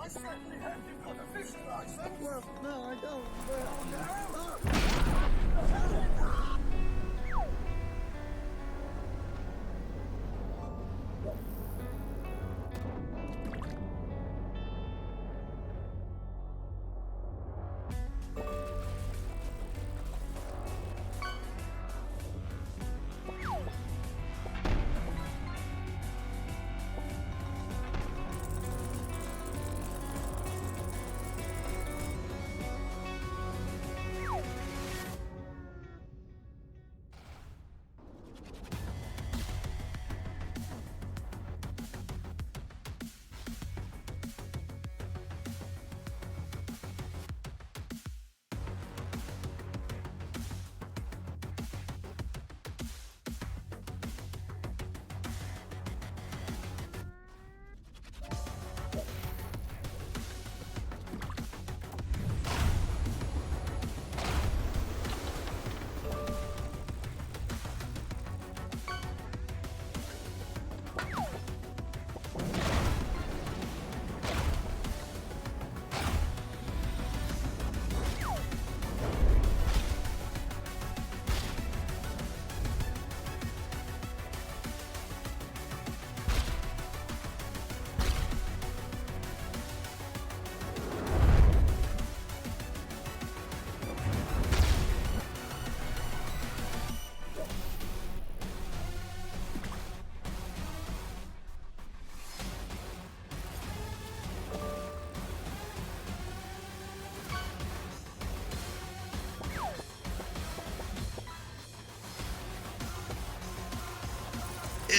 I certainly hope you've got a fishing license. Well, no, I don't.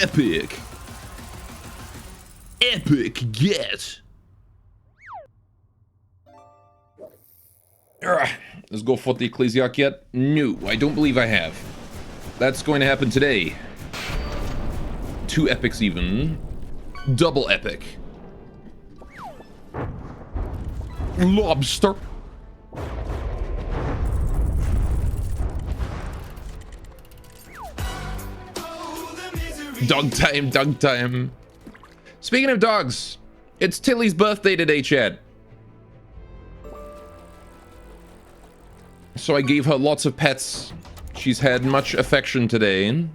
Epic. Epic get. Let's go for the Ecclesiarch yet? No, I don't believe I have. That's going to happen today. 2 epics even. Double epic. Lobster. Dog time, dog time. Speaking of dogs, it's Tilly's birthday today, Chad. So I gave her lots of pets. She's had much affection today. And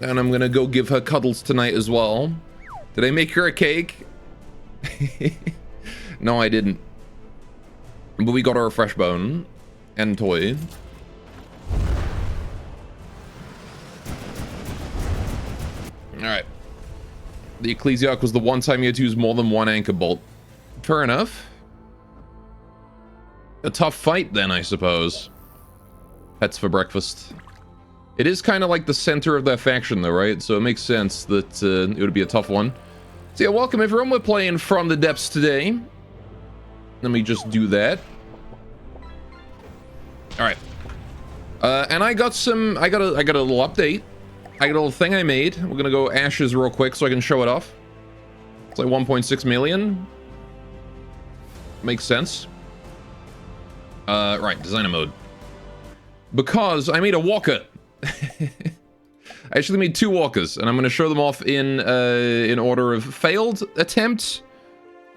I'm gonna go give her cuddles tonight as well. Did I make her a cake? No, I didn't. But we got her a fresh bone and toy. Alright. The Ecclesiarch was the one time you had to use more than one anchor bolt. Fair enough. A tough fight then, I suppose. Pets for breakfast. It is kind of like the center of their faction though, right? So it makes sense that it would be a tough one. So yeah, welcome everyone. We're playing From the Depths today. Let me just do that. Alright. And I got a little update. I got a little thing I made. We're gonna go Ashes real quick so I can show it off. It's like 1.6 million. Makes sense. Right, designer mode. Because I made a walker. I actually made 2 walkers, and I'm gonna show them off in order of failed attempts,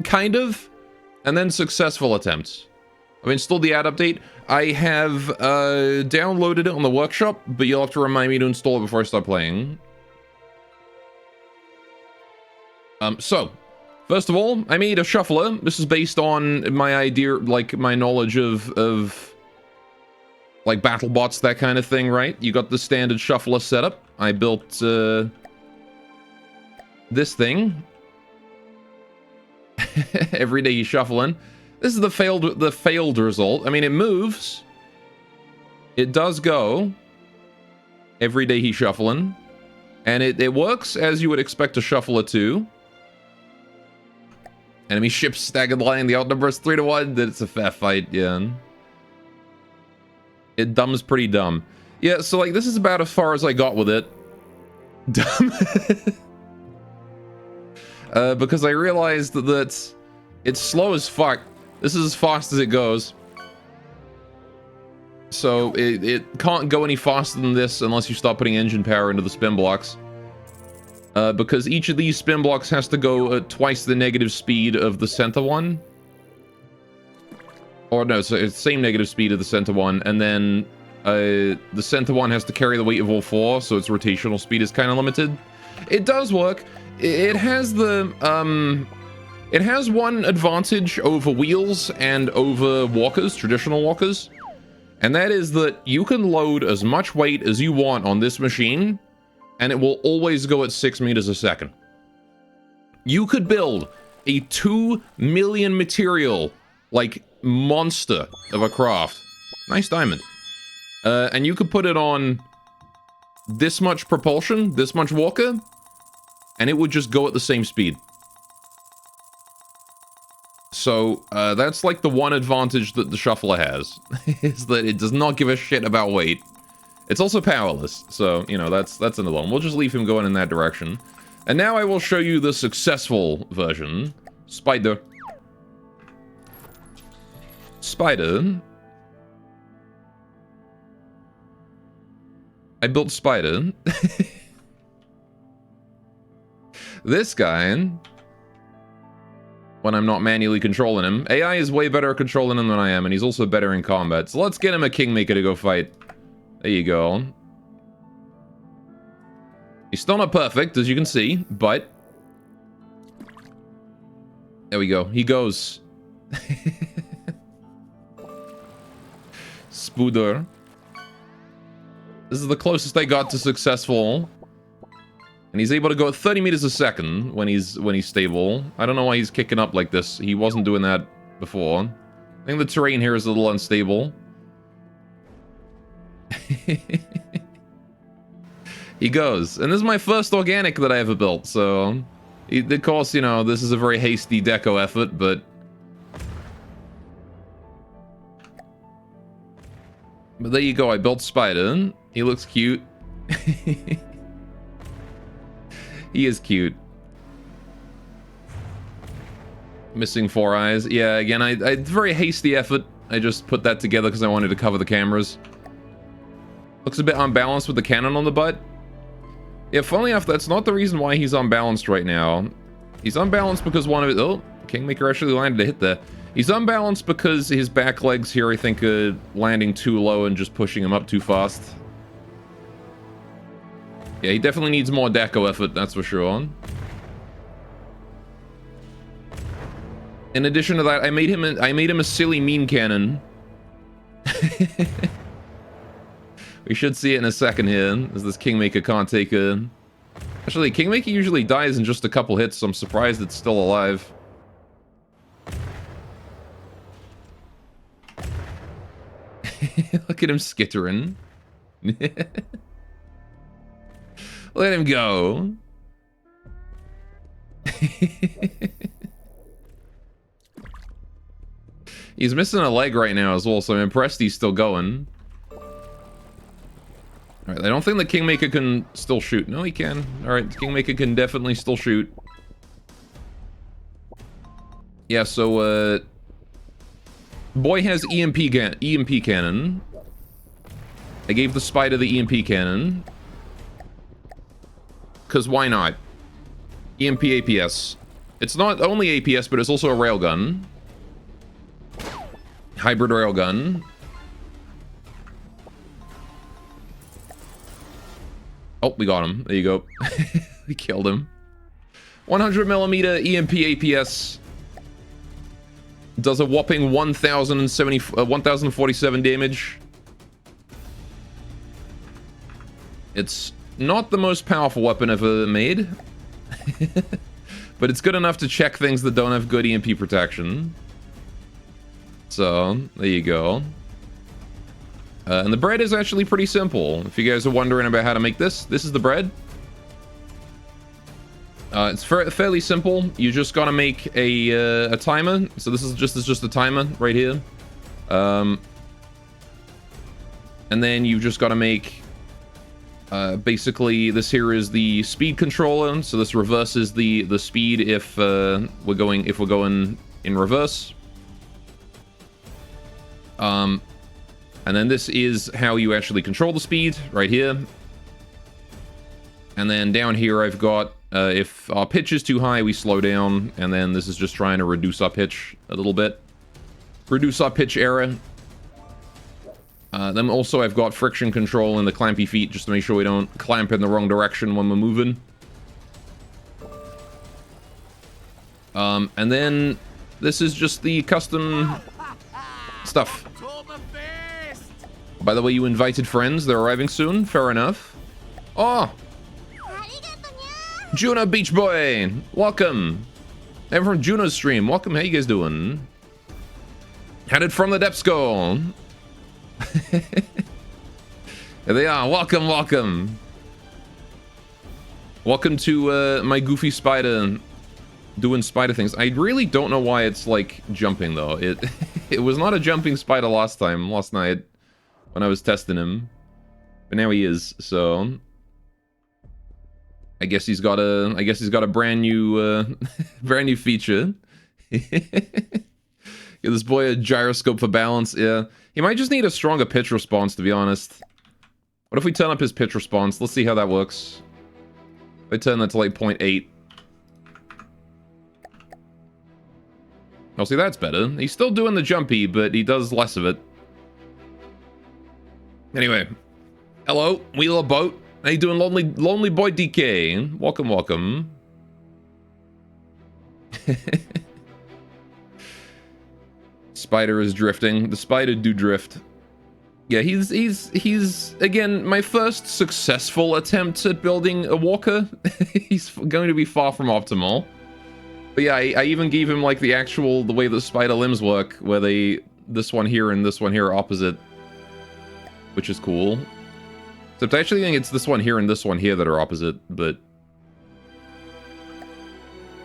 kind of, and then successful attempts. I've installed the ad update. I have downloaded it on the workshop, but you'll have to remind me to install it before I start playing. So, first of all, I made a shuffler. This is based on my idea, like my knowledge of like battle bots, that kind of thing, right? You got the standard shuffler setup. I built this thing. Every day you shuffling. This is the failed result. I mean, it moves. It does go. Every day he's shuffling. And it works as you would expect a shuffler to. Enemy ships staggered line. The outnumber is 3-1. That it's a fair fight, yeah. It dumb's pretty dumb. Yeah, so like this is about as far as I got with it. Dumb. because I realized that it's slow as fuck. This is as fast as it goes. So it can't go any faster than this unless you start putting engine power into the spin blocks. Because each of these spin blocks has to go at twice the negative speed of the center one. Or no, so it's the same negative speed of the center one, and then the center one has to carry the weight of all four, so its rotational speed is kind of limited. It does work. It has the it has one advantage over wheels and over walkers, traditional walkers, and that is that you can load as much weight as you want on this machine, and it will always go at 6 meters a second. You could build a 2 million material, like, monster of a craft. Nice diamond. And you could put it on this much propulsion, this much walker, and it would just go at the same speed. So, that's like the one advantage that the Shuffler has, is that it does not give a shit about weight. It's also powerless, so, you know, that's another one. We'll just leave him going in that direction. And now I will show you the successful version. Spider. I built Spider. This guy, when I'm not manually controlling him, AI is way better at controlling him than I am, and he's also better in combat. So let's get him a Kingmaker to go fight. There you go. He's still not perfect, as you can see, but... There we go. He goes. Spooder. This is the closest I got to successful. And he's able to go at 30 meters a second when he's stable. I don't know why he's kicking up like this. He wasn't doing that before. I think the terrain here is a little unstable. He goes. And this is my first organic that I ever built, so... Of course, you know, this is a very hasty deco effort, but... But there you go, I built Spider. He looks cute. He is cute. Missing 4 eyes. Yeah, again, it's a very hasty effort. I just put that together because I wanted to cover the cameras. Looks a bit unbalanced with the cannon on the butt. Yeah, funnily enough, that's not the reason why he's unbalanced right now. He's unbalanced because one of it... Oh, Kingmaker actually landed a hit there. He's unbalanced because his back legs here, I think, are landing too low and just pushing him up too fast. Yeah, he definitely needs more deco effort, that's for sure. In addition to that, I made him a silly mean cannon. We should see it in a second here, as this Kingmaker can't take a... Actually, Kingmaker usually dies in just a couple hits, so I'm surprised it's still alive. Look at him skittering. Let him go. He's missing a leg right now as well, so I'm impressed he's still going. Alright, I don't think the Kingmaker can still shoot. No, he can. Alright, Kingmaker can definitely still shoot. Yeah, so, Boy has EMP cannon. I gave the Spider the EMP cannon. Because why not? EMP APS. It's not only APS, but it's also a railgun. Hybrid railgun. Oh, we got him. There you go. We killed him. 100mm EMP APS. Does a whopping 1,047 damage. It's not the most powerful weapon ever made. But it's good enough to check things that don't have good EMP protection. So, there you go. And the bread is actually pretty simple. If you guys are wondering about how to make this, this is the bread. It's fairly simple. You just gotta make a timer. So this is just a timer right here. And then you've just gotta make Basically, this here is the speed controller, so this reverses the speed if we're going in reverse. And then this is how you actually control the speed right here. And then down here I've got if our pitch is too high, we slow down, and then this is just trying to reduce our pitch a little bit, reduce our pitch error. Then also I've got friction control in the clampy feet just to make sure we don't clamp in the wrong direction when we're moving. And then this is just the custom stuff. By the way, you invited friends. They're arriving soon. Fair enough. Oh! Juno Beach Boy! Welcome! I'm from Juno's stream. Welcome. How you guys doing? Headed from the depths go. Here they are. Welcome, welcome. Welcome to my goofy spider doing spider things. I really don't know why it's like jumping though. It was not a jumping spider last night when I was testing him, but now he is. So I guess he's got a brand new brand new feature. Give this boy a gyroscope for balance. Yeah, he might just need a stronger pitch response, to be honest. What if we turn up his pitch response? Let's see how that works. If I turn that to like 0.8. Oh, see, that's better. He's still doing the jumpy, but he does less of it. Anyway. Hello, Wheeler Boat. How you doing, lonely boy DK? Welcome, welcome. Spider is drifting. The spider do drift. Yeah, he's again my first successful attempt at building a walker. He's going to be far from optimal. But yeah, I even gave him like the way the spider limbs work, where this one here and this one here are opposite, which is cool. Except I actually think it's this one here and this one here that are opposite, but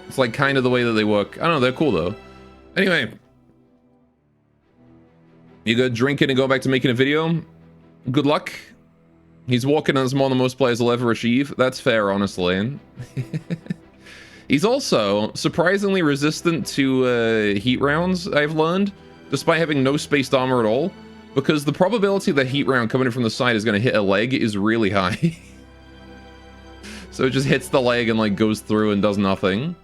it's like kind of the way that they work. I don't know, they're cool though. Anyway. You good drinking and go back to making a video? Good luck. He's walking as more than most players will ever achieve. That's fair, honestly. He's also surprisingly resistant to heat rounds, I've learned, despite having no spaced armor at all, because the probability that heat round coming in from the side is going to hit a leg is really high. So it just hits the leg and like goes through and does nothing.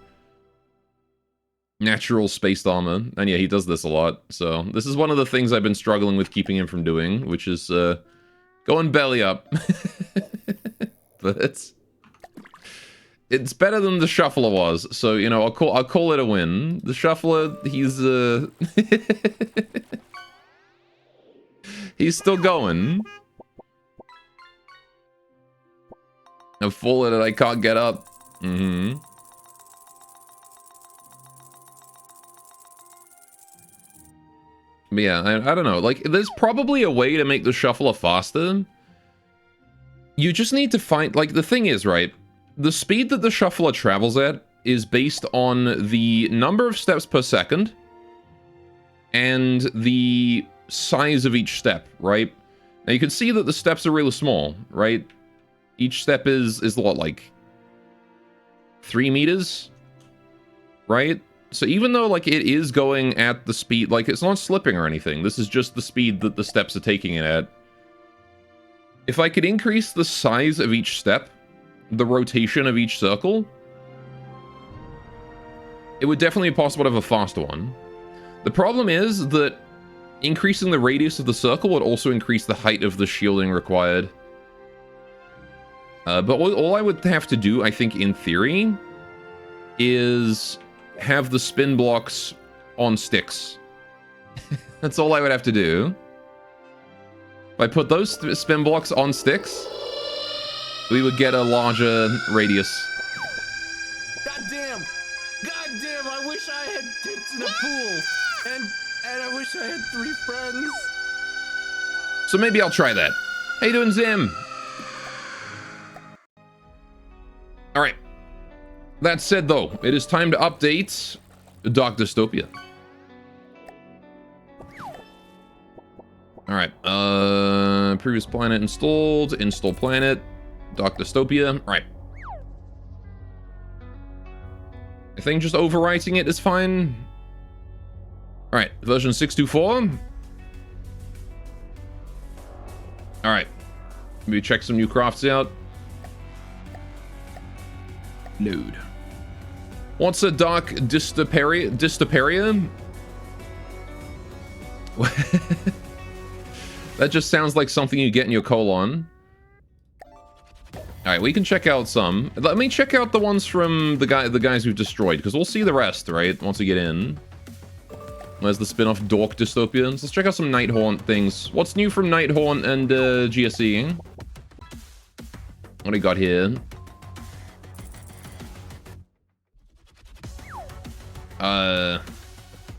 Natural spaced armor. And yeah, he does this a lot. So this is one of the things I've been struggling with keeping him from doing, which is going belly up. But it's better than the shuffler was. So, you know, I'll call it a win. The shuffler, he's he's still going. I'm full of it, I can't get up. Mm-hmm. But yeah, I don't know. Like, there's probably a way to make the shuffler faster. You just need to find... Like, the thing is, right? The speed that the shuffler travels at is based on the number of steps per second and the size of each step, right? Now, you can see that the steps are really small, right? Each step is what, like 3 meters, right? So even though, like, it is going at the speed, like, it's not slipping or anything. This is just the speed that the steps are taking it at. If I could increase the size of each step, the rotation of each circle, it would definitely be possible to have a faster one. The problem is that increasing the radius of the circle would also increase the height of the shielding required. But all I would have to do, I think, in theory, is have the spin blocks on sticks. That's all I would have to do. If I put those spin blocks on sticks, we would get a larger radius. Goddamn! Goddamn! I wish I had tits in a pool, and I wish I had 3 friends. So maybe I'll try that. How you doing, Zim? All right. That said, though, it is time to update Dark Dystopia. All right. Previous planet installed. Install planet. Dark Dystopia. Right. I think just overwriting it is fine. Alright, version 624. Alright. Maybe check some new crafts out. Load. What's a Dark Dystoperia? That just sounds like something you get in your colon. Alright, we can check out some. Let me check out the ones from the guys we've destroyed, because we'll see the rest, right? Once we get in. Where's the spin-off Dork Dystopians? Let's check out some Nighthaunt things. What's new from Nighthaunt and GSE? What do we got here?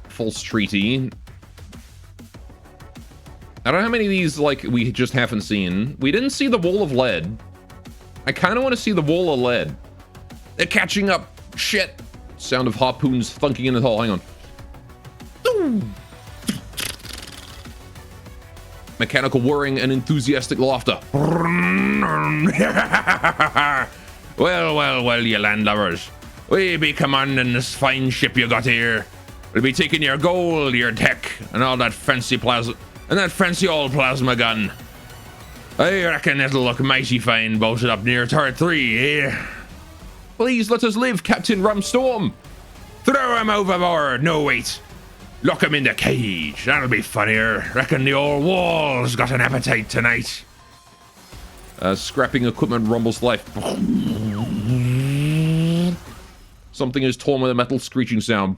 False Treaty. I don't know how many of these, like, we just haven't seen. We didn't see the Wall of Lead. I kind of want to see the Wall of Lead. They're catching up. Shit. Sound of harpoons thunking in the hull. Hang on. Ooh. Mechanical whirring and enthusiastic laughter. Well, you landlubbers. We be commanding this fine ship you got here. We'll be taking your gold, your tech, and all that fancy plasma, and that fancy old plasma gun. I reckon it'll look mighty fine bolted up near turret 3, eh? Please let us live, Captain Rumstorm. Throw him overboard. No, wait. Lock him in the cage. That'll be funnier. Reckon the old wall's got an appetite tonight. Scrapping equipment rumbles life. Something is torn with a metal screeching sound.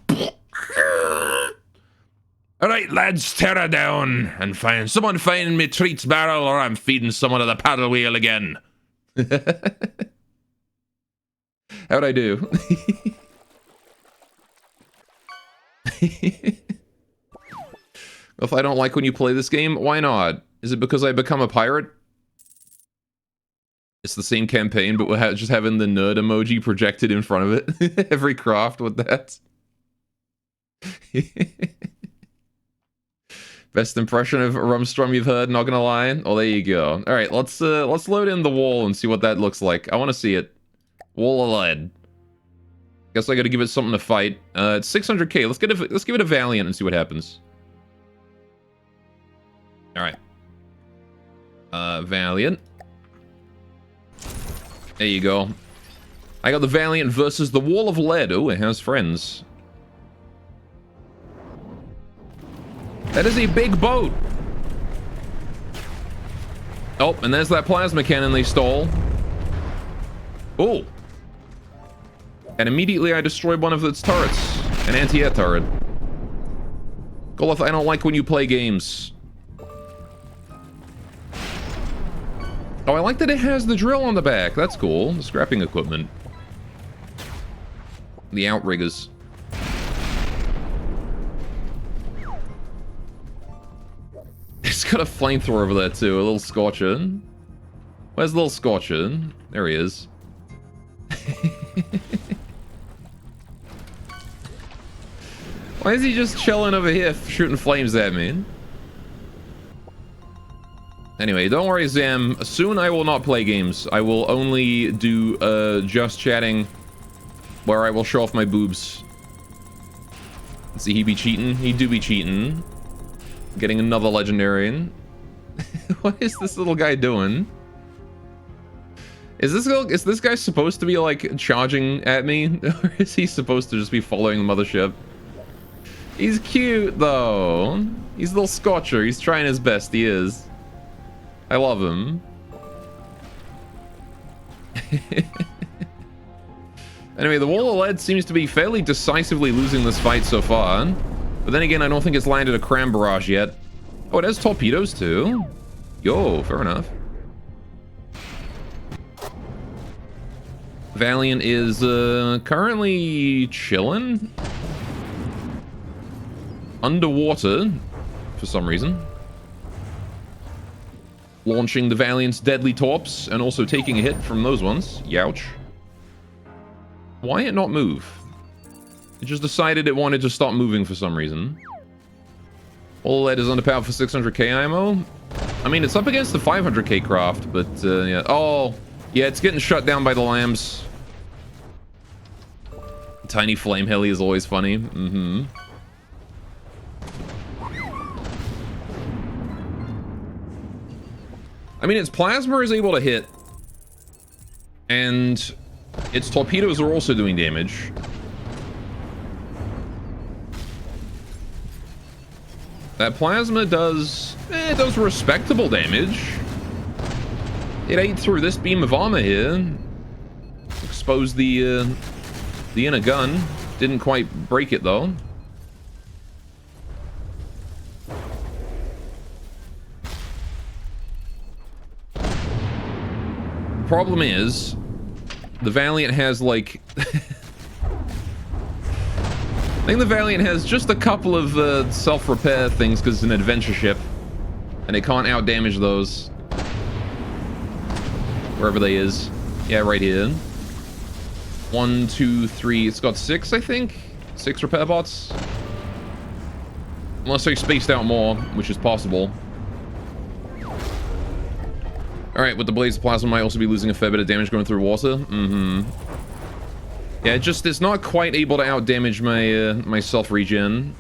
Alright, lads, tear her down and find someone find me treats barrel or I'm feeding someone to the paddle wheel again. How'd I do? If I don't like when you play this game, why not? Is it because I become a pirate? It's the same campaign, but we're just having the nerd emoji projected in front of it. Every craft with that. Best impression of Rumstrom you've heard, not gonna lie. Oh, there you go. Alright, let's load in the wall and see what that looks like. I wanna see it. Wall of lead. Guess I gotta give it something to fight. It's 600k. Let's give it a Valiant and see what happens. Alright. Valiant. There you go. I got the Valiant versus the Wall of Lead. Oh, it has friends. That is a big boat. Oh, and there's that plasma cannon they stole. Oh. And immediately I destroyed one of its turrets. An anti-air turret. Goleth, I don't like when you play games. Oh, I like that it has the drill on the back. That's cool. The scrapping equipment. The outriggers. It's got a flamethrower over there too, a little Scorcher. Where's the little Scorcher? There he is. Why is he just chilling over here shooting flames at me? Anyway, don't worry, Zam. Soon I will not play games. I will only do just chatting where I will show off my boobs. Let's see, he be cheating? He do be cheating. Getting another legendary. What is this little guy doing? Is this guy supposed to be like charging at me? Or is he supposed to just be following the mothership? He's cute though. He's a little Scorcher. He's trying his best. He is. I love him. Anyway, the Wall of Lead seems to be fairly decisively losing this fight so far. But then again, I don't think it's landed a cram barrage yet. Oh, it has torpedoes too. Yo, fair enough. Valiant is currently chilling. Underwater, for some reason. Launching the Valiant's deadly torps and also taking a hit from those ones. Youch. Why it not move? It just decided it wanted to stop moving for some reason. All that is underpowered for 600k IMO. I mean, it's up against the 500k craft, but yeah. Oh, Yeah, it's getting shut down by the lambs. Tiny flame heli is always funny. Mm-hmm. I mean, its plasma is able to hit, and its torpedoes are also doing damage. That plasma does respectable damage. It ate through this beam of armor here. Exposed the inner gun. Didn't quite break it though. Problem is, the Valiant has like I think the Valiant has just a couple of self-repair things because it's an adventure ship and it can't out-damage those wherever they is. Yeah, right here. 1, 2, 3. It's got 6, I think. 6 repair bots, unless they spaced out more, which is possible. Alright, with the Blaze of Plasma might also be losing a fair bit of damage going through water. Mm-hmm. Yeah, it's not quite able to out-damage my, my self-regen.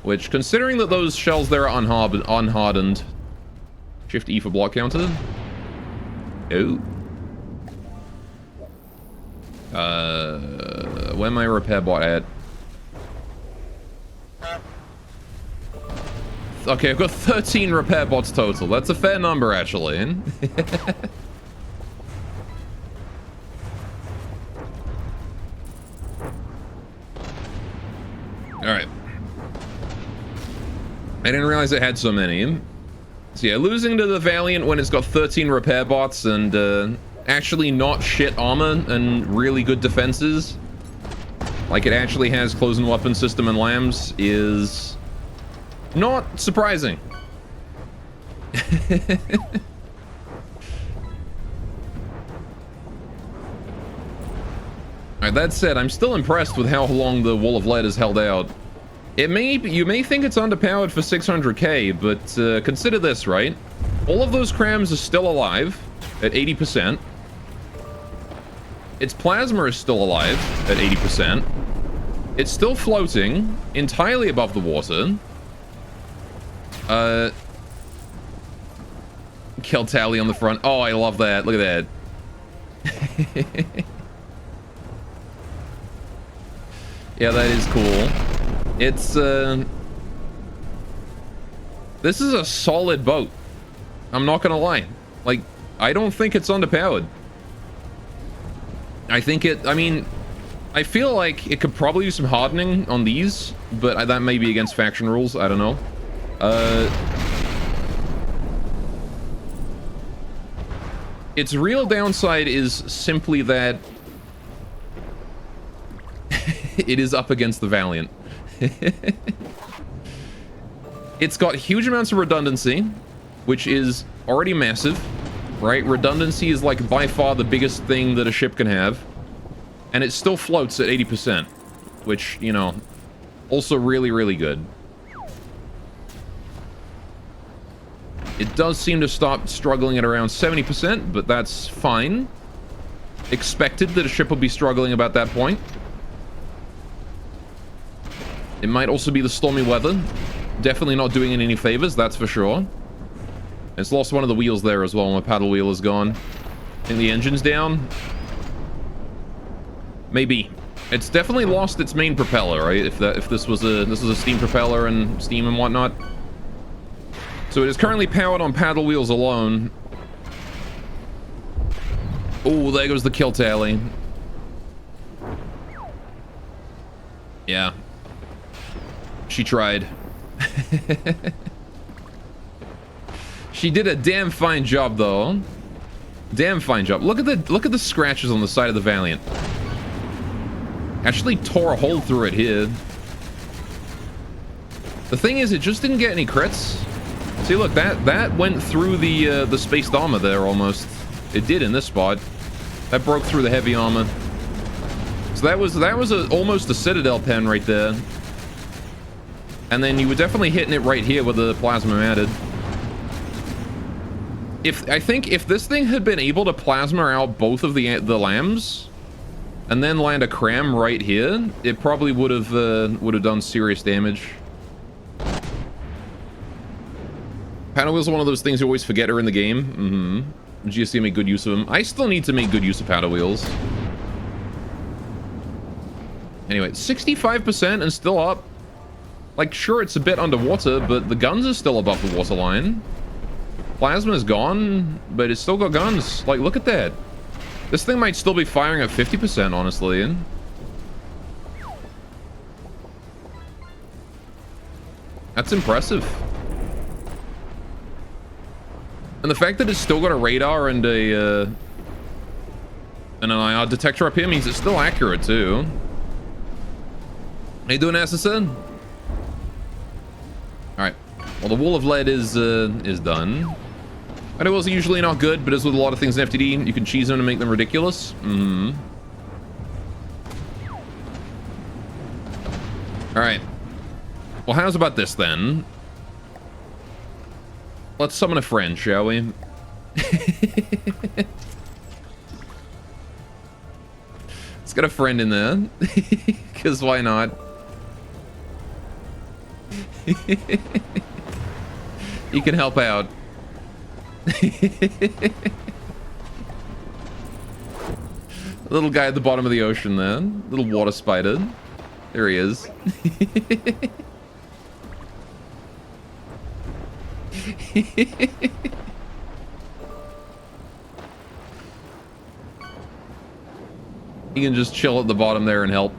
Which, considering that those shells there are unhardened. Shift E for block counter. Oh. Where my repair bot at? Okay, I've got 13 repair bots total. That's a fair number, actually. Alright. I didn't realize it had so many. So yeah, losing to the Valiant when it's got 13 repair bots and actually not shit armor and really good defenses, like it actually has close-in weapon system and lambs, is not surprising. Alright, that said, I'm still impressed with how long the Wall of Lead has held out. You may think it's underpowered for 600k, but consider this, right? All of those crams are still alive at 80%. Its plasma is still alive at 80%. It's still floating entirely above the water. Kill tally on the front. Oh, I love that. Look at that. Yeah, that is cool. It's this is a solid boat. I'm not gonna lie. Like, I don't think it's underpowered. I mean, I feel like it could probably use some hardening on these, but that may be against faction rules. I don't know. Its real downside is simply that it is up against the Valiant. It's got huge amounts of redundancy, which is already massive, right? Redundancy is like by far the biggest thing that a ship can have. And it still floats at 80%, which, you know, also really, really good. It does seem to stop struggling at around 70%, but that's fine. Expected that a ship will be struggling about that point. It might also be the stormy weather. Definitely not doing it any favors, that's for sure. It's lost one of the wheels there as well. My paddle wheel is gone. I think the engine's down. Maybe. It's definitely lost its main propeller, right? If this was a steam propeller and steam and whatnot. So it is currently powered on paddle wheels alone. Oh, there goes the kill tally. Yeah. She tried. She did a damn fine job, though. Damn fine job. Look at the scratches on the side of the Valiant. Actually tore a hole through it here. The thing is, it just didn't get any crits. See, look, that went through the spaced armor there almost. It did in this spot. That broke through the heavy armor. So that was almost a Citadel pen right there. And then you were definitely hitting it right here where the plasma mattered. I think if this thing had been able to plasma out both of the lambs and then land a cram right here, it probably would have done serious damage. Paddle wheels are one of those things you always forget are in the game. GSC made good use of them. I still need to make good use of paddle wheels. Anyway, 65% and still up. Like, sure, it's a bit underwater, but the guns are still above the waterline. Plasma's gone, but it's still got guns. Like, look at that. This thing might still be firing at 50%, honestly. That's impressive. And the fact that it's still got a radar and an IR detector up here means it's still accurate, too. How you doing, Assassin? Alright. Well, the wall of lead is done. I know it's usually not good, but as with a lot of things in FTD, you can cheese them to make them ridiculous. Alright. Well, how's about this, then? Let's summon a friend, shall we? Let's get a friend in there. Because why not? He can help out. Little guy at the bottom of the ocean there. Little water spider. There he is. He can just chill at the bottom there and help.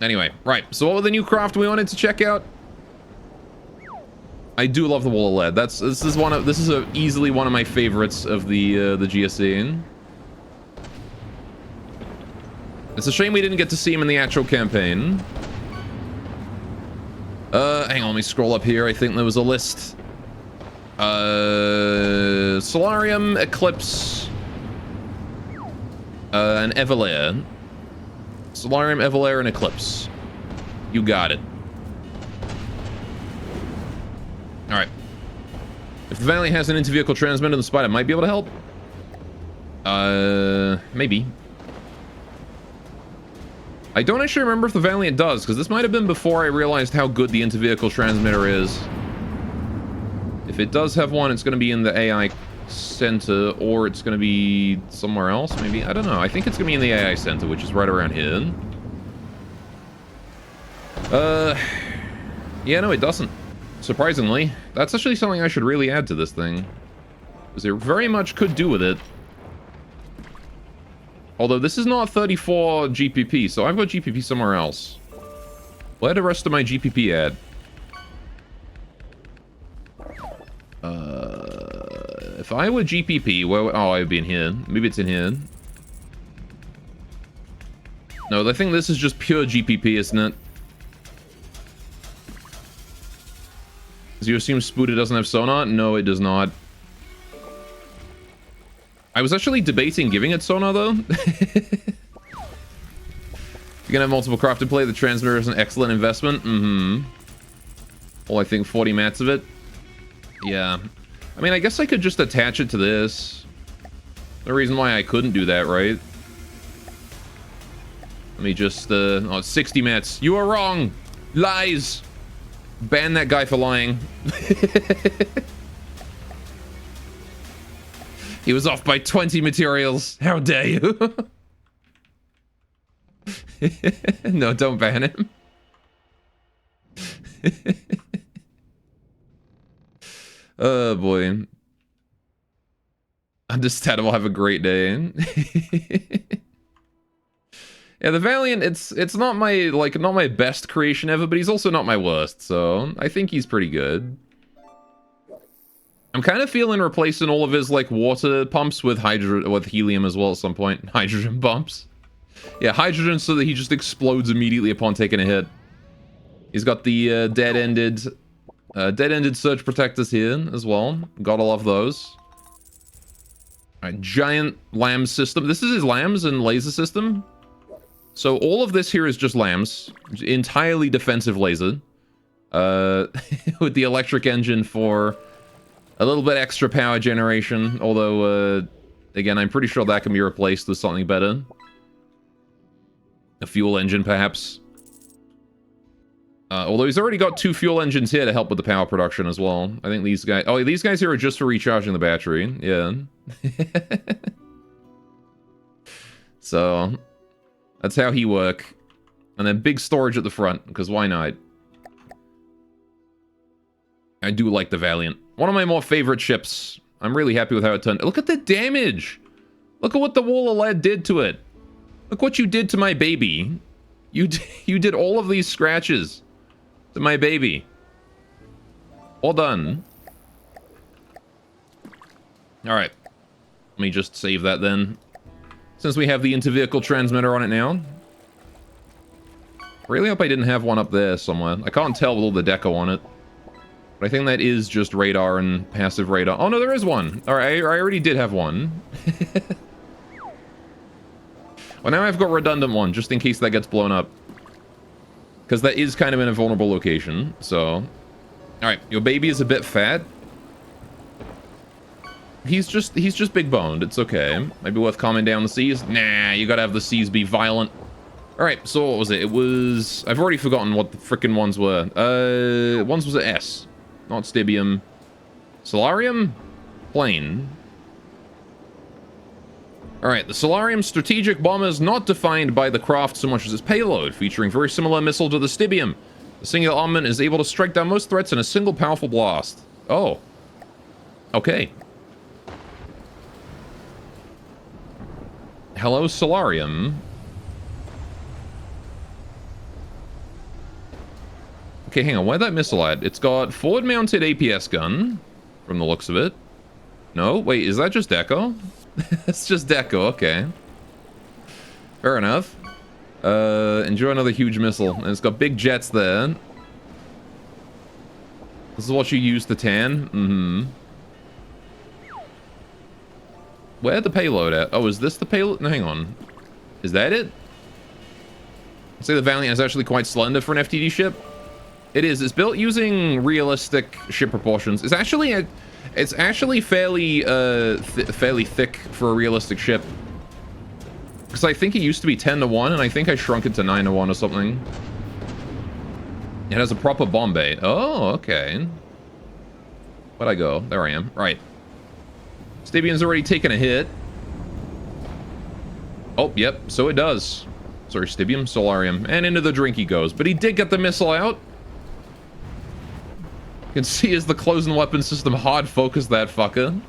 Anyway, right. So what was the new craft we wanted to check out? I do love the wall of lead. This is easily one of my favorites of the GSC. It's a shame we didn't get to see him in the actual campaign. Hang on, let me scroll up here. I think there was a list. Solarium, Eclipse, and Evelair. Solarium, Evelair, and Eclipse. You got it. Alright. If the Valiant has an inter-vehicle transmitter, the Spider might be able to help. Maybe. I don't actually remember if the Valiant does, because this might have been before I realized how good the inter-vehicle transmitter is. If it does have one, it's going to be in the AI center, or it's going to be somewhere else, maybe? I don't know. I think it's going to be in the AI center, which is right around here. Yeah, no, it doesn't. Surprisingly. That's actually something I should really add to this thing. Because it very much could do with it. Although this is not 34 GPP, so I've got GPP somewhere else. Where the rest of my GPP at? If I were GPP, where... Oh, I'd be in here. Maybe it's in here. No, I think this is just pure GPP, isn't it? Do you assume Spooder doesn't have sonar? No, it does not. I was actually debating giving it sonar, though. If you're gonna have multiple crafted play, the transmitter is an excellent investment. Well, I think 40 mats of it. Yeah. I mean, I guess I could just attach it to this. No reason why I couldn't do that, right? Let me just, oh, 60 mats. You are wrong! Lies! Ban that guy for lying. He was off by 20 materials. How dare you? No, don't ban him. Oh boy. Understandable. Have a great day. Yeah, the Valiant, it's not my best creation ever, but he's also not my worst, so I think he's pretty good. I'm kind of feeling replacing all of his like water pumps with helium as well at some point. Hydrogen pumps. Yeah, hydrogen so that he just explodes immediately upon taking a hit. He's got the dead-ended surge protectors here as well. Gotta love those. Alright, giant LAMS system. This is his LAMS and laser system. So all of this here is just LAMS. Entirely defensive laser. With the electric engine for A little bit extra power generation, although, again, I'm pretty sure that can be replaced with something better. A fuel engine, perhaps. Although he's already got 2 fuel engines here to help with the power production as well. I think these guys... Oh, these guys here are just for recharging the battery. Yeah. So, that's how he work. And then big storage at the front, because why not? I do like the Valiant. One of my more favorite ships. I'm really happy with how it turned. Look at the damage! Look at what the Wall of Lead did to it. Look what you did to my baby. You did all of these scratches to my baby. All done. Alright. Let me just save that then. Since we have the inter-vehicle transmitter on it now. Really hope I didn't have one up there somewhere. I can't tell with all the deco on it. But I think that is just radar and passive radar. Oh no, there is one! Alright, I already did have one. Well, now I've got redundant one, just in case that gets blown up. Because that is kind of in a vulnerable location, so... Alright, your baby is a bit fat. He's just big boned, it's okay. Maybe worth calming down the seas. Nah, you gotta have the seas be violent. Alright, so what was it? It was... I've already forgotten what the frickin' ones were. Ones was an S. Not Stibium. Solarium? Plane. Alright, the Solarium strategic bomber is not defined by the craft so much as its payload, featuring very similar missile to the Stibium. The singular armament is able to strike down most threats in a single powerful blast. Oh. Okay. Hello, Solarium. Okay, hang on, where'd that missile at? It's got forward-mounted APS gun, from the looks of it. No? Wait, is that just Deco? It's just Deco, okay. Fair enough. Enjoy another huge missile. And it's got big jets there. This is what you use to tan? Mm-hmm. Where'd the payload at? Oh, is this the payload? No, hang on. Is that it? I'd say the Valiant is actually quite slender for an FTD ship. It is. It's built using realistic ship proportions. It's actually fairly fairly thick for a realistic ship. Because I think it used to be 10-1, and I think I shrunk it to 9-1 or something. It has a proper bomb bay. Oh, okay. Where'd I go? There I am. Right. Stibium's already taken a hit. Oh, yep. So it does. Sorry, Stibium, Solarium. And into the drink he goes. But he did get the missile out. You can see as the closing weapon system hard focused that fucker.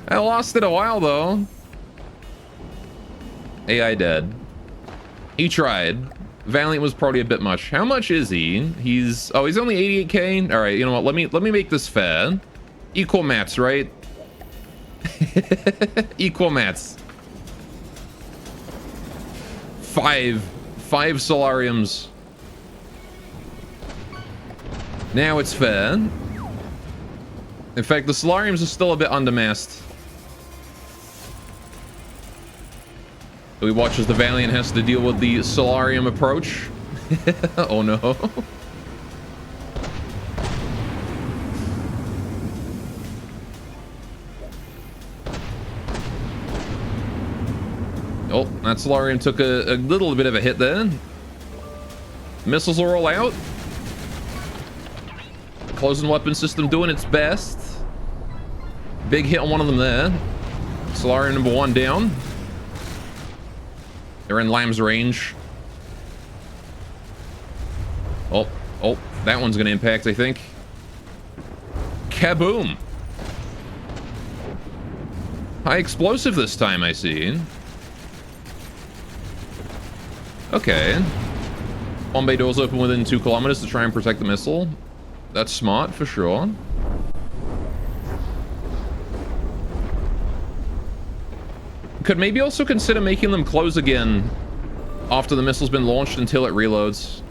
I lost it a while, though. AI dead. He tried. Valiant was probably a bit much. How much is he? He's only 88k. All right, you know what? Let me make this fair. Equal mats, right? Equal mats. Five Solariums. Now it's fair. In fact, the Solariums are still a bit undermassed. We watch as the Valiant has to deal with the Solarium approach. Oh no. Oh, that Solarium took a little bit of a hit there. Missiles are all out. Closing weapon system doing its best. Big hit on one of them there. Solarium number 1 down. They're in Lamb's range. Oh, that one's gonna impact, I think. Kaboom! High explosive this time, I see. Okay. Bomb bay doors open within 2 kilometers to try and protect the missile. That's smart, for sure. Could maybe also consider making them close again after the missile's been launched until it reloads.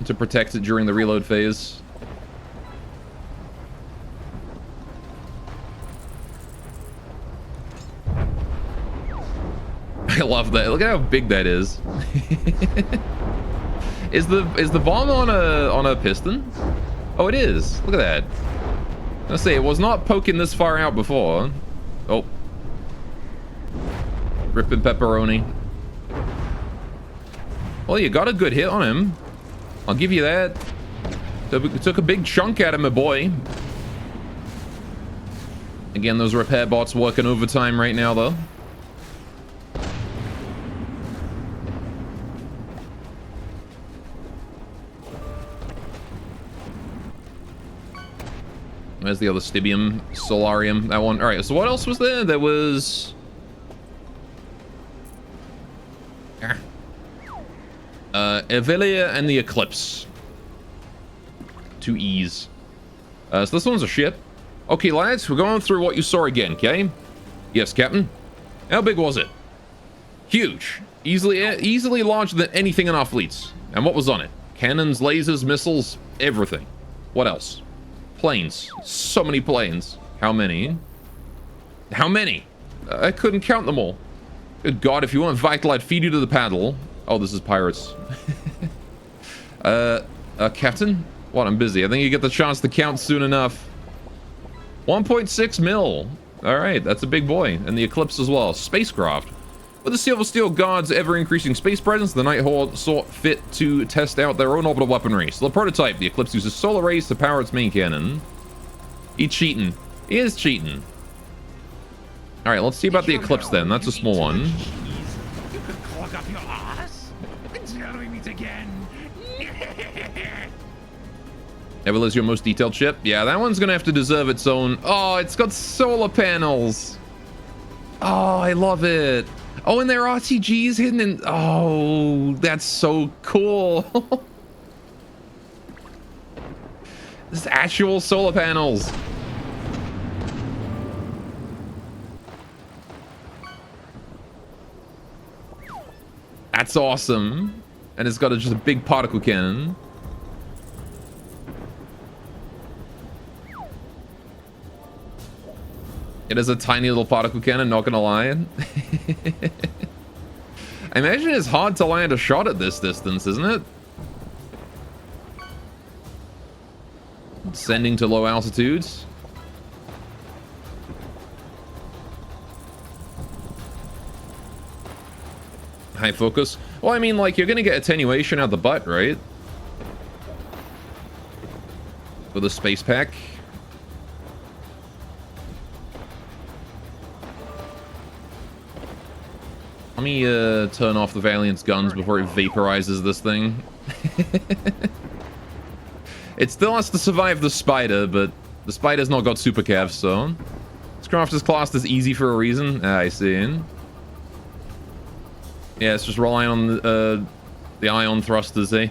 To protect it during the reload phase. I love that. Look at how big that is. Is the bomb on a piston? Oh, it is. Look at that. Let's see, it was not poking this far out before. Oh. Ripping pepperoni. Well, you got a good hit on him. I'll give you that. Took a big chunk out of my boy. Again, those repair bots working overtime right now, though. There's the other Stibium Solarium. That one. All right, so what else was there? There was... Evelia and the Eclipse. 2 E's. So this one's a ship. Okay, lads, we're going through what you saw again, okay? Yes, Captain. How big was it? Huge. Easily larger than anything in our fleets. And what was on it? Cannons, lasers, missiles, everything. What else? Planes. So many planes. How many? How many? I couldn't count them all. Good God, if you want vital, I'd feed you to the paddle. Oh, this is pirates. Captain? What, I'm busy. I think you get the chance to count soon enough. 1.6 mil. All right, that's a big boy. And the Eclipse as well. Spacecraft. With the Silver Steel Guard's ever-increasing space presence, the Nighthawk saw fit to test out their own orbital weaponry. So the prototype, the Eclipse uses solar rays to power its main cannon. He's cheating. He is cheating. All right, let's see about the Eclipse then. That's a small one. You could clog up your ass until we meet again. Ever is your most detailed ship? Yeah, that one's gonna have to deserve its own. Oh, it's got solar panels. Oh, I love it. Oh, and there are RTGs hidden in... Oh, that's so cool. This actual solar panels. That's awesome. And it's got just a big particle cannon. It is a tiny little particle cannon, not gonna lie. I imagine it's hard to land a shot at this distance, isn't it? Sending to low altitudes. High focus. Well, I mean, like, you're gonna get attenuation out the butt, right? With a space pack. Let me turn off the Valiant's guns before it vaporizes this thing. It still has to survive the Spider, but the Spider's not got super cav, so... This craft is classed as easy for a reason. Ah, I see. Yeah, it's just relying on the ion thrusters, eh?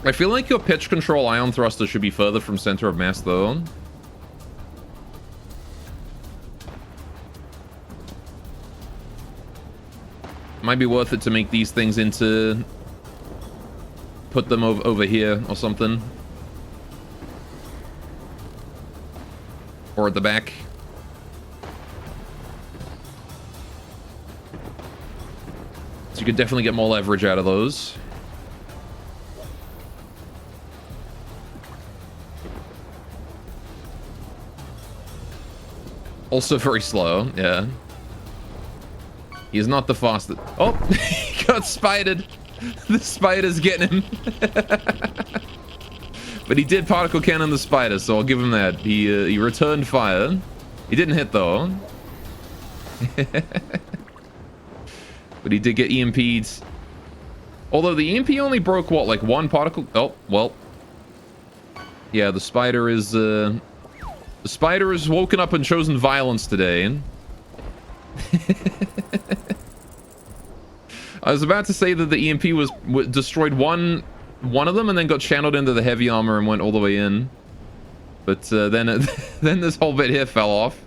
I feel like your pitch control ion thruster should be further from center of mass, though. Might be worth it to make these things into... Put them over here or something. Or at the back. So you could definitely get more leverage out of those. Also very slow, yeah. He's not the fastest. Oh, he got spidered. The spider's getting him. But he did particle cannon the spider, so I'll give him that. He returned fire. He didn't hit though. But he did get EMP'd. Although the EMP only broke what, like one particle? Oh, well. Yeah, the spider is woken up and chosen violence today. I was about to say that the EMP destroyed one of them and then got channeled into the heavy armor and went all the way in. But then this whole bit here fell off.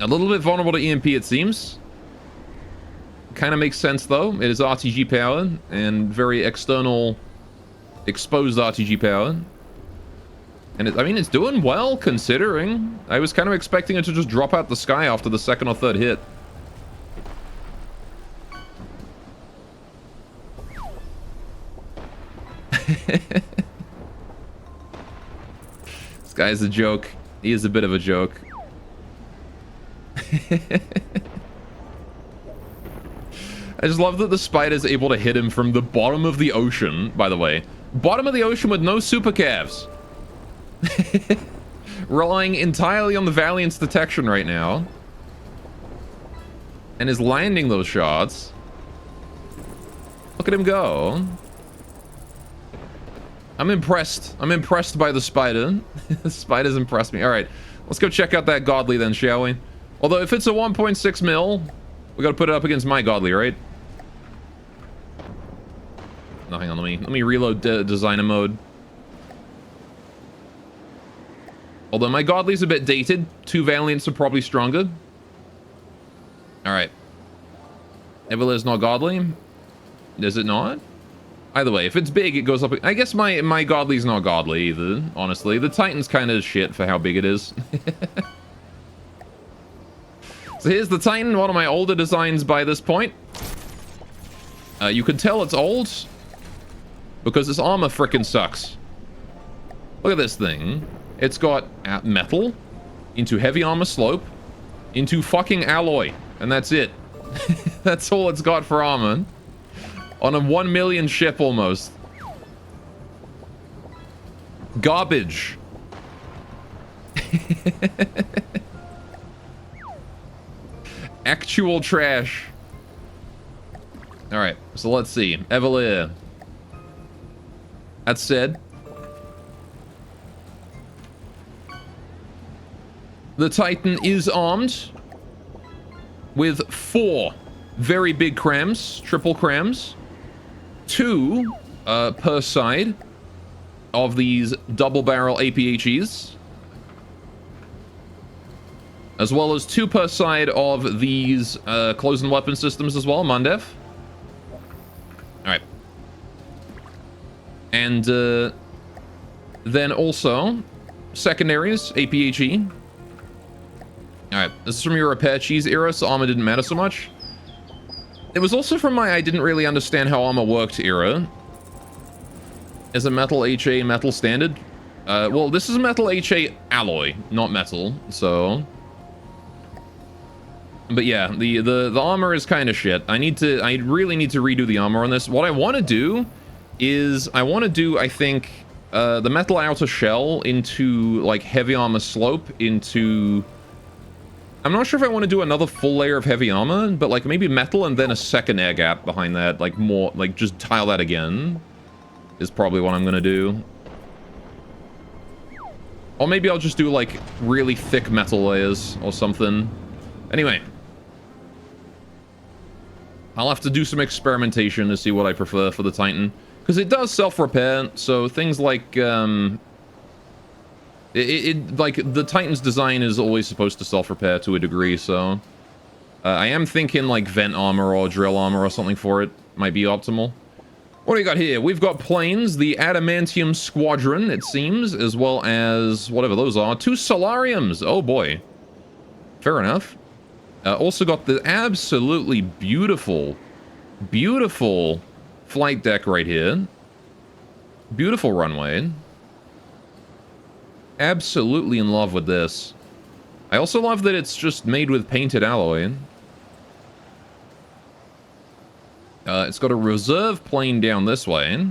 A little bit vulnerable to EMP, it seems. Kind of makes sense, though. It is RTG power and very external, exposed RTG power. And I mean, it's doing well, considering. I was kind of expecting it to just drop out the sky after the second or third hit. This guy's a joke. He is a bit of a joke. I just love that the spider's able to hit him from the bottom of the ocean, by the way. Bottom of the ocean with no super calves. Relying entirely on the Valiant's detection right now. And is landing those shots. Look at him go. I'm impressed. I'm impressed by the spider. The spider's impressed me. Alright, let's go check out that Godly then, shall we? Although if it's a 1.6 mil, we gotta put it up against my Godly, right? No, hang on, let me reload designer mode. Although my Godly's a bit dated, 2 Valiants are probably stronger. Alright. Evele's not Godly? Is it not? Either way, if it's big, it goes up. I guess my Godly's not Godly either, honestly. The Titan's kind of shit for how big it is. So here's the Titan, one of my older designs by this point. You can tell it's old because this armor frickin' sucks. Look at this thing. It's got metal into heavy armor slope into fucking alloy, and that's it. That's all it's got for armor. On a 1 million ship almost. Garbage. Actual trash. Alright, so let's see. Eveleer. That said, the Titan is armed with 4 very big crams, triple crams, 2 per side of these double barrel APHEs, as well as 2 per side of these close-in weapon systems as well, Mundev. Alright. And then also secondaries, APHE. Alright, this is from your Apache's era, so armor didn't matter so much. It was also from my I didn't really understand how armor worked era. Is a metal HA metal standard? Well, this is a metal HA alloy, not metal, so... But yeah, the armor is kind of shit. I really need to redo the armor on this. What I want to do is, I think, the metal outer shell into, like, heavy armor slope into... I'm not sure if I want to do another full layer of heavy armor, but, like, maybe metal and then a second air gap behind that, like, more, like, just tile that again is probably what I'm gonna do. Or maybe I'll just do, like, really thick metal layers or something. Anyway. I'll have to do some experimentation to see what I prefer for the Titan. Because it does self-repair, so things like, like, the Titan's design is always supposed to self-repair to a degree, so... I am thinking, like, vent armor or drill armor or something for it might be optimal. What do we got here? We've got planes, the Adamantium Squadron, it seems, as well as whatever those are. 2 Solariums! Oh boy. Fair enough. Also got the absolutely beautiful, beautiful flight deck right here. Beautiful runway. Absolutely in love with this. I also love that it's just made with painted alloy. It's got a reserve plane down this way.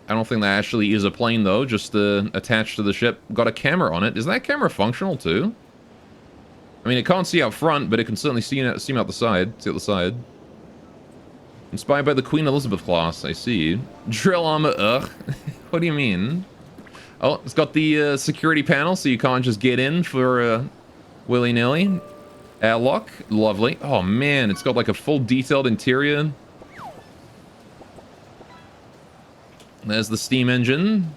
I don't think that actually is a plane, though, just attached to the ship. Got a camera on it. Is that camera functional, too? I mean, it can't see out front, but it can certainly see out the side. See out the side. Inspired by the Queen Elizabeth class, I see. Drill armor, ugh. What do you mean? Oh, it's got the security panel, so you can't just get in for willy-nilly. Airlock, lovely. Oh man, it's got like a full detailed interior. There's the steam engine.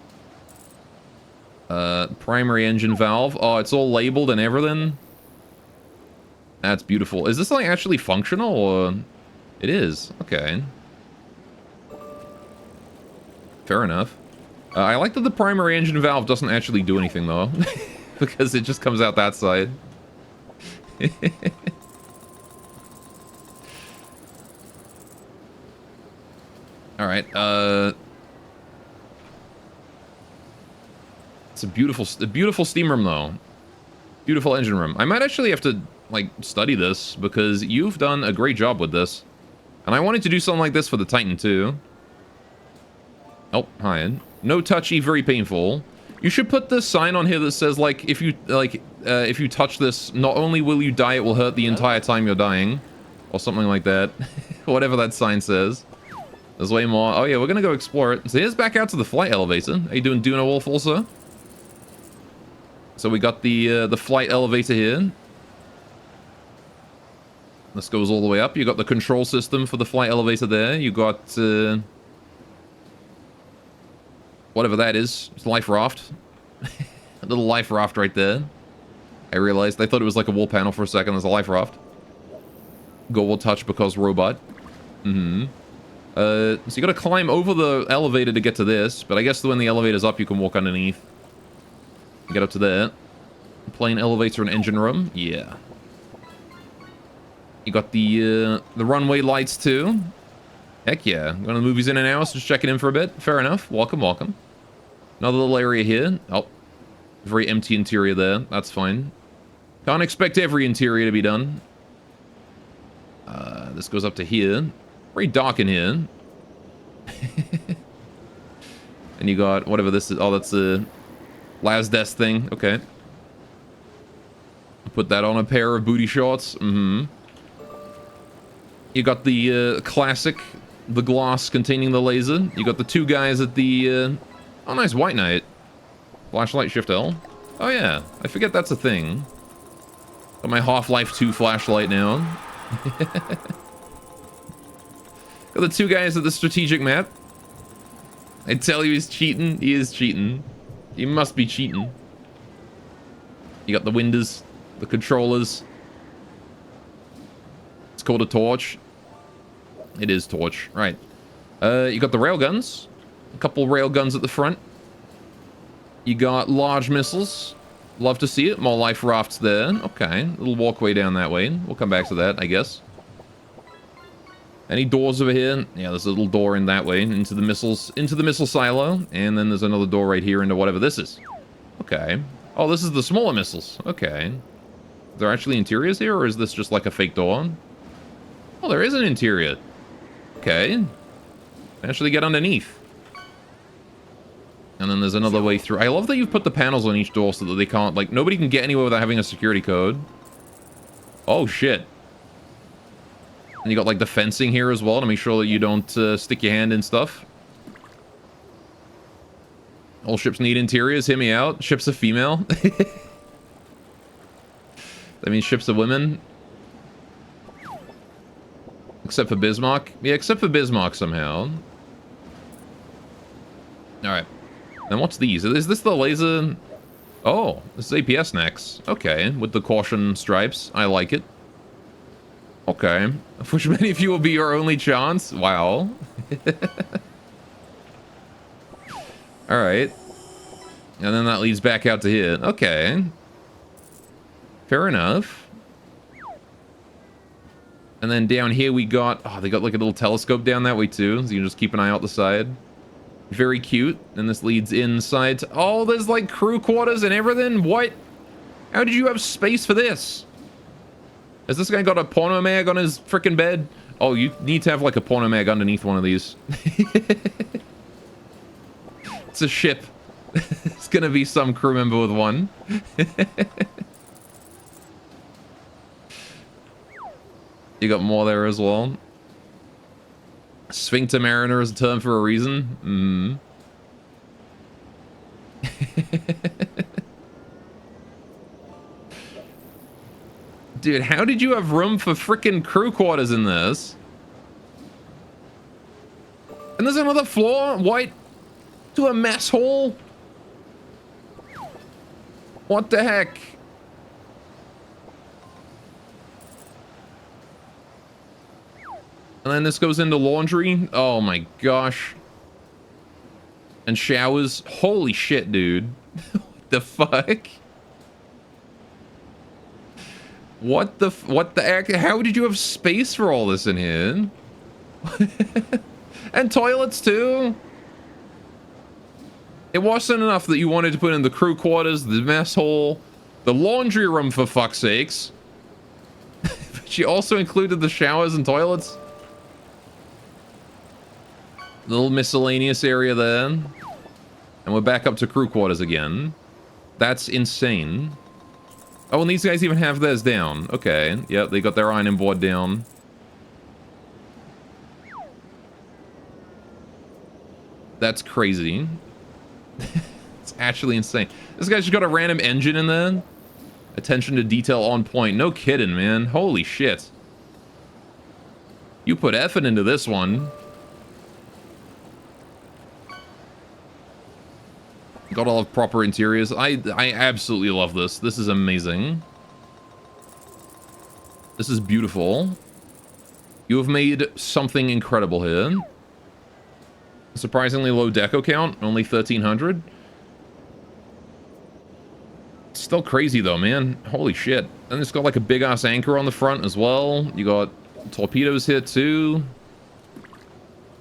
Primary engine valve. Oh, it's all labeled and everything. That's beautiful. Is this like actually functional or... It is. Okay. Fair enough. I like that the primary engine valve doesn't actually do anything though. Because it just comes out that side. Alright, beautiful steam room though. Beautiful engine room. I might actually have to like study this because you've done a great job with this. And I wanted to do something like this for the Titan too. Oh, hi. No touchy, very painful. You should put this sign on here that says like if you touch this, not only will you die, it will hurt the entire time you're dying. Or something like that. Whatever that sign says. There's way more. Oh yeah, we're gonna go explore it. So here's back out to the flight elevator. How you doing, Duna Wolf also? So we got the flight elevator here. This goes all the way up. You got the control system for the flight elevator there. You got whatever that is. It's life raft. A little life raft right there. I realized I thought it was like a wall panel for a second. There's a life raft. Go will touch because robot. So you gotta climb over the elevator to get to this, but I guess when the elevator's up, you can walk underneath. Get up to there. Plane elevator and engine room. Yeah. You got the runway lights too. Heck yeah. Going to the movies in and out, just checking in for a bit. Fair enough. Welcome, welcome. Another little area here. Oh. Very empty interior there. That's fine. Can't expect every interior to be done. This goes up to here. Very dark in here. And you got whatever this is. Oh, that's the Last desk thing. Okay. Put that on a pair of booty shorts. You got the classic, the gloss containing the laser. You got the two guys at the... oh, nice white knight. Flashlight, Shift L. Oh yeah, I forget that's a thing. Got my Half-Life 2 flashlight now. Got the two guys at the strategic map. I tell you he's cheating. He is cheating. He must be cheating. You got the windows, the controllers. It's called a torch. It is torch, right. You got the railguns. A couple railguns at the front. You got large missiles. Love to see it. More life rafts there. Okay, little walkway down that way. We'll come back to that, I guess. Any doors over here? Yeah, there's a little door in that way into the missiles, into the missile silo, and then there's another door right here into whatever this is. Okay. Oh, this is the smaller missiles. Okay. Are there actually interiors here, or is this just like a fake door? Oh, there is an interior. Okay. Actually get underneath. And then there's another way through. I love that you've put the panels on each door so that they can't, like, nobody can get anywhere without having a security code. Oh, shit. And you got, like, the fencing here as well to make sure that you don't stick your hand in stuff. All ships need interiors. Hear me out. Ships are female. That means ships are women. Except for Bismarck. Yeah, except for Bismarck somehow. Alright. Then what's these? Is this the laser? Oh, this is APS next. Okay, with the caution stripes. I like it. Okay. Which many of you will be your only chance. Wow. Alright. And then that leads back out to here. Okay. Fair enough. And then down here we got... oh, they got like a little telescope down that way too. So you can just keep an eye out the side. Very cute. And this leads inside to... oh, there's like crew quarters and everything? What? How did you have space for this? Has this guy got a porno mag on his freaking bed? Oh, you need to have like a porno mag underneath one of these. It's a ship. It's gonna be some crew member with one. You got more there as well. Sphincter Mariner is a term for a reason. Dude, how did you have room for freaking crew quarters in this? And there's another floor? What? To a mess hall? What the heck? And then this goes into laundry. Oh my gosh. And showers. Holy shit, dude. What the fuck? What the heck? How did you have space for all this in here? And toilets too? It wasn't enough that you wanted to put in the crew quarters, the mess hall, the laundry room, for fuck's sakes. But you also included the showers and toilets. Little miscellaneous area there. And we're back up to crew quarters again. That's insane. Oh, and these guys even have theirs down. Okay, yep, they got their ironing board down. That's crazy. It's actually insane. This guy's just got a random engine in there. Attention to detail on point. No kidding, man. Holy shit. You put effort into this one. Got all of proper interiors. I absolutely love this. This is amazing. This is beautiful. You have made something incredible here. Surprisingly low deco count, only 1,300. Still crazy though, man. Holy shit. And it's got like a big ass anchor on the front as well. You got torpedoes here too.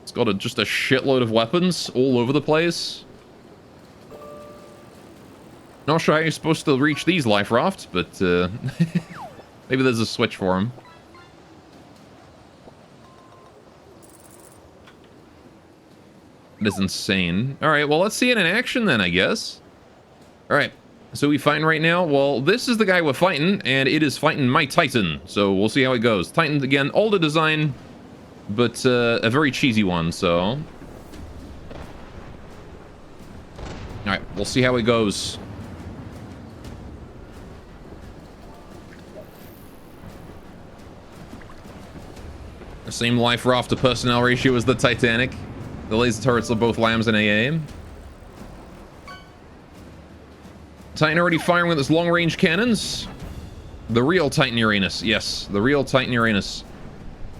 It's got just a shitload of weapons all over the place. Not sure how you're supposed to reach these life rafts, but maybe there's a switch for them. That is insane. Alright, well, let's see it in action then, I guess. Alright, so we fighting right now? Well, this is the guy we're fighting, and it is fighting my Titan. So we'll see how it goes. Titan, again, older design, but a very cheesy one, so... Alright, we'll see how it goes. The same life raft to personnel ratio as the Titanic. The laser turrets are both LAMs and AA. Titan already firing with its long-range cannons. The real Titan Uranus. Yes, the real Titan Uranus.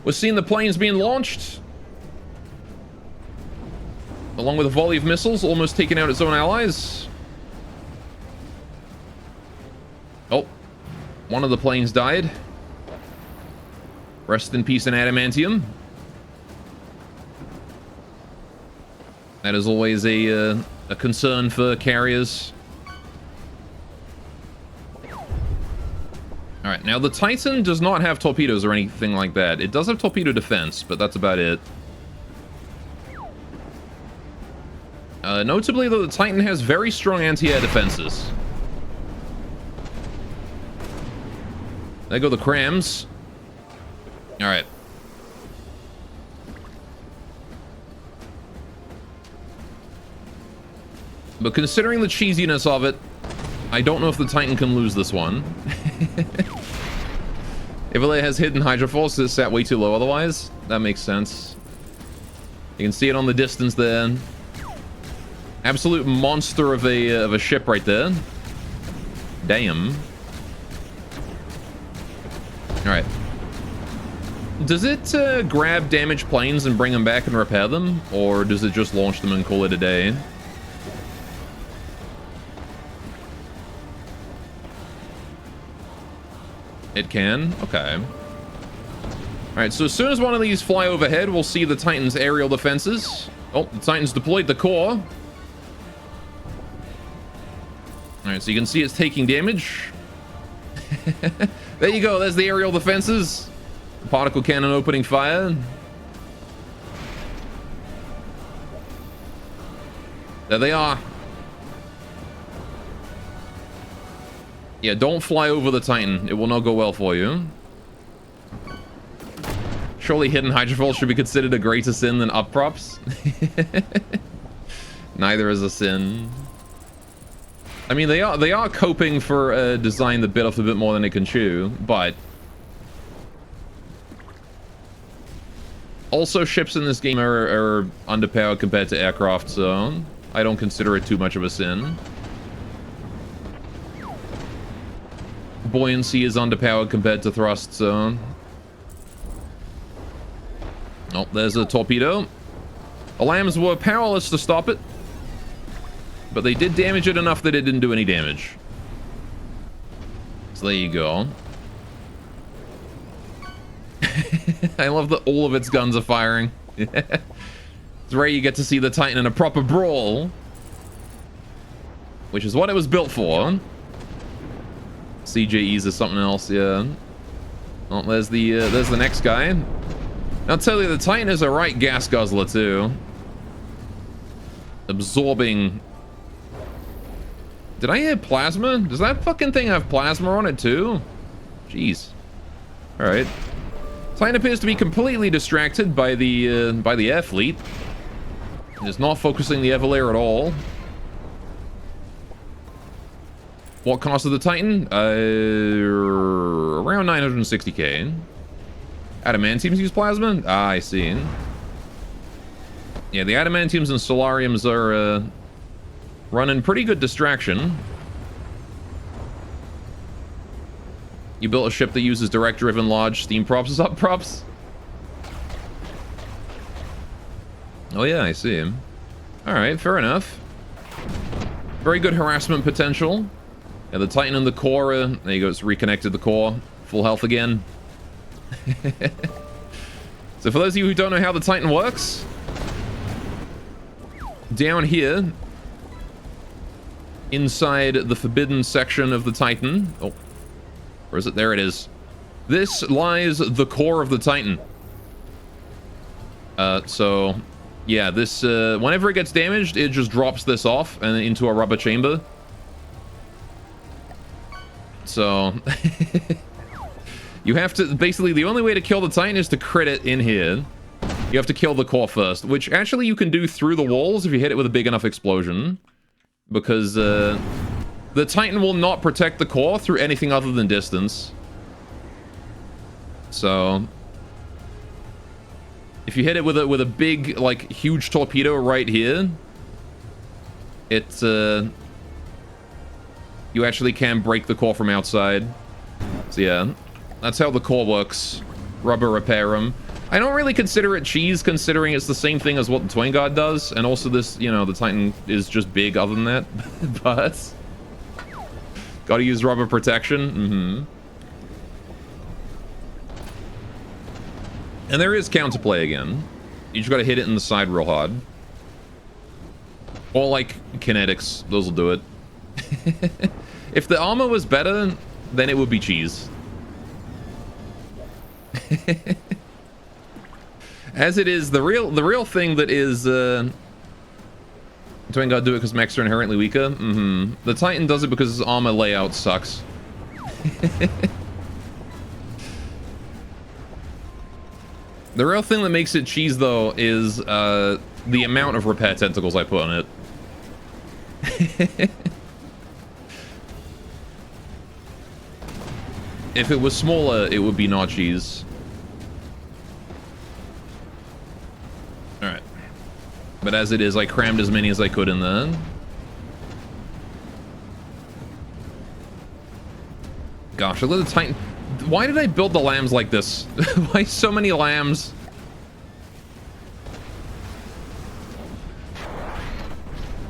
We're seeing the planes being launched. Along with a volley of missiles, almost taking out its own allies. Oh, one of the planes died. Rest in peace in adamantium. That is always a concern for carriers. Alright, now the Titan does not have torpedoes or anything like that. It does have torpedo defense, but that's about it. Notably, though, the Titan has very strong anti-air defenses. There go the crams. Alright. But considering the cheesiness of it, I don't know if the Titan can lose this one. If it has hidden Hydra Force, it's set way too low otherwise. That makes sense. You can see it on the distance there. Absolute monster of a ship right there. Damn. Alright. Does it grab damaged planes and bring them back and repair them? Or does it just launch them and call it a day? It can? Okay. Alright, so as soon as one of these fly overhead, we'll see the Titan's aerial defenses. Oh, the Titan's deployed the core. Alright, so you can see it's taking damage. There you go, there's the aerial defenses. Particle cannon opening fire. There they are. Yeah, don't fly over the Titan. It will not go well for you. Surely hidden Hydrofoil should be considered a greater sin than up props. Neither is a sin. I mean, they are coping for a design that bit off a bit more than it can chew, but also ships in this game are underpowered compared to aircraft, so I don't consider it too much of a sin. Buoyancy is underpowered compared to thrust, so... Oh, there's a torpedo. The LAMs were powerless to stop it, but they did damage it enough that it didn't do any damage. So there you go. I love that all of its guns are firing. It's rare you get to see the Titan in a proper brawl. which is what it was built for. CJEs is something else, yeah. Well, there's the next guy. I'll tell you, the Titan is a right gas guzzler too. Absorbing. Did I hear plasma? Does that fucking thing have plasma on it too? Jeez. All right. Titan appears to be completely distracted by the air fleet. It is not focusing the Evelair at all. What cost of the Titan? Around 960k. Adamantiums use plasma? Ah, I see. Yeah, the Adamantiums and Solariums are running pretty good distraction. You built a ship that uses direct-driven large steam props. Up props? Oh yeah, I see him. Alright, fair enough. Very good harassment potential. Yeah, the Titan and the core, there you go, it's reconnected the core. Full health again. So for those of you who don't know how the Titan works, down here, inside the forbidden section of the Titan, oh, where is it? There it is. This lies the core of the Titan. So, yeah, this, whenever it gets damaged, it just drops this off and into a rubber chamber. So, you have to, basically, the only way to kill the Titan is to crit it in here. You have to kill the core first, which actually you can do through the walls if you hit it with a big enough explosion. Because, the Titan will not protect the core through anything other than distance. So, if you hit it with a big, like, huge torpedo right here, it's, you actually can break the core from outside. So yeah, that's how the core works. Rubber repair them. I don't really consider it cheese, considering it's the same thing as what the Twain God does, and also this, you know, the Titan is just big other than that. But gotta use rubber protection. And there is counterplay again. You just gotta hit it in the side real hard. Or like kinetics, those will do it. If the armor was better, then it would be cheese. As it is, the real thing that is Twain gotta do it because mechs are inherently weaker. The Titan does it because his armor layout sucks. The real thing that makes it cheese though is the amount of repair tentacles I put on it. If it was smaller, it would be not cheese. Alright. But as it is, I crammed as many as I could in there. Gosh, look at the Titan. Why did I build the lambs like this? Why so many lambs?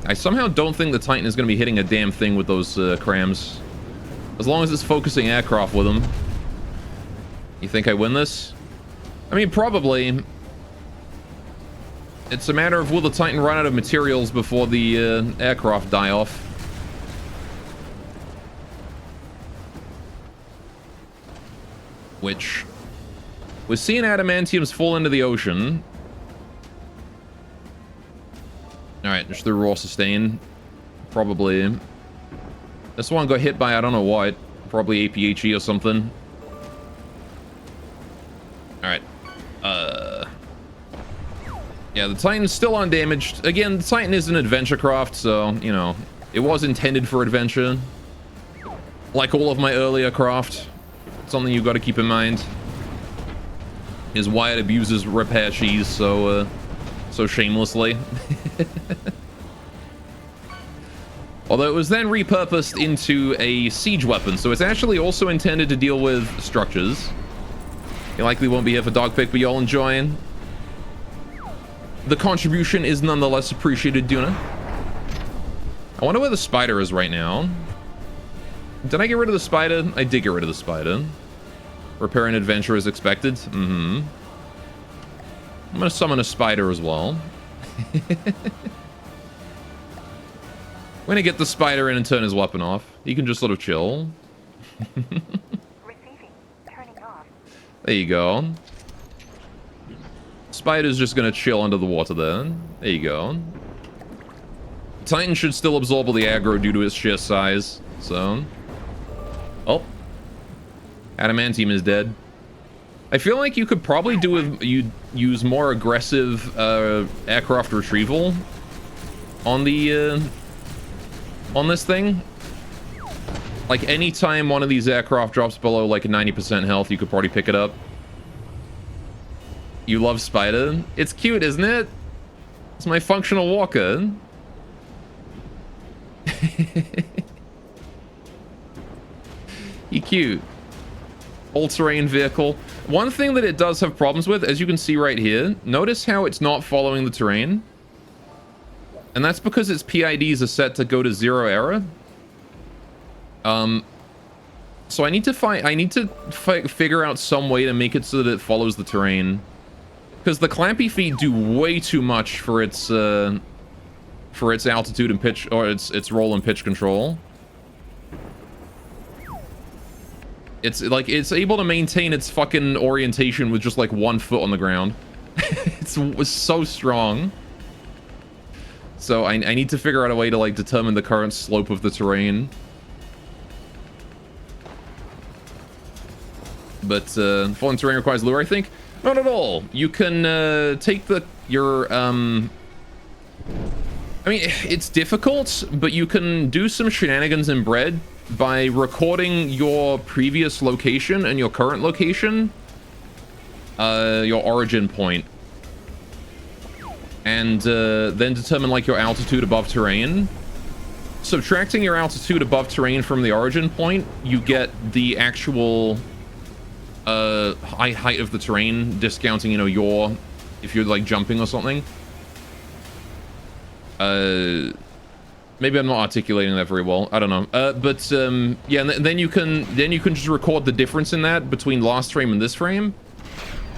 I somehow don't think the Titan is going to be hitting a damn thing with those crams. As long as it's focusing aircraft with them. You think I win this? I mean, probably. It's a matter of will the Titan run out of materials before the aircraft die off. Which, we're seeing adamantiums fall into the ocean. Alright, just the raw sustain. Probably. This one got hit by I don't know what. Probably APHE or something. Alright. Yeah, the Titan's still undamaged. Again, the Titan is an adventure craft, so, you know, it was intended for adventure. Like all of my earlier craft. Something you've got to keep in mind is why it abuses repair cheese so shamelessly. Although it was then repurposed into a siege weapon, so it's actually also intended to deal with structures. You likely won't be here for Dogpick, but you'll enjoy. The contribution is nonetheless appreciated, Duna. I wonder where the spider is right now. Did I get rid of the spider? I did get rid of the spider. Repair and adventure as expected. I'm gonna summon a spider as well. We're gonna get the spider in and turn his weapon off. He can just sort of chill. Receiving. Turning off. There you go. Spider's just gonna chill under the water there. There you go. Titan should still absorb all the aggro due to its sheer size, so... Oh. Adamantium is dead. I feel like you could probably do with... You'd use more aggressive aircraft retrieval on the... on this thing. Like, anytime one of these aircraft drops below, like, 90% health, you could probably pick it up. You love Spider? It's cute, isn't it? It's my functional walker. He cute. All-terrain vehicle. One thing that it does have problems with, as you can see right here, notice how it's not following the terrain? And that's because its PIDs are set to go to 0 error. So I need to figure out some way to make it so that it follows the terrain. Because the clampy feet do way too much for its altitude and pitch, or its roll and pitch control. It's like, it's able to maintain its fucking orientation with just like 1 foot on the ground. It's so strong. So I need to figure out a way to like determine the current slope of the terrain. But falling terrain requires lure, I think. Not at all. You can take your I mean, it's difficult, but you can do some shenanigans in Bread by recording your previous location and your current location, your origin point, and then determine like your altitude above terrain. Subtracting your altitude above terrain from the origin point, you get the actual height of the terrain, discounting, you know, if you're like jumping or something. Maybe I'm not articulating that very well. I don't know. Yeah, and then you can just record the difference in that between last frame and this frame,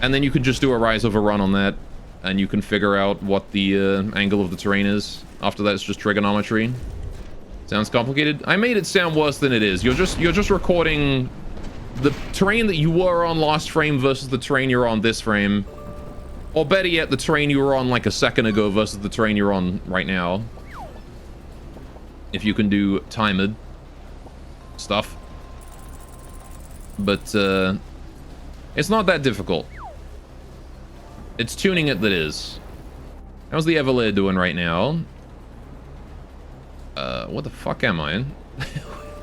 and then you can just do a rise over run on that, and you can figure out what the angle of the terrain is. After that, it's just trigonometry. Sounds complicated. I made it sound worse than it is. You're just recording the terrain that you were on last frame versus the terrain you're on this frame, or better yet, the terrain you were on like a second ago versus the terrain you're on right now. If you can do timed stuff. But it's not that difficult. It's tuning it that is. How's the Evelair doing right now? What the fuck am I?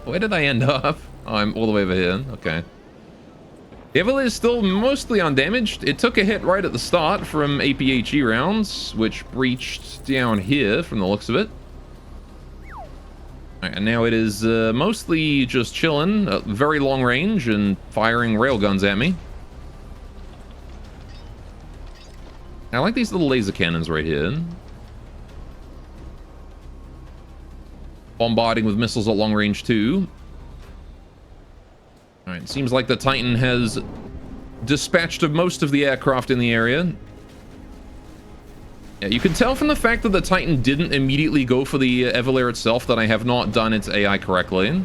Where did I end up? Oh, I'm all the way over here. Okay. The Evelair is still mostly undamaged. It took a hit right at the start from APHE rounds, which breached down here from the looks of it. Right, and now it is mostly just chilling at very long range and firing railguns at me. I like these little laser cannons right here. Bombarding with missiles at long range too. Alright, seems like the Titan has dispatched of most of the aircraft in the area. Yeah, you can tell from the fact that the Titan didn't immediately go for the Evelair itself that I have not done its AI correctly.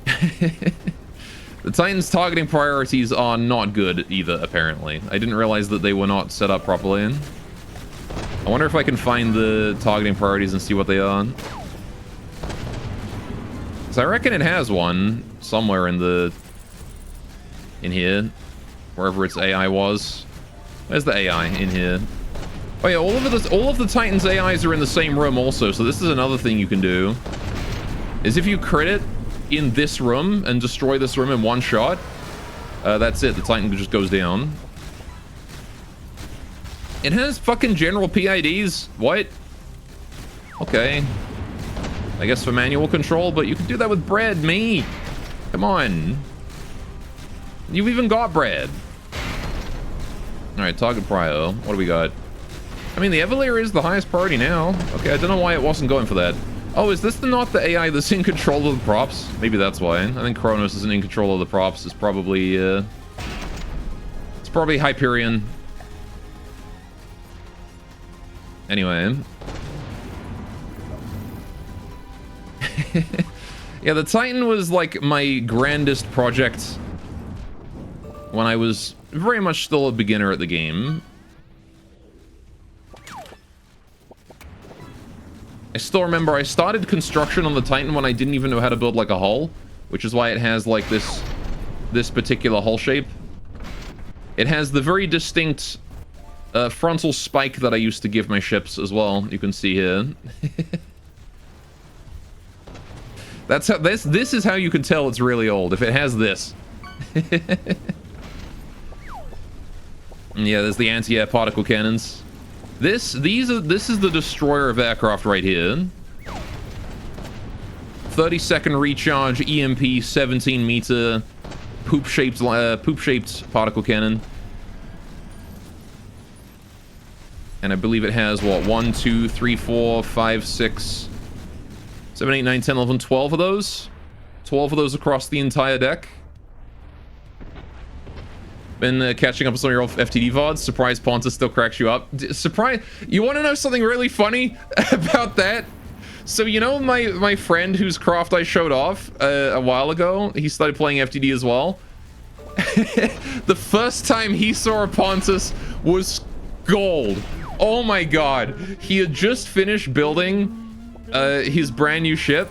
The Titan's targeting priorities are not good either, apparently. I didn't realize that they were not set up properly. I wonder if I can find the targeting priorities and see what they are. So I reckon it has one somewhere in here. Wherever its AI was. Where's the AI in here? Oh yeah, all of the Titan's AIs are in the same room also, so this is another thing you can do. Is if you crit it in this room and destroy this room in one shot, that's it, the Titan just goes down. It has fucking general PIDs? What? Okay. I guess for manual control, but you can do that with Bread, me. Come on. You've even got Bread. Alright, target prio. What do we got? I mean, the Evelair is the highest priority now. Okay, I don't know why it wasn't going for that. Oh, is this not the AI that's in control of the props? Maybe that's why. I think Kronos isn't in control of the props. It's probably, it's probably Hyperion. Anyway. Yeah, the Titan was like my grandest project when I was very much still a beginner at the game. I still remember I started construction on the Titan when I didn't even know how to build like a hull, which is why it has like this particular hull shape. It has the very distinct frontal spike that I used to give my ships as well. You can see here. That's how this is how you can tell it's really old, if it has this. Yeah, there's the anti-air particle cannons. This is the destroyer of aircraft right here. 30-second recharge, EMP, 17 meter, poop-shaped particle cannon. And I believe it has what, 1, 2, 3, 4, 5, 6, 7, 8, 9, 10, 11, 12 of those. 12 of those across the entire deck. Been catching up on some of your old FTD VODs. Surprise Pontus still cracks you up. Surprise! You want to know something really funny about that? So you know my friend whose craft I showed off a while ago? He started playing FTD as well. The first time he saw a Pontus was gold. Oh my god. He had just finished building his brand new ship.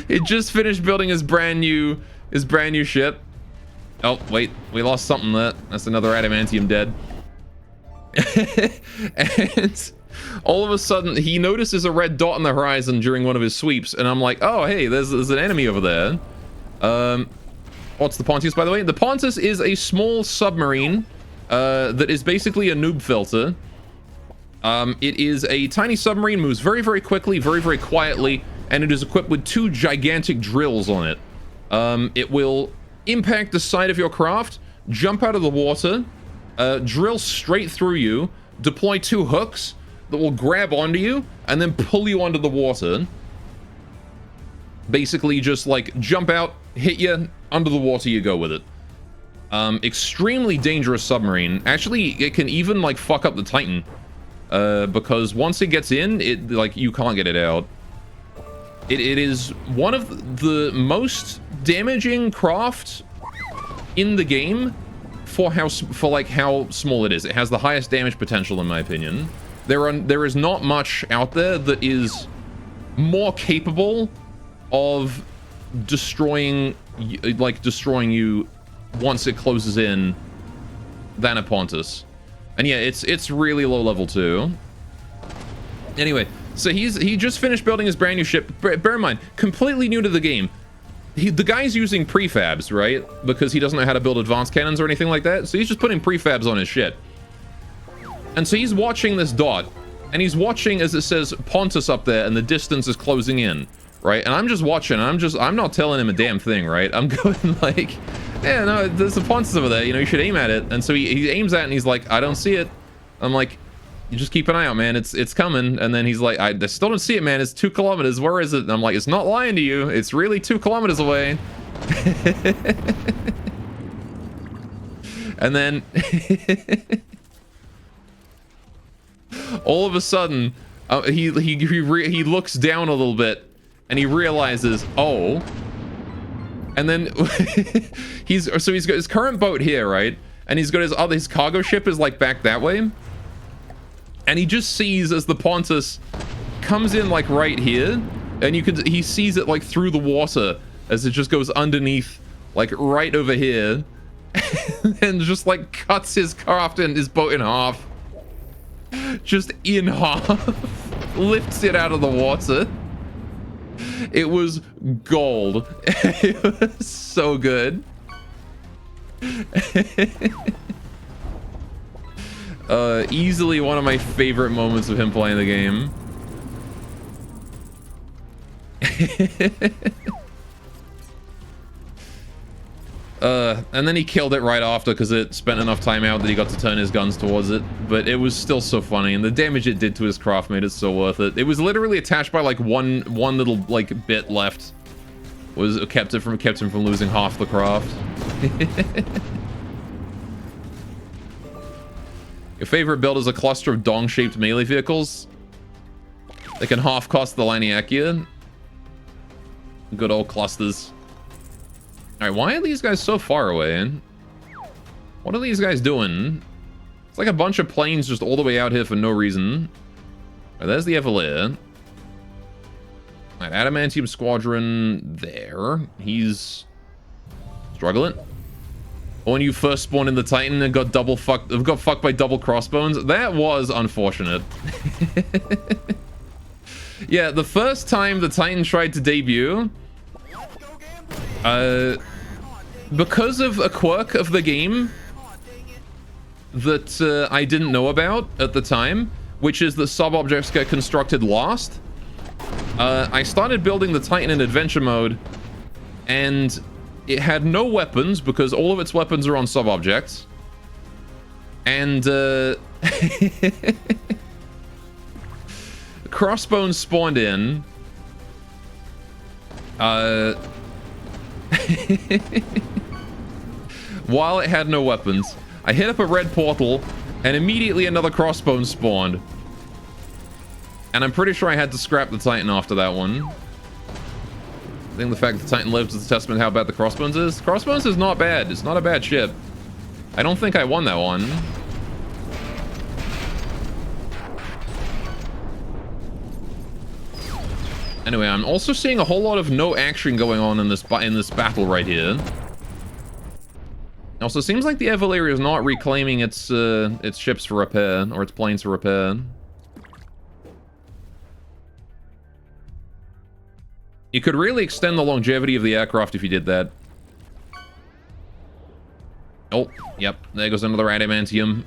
He just finished building his brand new ship. Oh wait, we lost something there. That's another adamantium dead. And all of a sudden he notices a red dot on the horizon during one of his sweeps, and I'm like, oh hey, there's an enemy over there. What's the Pontus, by the way? The Pontus is a small submarine that is basically a noob filter. It is a tiny submarine, moves very, very quickly, very, very quietly, and it is equipped with 2 gigantic drills on it. It will impact the side of your craft, jump out of the water, drill straight through you, deploy 2 hooks that will grab onto you, and then pull you under the water. Basically just like jump out, hit you, under the water you go with it. Extremely dangerous submarine. Actually, it can even like fuck up the Titan. Because once it gets in, it like you can't get it out. It is one of the most damaging craft in the game for how small it is. It has the highest damage potential in my opinion. There is not much out there that is more capable of destroying you once it closes in than a Pontus. And yeah, it's really low level too. Anyway, so he just finished building his brand new ship. Bear in mind, completely new to the game. The guy's using prefabs, right? Because he doesn't know how to build advanced cannons or anything like that. So he's just putting prefabs on his shit. And so he's watching this dot, and he's watching as it says Pontus up there, and the distance is closing in, right? And I'm just watching. I'm not telling him a damn thing, right? I'm going like, yeah, no, there's a Pontus over there. You know, you should aim at it. And so he aims at it, and he's like, I don't see it. I'm like, you just keep an eye out, man. It's coming. And then he's like, I still don't see it, man. It's 2 kilometers. Where is it? And I'm like, it's not lying to you. It's really 2 kilometers away. And then all of a sudden, he looks down a little bit, and he realizes, oh. And then he's got his current boat here, right? And he's got his cargo ship is like back that way. And he just sees as the Pontus comes in like right here, and he sees it like through the water as it just goes underneath, like right over here, and just like cuts his craft and his boat in half. Just in half. Lifts it out of the water. It was gold. It was so good. Easily one of my favorite moments of him playing the game. And then he killed it right after because it spent enough time out that he got to turn his guns towards it. But it was still so funny, and the damage it did to his craft made it so worth it. It was literally attached by like one little like bit left. Kept him from losing half the craft. Your favorite build is a cluster of dong-shaped melee vehicles. They can half cost the Laniakia. Good old clusters. Alright, why are these guys so far away? What are these guys doing? It's like a bunch of planes just all the way out here for no reason. Alright, there's the Eveleer. Alright, Adamantium Squadron there. He's struggling. When you first spawned in the Titan and got fucked by double crossbones, that was unfortunate. Yeah, the first time the Titan tried to debut, because of a quirk of the game that I didn't know about at the time, which is that sub-objects get constructed last, I started building the Titan in adventure mode, and it had no weapons because all of its weapons are on sub-objects. And Crossbones spawned in. While it had no weapons, I hit up a red portal, and immediately another Crossbones spawned. And I'm pretty sure I had to scrap the Titan after that one. I think the fact that the Titan lives is a testament to how bad the Crossbones is. Crossbones is not bad. It's not a bad ship. I don't think I won that one. Anyway, I'm also seeing a whole lot of no action going on in this battle right here. Also, it seems like the Eveleer is not reclaiming its ships for repair, or its planes for repair. You could really extend the longevity of the aircraft if you did that. Oh, yep, there goes another Adamantium.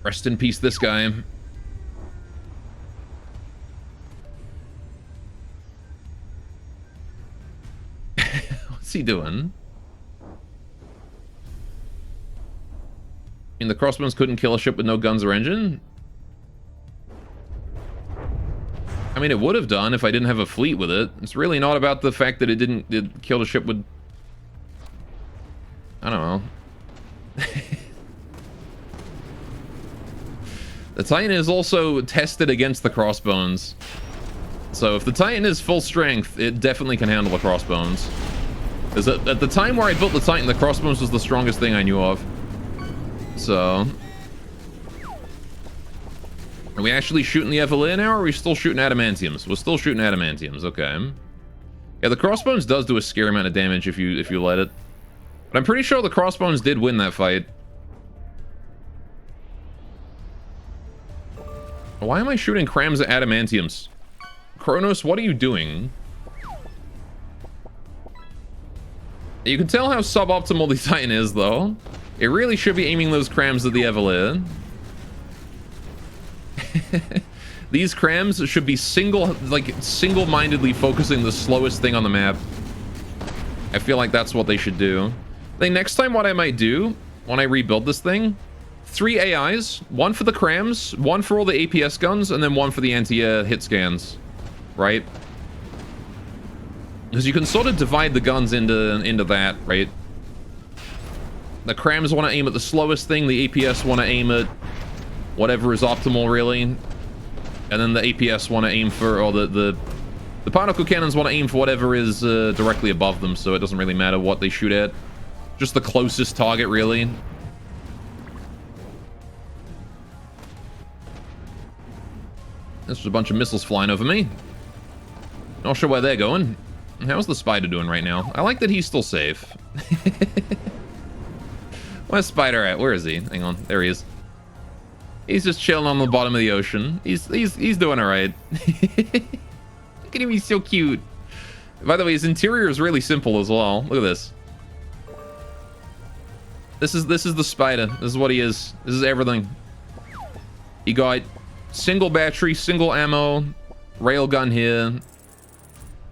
Rest in peace, this guy. What's he doing? I mean, the Crossbones couldn't kill a ship with no guns or engine? I mean, it would have done if I didn't have a fleet with it. It's really not about the fact that it killed a ship with... I don't know. The Titan is also tested against the Crossbones. So if the Titan is full strength, it definitely can handle the Crossbones. Because at the time where I built the Titan, the Crossbones was the strongest thing I knew of. So... Are we actually shooting the Eveleer now, or are we still shooting Adamantiums? We're still shooting Adamantiums, okay. Yeah, the Crossbones does do a scary amount of damage if you let it. But I'm pretty sure the Crossbones did win that fight. Why am I shooting crams at Adamantiums? Kronos, what are you doing? You can tell how suboptimal the Titan is, though. It really should be aiming those crams at the Eveleer. These crams should be single-mindedly focusing the slowest thing on the map. I feel like that's what they should do. I think next time what I might do, when I rebuild this thing, 3 AIs, 1 for the crams, 1 for all the APS guns, and then 1 for the anti-air hit scans. Right? Because you can sort of divide the guns into that, right? The crams want to aim at the slowest thing, the APS want to aim at whatever is optimal, really. And then the APS want to aim for, or the particle cannons want to aim for whatever is directly above them, so it doesn't really matter what they shoot at. Just the closest target, really. There's just a bunch of missiles flying over me. Not sure where they're going. How's the Spider doing right now? I like that he's still safe. Where's Spider at? Where is he? Hang on. There he is. He's just chilling on the bottom of the ocean. He's doing all right. Look at him. He's so cute. By the way, his interior is really simple as well. Look at this. This is the Spider. This is what he is. This is everything. He got single battery, single ammo, railgun here,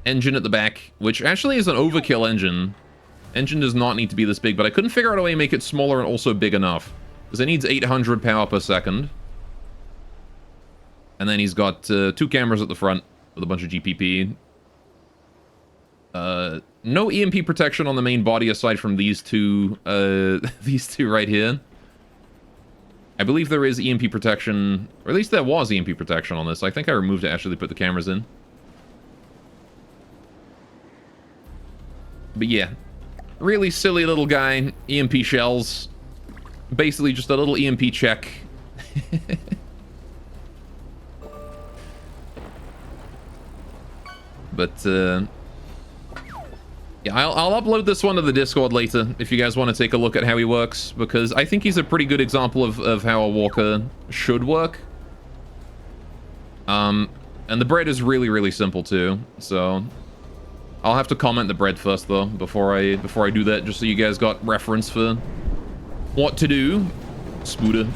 engine at the back, which actually is an overkill engine. Engine does not need to be this big, but I couldn't figure out a way to make it smaller and also big enough. Because it needs 800 power per second. And then he's got 2 cameras at the front with a bunch of GPP. No EMP protection on the main body aside from these two, these two right here. I believe there is EMP protection, or at least there was EMP protection on this. I think I removed it after they put the cameras in. But yeah, really silly little guy, EMP shells. Basically just a little EMP check. But, yeah, I'll upload this one to the Discord later if you guys want to take a look at how he works, because I think he's a pretty good example of how a walker should work. And the bread is really, really simple too, so I'll have to comment the bread first though before I do that, just so you guys got reference for what to do. Spooder.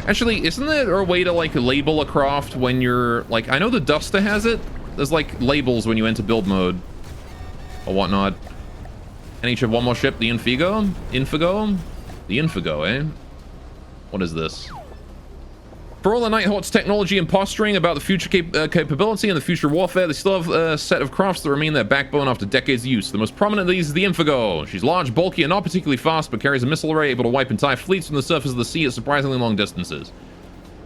Actually, isn't there a way to like label a craft when you're like, I know the Duster has it. There's like labels when you enter build mode or whatnot. And each have one more ship, the Infigo? Infigo? The Infigo, eh? What is this? For all the Nighthawk's technology and posturing about the future capability and the future warfare, they still have a set of crafts that remain their backbone after decades of use. The most prominent of these is the Infigo. She's large, bulky, and not particularly fast, but carries a missile array able to wipe entire fleets from the surface of the sea at surprisingly long distances.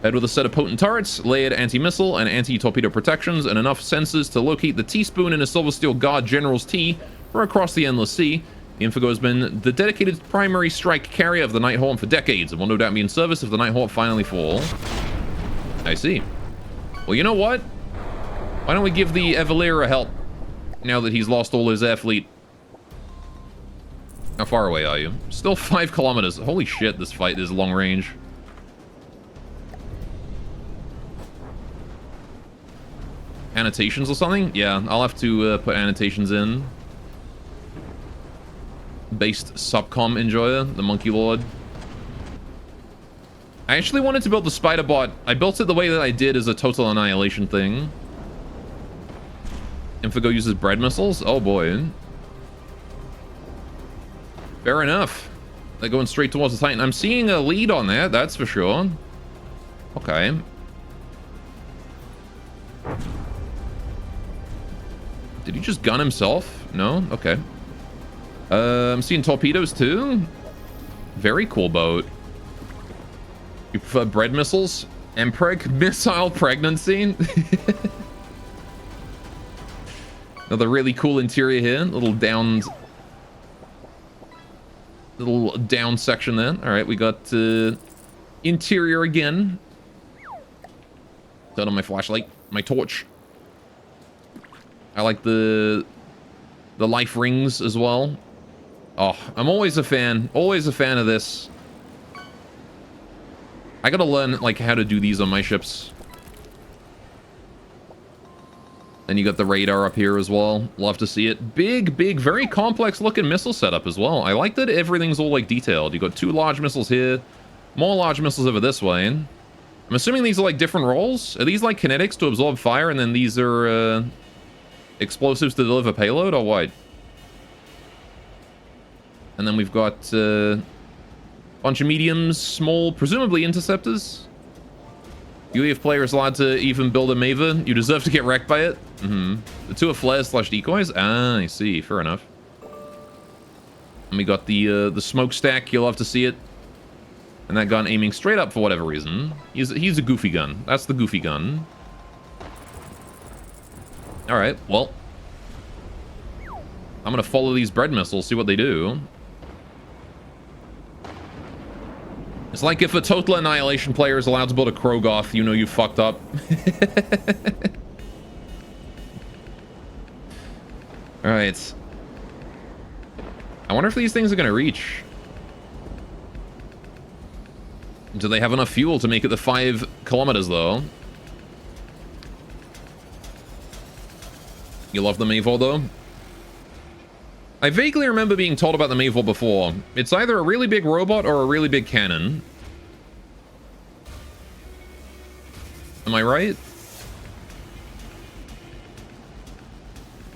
Paired with a set of potent turrets, layered anti-missile and anti-torpedo protections, and enough sensors to locate the teaspoon in a Silver Steel Guard General's T from across the Endless Sea, the Infigo has been the dedicated primary strike carrier of the Nighthawk for decades, and will no doubt be in service if the Nighthawk finally fall. I see. Well, you know what? Why don't we give the Evalier a help, now that he's lost all his air fleet? How far away are you? Still 5 kilometers. Holy shit, this fight is long range. Annotations or something? Yeah, I'll have to put annotations in. Based Subcom Enjoyer, the Monkey Lord. I actually wanted to build the Spider Bot. I built it the way that I did as a total annihilation thing. Infigo uses bread missiles? Oh boy. Fair enough. They're going straight towards the Titan. I'm seeing a lead on that, that's for sure. Okay. Did he just gun himself? No? Okay. I'm seeing torpedoes too. Very cool boat. You prefer bread missiles? Mpreg missile pregnancy? Another really cool interior here. Little down section there. All right, we got interior again. Turn on my flashlight, my torch. I like the life rings as well. Oh, I'm always a fan of this. I gotta learn like how to do these on my ships. Then you got the radar up here as well. Love to see it. Big, very complex looking missile setup as well. I like that everything's all like detailed. You got 2 large missiles here, more large missiles over this way. I'm assuming these are like different roles. Are these like kinetics to absorb fire, and then these are explosives to deliver payload, or what? And then we've got a bunch of mediums, small, presumably interceptors. UEF player is allowed to even build a Maven. You deserve to get wrecked by it. The 2 are flares / decoys. Ah, I see. Fair enough. And we got the smokestack. You'll love to see it. And that gun aiming straight up for whatever reason. He's a goofy gun. That's the goofy gun. All right. Well, I'm gonna follow these bread missiles, see what they do. It's like if a total annihilation player is allowed to build a Krogoth, you know you fucked up. Alright. I wonder if these things are going to reach. Do they have enough fuel to make it the 5 kilometers, though? You love the Mavor, though? I vaguely remember being told about the Mavor before. It's either a really big robot or a really big cannon. Am I right?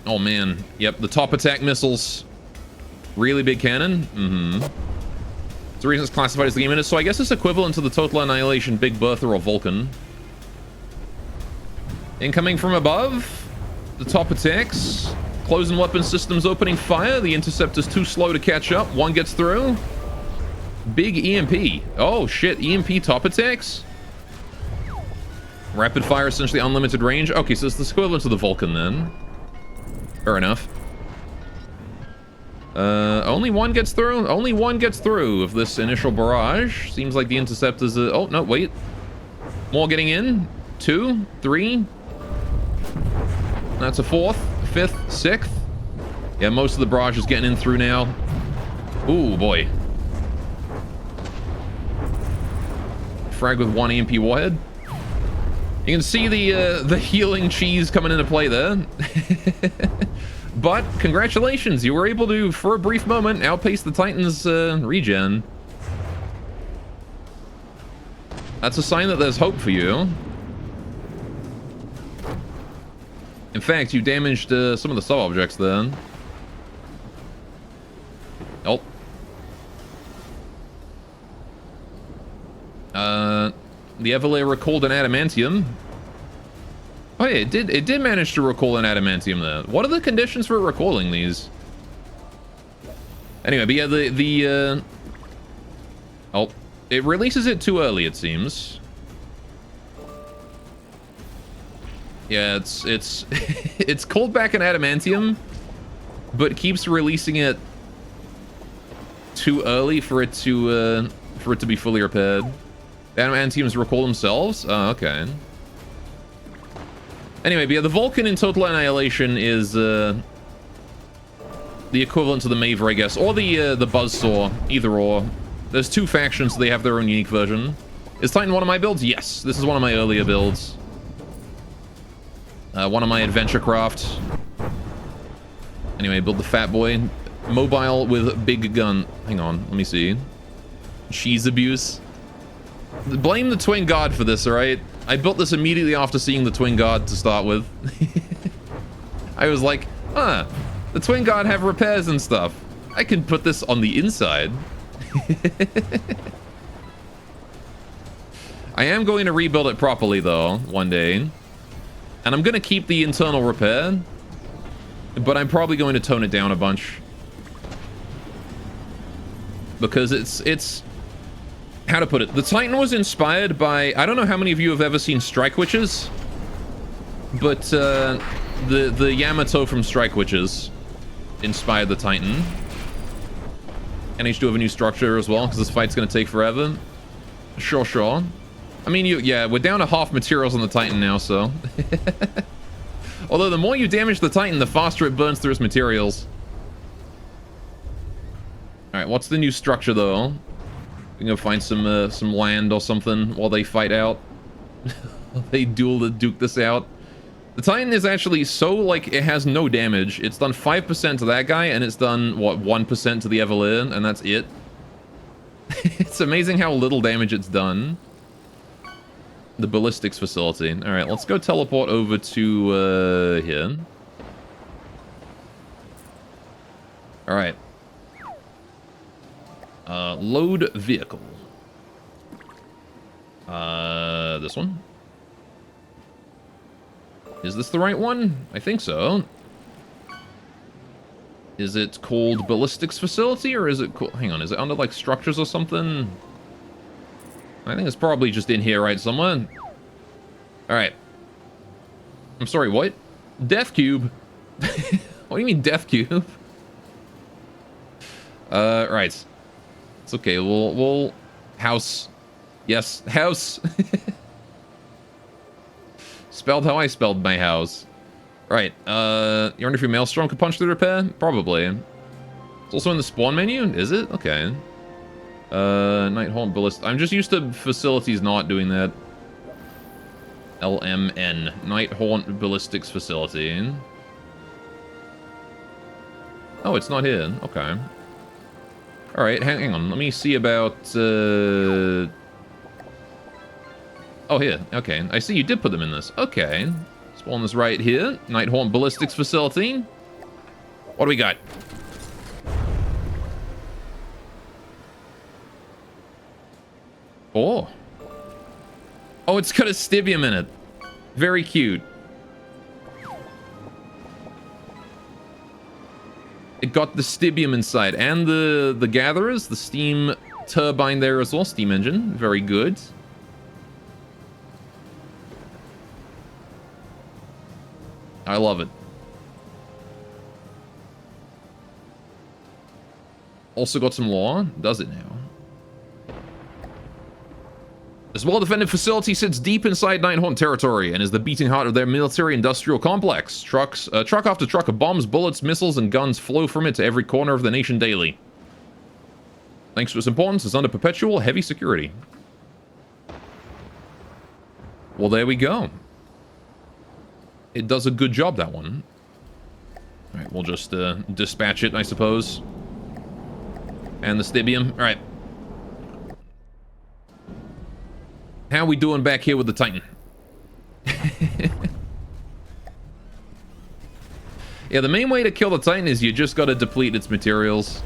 Oh man, yep, the top attack missiles. Really big cannon? It's the reason it's classified as the game in it, so I guess it's equivalent to the Total Annihilation Big Bertha or Vulcan. Incoming from above. The top attacks. Closing weapon systems opening fire. The Interceptor's too slow to catch up. One gets through. Big EMP. Oh, shit. EMP top attacks? Rapid fire, essentially unlimited range. Okay, so it's the equivalent to the Vulcan then. Fair enough. Only one gets through? Only one gets through of this initial barrage. Seems like the Interceptor's... oh, no, wait. More getting in. 2, 3. That's a 4th, 5th, 6th. Yeah, most of the barrage is getting in through now. Ooh, boy. Frag with 1 EMP warhead. You can see the healing cheese coming into play there. But congratulations, you were able to, for a brief moment, outpace the Titan's regen. That's a sign that there's hope for you. In fact, you damaged some of the sub-objects then. Oh. The Evelair recalled an adamantium. Oh yeah, it did manage to recall an adamantium there. What are the conditions for recalling these? Anyway, but yeah, oh, it releases it too early, it seems. Yeah, it's it's called back an adamantium, but keeps releasing it too early for it to be fully repaired. The adamantiums recall themselves? Oh, okay. Anyway, but yeah, the Vulcan in Total Annihilation is the equivalent to the Maver, I guess, or the Buzzsaw, either or. There's 2 factions, so they have their own unique version. Is Titan one of my builds? Yes, this is one of my earlier builds. One of my adventure crafts. Anyway, build the Fat Boy. Mobile with big gun. Hang on, let me see. Cheese abuse. Blame the Twin God for this, alright? I built this immediately after seeing the Twin God to start with. I was like, huh, the Twin God have repairs and stuff. I can put this on the inside. I am going to rebuild it properly, though, one day. And I'm going to keep the internal repair. But I'm probably going to tone it down a bunch. Because it's... How to put it? The Titan was inspired by... I don't know how many of you have ever seen Strike Witches. But the Yamato from Strike Witches inspired the Titan. NH2 have a new structure as well, because this fight's going to take forever. Sure. I mean, yeah, we're down to half materials on the Titan now, so... Although the more you damage the Titan, the faster it burns through its materials. Alright, what's the new structure, though? We can go find some land or something while they fight out. They duke this out. The Titan is actually so, like, it has no damage. It's done 5% to that guy, and it's done, what, 1% to the Evelair, and that's it. It's amazing how little damage it's done. The ballistics facility. Alright, let's go teleport over to, here. Alright. Load vehicle. This one? Is this the right one? I think so. Is it called ballistics facility, or is it called... Hang on, is it under, like, structures or something? I think it's probably just in here, right, somewhere. Alright. I'm sorry, what? Death Cube? What do you mean, Death Cube? Right. It's okay, we'll... House. Yes, house. Spelled how I spelled my house. Right, you wonder if your Maelstrom could punch through repair? Probably. It's also in the spawn menu? Is it? Okay. Nighthaunt Ballista. I'm just used to facilities not doing that. LMN. Nighthaunt Ballistics Facility. Oh, it's not here. Okay. Alright, hang on. Let me see about... Oh, here. Okay. I see you did put them in this. Okay. Spawn this right here. Nighthaunt Ballistics Facility. What do we got? Oh. Oh, it's got a stibium in it. Very cute. It got the Stibium inside and the gatherers, the steam turbine there as well, steam engine. Very good. I love it. Also got some law. Does it now? This well-defended facility sits deep inside Nighthaunt territory and is the beating heart of their military-industrial complex. Truck after truck of bombs, bullets, missiles, and guns flow from it to every corner of the nation daily. Thanks to its importance, it's under perpetual heavy security. Well, there we go. It does a good job, that one. Alright, we'll just dispatch it, I suppose. And the Stibium. Alright. How are we doing back here with the Titan? Yeah, the main way to kill the Titan is you just gotta deplete its materials.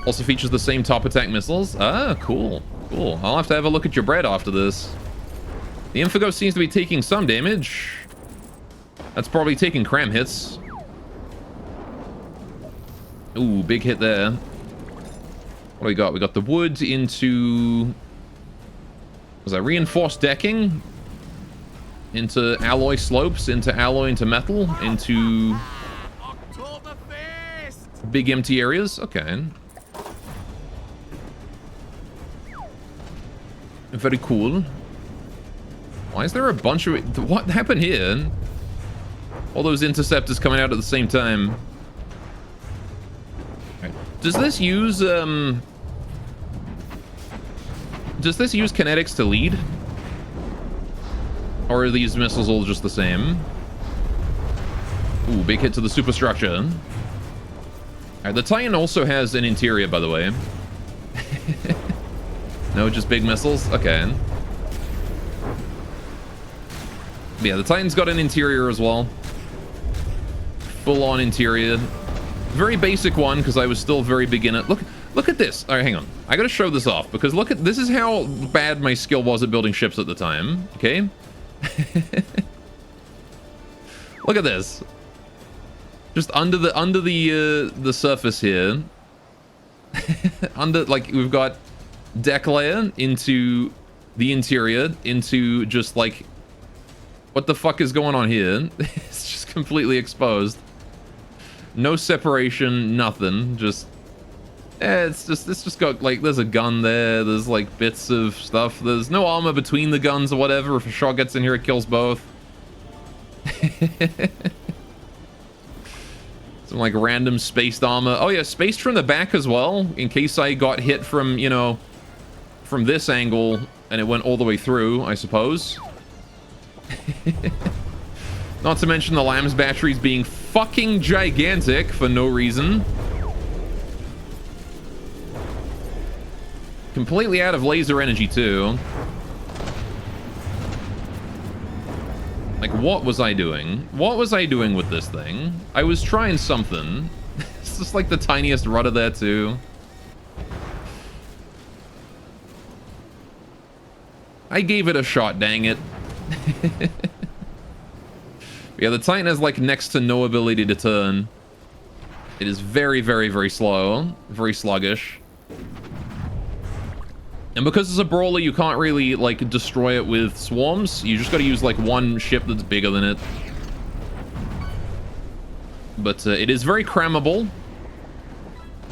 Also features the same top attack missiles. Ah, cool. Cool. I'll have to have a look at your bread after this. The Infigo seems to be taking some damage. That's probably taking cram hits. Ooh, big hit there. What do we got? We got the wood into... Was that reinforced decking? Into alloy slopes, into alloy, into metal, into... big empty areas? Okay. Very cool. Why is there a bunch of... What happened here? All those interceptors coming out at the same time. Right. Does this use kinetics to lead? Or are these missiles all just the same? Ooh, big hit to the superstructure. Alright, the Titan also has an interior, by the way. No, just big missiles? Okay. Yeah, the Titan's got an interior as well. Full-on interior. Very basic one, because I was still very beginner. Look at this. All right, hang on. I gotta show this off, because look at... This is how bad my skill was at building ships at the time. Okay? Look at this. Just under the surface here. Like, we've got deck layer into the interior, into just, like... What the fuck is going on here? It's just completely exposed. No separation, nothing. Just... it's just got, like, there's a gun there. There's, like, bits of stuff. There's no armor between the guns or whatever. If a shot gets in here, it kills both. Some, like, random spaced armor. Oh, yeah, spaced from the back as well. In case I got hit from, you know, from this angle and it went all the way through, I suppose. Not to mention the Lamb's batteries being fucking gigantic for no reason. Completely out of laser energy, too. Like, what was I doing? What was I doing with this thing? I was trying something. It's just like the tiniest rudder there, too. I gave it a shot, dang it. Yeah, the Titan has, like, next to no ability to turn. It is very, very, very slow. Very sluggish. And because it's a brawler, you can't really, like, destroy it with swarms. You just gotta use, like, one ship that's bigger than it. But it is very crammable.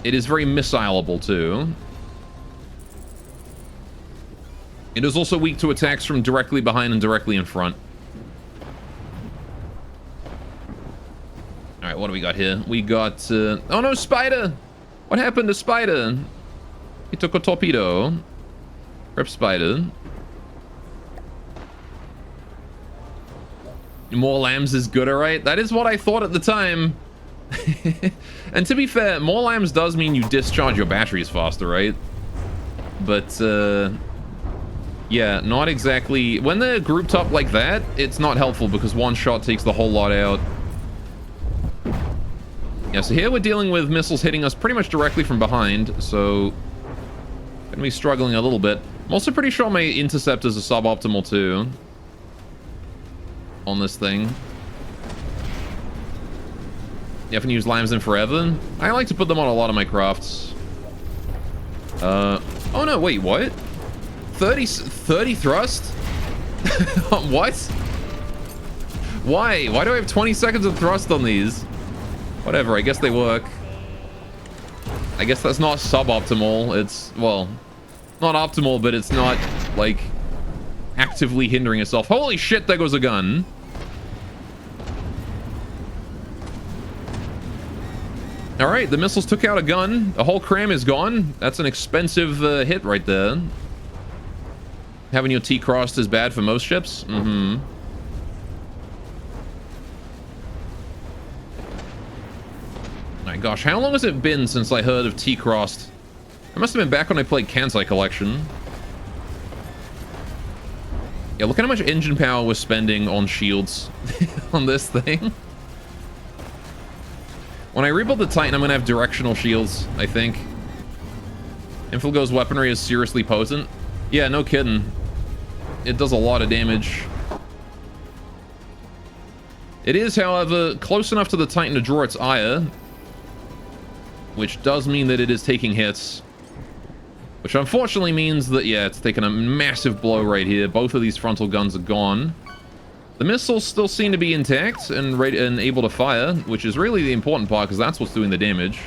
It is very missileable, too. It is also weak to attacks from directly behind and directly in front. Alright, what do we got here? We got... oh no, Spider! What happened to Spider? He took a torpedo. Rip Spider. More lambs is good, alright? That is what I thought at the time. And to be fair, more lambs does mean you discharge your batteries faster, right? But, yeah, not exactly... When they're grouped up like that, it's not helpful because one shot takes the whole lot out. Yeah, so here we're dealing with missiles hitting us pretty much directly from behind, so... Gonna be struggling a little bit. I'm also pretty sure my interceptors are suboptimal too. On this thing. You haven't used lambs in forever? I like to put them on a lot of my crafts. Oh no, wait, what? 30 thrust? What? Why? Why do I have 20 seconds of thrust on these? Whatever, I guess they work. I guess that's not suboptimal. It's, well, not optimal, but it's not, like, actively hindering itself. Holy shit, there goes a gun. All right, the missiles took out a gun. The whole cram is gone. That's an expensive hit right there. Having your T-crossed is bad for most ships. Mm-hmm. My gosh, how long has it been since I heard of T-crossed? I must have been back when I played Kansai Collection. Yeah, look at how much engine power we're spending on shields on this thing. When I rebuild the Titan, I'm going to have directional shields, I think. Infilgo's weaponry is seriously potent. Yeah, no kidding. It does a lot of damage. It is, however, close enough to the Titan to draw its ire, which does mean that it is taking hits. Which unfortunately means that, yeah, it's taken a massive blow right here. Both of these frontal guns are gone. The missiles still seem to be intact and able to fire, which is really the important part, because that's what's doing the damage.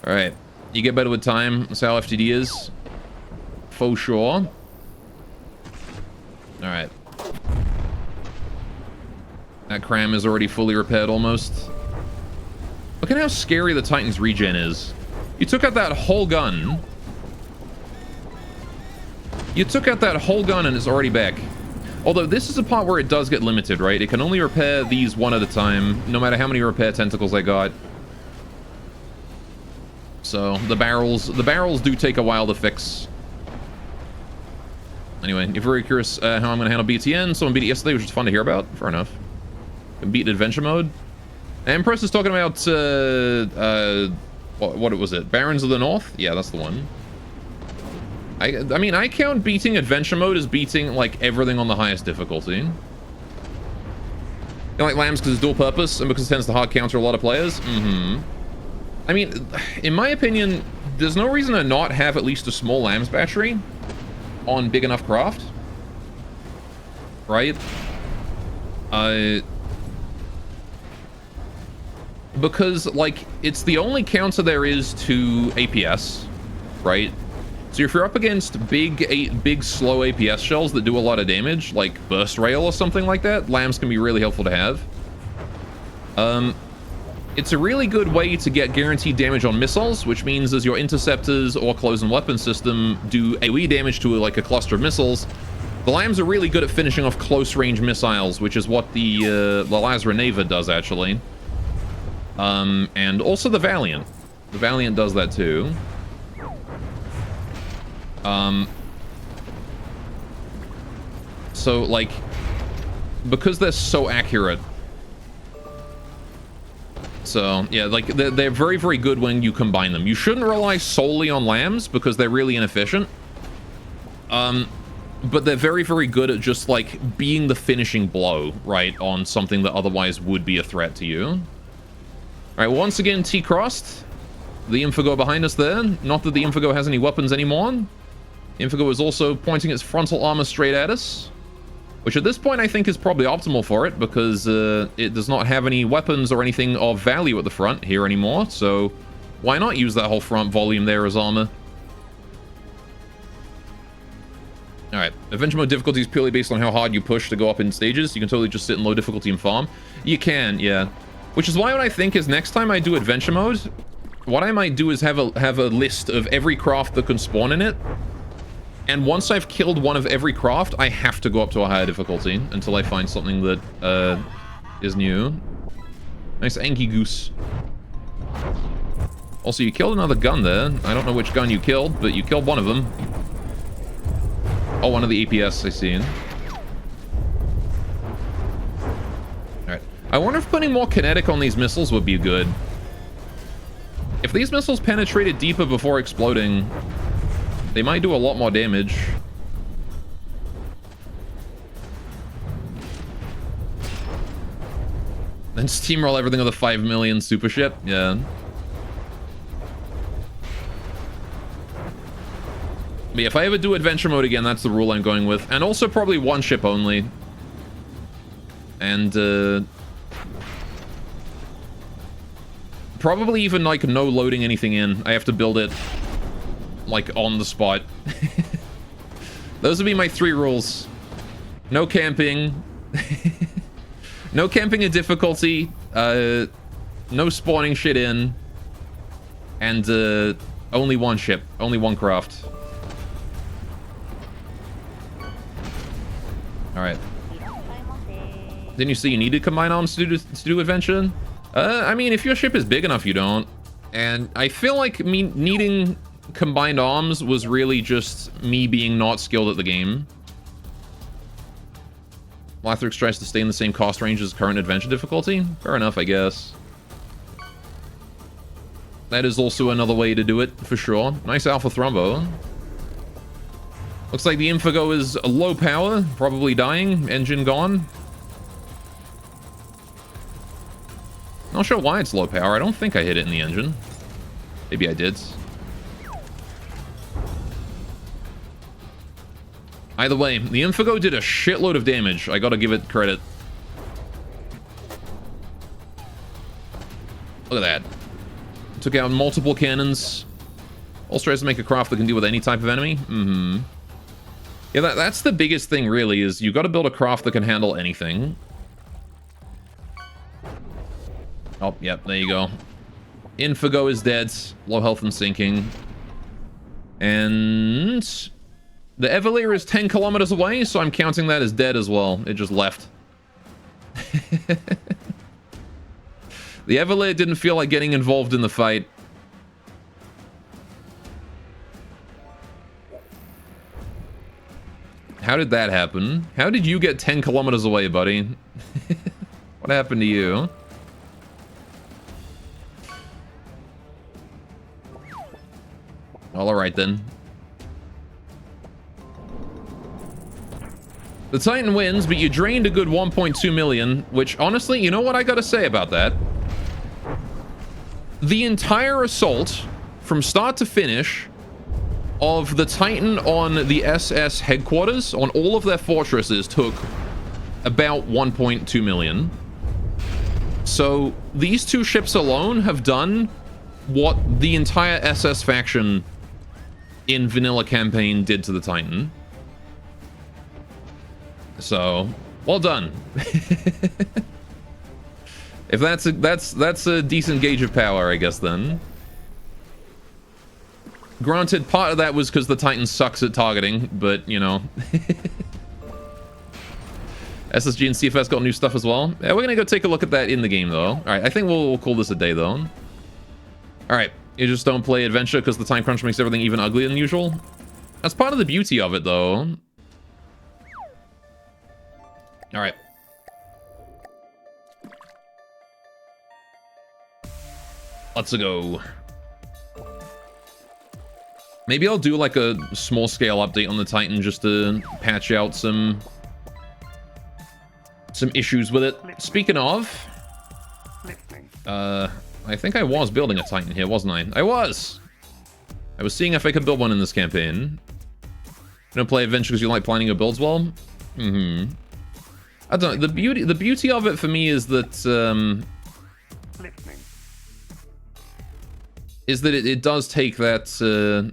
Alright. You get better with time. That's how FTD is. Faux sure. Alright. That cram is already fully repaired almost. Look at how scary the Titan's regen is. You took out that whole gun. You took out that whole gun and it's already back. Although this is a part where it does get limited, right? It can only repair these one at a time, no matter how many repair tentacles I got. So the barrels do take a while to fix. Anyway, if you're very curious how I'm going to handle BTN, someone beat it yesterday, which is fun to hear about. Fair enough. Can beat adventure mode. Empress is talking about what was it? Barons of the North? Yeah, that's the one. I mean, I count beating adventure mode as beating, like, everything on the highest difficulty. You like lambs because it's dual purpose and because it tends to hard counter a lot of players? Mm-hmm. I mean, in my opinion, there's no reason to not have at least a small lambs battery on big enough craft. Right? Because, like, it's the only counter there is to APS, right? So if you're up against big slow APS shells that do a lot of damage, like burst rail or something like that, lambs can be really helpful to have. It's a really good way to get guaranteed damage on missiles, which means as your interceptors or close-in weapon system do AoE damage to like a cluster of missiles, the lambs are really good at finishing off close-range missiles, which is what the Lazra Neva does actually. And also the Valiant. The Valiant does that too. So, like, because they're so accurate. So, yeah, like, they're very, very good when you combine them. You shouldn't rely solely on lambs because they're really inefficient. But they're very, very good at just, like, being the finishing blow, right, on something that otherwise would be a threat to you. All right, well, once again, T-crossed. The Infigo behind us there. Not that the Infigo has any weapons anymore. Infigo is also pointing its frontal armor straight at us, which at this point I think is probably optimal for it because it does not have any weapons or anything of value at the front here anymore, so why not use that whole front volume there as armor? Alright, adventure mode difficulty is purely based on how hard you push to go up in stages. You can totally just sit in low difficulty and farm. You can, yeah. Which is why what I think is next time I do adventure mode, what I might do is have a list of every craft that can spawn in it. And once I've killed one of every craft, I have to go up to a higher difficulty until I find something that is new. Nice Anki Goose. Also, you killed another gun there. I don't know which gun you killed, but you killed one of them. Oh, one of the APS I seen. Alright. I wonder if putting more kinetic on these missiles would be good. If these missiles penetrated deeper before exploding, they might do a lot more damage. Then steamroll everything with a 5 million super ship. Yeah. But yeah, if I ever do adventure mode again, that's the rule I'm going with. And also probably one ship only. And, probably even, like, no loading anything in. I have to build it, like, on the spot. Those would be my 3 rules. No camping. No camping in difficulty. No spawning shit in. And, only one ship. Only one craft. Alright. Didn't you say you needed combined arms to do adventure? I mean, if your ship is big enough, you don't. And I feel like me needing combined arms was really just me being not skilled at the game. Lathrix tries to stay in the same cost range as current adventure difficulty. Fair enough, I guess. That is also another way to do it, for sure. Nice Alpha Thrombo. Looks like the Infigo is low power, probably dying, engine gone. Not sure why it's low power. I don't think I hit it in the engine. Maybe I did. Either way, the Infigo did a shitload of damage. I gotta give it credit. Look at that. Took out multiple cannons. Also tries to make a craft that can deal with any type of enemy. Mm-hmm. Yeah, that's the biggest thing, really, is you gotta build a craft that can handle anything. Oh, yep, there you go. Infigo is dead. Low health and sinking. And the Eveleer is 10 kilometers away, so I'm counting that as dead as well. It just left. The Eveleer didn't feel like getting involved in the fight. How did that happen? How did you get 10 kilometers away, buddy? What happened to you? All right, then. The Titan wins, but you drained a good 1.2 million, which, honestly, you know what I gotta say about that? The entire assault, from start to finish, of the Titan on the SS headquarters, on all of their fortresses, took about 1.2 million. So, these 2 ships alone have done what the entire SS faction in Vanilla Campaign did to the Titan. So, well done. If that's a decent gauge of power, I guess, then. Granted, part of that was because the Titan sucks at targeting, but, you know. SSG and CFS got new stuff as well. Yeah, we're gonna go take a look at that in the game, though. Alright, I think we'll call this a day, though. Alright, you just don't play Adventure because the time crunch makes everything even uglier than usual. That's part of the beauty of it, though. Alright. Let's go. Maybe I'll do like a small scale update on the Titan just to patch out some issues with it. Speaking of, I think I was building a Titan here, wasn't I? I was seeing if I could build one in this campaign. You don't play Adventure because you like planning your builds well? Mm-hmm. I don't know, the beauty of it for me is that it does take that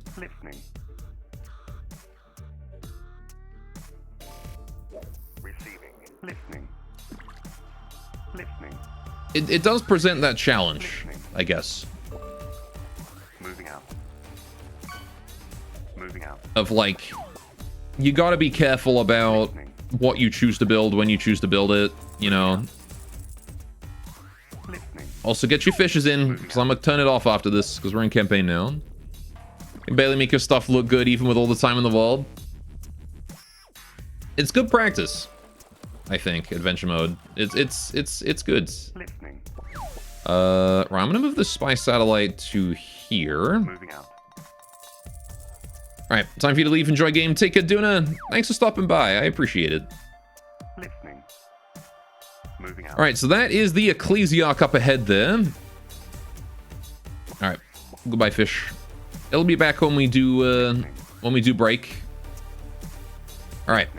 it does present that challenge, I guess. Moving out. Of like, you gotta be careful about what you choose to build when you choose to build it, you know. Also, get your fishes in, because I'm gonna turn it off after this, because we're in campaign now. You can barely make your stuff look good, even with all the time in the world. It's good practice, I think, adventure mode. It's good. Right, I'm gonna move the spy satellite to here. Alright, time for you to leave. Enjoy game. Take care, Duna. Thanks for stopping by. I appreciate it. Moving out. All right, so that is the Ecclesiarch up ahead there. All right, goodbye, fish. It'll be back when we do break. All right.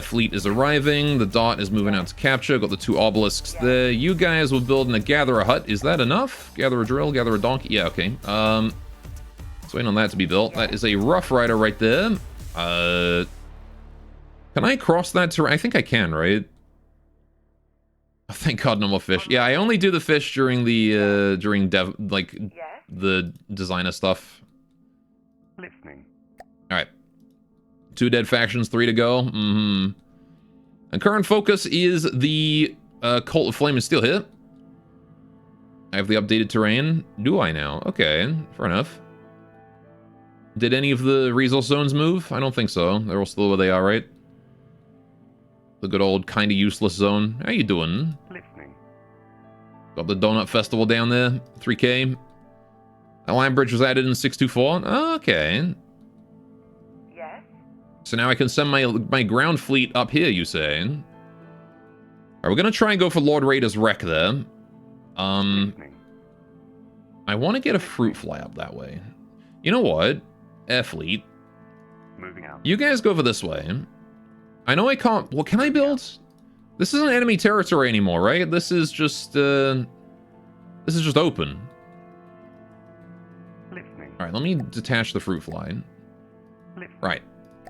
Fleet is arriving. The dot is moving out to capture. Got the 2 obelisks there. You guys will build a gatherer hut. Is that enough? Gather a drill, gather a donkey. Yeah, okay. Let's wait on that to be built. That is a Rough Rider right there. Can I cross that terrain? I think I can, right? Oh, thank God, no more fish. Yeah, I only do the fish during the the designer stuff. Listening. All right. 2 dead factions, 3 to go. And current focus is the Cult of Flame and Steel here. I have the updated terrain. Do I now? Okay, fair enough. Did any of the resource zones move? I don't think so. They're all still where they are, right? The good old kinda useless zone. How you doing? Listening. Got the Donut Festival down there. 3K. That land bridge was added in 624. Okay. So now I can send my ground fleet up here, you say? Alright, we're gonna try and go for Lord Raider's wreck there. I want to get a fruit fly up that way. You know what? Air fleet. Moving out. You guys go over this way. I know I can't... Well, can I build? This isn't enemy territory anymore, right? This is just open. Alright, let me detach the fruit fly. Right.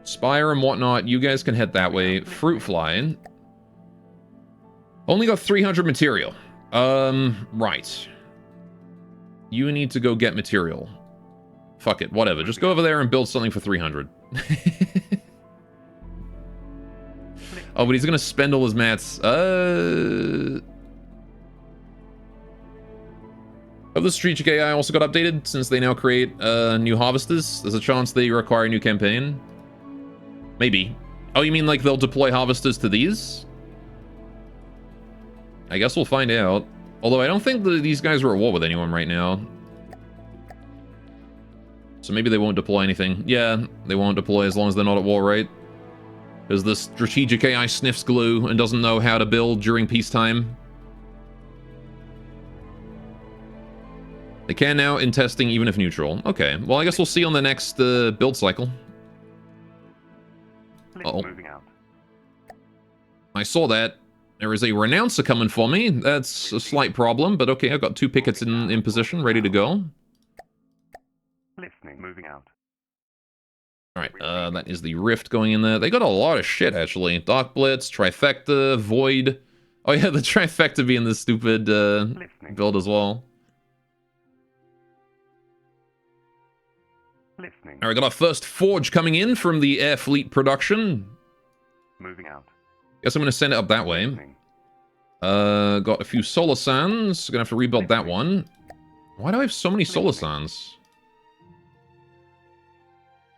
Spire and whatnot, you guys can head that way. Fruit fly. Only got 300 material. Right. You need to go get material. Fuck it, whatever. Just go over there and build something for 300. Oh, but he's gonna spend all his mats. Oh, the strategic AI also got updated since they now create new harvesters. There's a chance they require a new campaign. Maybe. Oh, you mean like they'll deploy harvesters to these? I guess we'll find out. Although I don't think these guys are at war with anyone right now. So maybe they won't deploy anything. Yeah, they won't deploy as long as they're not at war, right? Because the strategic AI sniffs glue and doesn't know how to build during peacetime. They can now in testing even if neutral. Okay, well I guess we'll see on the next build cycle. Uh-oh. Moving out. I saw that. There is a Renouncer coming for me. That's a slight problem, but okay, I've got 2 pickets in position, ready to go. Listening. Moving out. Alright, that is the Rift going in there. They got a lot of shit, actually. Dark Blitz, Trifecta, Void. Oh yeah, the Trifecta being the stupid build as well. Listening. Alright, got our first Forge coming in from the Air Fleet production. Moving out. Guess I'm going to send it up that way. Listening. Got a few Solar Sands. Gonna have to rebuild that one. Why do I have so many Solar Sands?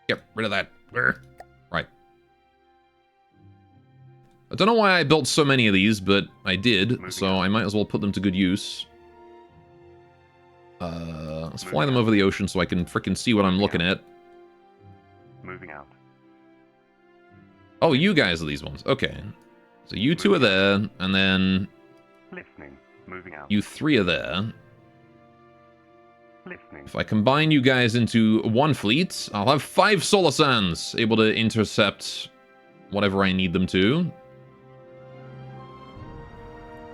Get rid of that. Right. I don't know why I built so many of these, but I did, so I might as well put them to good use. Let's fly them over the ocean so I can frickin' see what I'm looking at. Moving out. Oh, you guys are these ones. Okay. So you 2 are there, and then Listening. Moving out. you 3 are there. Listening. If I combine you guys into 1 fleet, I'll have 5 Solar Sands able to intercept whatever I need them to.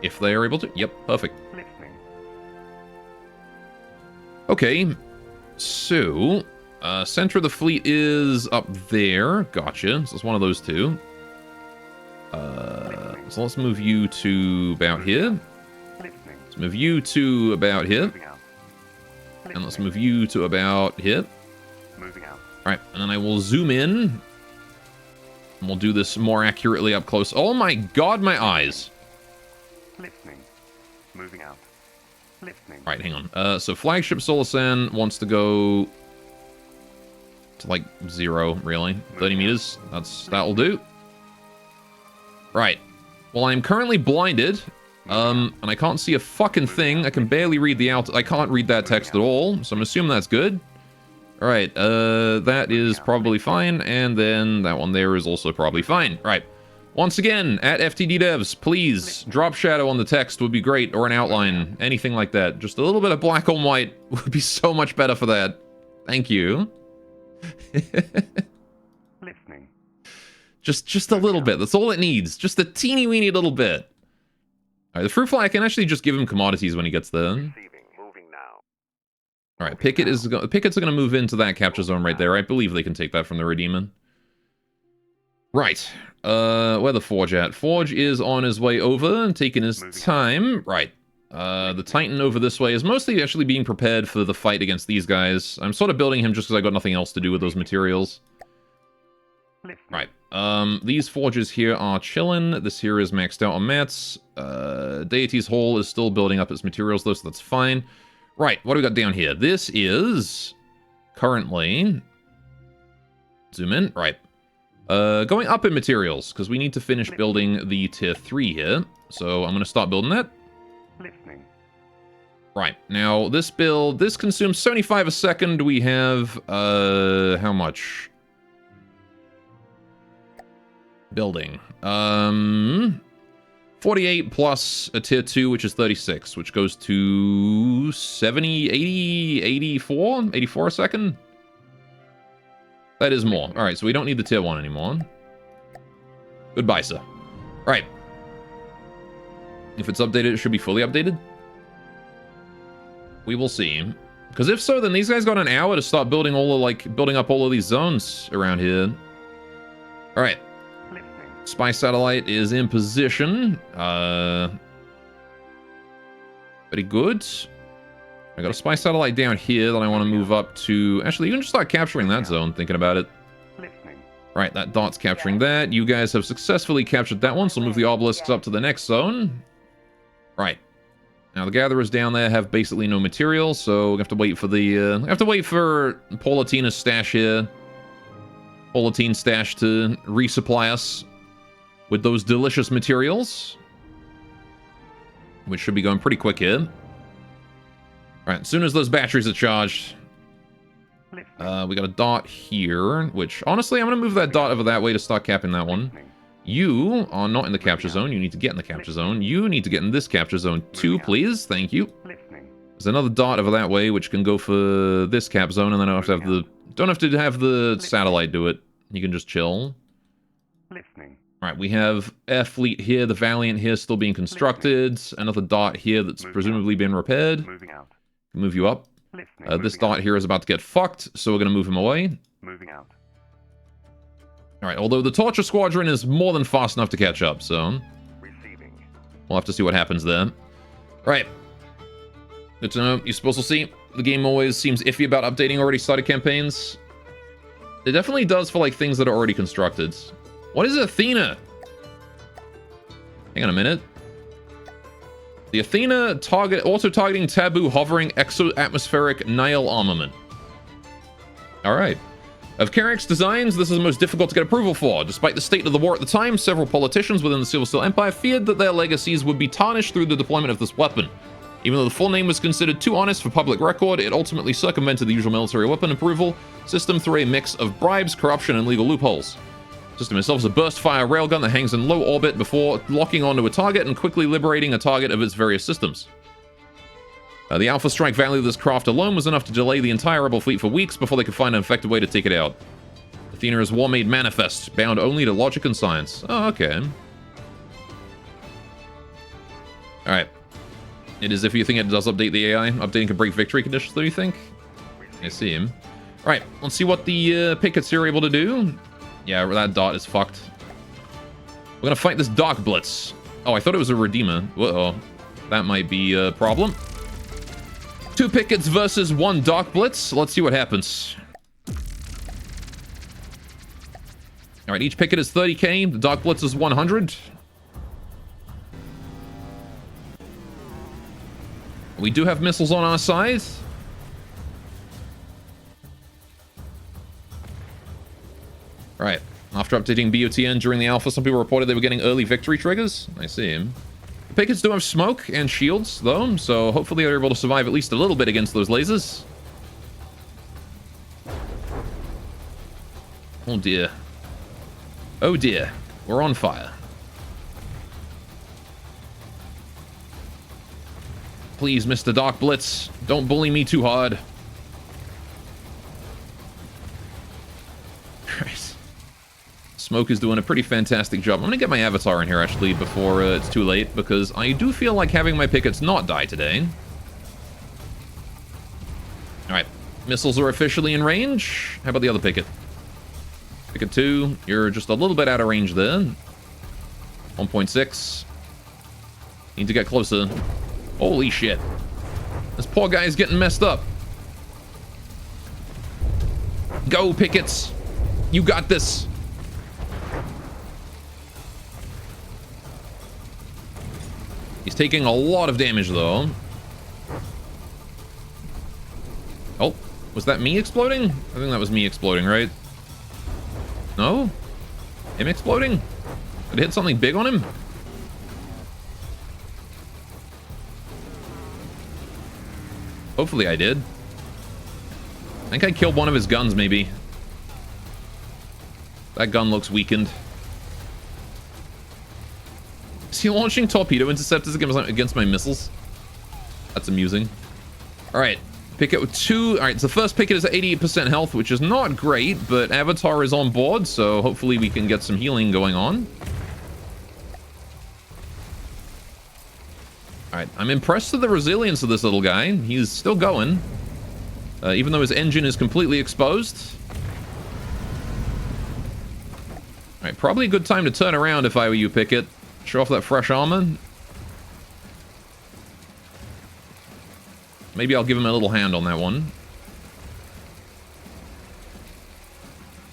If they are able to. Yep, perfect. Listening. Okay, so center of the fleet is up there. Gotcha. So it's one of those 2. So let's move you to about here. Listening. Let's move you to about here. Moving out. And let's move you to about here. Moving out. Alright, and then I will zoom in. And we'll do this more accurately up close. Oh my god, my eyes. Listening. Moving out. Listening. Alright, hang on. So Flagship Solar Sand wants to go to like 0, really. 30 meters. That'll do. Right. Well, I'm currently blinded. And I can't see a fucking thing. I can barely read the I can't read that text at all, so I'm assuming that's good. Alright, that is probably fine, and then that one there is also probably fine. Alright, Once again, at FTD Devs, please drop shadow on the text would be great, or an outline, anything like that. Just a little bit of black on white would be so much better for that. Thank you. Listening. Just a little bit. That's all it needs. Just a teeny weeny little bit. All right, the fruit fly, I can actually just give him commodities when he gets there. Receiving. Moving now. All right, Pickets are going to move into that capture zone right there. I believe they can take that from the Redeemer. Right. Where the Forge at? Forge is on his way over and taking his time. Right. The Titan over this way is mostly actually being prepared for the fight against these guys. I'm sort of building him just because I got nothing else to do with those materials. Right. These forges here are chilling. This here is maxed out on mats. Deity's Hole is still building up its materials though, so that's fine. Right, what do we got down here? This is currently... Zoom in. Right. Going up in materials, because we need to finish building the tier 3 here. So I'm going to start building that. Listening. Right, now this build, this consumes 75 a second. We have, how much? Building. 48 plus a tier 2, which is 36, which goes to 70, 80, 84? 84 a second? That is more. Alright, so we don't need the tier 1 anymore. Goodbye, sir. Right. If it's updated, it should be fully updated. We will see. Because if so, then these guys got an hour to start building all of, like, building up all of these zones around here. Alright. Spy satellite is in position. Very good. I got a spy satellite down here that I want to move up to... Actually, you can just start capturing that zone, thinking about it. Right, that dot's capturing that. You guys have successfully captured that one, so move the obelisks up to the next zone. Right. Now, the gatherers down there have basically no material, so we have to wait for the... have to wait for Paulatina's stash here. Paulatine's stash to resupply us with those delicious materials, which should be going pretty quick here. Alright, as soon as those batteries are charged, we got a dot here, which, honestly, I'm going to move that dot over that way to start capping that one. You are not in the capture zone. You need to get in the capture zone. You need to get in this capture zone too, please. Thank you. There's another dot over that way, which can go for this cap zone, and then I don't have to have the... Don't have to have the satellite do it. You can just chill. Alright, we have Air Fleet here, the Valiant here still being constructed. Another dot here that's presumably been repaired. Move you up. This dot here is about to get fucked, so we're going to move him away. Alright, although the Torture Squadron is more than fast enough to catch up, so... We'll have to see what happens there. Right. Good to know. You're supposed to see. The game always seems iffy about updating already started campaigns. It definitely does for, like, things that are already constructed. What is Athena? Hang on a minute. The Athena target auto-targeting taboo hovering exo-atmospheric Nile armament. Alright. Of Carrick's designs, this is the most difficult to get approval for. Despite the state of the war at the time, several politicians within the Silver Steel Empire feared that their legacies would be tarnished through the deployment of this weapon. Even though the full name was considered too honest for public record, it ultimately circumvented the usual military weapon approval system through a mix of bribes, corruption, and legal loopholes. The system itself is a burst-fire railgun that hangs in low orbit before locking onto a target and quickly liberating a target of its various systems. The Alpha Strike value of this craft alone was enough to delay the entire Rebel fleet for weeks before they could find an effective way to take it out. Athena is war-made manifest, bound only to logic and science. Oh, okay. Alright. It is if you think it does update the AI. Updating can break victory conditions, though, you think? I see him. Alright, let's see what the pickets here are able to do. Yeah, that dot is fucked. We're gonna fight this Dark Blitz. Oh, I thought it was a Redeemer. Uh-oh. That might be a problem. 2 pickets versus 1 Dark Blitz. Let's see what happens. Alright, each picket is 30k. The Dark Blitz is 100. We do have missiles on our side. Right. After updating BOTN during the alpha, some people reported they were getting early victory triggers. I see him. The pickets do have smoke and shields, though, so hopefully they're able to survive at least a little bit against those lasers. Oh dear. Oh dear. We're on fire. Please, Mr. Dark Blitz, don't bully me too hard. Right. Smoke is doing a pretty fantastic job. I'm gonna get my avatar in here, actually, before it's too late, because I do feel like having my pickets not die today. Alright. Missiles are officially in range. How about the other picket? Picket 2, you're just a little bit out of range there. 1.6. Need to get closer. Holy shit. This poor guy's getting messed up. Go, pickets. You got this. He's taking a lot of damage, though. Oh, was that me exploding? I think that was me exploding, right? No? Him exploding? Did it hit something big on him? Hopefully I did. I think I killed one of his guns, maybe. That gun looks weakened. Is he launching torpedo interceptors against my missiles? That's amusing. Alright. Picket 2. Alright, so the first picket is at 88% health, which is not great, but Avatar is on board, so hopefully we can get some healing going on. Alright, I'm impressed with the resilience of this little guy. He's still going. Even though his engine is completely exposed. Alright, probably a good time to turn around if I were you, Picket. Show off that fresh armor. Maybe I'll give him a little hand on that one.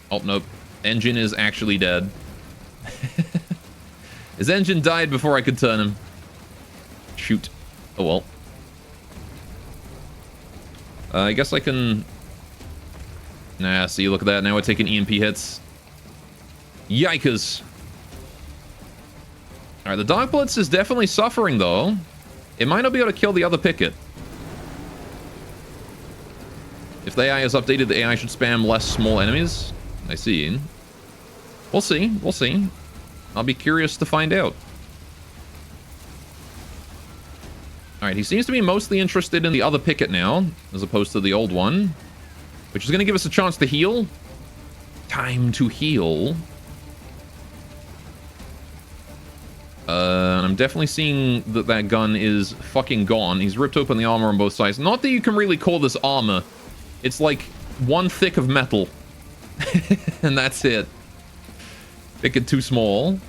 Oh, nope. Engine is actually dead. His engine died before I could turn him. Shoot. Oh, well. I guess I can... Nah, see, look at that. Now we're taking EMP hits. Yikers. Alright, the Dark Blitz is definitely suffering, though. It might not be able to kill the other picket. If the AI is updated, the AI should spam less small enemies. I see. We'll see. We'll see. I'll be curious to find out. Alright, he seems to be mostly interested in the other picket now, as opposed to the old one. Which is going to give us a chance to heal. Time to heal. And I'm definitely seeing that that gun is fucking gone. He's ripped open the armor on both sides. Not that you can really call this armor. It's like one thick of metal. And that's it. Picket too small.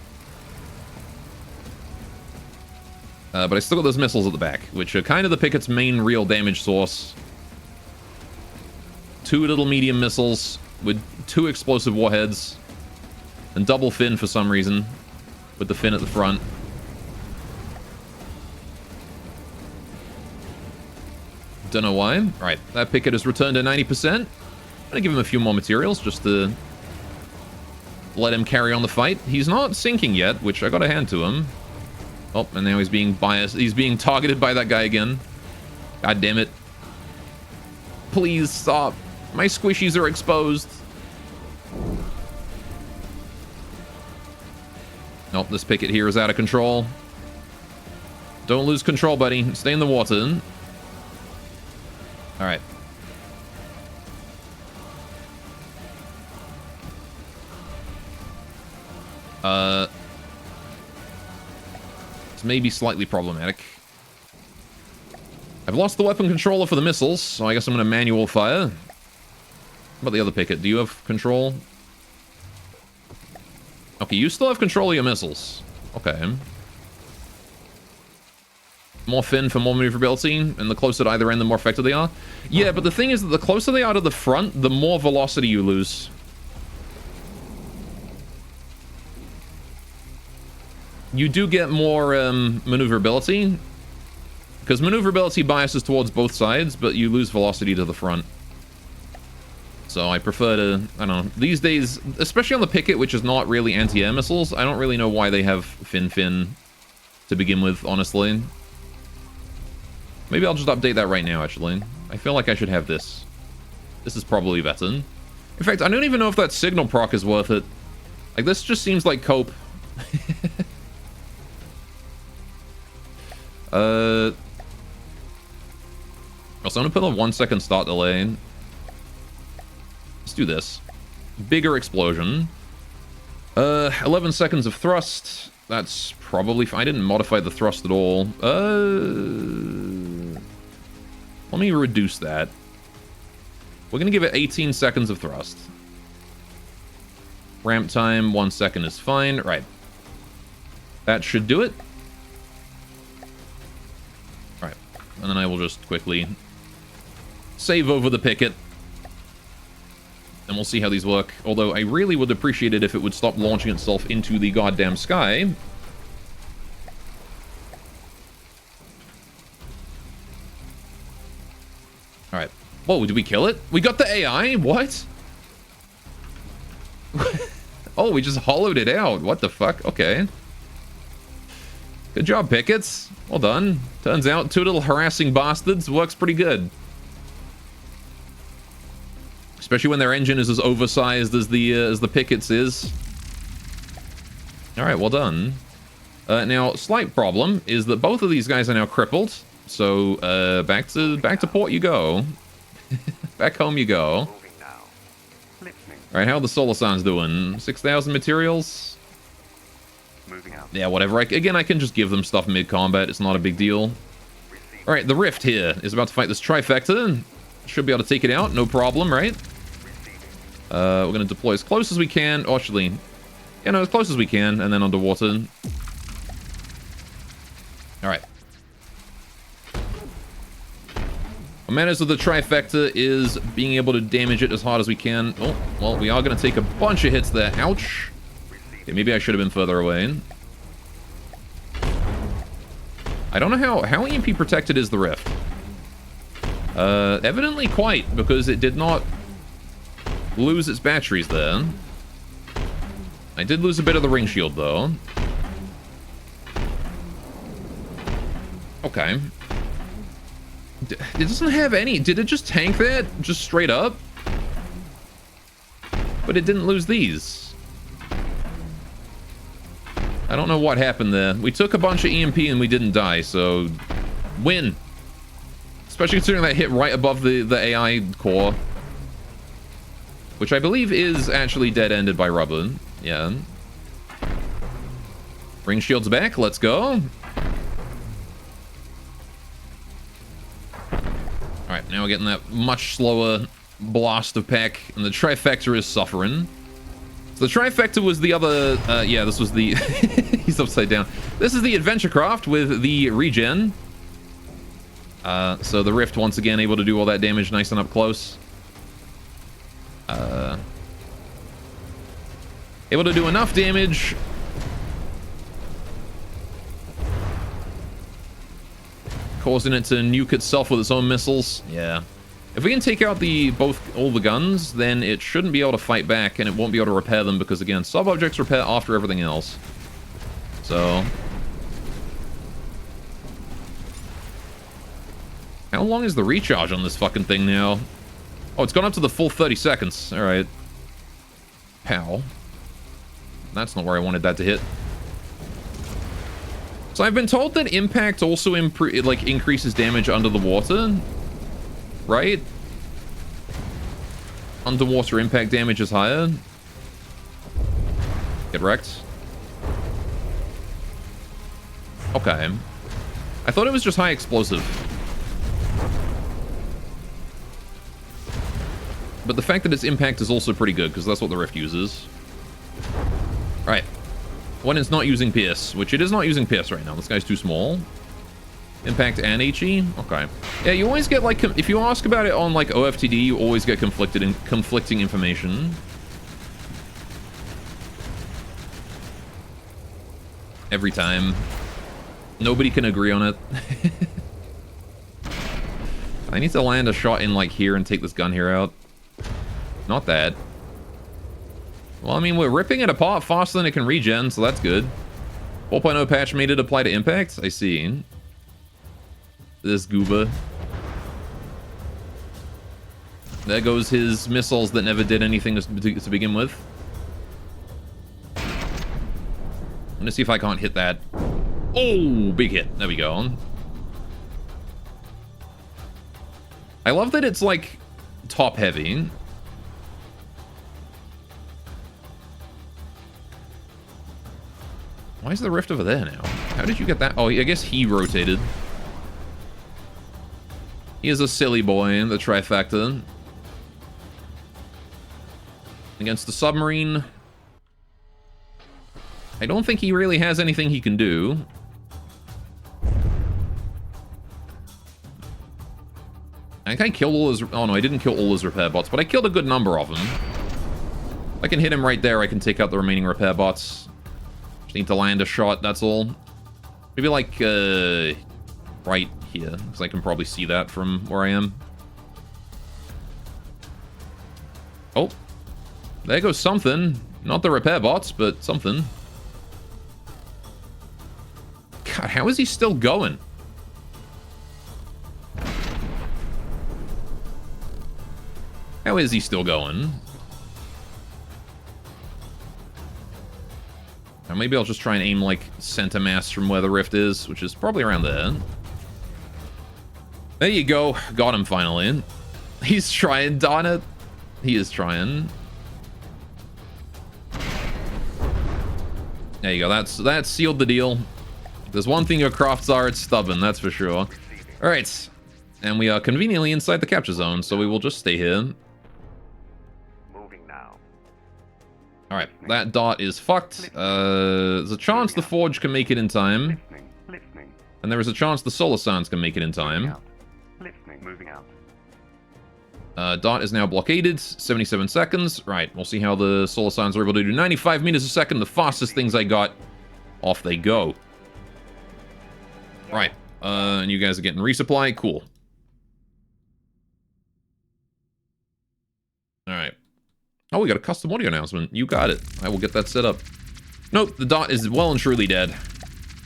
But I still got those missiles at the back, which are kind of the picket's main real damage source. 2 little medium missiles with 2 explosive warheads. And double fin for some reason, with the fin at the front. Don't know why. Alright, that picket has returned to 90%. I'm gonna give him a few more materials just to let him carry on the fight. He's not sinking yet, which I gotta hand to him. Oh, and now he's being biased. He's being targeted by that guy again. God damn it. Please stop. My squishies are exposed. Nope, this picket here is out of control. Don't lose control, buddy. Stay in the water. Alright. This may be slightly problematic. I've lost the weapon controller for the missiles, so I guess I'm going to manual fire. How about the other picket? Do you have control? Okay, you still have control of your missiles. Okay. More fin for more maneuverability, and the closer to either end, the more effective they are. Yeah, but the thing is that the closer they are to the front, the more velocity you lose. You do get more maneuverability, because maneuverability biases towards both sides, but you lose velocity to the front. So I prefer to, I don't know, these days, especially on the picket, which is not really anti-air missiles, I don't really know why they have fin to begin with, honestly. Maybe I'll just update that right now, actually. I feel like I should have this. This is probably better. In fact, I don't even know if that signal proc is worth it. Like, this just seems like cope. So I'm gonna put a 1 second start delay. Let's do this. Bigger explosion. 11 seconds of thrust. That's probably... I didn't modify the thrust at all. Let me reduce that. We're gonna give it 18 seconds of thrust. Ramp time, 1 second is fine. Right. That should do it. Alright. And then I will just quickly save over the picket. And we'll see how these work. Although I really would appreciate it if it would stop launching itself into the goddamn sky. Alright. Whoa, did we kill it? We got the AI? What? Oh, we just hollowed it out. What the fuck? Okay. Good job, pickets. Well done. Turns out two little harassing bastards works pretty good. Especially when their engine is as oversized as the pickets is. Alright, well done. Now, slight problem is that both of these guys are now crippled. So, back to port you go. Back home you go. Moving now. Listening. Alright, how are the solar signs doing? 6,000 materials? Moving out. Yeah, whatever. Again, I can just give them stuff mid-combat. It's not a big deal. Receiving. Alright, the Rift here is about to fight this Trifecta. Should be able to take it out, no problem, right? Receiving. We're going to deploy as close as we can. Oh, actually, yeah, no, as close as we can, and then underwater. Alright. What matters with the Trifecta is being able to damage it as hard as we can. Oh, well, we are going to take a bunch of hits there. Ouch. Okay, maybe I should have been further away. I don't know how EMP protected is the Rift. Evidently quite, because it did not lose its batteries there. I did lose a bit of the ring shield, though. Okay. It doesn't have any. Did it just tank that? Just straight up? But it didn't lose these. I don't know what happened there. We took a bunch of EMP and we didn't die, so... Win. Especially considering that hit right above the AI core. Which I believe is actually dead-ended by rubber. Yeah. Ring shield's back. Let's go. Alright, now we're getting that much slower blast of pack, and the Trifecta is suffering. So the Trifecta was the other... yeah, this was the... He's upside down. This is the Adventure Craft with the regen. So the Rift, once again, able to do all that damage nice and up close. Able to do enough damage. Causing it to nuke itself with its own missiles. Yeah. If we can take out all the guns, then it shouldn't be able to fight back, and it won't be able to repair them, because, again, sub-objects repair after everything else. So... How long is the recharge on this fucking thing now? Oh, it's gone up to the full 30 seconds. Alright. Pow. That's not where I wanted that to hit. So I've been told that impact also increases damage under the water. Right? Underwater impact damage is higher. Get wrecked. Okay. I thought it was just high explosive. But the fact that its impact is also pretty good, because that's what the Rift uses. Right. When it's not using Pierce, which it is not using Pierce right now. This guy's too small. Impact and HE? Okay. Yeah, you always get, like, if you ask about it on, like, OFTD, you always get conflicting information. Every time. Nobody can agree on it. I need to land a shot in, like, here and take this gun here out. Not that. Well, I mean, we're ripping it apart faster than it can regen, so that's good. 4.0 patch made it apply to impact? I see. This gooba. There goes his missiles that never did anything to begin with. I'm gonna see if I can't hit that. Oh, big hit. There we go. I love that it's like top heavy. Why is the rift over there now? How did you get that? Oh, I guess he rotated. He is a silly boy, the trifecta. Against the submarine. I don't think he really has anything he can do. I think I killed all his... Oh no, I didn't kill all his repair bots, but I killed a good number of them. If I can hit him right there, I can take out the remaining repair bots. Just need to land a shot, that's all. Maybe like, right here, because I can probably see that from where I am. Oh. There goes something. Not the repair bots, but something. God, how is he still going? How is he still going? Now maybe I'll just try and aim like center mass from where the rift is, which is probably around there. There you go. Got him finally. He's trying, darn it. He is trying. There you go. That's sealed the deal. If there's one thing your crafts are, it's stubborn, that's for sure. Alright. And we are conveniently inside the capture zone, so we will just stay here. Moving now. Alright, that dot is fucked. There's a chance the Forge can make it in time. Listening. And there is a chance the Solar Sands can make it in time. Listening. Moving out. Dot is now blockaded, 77 seconds. Right, we'll see how the Solar Sands are able to do 95 meters a second, the fastest things I got. Off they go. Right, and you guys are getting resupply, cool. Alright. Oh, we got a custom audio announcement. You got it. I will get that set up. Nope, the Dot is well and truly dead.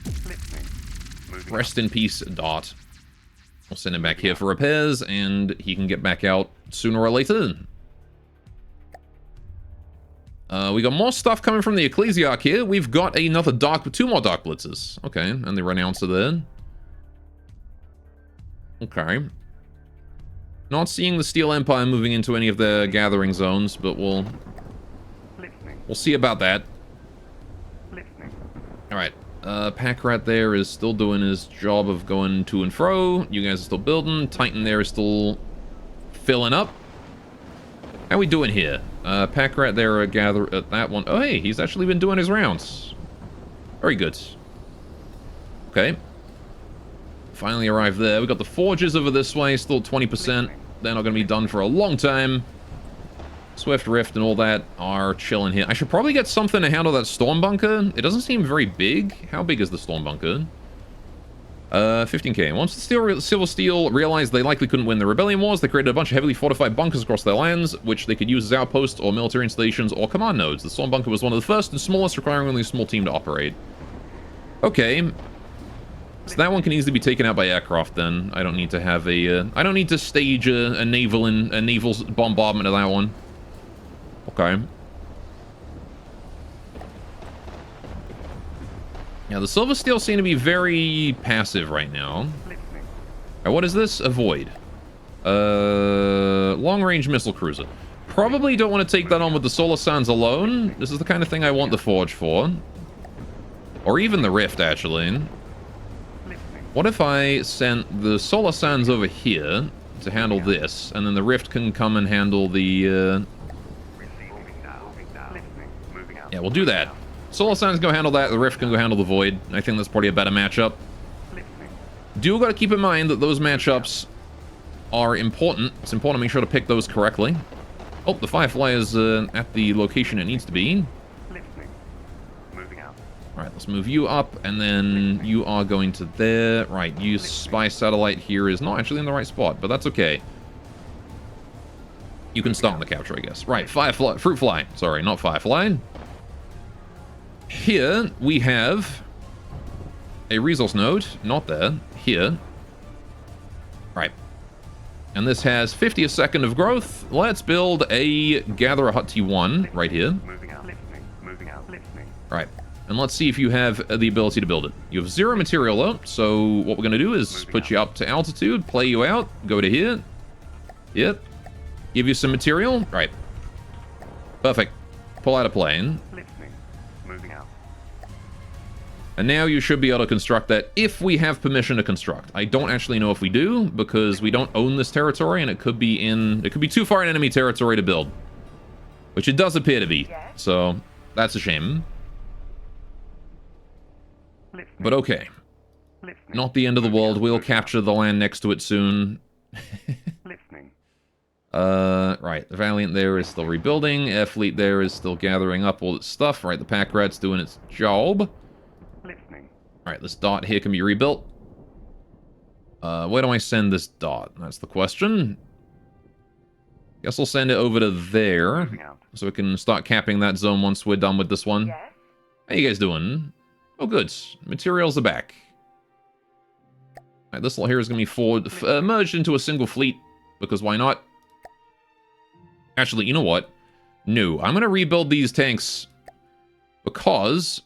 Listening. Moving Rest in peace, Dot. We'll send him back here for repairs, and he can get back out sooner or later. We got more stuff coming from the Ecclesiarch here. We've got another two more Dark Blitzers. Okay, and the Renouncer there. Okay. Not seeing the Steel Empire moving into any of their gathering zones, but we'll see about that. Listening. Alright. Pack Rat there is still doing his job of going to and fro. You guys are still building. Titan there is still filling up. How we doing here? Pack Rat there, that one. Oh, hey, he's actually been doing his rounds. Very good. Okay. Finally arrived there. We got the Forges over this way, still 20%. They're not going to be done for a long time. Swift Rift and all that are chilling here. I should probably get something to handle that Storm Bunker. It doesn't seem very big. How big is the Storm Bunker? 15k. Once the Silver Steel realized they likely couldn't win the Rebellion Wars, they created a bunch of heavily fortified bunkers across their lands, which they could use as outposts or military installations or command nodes. The Storm Bunker was one of the first and smallest, requiring only a small team to operate. Okay. So that one can easily be taken out by aircraft then. I don't need to have a... I don't need to stage a naval bombardment of that one. Okay. Yeah, the Silver Steel seem to be very passive right now. Alright, what is this? A Void. Long-range missile cruiser. Probably don't want to take that on with the Solar Sands alone. This is the kind of thing I want the Forge for. Or even the Rift, actually. What if I sent the Solar Sands over here to handle this, and then the Rift can come and handle the... Yeah, we'll do that. Solar Sands can go handle that, the Rift can go handle the Void. I think that's probably a better matchup. Do got to keep in mind that those matchups are important. It's important to make sure to pick those correctly. Oh, the Firefly is at the location it needs to be. Alright, let's move you up, and then you are going to there. Right, use Spy Satellite here is not actually in the right spot, but that's okay. You can start on the capture, I guess. Right, Firefly, Fruit Fly. Sorry, not Firefly. Here, we have a resource node. Not there. Here. Right. And this has 50 a second of growth. Let's build a Gatherer Hut T1 right here. Right. And let's see if you have the ability to build it. You have 0 material though, so what we're going to do is put you up to altitude, play you out, go to here. Yep. Give you some material. Right. Perfect. Pull out a plane. Listening. Moving out. And now you should be able to construct that if we have permission to construct. I don't actually know if we do, because we don't own this territory, and it could be too far in enemy territory to build. Which it does appear to be. So, that's a shame. Listening. But okay. Listening. Not the end of the world. We'll capture the land next to it soon. Listening. Right. The Valiant there is still rebuilding. Air Fleet there is still gathering up all its stuff. Right, the Pack Rat's doing its job. Listening. Alright, this dot here can be rebuilt. Where do I send this dot? That's the question. Guess I'll send it over to there. Moving out. So we can start capping that zone once we're done with this one. Yes. How you guys doing? Oh, good. Materials are back. Alright, this lot here is going to be merged into a single fleet. Because why not? Actually, you know what? No, I'm going to rebuild these tanks. Because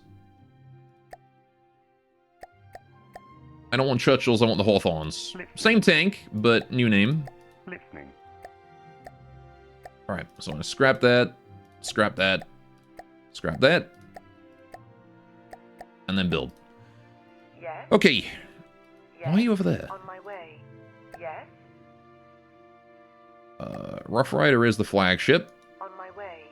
I don't want Churchills, I want the Hawthorns. Same tank, but new name. Listening. Alright, so I'm going to scrap that, scrap that, scrap that, and then build. Yes. Okay, Yes. why are you over there? On my way. Yes. Rough Rider is the flagship. On my way.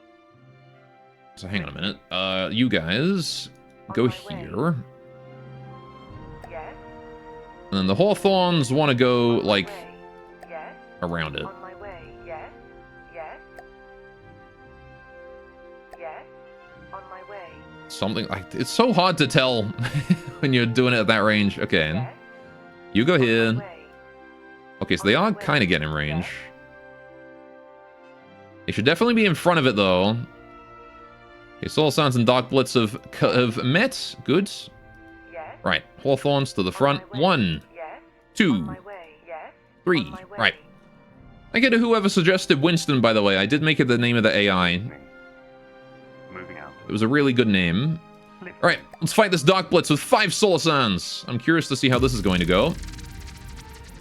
So hang on a minute. You guys On go my way. here. Yes. And then the Hawthorns want to go, On my like, way. Yes. around it. On my way. Yes. Yes. Yes. On my way. Something like... It's so hard to tell when you're doing it at that range. Okay, Yes. you go On my here. way. Okay, so they are kind of getting in range. They should definitely be in front of it, though. Okay, Solar Sands and Dark Blitz have met. Good. Yes. Right, Hawthorns to the front. On my way. 1, Yes. 2, On my way. Yes. 3. On my way. Right. Thank you to whoever suggested Winston, by the way. I did make it the name of the AI. Listening. Moving out. It was a really good name. Listening. Alright, let's fight this Dark Blitz with 5 Solar Sands. I'm curious to see how this is going to go.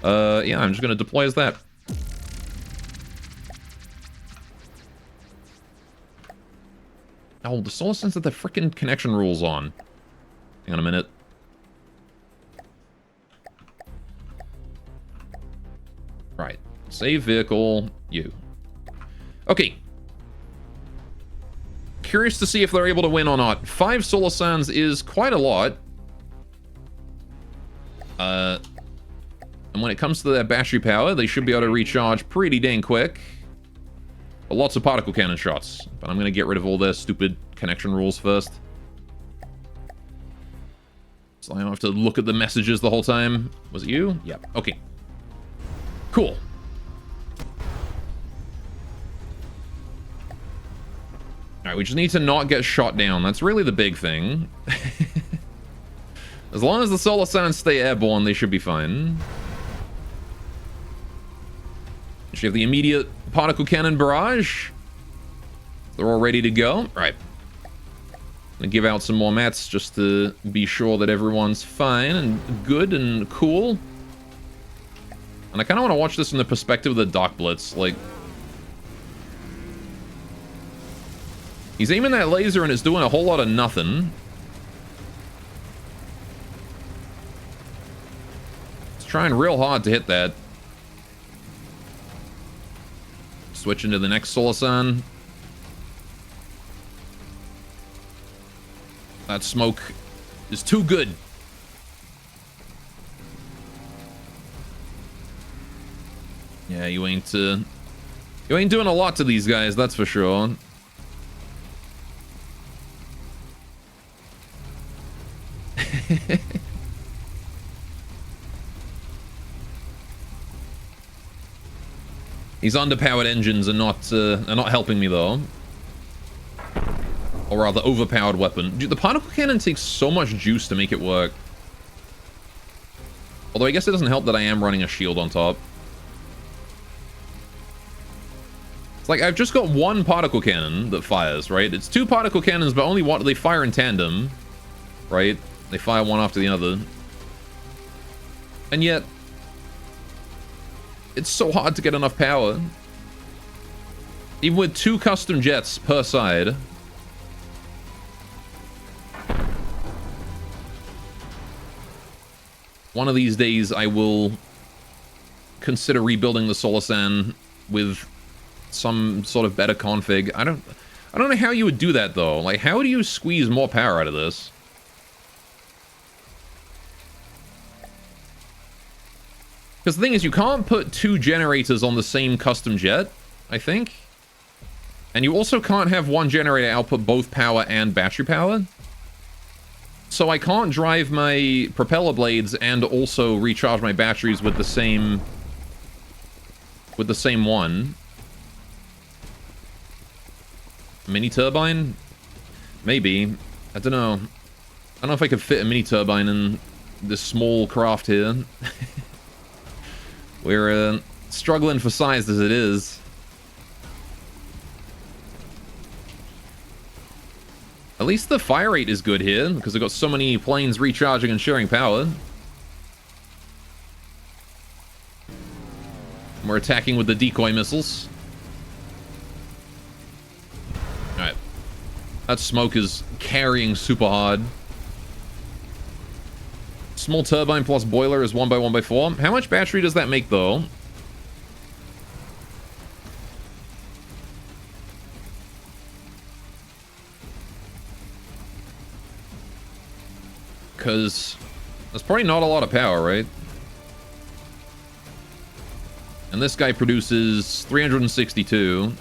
Yeah, I'm just going to deploy as that. Oh, the Solar Sands have the frickin' connection rules on. Hang on a minute. Right. Save vehicle. You. Okay. Curious to see if they're able to win or not. 5 Solar Sands is quite a lot. And when it comes to their battery power, they should be able to recharge pretty dang quick. But lots of particle cannon shots. But I'm going to get rid of all their stupid connection rules first. So I don't have to look at the messages the whole time. Was it you? Yep. Okay. Cool. Alright, we just need to not get shot down. That's really the big thing. As long as the Solar Sands stay airborne, they should be fine. Should have the immediate particle cannon barrage. They're all ready to go. Right. Gonna give out some more mats just to be sure that everyone's fine and good and cool. And I kind of want to watch this from the perspective of the Dark Blitz. Like, he's aiming that laser and it's doing a whole lot of nothing. It's trying real hard to hit that. Switch into the next Solar Sun. That smoke is too good. Yeah, you ain't doing a lot to these guys, that's for sure. These underpowered engines are not helping me though. Or rather, overpowered weapon. Dude, the particle cannon takes so much juice to make it work. Although I guess it doesn't help that I am running a shield on top. It's like I've just got one particle cannon that fires, right? It's 2 particle cannons, but only one. They fire in tandem, right? They fire one after the other. And yet, It's so hard to get enough power. Even with 2 custom jets per side. One of these days I will consider rebuilding the Solasan with some sort of better config. I don't know how you would do that though. Like, how do you squeeze more power out of this? Because the thing is, you can't put 2 generators on the same custom jet, I think. And you also can't have one generator output both power and battery power. So I can't drive my propeller blades and also recharge my batteries with the same one. Mini turbine? Maybe. I don't know. I don't know if I could fit a mini turbine in this small craft here. We're struggling for size as it is. At least the fire rate is good here, because I've got so many planes recharging and sharing power. We're attacking with the decoy missiles. Alright. That smoke is carrying super hard. Small turbine plus boiler is 1x1x4. How much battery does that make, though? Because that's probably not a lot of power, right? And this guy produces 362.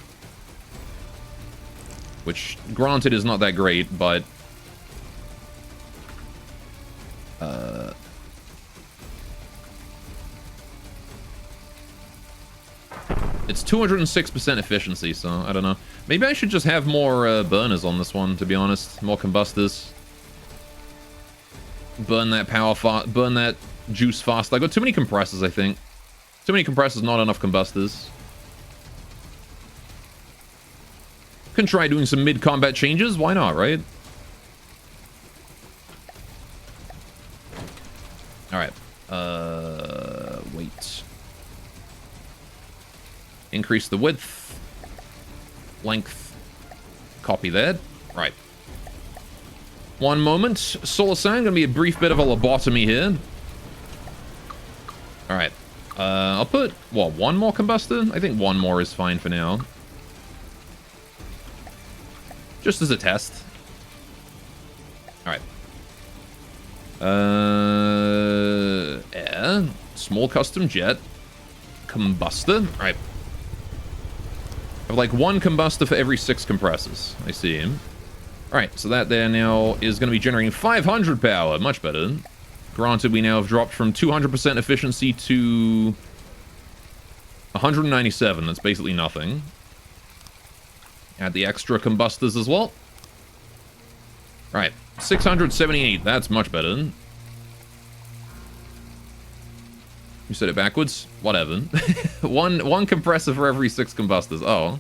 Which, granted, is not that great, but... it's 206% efficiency, so I don't know. Maybe I should just have more burners on this one, to be honest. More combustors. Burn that power fast, burn that juice fast. I got too many compressors, I think. Too many compressors, not enough combustors. Can try doing some mid-combat changes. Why not, right? Alright. Wait. Increase the width. Length. Copy that. Right. One moment. Solasan, gonna be a brief bit of a lobotomy here. Alright. I'll put, what, one more combustor? I think one more is fine for now. Just as a test. Alright. Air. Small custom jet. Combustor. Alright. I have like one combustor for every 6 compressors. I see him. Alright, so that there now is going to be generating 500 power. Much better. Granted, we now have dropped from 200% efficiency to 197. That's basically nothing. Add the extra combustors as well. Right, 678. That's much better. You said it backwards? Whatever. one compressor for every 6 combustors. Oh.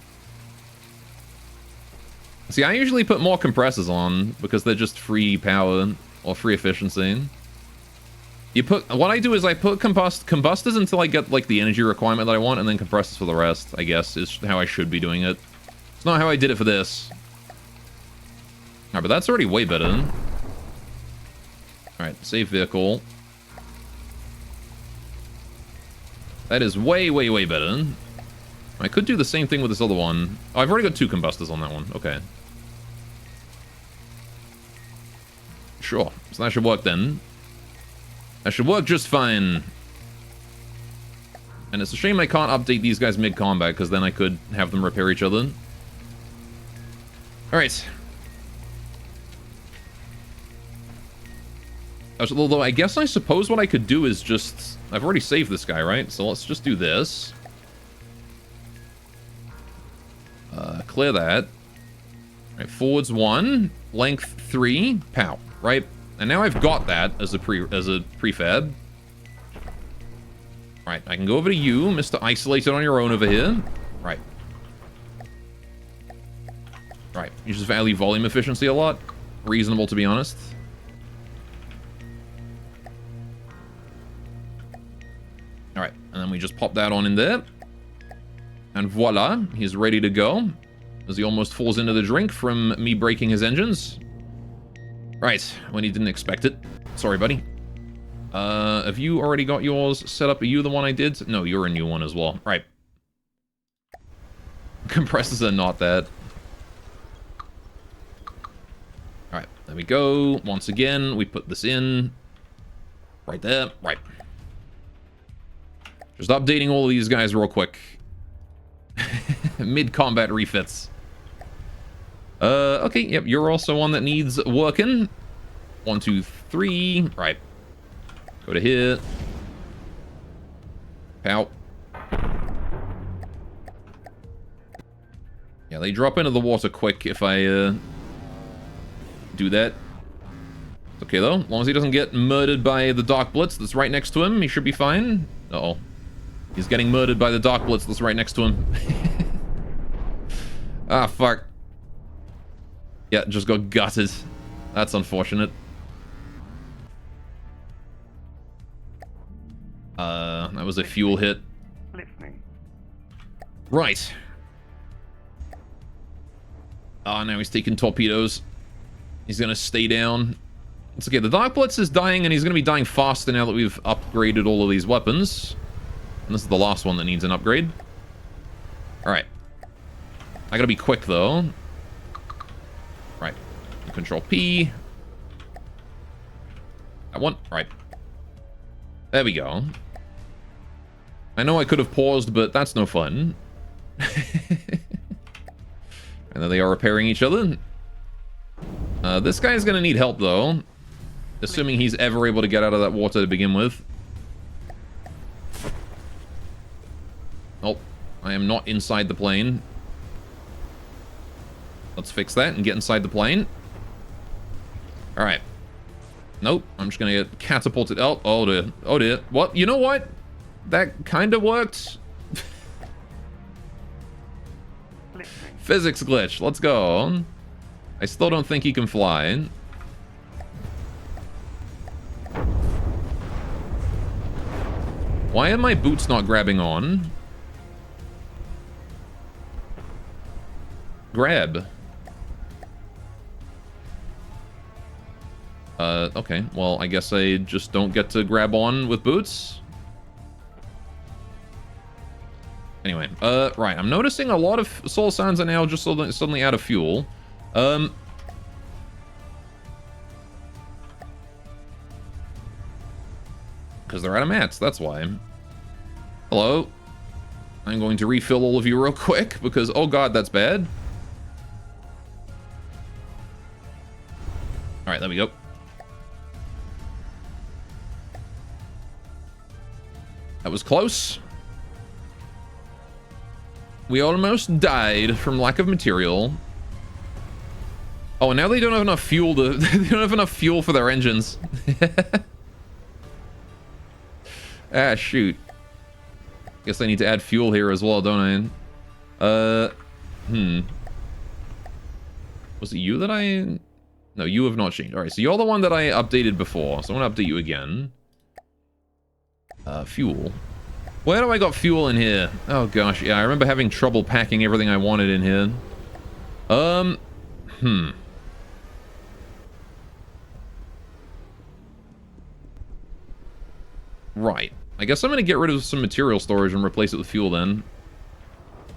See, I usually put more compressors on because they're just free power or free efficiency. What I do is I put combustors until I get like the energy requirement that I want, and then compressors for the rest, I guess, is how I should be doing it. It's not how I did it for this. Alright, but that's already way better. Alright, save vehicle. That is way, way, way better. I could do the same thing with this other one. Oh, I've already got 2 combustors on that one. Okay. Sure. So that should work then. That should work just fine. And it's a shame I can't update these guys mid-combat, because then I could have them repair each other. Alright. Although I guess I suppose what I could do is just... I've already saved this guy, right? So let's just do this. Clear that. Alright, forwards 1, length 3, pow. Right? And now I've got that as a prefab. Right, I can go over to you, Mr. Isolated on your own over here. Right. Right, you just value volume efficiency a lot. Reasonable, to be honest. Alright, and then we just pop that on in there. And voila, he's ready to go. As he almost falls into the drink from me breaking his engines. Right, when he didn't expect it. Sorry, buddy. Have you already got yours set up? Are you the one I did? No, you're a new one as well. Right. Compressors are not that. Alright, there we go. Once again, we put this in. Right there. Right. Just updating all of these guys real quick. Mid-combat refits. Okay, yep, you're also one that needs working. 1, 2, 3. Right. Go to here. Pow. Yeah, they drop into the water quick if I, do that. It's okay, though. As long as he doesn't get murdered by the Dark Blitz that's right next to him, he should be fine. Uh-oh. He's getting murdered by the Dark Blitz that's right next to him. Ah, fuck. Yeah, just got gutted. That's unfortunate. That was a fuel hit. Listening. Right. Ah, now he's taking torpedoes. He's gonna stay down. It's okay, the Dark Blitz is dying, and he's gonna be dying faster now that we've upgraded all of these weapons. And this is the last one that needs an upgrade. Alright. I gotta be quick, though. Right. Control P. That one. Right. There we go. I know I could have paused, but that's no fun. And then they are repairing each other. This guy's gonna need help, though. Assuming he's ever able to get out of that water to begin with. Oh, I am not inside the plane. Let's fix that and get inside the plane. Alright. Nope, I'm just gonna get catapulted. Oh dear. Oh dear. What? You know what? That kinda worked. Listening. Physics glitch. Let's go. I still don't think he can fly. Why are my boots not grabbing on? Grab. Okay. Well, I guess I just don't get to grab on with boots. Anyway, right. I'm noticing a lot of Soul Sands are now just suddenly out of fuel. Because they're out of mats, that's why. Hello. I'm going to refill all of you real quick, because, oh god, that's bad. Alright, there we go. That was close. We almost died from lack of material. Oh, and now they don't have enough fuel to... they don't have enough fuel for their engines. Ah, shoot. Guess I need to add fuel here as well, don't I? Was it you that I... No, you have not changed. Alright, so you're the one that I updated before. So I'm gonna update you again. Fuel. Where do I got fuel in here? Oh gosh, yeah, I remember having trouble packing everything I wanted in here. Right. I guess I'm gonna get rid of some material storage and replace it with fuel then.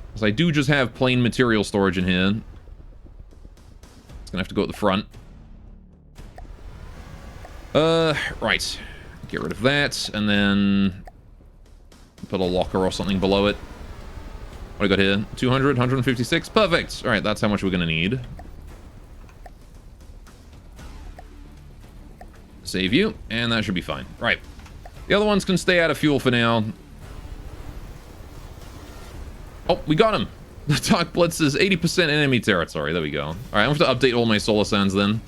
Because I do just have plain material storage in here. It's gonna have to go at the front. Right. Get rid of that, and then put a locker or something below it. What do I got here? 200, 156? Perfect! Alright, that's how much we're gonna need. Save you, and that should be fine. Right. The other ones can stay out of fuel for now. Oh, we got him! The Dark Blitz is 80% enemy territory. There we go. Alright, I'm gonna have to update all my Solar Sands then.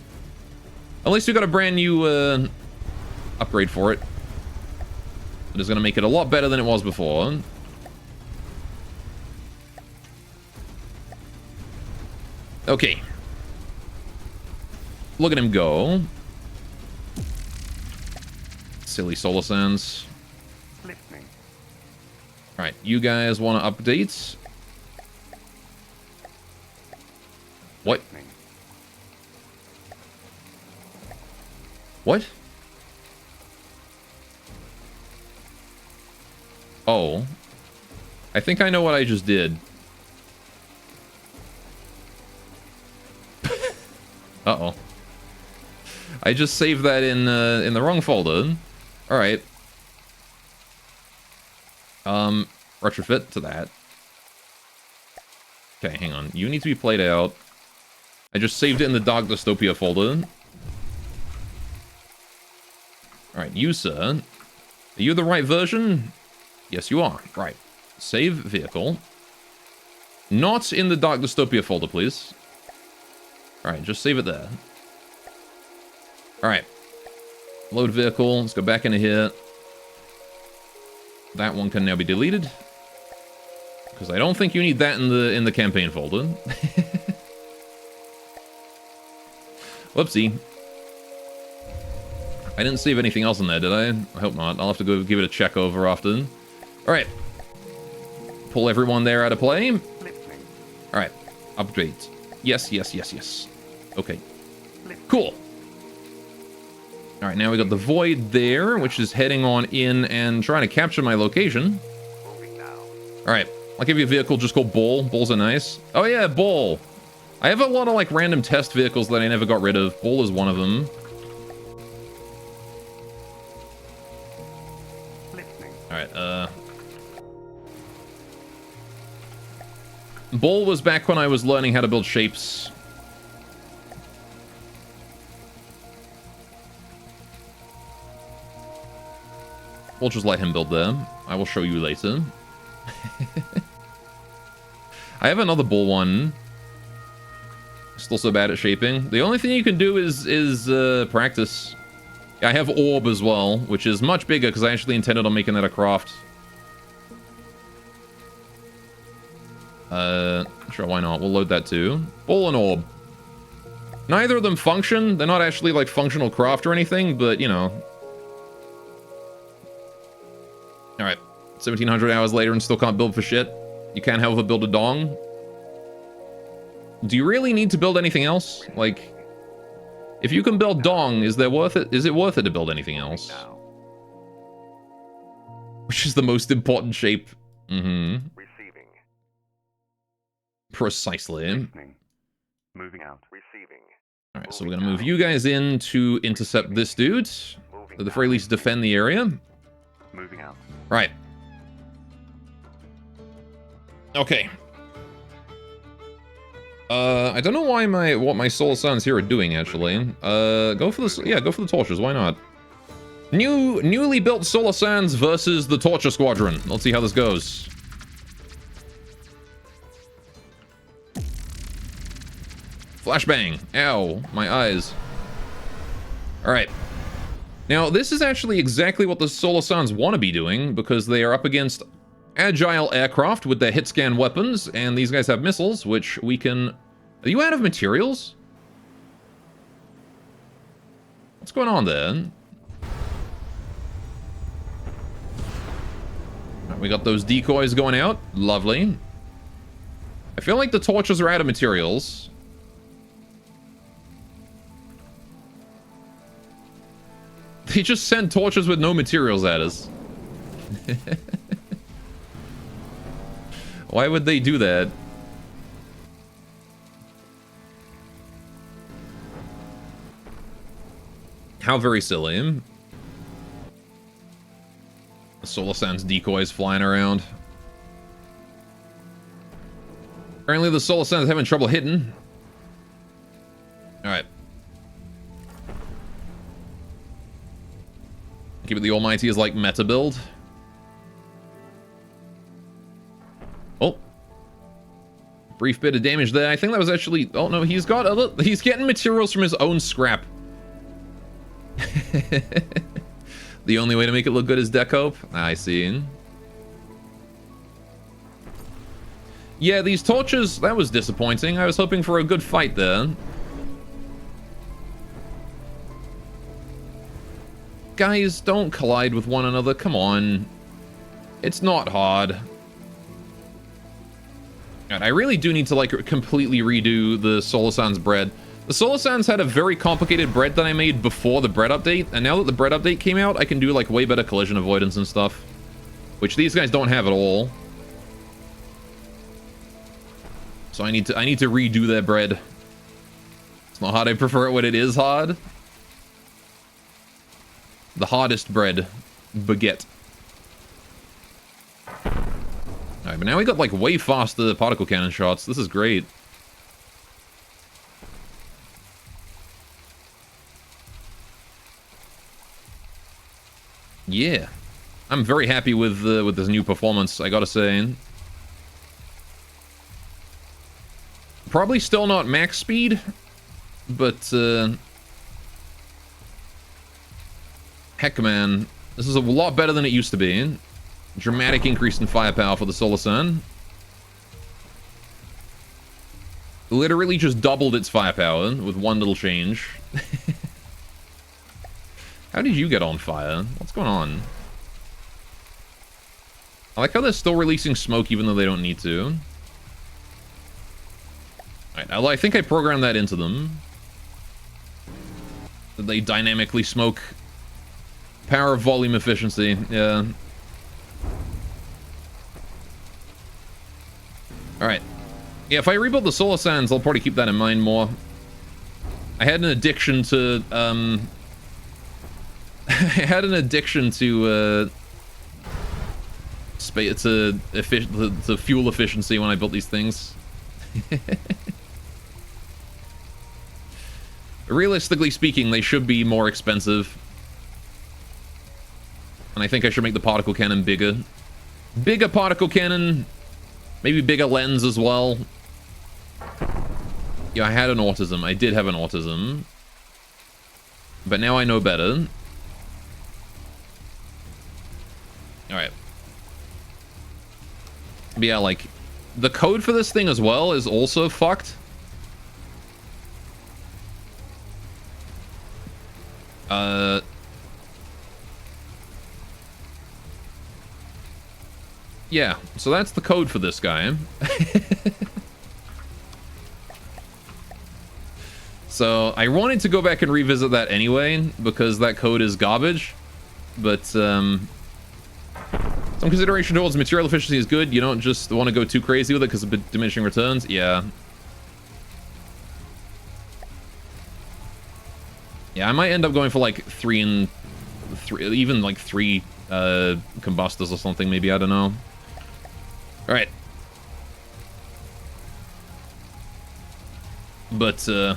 At least we got a brand new, upgrade for it. It is gonna make it a lot better than it was before. Okay. Look at him go. Silly Solar Sands. Listening. Alright, you guys want to update? What? Listening. What? Oh. I think I know what I just did. Uh-oh. I just saved that in the wrong folder. Alright. Retrofit to that. Okay, hang on. You need to be played out. I just saved it in the Dark Dystopia folder. Alright, you, sir. Are you the right version? Yes, you are. Right. Save vehicle. Not in the Dark Dystopia folder, please. Alright, just save it there. Alright. Load vehicle. Let's go back into here. That one can now be deleted. Because I don't think you need that in the campaign folder. Whoopsie. I didn't save anything else in there, did I? I hope not. I'll have to go give it a check over often. Alright. Pull everyone there out of play. Listening. Alright. Upgrade. Yes, yes, yes, yes. Okay. Cool. Alright, now we got the Void there, which is heading on in and trying to capture my location. Moving now. Alright. I'll give you a vehicle just called Bull. Bulls are nice. Oh yeah, Bull. I have a lot of like random test vehicles that I never got rid of. Bull is one of them. Listening. Alright, Bull was back when I was learning how to build shapes. We'll just let him build them. I will show you later. I have another Bull one. Still so bad at shaping. The only thing you can do is practice. I have Orb as well, which is much bigger because I actually intended on making that a craft. Sure, why not? We'll load that too. Bull and Orb. Neither of them function. They're not actually like functional craft or anything, but you know. Alright. 1700 hours later and still can't build for shit. You can't help but build a dong. Do you really need to build anything else? Like, if you can build dong, is it worth it to build anything else? Now. Which is the most important shape? Mm-hmm. Receiving. Precisely. Listening. Moving out. Receiving. Alright, so we're gonna move you guys in to intercept this dude. Moving At the very least, defend the area. Moving out. Right. Okay. I don't know why what my solar suns here are doing actually. Go for the torches. Why not? Newly built solar suns versus the Torture Squadron. Let's see how this goes. Flashbang. Ow, my eyes. All right. Now, this is actually exactly what the Solar Suns want to be doing, because they are up against agile aircraft with their hit scan weapons, and these guys have missiles, which we can... Are you out of materials? What's going on there? Right, we got those decoys going out. Lovely. I feel like the torches are out of materials. They just sent torches with no materials at us. Why would they do that? How very silly. Solar Sands decoys flying around. Apparently the Solar Sands having trouble hitting. Alright. Keep it the Almighty is like meta build. Oh. Brief bit of damage there. I think that was actually... Oh no, he's getting materials from his own scrap. The only way to make it look good is decope? I see. Yeah, these torches, that was disappointing. I was hoping for a good fight there. Guys, don't collide with one another. Come on. It's not hard. And I really do need to like completely redo the Solar Sands bread. The Solar Sands had a very complicated bread that I made before the bread update, and now that the bread update came out, I can do like way better collision avoidance and stuff, which these guys don't have at all. So I need to redo their bread. It's not hard. I prefer it when it is hard. The hardest bread, baguette. All right, but now we got like way faster particle cannon shots. This is great. Yeah, I'm very happy with this new performance, I gotta say. Probably still not max speed, but heck man, this is a lot better than it used to be. Dramatic increase in firepower for the Solar Sand. Literally just doubled its firepower with one little change. How did you get on fire? What's going on? I like how they're still releasing smoke even though they don't need to. Alright, I think I programmed that into them. That they dynamically smoke. Power of volume efficiency, yeah. Alright. Yeah, if I rebuild the Solar Sands, I'll probably keep that in mind more. I had an addiction to, I had an addiction to fuel efficiency when I built these things. Realistically speaking, they should be more expensive. And I think I should make the particle cannon bigger. Bigger particle cannon. Maybe bigger lens as well. Yeah, I had an autism. I did have an autism. But now I know better. Alright. But yeah, like, the code for this thing as well is also fucked. Yeah, so that's the code for this guy. So, I wanted to go back and revisit that anyway, because that code is garbage. But, some consideration towards material efficiency is good. You don't just want to go too crazy with it because of diminishing returns. Yeah. Yeah, I might end up going for like 3 even like 3 combustors or something, maybe, I don't know. Alright. But, unless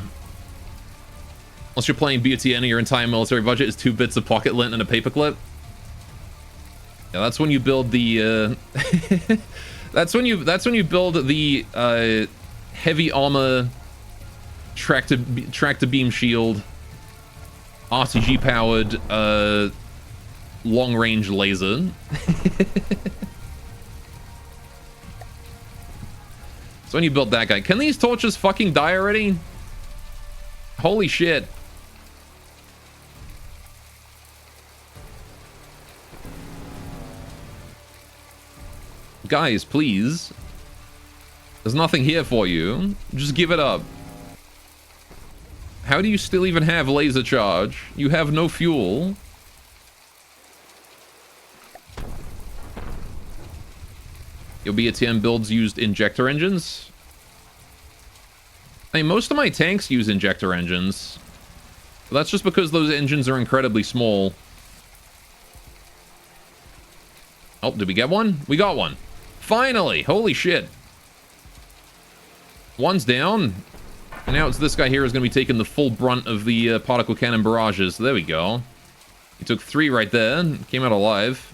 you're playing BOTN and your entire military budget is 2 bits of pocket lint and a paperclip. Yeah, that's when you build the, that's when you build the, heavy armor tractor beam shield, RTG powered, long range laser. So when you build that guy, can these torches fucking die already? Holy shit. Guys, please. There's nothing here for you. Just give it up. How do you still even have laser charge? You have no fuel. Your BTM builds used injector engines. I mean, most of my tanks use injector engines. But that's just because those engines are incredibly small. Oh, did we get one? We got one. Finally! Holy shit. One's down. And now it's this guy here who's going to be taking the full brunt of the particle cannon barrages. There we go. He took 3 right there. Came out alive.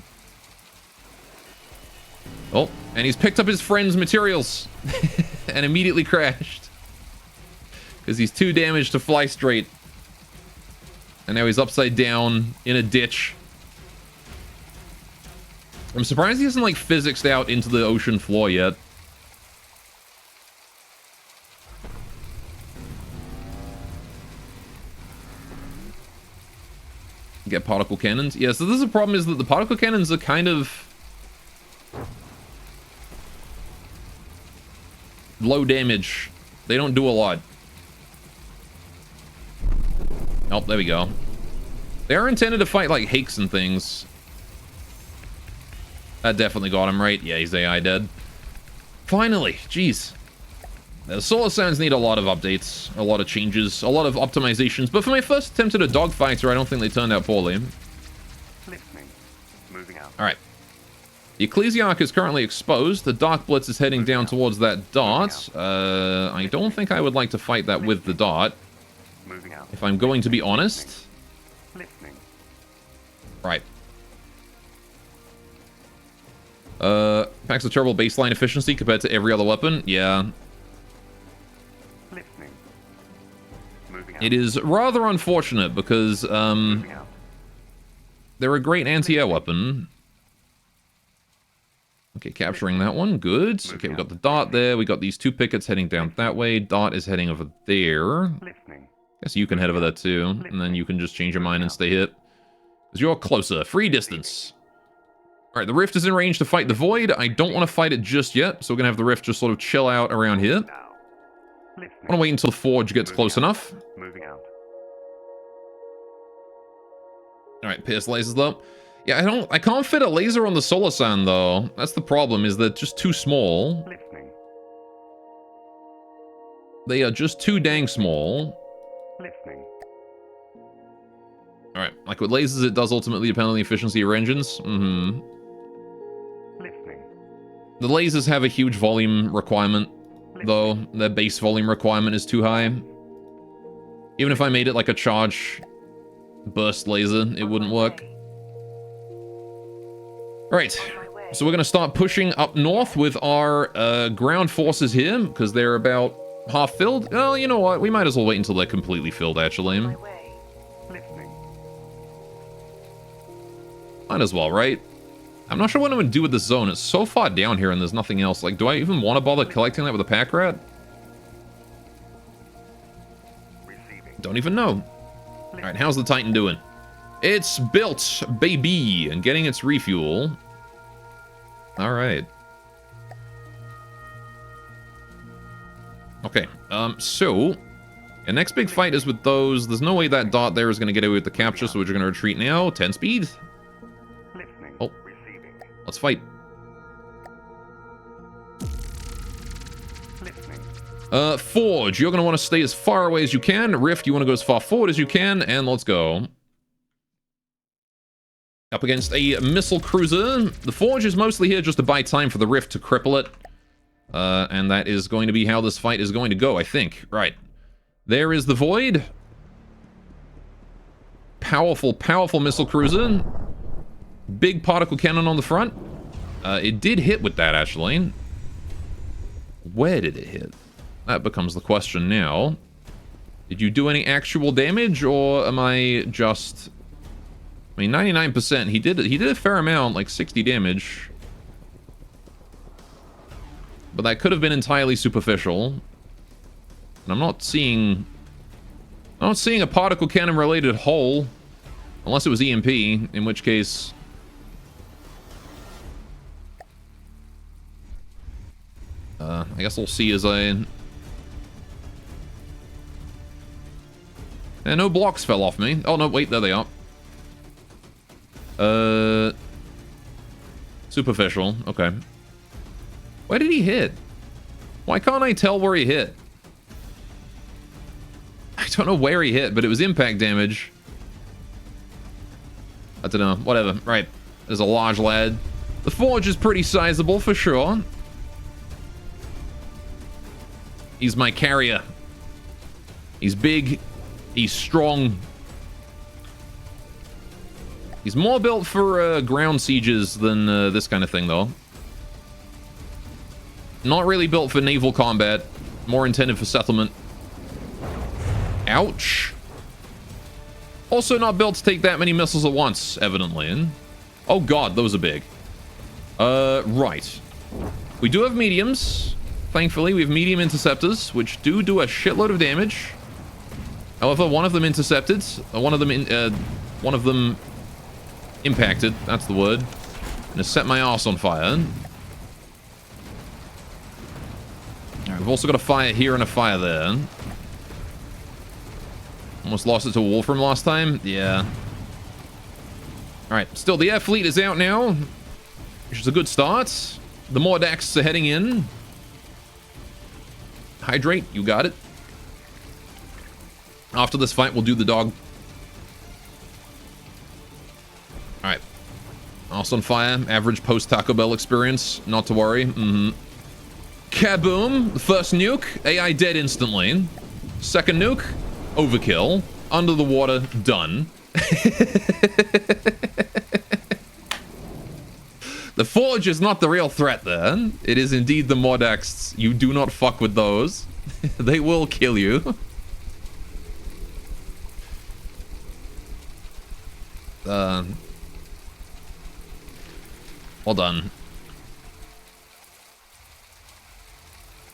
Oh, and he's picked up his friend's materials. And immediately crashed. Because he's too damaged to fly straight. And now he's upside down in a ditch. I'm surprised he hasn't, like, physicsed out into the ocean floor yet. Get particle cannons. Yeah, so this is the problem, is that the particle cannons are kind of low damage. They don't do a lot. Oh, there we go. They are intended to fight like Hakes and things. That definitely got him, right? Yeah, he's AI dead. Finally, jeez. The Solar Sands need a lot of updates, a lot of changes, a lot of optimizations. But for my first attempt at a dogfighter, I don't think they turned out poorly. Listening. Moving out. All right. The Ecclesiarch is currently exposed. The Dark Blitz is heading down towards that dart. I don't think I would like to fight that with the dart, Moving out. if I'm going to be honest. Listening. Right. Packs a terrible baseline efficiency compared to every other weapon. Yeah. Listening. Moving out. It is rather unfortunate because, Moving out. they're a great anti-air weapon. Okay, capturing that one. Good. Okay, we got the dart there. We got these two pickets heading down that way. Dart is heading over there. Listening. Guess you can head over there too. And then you can just change your mind and stay hit. Because you're closer. Free distance. Alright, the Rift is in range to fight the Void. I don't want to fight it just yet. So we're going to have the Rift just sort of chill out around here. Now. I Listening. want to wait until the Forge gets close enough. Moving out. Alright, pierce lasers though. Yeah, I can't fit a laser on the Solar Sand though. That's the problem, is they're just too small. Listening. They are just too dang small. Listening. Alright, like with lasers, it does ultimately depend on the efficiency of your engines. Mm-hmm. Listening. The lasers have a huge volume requirement, though. Their base volume requirement is too high. Even if I made it like a charge burst laser, it wouldn't work. Alright, so we're going to start pushing up north with our ground forces here, because they're about half filled. Well, you know what? We might as well wait until they're completely filled, actually. My way. Listening. Might as well, right? I'm not sure what I'm going to do with this zone. It's so far down here and there's nothing else. Like, do I even want to bother collecting that with a pack rat? Receiving. Don't even know. Alright, how's the Titan doing? It's built, baby, and getting its refuel. Alright. Okay, so... the next big fight is with those. There's no way that dot there is going to get away with the capture, so we're going to retreat now. 10 speed. Listening. Oh. Receiving. Let's fight. Listening. Forge, you're going to want to stay as far away as you can. Rift, you want to go as far forward as you can, and let's go. Up against a missile cruiser. The Forge is mostly here just to buy time for the Rift to cripple it. And that is going to be how this fight is going to go, I think. Right. There is the Void. Powerful, powerful missile cruiser. Big particle cannon on the front. It did hit with that, actually. Where did it hit? That becomes the question now. Did you do any actual damage, or am I just... I mean, 99%. He did a fair amount, like 60 damage. But that could have been entirely superficial. And I'm not seeing a particle cannon related hull. Unless it was EMP, in which case... I guess we'll see as I... And no blocks fell off me. Oh no, wait, there they are. Superficial, okay. Where did he hit? Why can't I tell where he hit? I don't know where he hit, but it was impact damage. I don't know, whatever. Right, there's a large lad. The Forge is pretty sizable for sure. He's my carrier. He's big. He's strong. He's more built for ground sieges than this kind of thing, though. Not really built for naval combat. More intended for settlement. Ouch. Also not built to take that many missiles at once, evidently. Oh god, those are big. Right. We do have mediums. Thankfully, we have medium interceptors, which do a shitload of damage. However, one of them intercepted. One of them impacted. That's the word. I'm gonna set my ass on fire. Alright, We've also got a fire here and a fire there. Almost lost it to Wolfram last time. Yeah. Alright, still, the air fleet is out now, which is a good start. The Mordax are heading in. Hydrate, you got it. After this fight, we'll do the dog. Alright. House on fire. Average post-Taco Bell experience. Not to worry. Kaboom. First nuke. AI dead instantly. Second nuke. Overkill. Under the water. Done. The Forge is not the real threat there. It is indeed the Mordax. You do not fuck with those. They will kill you. Well done.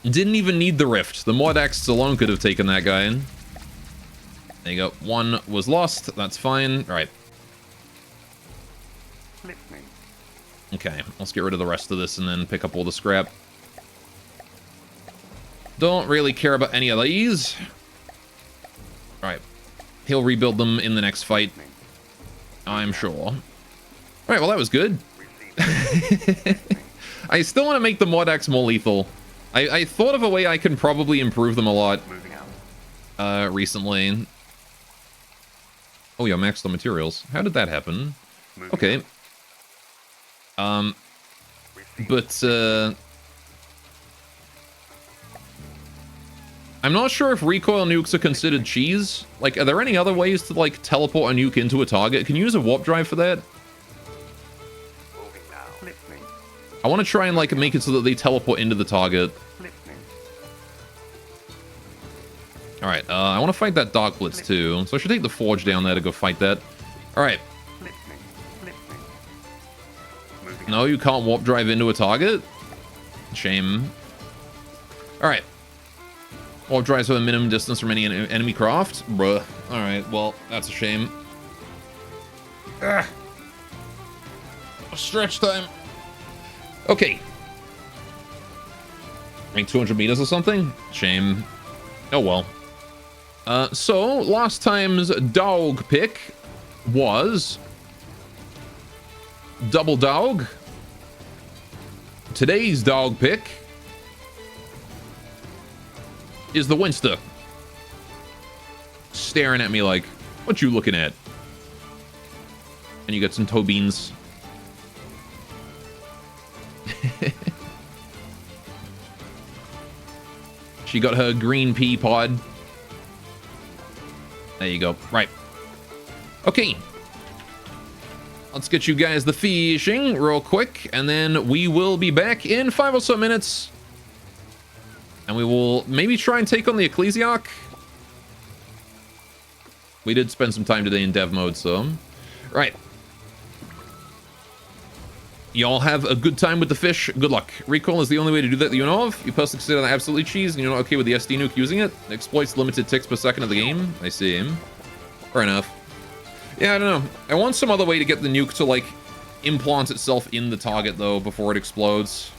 Didn't even need the rift. The Mordax alone could have taken that guy in. There you go. One was lost. That's fine. All right. Listening. Okay, let's get rid of the rest of this and then pick up all the scrap. Don't really care about any of these. All right. He'll rebuild them in the next fight, I'm sure. All right, well, that was good. I still want to make the Mordax more lethal. I thought of a way I can probably improve them a lot Moving out. recently. Oh, yeah, maxed on materials. How did that happen? Moving Okay. out. Receiving. But, I'm not sure if recoil nukes are considered cheese. Like, are there any other ways to, like, teleport a nuke into a target? Can you use a warp drive for that? Moving now. Listening. I want to try and, like, make it so that they teleport into the target. Listening. Alright, I want to fight that Dark Blitz, too. So I should take the Forge down there to go fight that. Alright. Listening. Listening. Moving No, you can't warp drive into a target? Shame. Alright. Warp drives with a minimum distance from any enemy craft? Bruh. Alright, well, that's a shame. Ugh. Stretch time. Okay. Like 200 meters or something? Shame. Oh well. So, last time's dog pick was Double Dog. Today's dog pick is the Winster. Staring at me like, what you looking at? And you got some toe beans. She got her green pea pod. There you go. Right. Okay. Let's get you guys the fishing real quick, and then we will be back in 5 or so minutes. And we will maybe try and take on the Ecclesiarch. We did spend some time today in dev mode, so... Right. Y'all have a good time with the fish. Good luck. Recoil is the only way to do that you know of. You personally consider that absolutely cheese, and you're not okay with the SD nuke using it. It exploits limited ticks per second of the game. I see him. Fair enough. Yeah, I don't know. I want some other way to get the nuke to, like, implant itself in the target, though, before it explodes.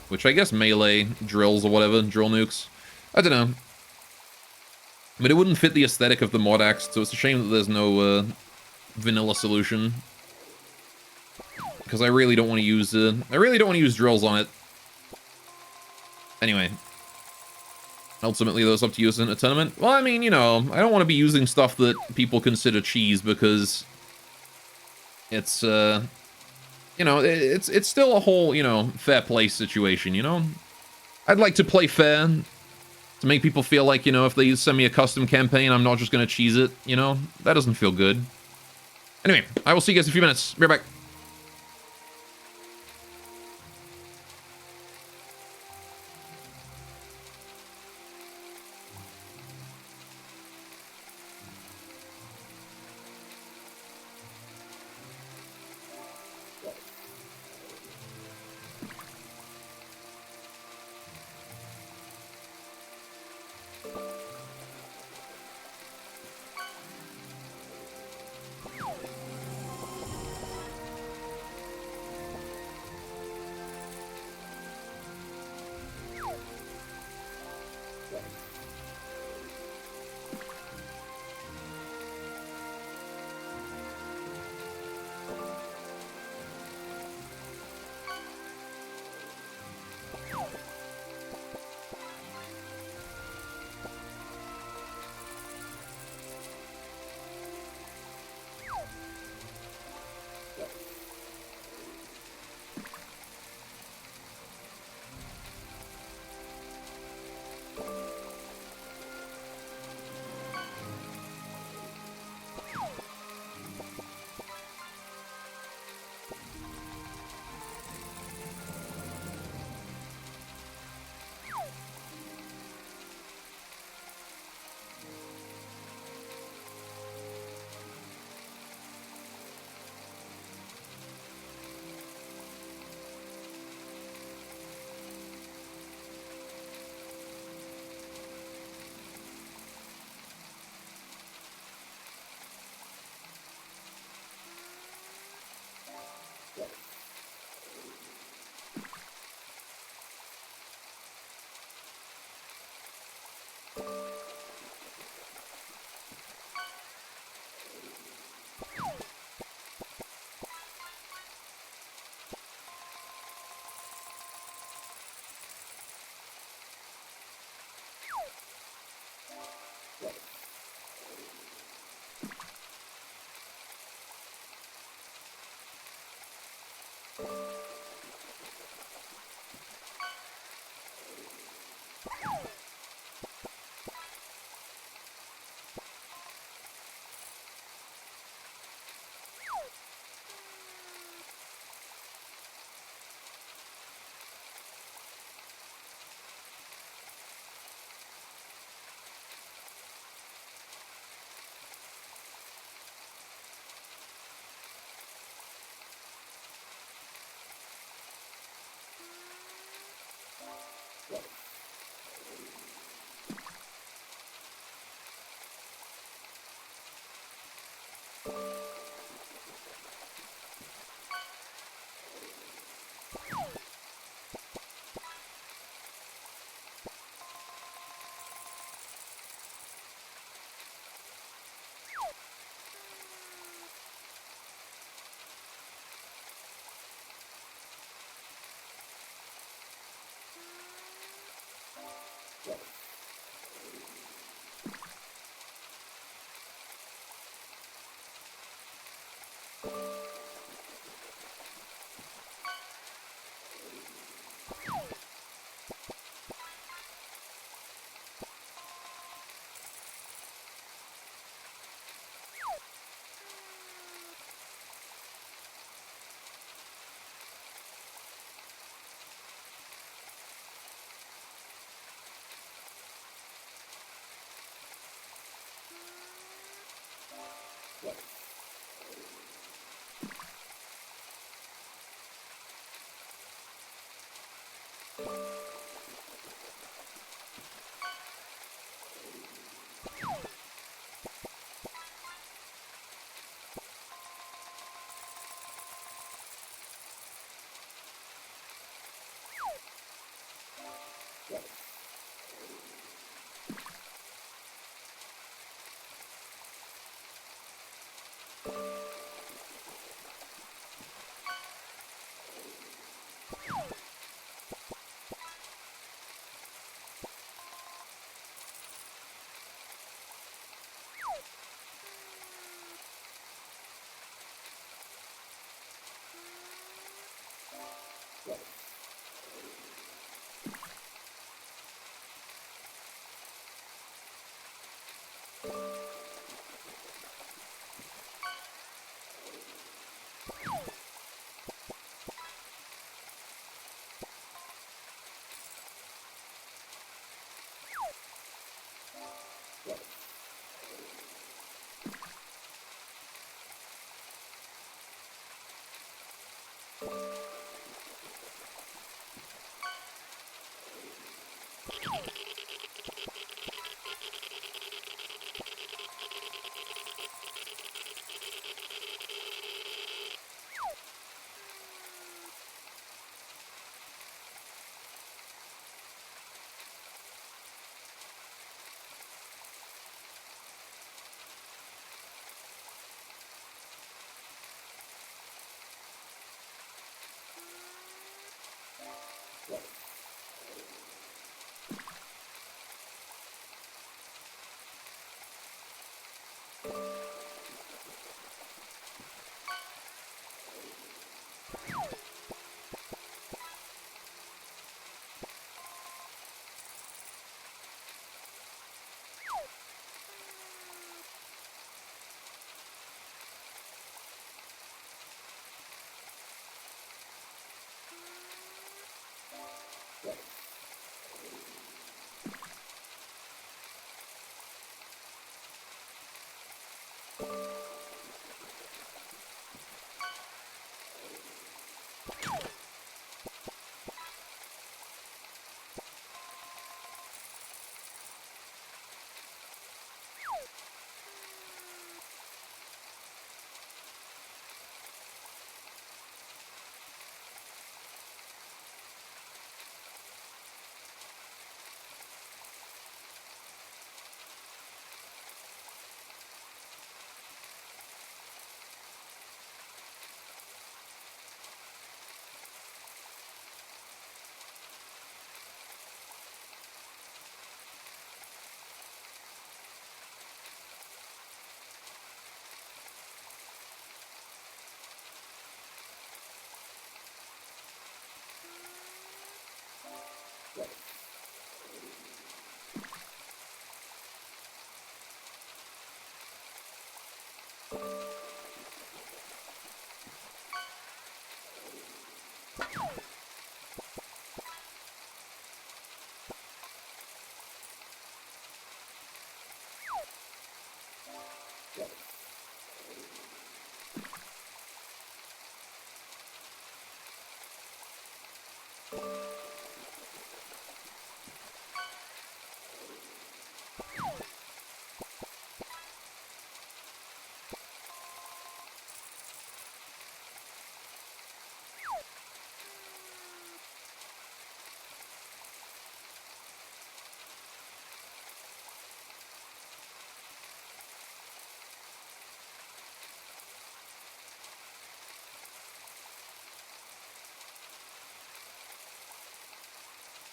Which I guess melee drills or whatever, drill nukes. I don't know. But it wouldn't fit the aesthetic of the Mordax, so it's a shame that there's no vanilla solution. Because I really don't want to use drills on it. Anyway. Ultimately, those up to use in a tournament. Well, I mean, you know, I don't want to be using stuff that people consider cheese because it's, you know, it's still a whole, you know, fair play situation, you know? I'd like to play fair to make people feel like, you know, if they send me a custom campaign, I'm not just going to cheese it, you know? That doesn't feel good. Anyway, I will see you guys in a few minutes. Be right back.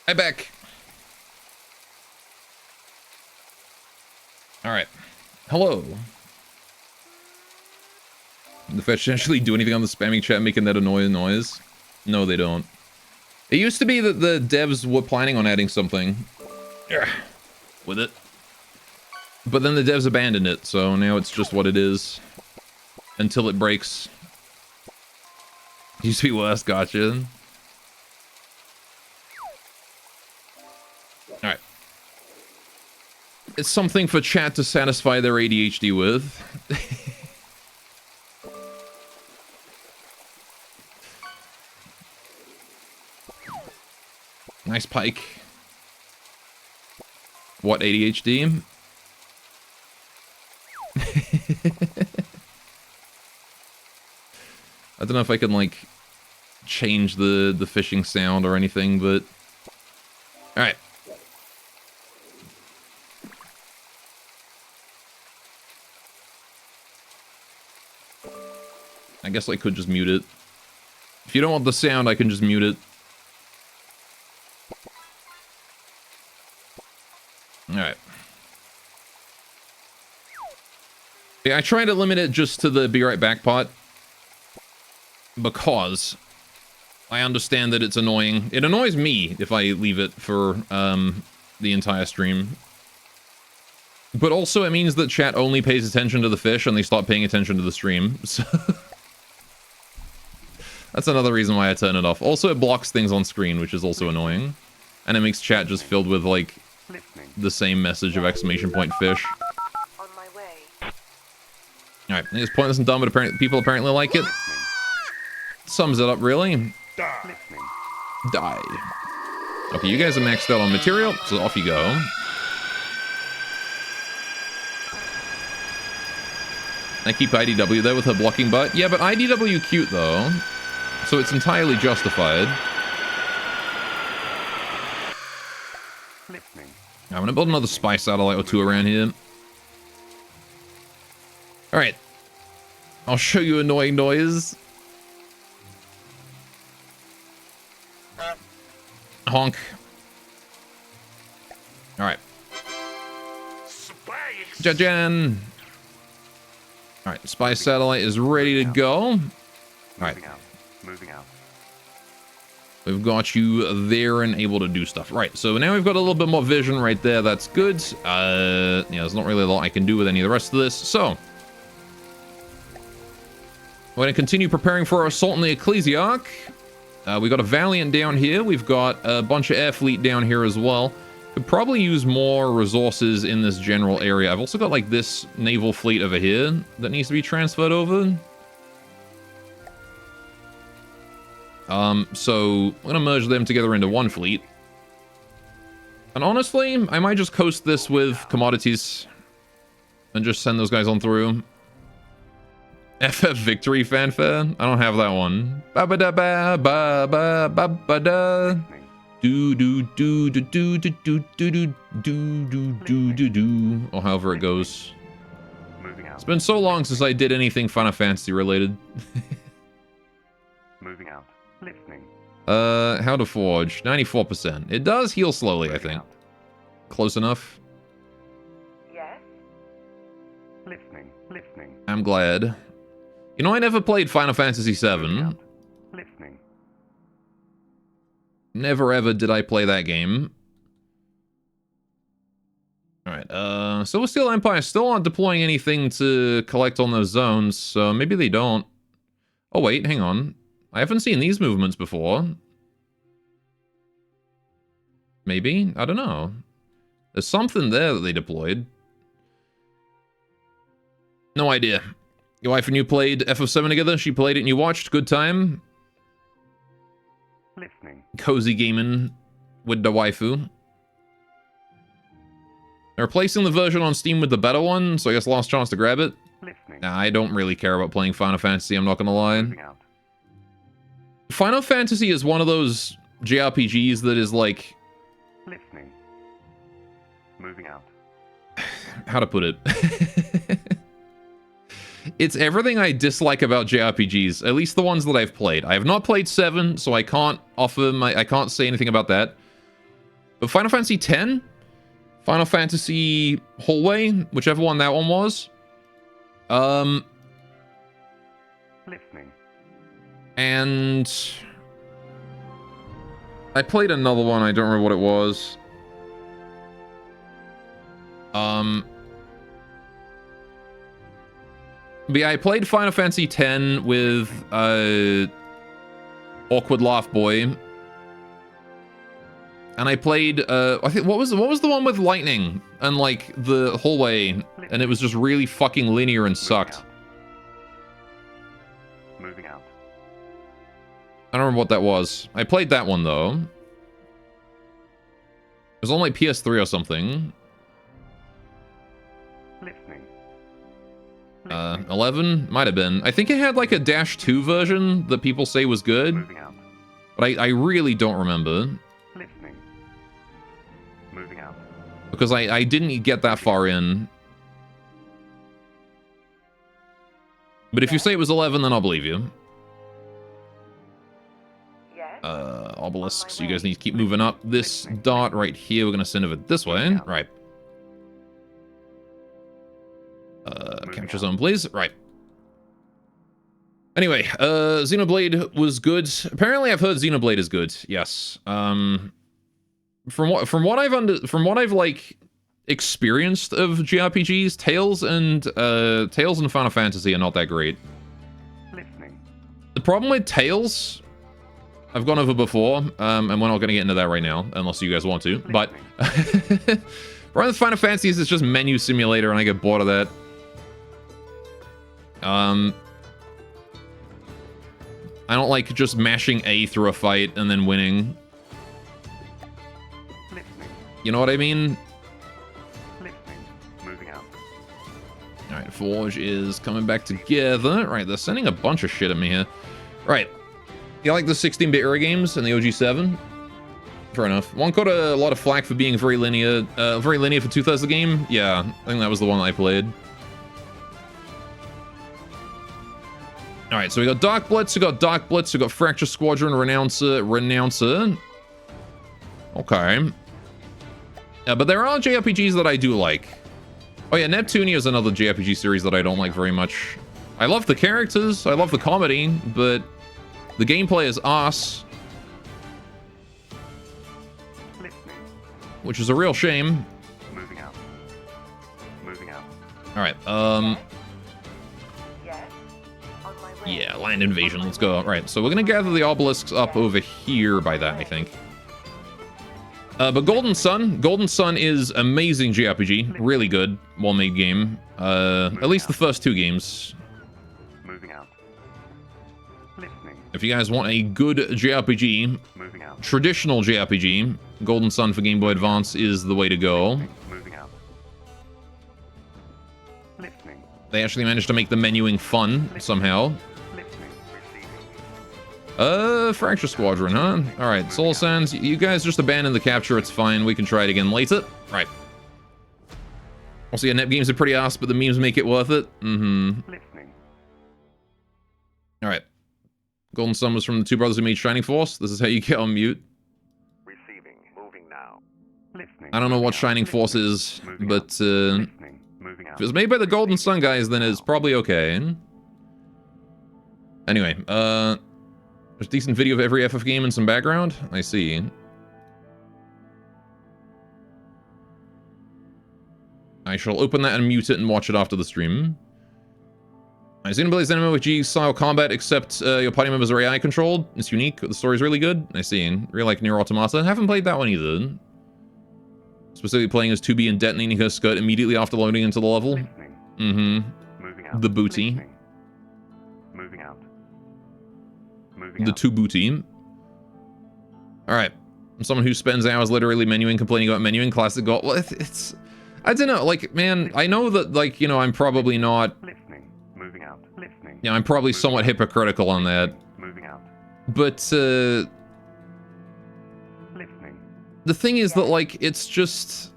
Hi, back. All right. Hello. The fetch actually do anything on the spamming chat making that annoying noise? No, they don't. It used to be that the devs were planning on adding something with it. But then the devs abandoned it, so now it's just what it is. Until it breaks. Used to be worse, gotcha. Alright. It's something for chat to satisfy their ADHD with. Nice pike. What ADHD? I don't know if I can, like, change the fishing sound or anything, but... Alright. I guess I could just mute it. If you don't want the sound, I can just mute it. Alright. Yeah, I try to limit it just to the be right back pot. Because I understand that it's annoying. It annoys me if I leave it for the entire stream. But also it means that chat only pays attention to the fish and they stop paying attention to the stream. So that's another reason why I turn it off. Also, it blocks things on screen, which is also annoying. And it makes chat just filled with, like, the same message of exclamation point fish. On my way. Alright, it's pointless and dumb, but apparently people apparently like it. Sums it up, really. Die. Okay, you guys are maxed out on material, so off you go. I keep IDW there with her blocking butt. Yeah, but IDW cute, though. So it's entirely justified. I'm gonna build another spy satellite or two around here. Alright. I'll show you annoying noise. Honk. Alright. Jajan. Alright, spy satellite is ready to go. Alright. Moving out. We've got you there and able to do stuff. Right, so now we've got a little bit more vision right there. That's good. Yeah, there's not really a lot I can do with any of the rest of this. So, we're going to continue preparing for our assault on the Ecclesiarch. We got a Valiant down here. We've got a bunch of air fleet down here as well. Could probably use more resources in this general area. I've also got, like, this naval fleet over here that needs to be transferred over. So I'm gonna merge them together into one fleet. And honestly, I might just coast this with commodities and just send those guys on through. FF Victory fanfare? I don't have that one. Ba ba da ba ba ba ba ba da. Do do do do do do do do do do do do do, or however it goes. It's been so long since I did anything Final Fantasy related. Moving out. Listening. How to forge? 94%. It does heal slowly, I think. Close enough. Yes. Listening. Listening. I'm glad. You know, I never played Final Fantasy VII. Listening. Never ever did I play that game. Alright, Silver Steel Empire still aren't deploying anything to collect on those zones, so maybe they don't. Oh wait, hang on. I haven't seen these movements before. Maybe? I don't know. There's something there that they deployed. No idea. Your wife and you played FF7 together? She played it and you watched? Good time? Listening. Cozy gaming with the waifu. They're replacing the version on Steam with the better one, so I guess last chance to grab it. Listening. Nah, I don't really care about playing Final Fantasy, I'm not gonna lie. Moving out. Final Fantasy is one of those JRPGs that is like... Listening. Moving out. How to put it? It's everything I dislike about JRPGs, at least the ones that I've played. I have not played 7, so I can't offer I can't say anything about that. But Final Fantasy X? Final Fantasy Hallway, whichever one that one was. Listening. And I played another one, I don't remember what it was. But yeah, I played Final Fantasy X with Awkward Laugh Boy. And I played I think what was the one with lightning and like the hallway, and it was just really fucking linear and sucked. Moving out. I don't remember what that was. I played that one though. It was on like PS3 or something. Listening. 11 might have been. I think it had like a Dash 2 version that people say was good, Moving out. but I really don't remember Listening. Moving out. because I didn't get that far in. But if you say it was 11, then I'll believe you. Yes. Obelisks, you guys need to keep moving up. This dot right here, we're gonna send it this way. Right. Capture zone, please. Right. Anyway, Xenoblade was good. Apparently, I've heard Xenoblade is good. Yes. From what I've like experienced of JRPGs, Tales and Final Fantasy are not that great. Listening. The problem with Tales, I've gone over before, and we're not going to get into that right now, unless you guys want to. But rather than Final Fantasy, it's just menu simulator, and I get bored of that. I don't like just mashing A through a fight and then winning. Listening. You know what I mean? Listening. Moving out. Alright, Forge is coming back together. Right, they're sending a bunch of shit at me here. Right. You like the 16-bit era games and the OG7? Fair enough. One got a lot of flack for being very linear for 2/3 of the game. Yeah, I think that was the one I played. Alright, so we got Dark Blitz, we got Fracture Squadron, Renouncer. Okay. But there are JRPGs that I do like. Oh yeah, Neptunia is another JRPG series that I don't like very much. I love the characters, I love the comedy, but the gameplay is ass. Listening. Which is a real shame. Moving out. Moving out. Alright, Yes. On my way. yeah, land invasion, let's go. Alright, so we're gonna gather the obelisks up over here by that, I think. But Golden Sun is amazing JRPG, really good, well-made game. At least the first 2 games. Moving out. Listening. If you guys want a good JRPG, Moving out. traditional JRPG, Golden Sun for Game Boy Advance is the way to go. Moving out. Listening. They actually managed to make the menuing fun, somehow. Listening. Receiving. Fracture Squadron, huh? Alright, Soul Sands, you guys just abandon the capture, it's fine, we can try it again later. Right. Also, yeah, Net games are pretty ass, but the memes make it worth it. Mm-hmm. Listening. Alright. Golden Sun was from the 2 brothers who made Shining Force. This is how you get on mute. Receiving. Moving now. Listening. I don't know what Shining Force is, but Listening. Moving if out. it was made by the Golden Sun guys, then it's probably okay. Anyway, There's decent video of every FF game and some background. I see. I shall open that and mute it and watch it after the stream. I Xenoblade Xenoblade with G-style combat, except your party members are AI controlled. It's unique. The story's really good. I see. Really like Nier Automata. Haven't played that one either. Specifically playing as 2B and detonating her skirt immediately after loading into the level. Listening. Mm-hmm. Moving out. The booty. Listening. Moving out. Moving The out. two booty. Alright. I'm someone who spends hours literally menuing, complaining about menuing, classic goal. Well, it's... I don't know, like, man, I know that, like, you know, I'm probably not... Listening. Moving out. Listening. Yeah, I'm probably somewhat hypocritical on that. Moving out. But, Listening. the thing is that, like, it's just...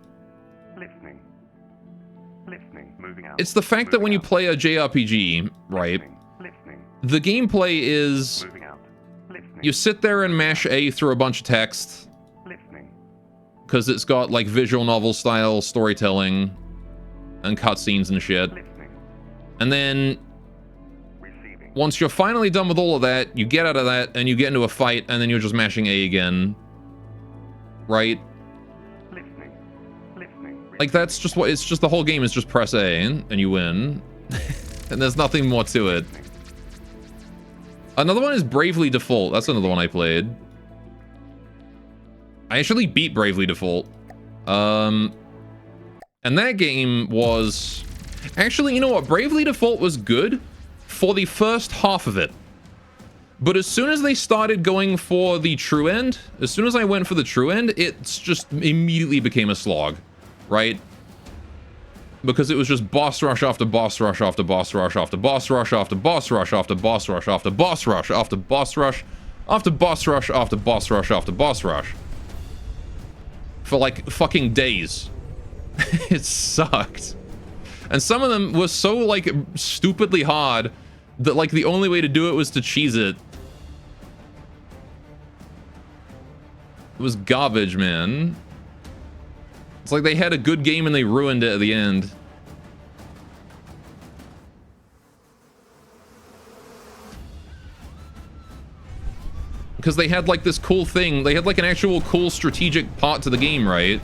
Listening. Listening. Moving out. It's the fact that when you Moving out. play a JRPG, right, Listening. Listening. the gameplay is... Moving out. Listening. You sit there and mash A through a bunch of text, Listening. because it's got, like, visual novel style storytelling and cutscenes and shit. Listening. And then, Receiving. once you're finally done with all of that, you get out of that, and you get into a fight, and then you're just mashing A again. Right? Listening. Listening. Like, that's just what... It's just the whole game is just press A, and you win. And there's nothing more to it. Another one is Bravely Default. That's another one I played. I actually beat Bravely Default. And that game was... Actually, you know what? Bravely Default was good for the first half of it. But as soon as they started going for the true end, as soon as I went for the true end, it's just immediately became a slog, right? Because it was just boss rush after boss rush after boss rush after boss rush after boss rush after boss rush after boss rush after boss rush after boss rush after boss rush after boss rush. For like fucking days. It sucked. And some of them were so like stupidly hard that like the only way to do it was to cheese it. It was garbage, man. It's like they had a good game and they ruined it at the end. Because they had like this cool thing. They had like an actual cool strategic part to the game, right?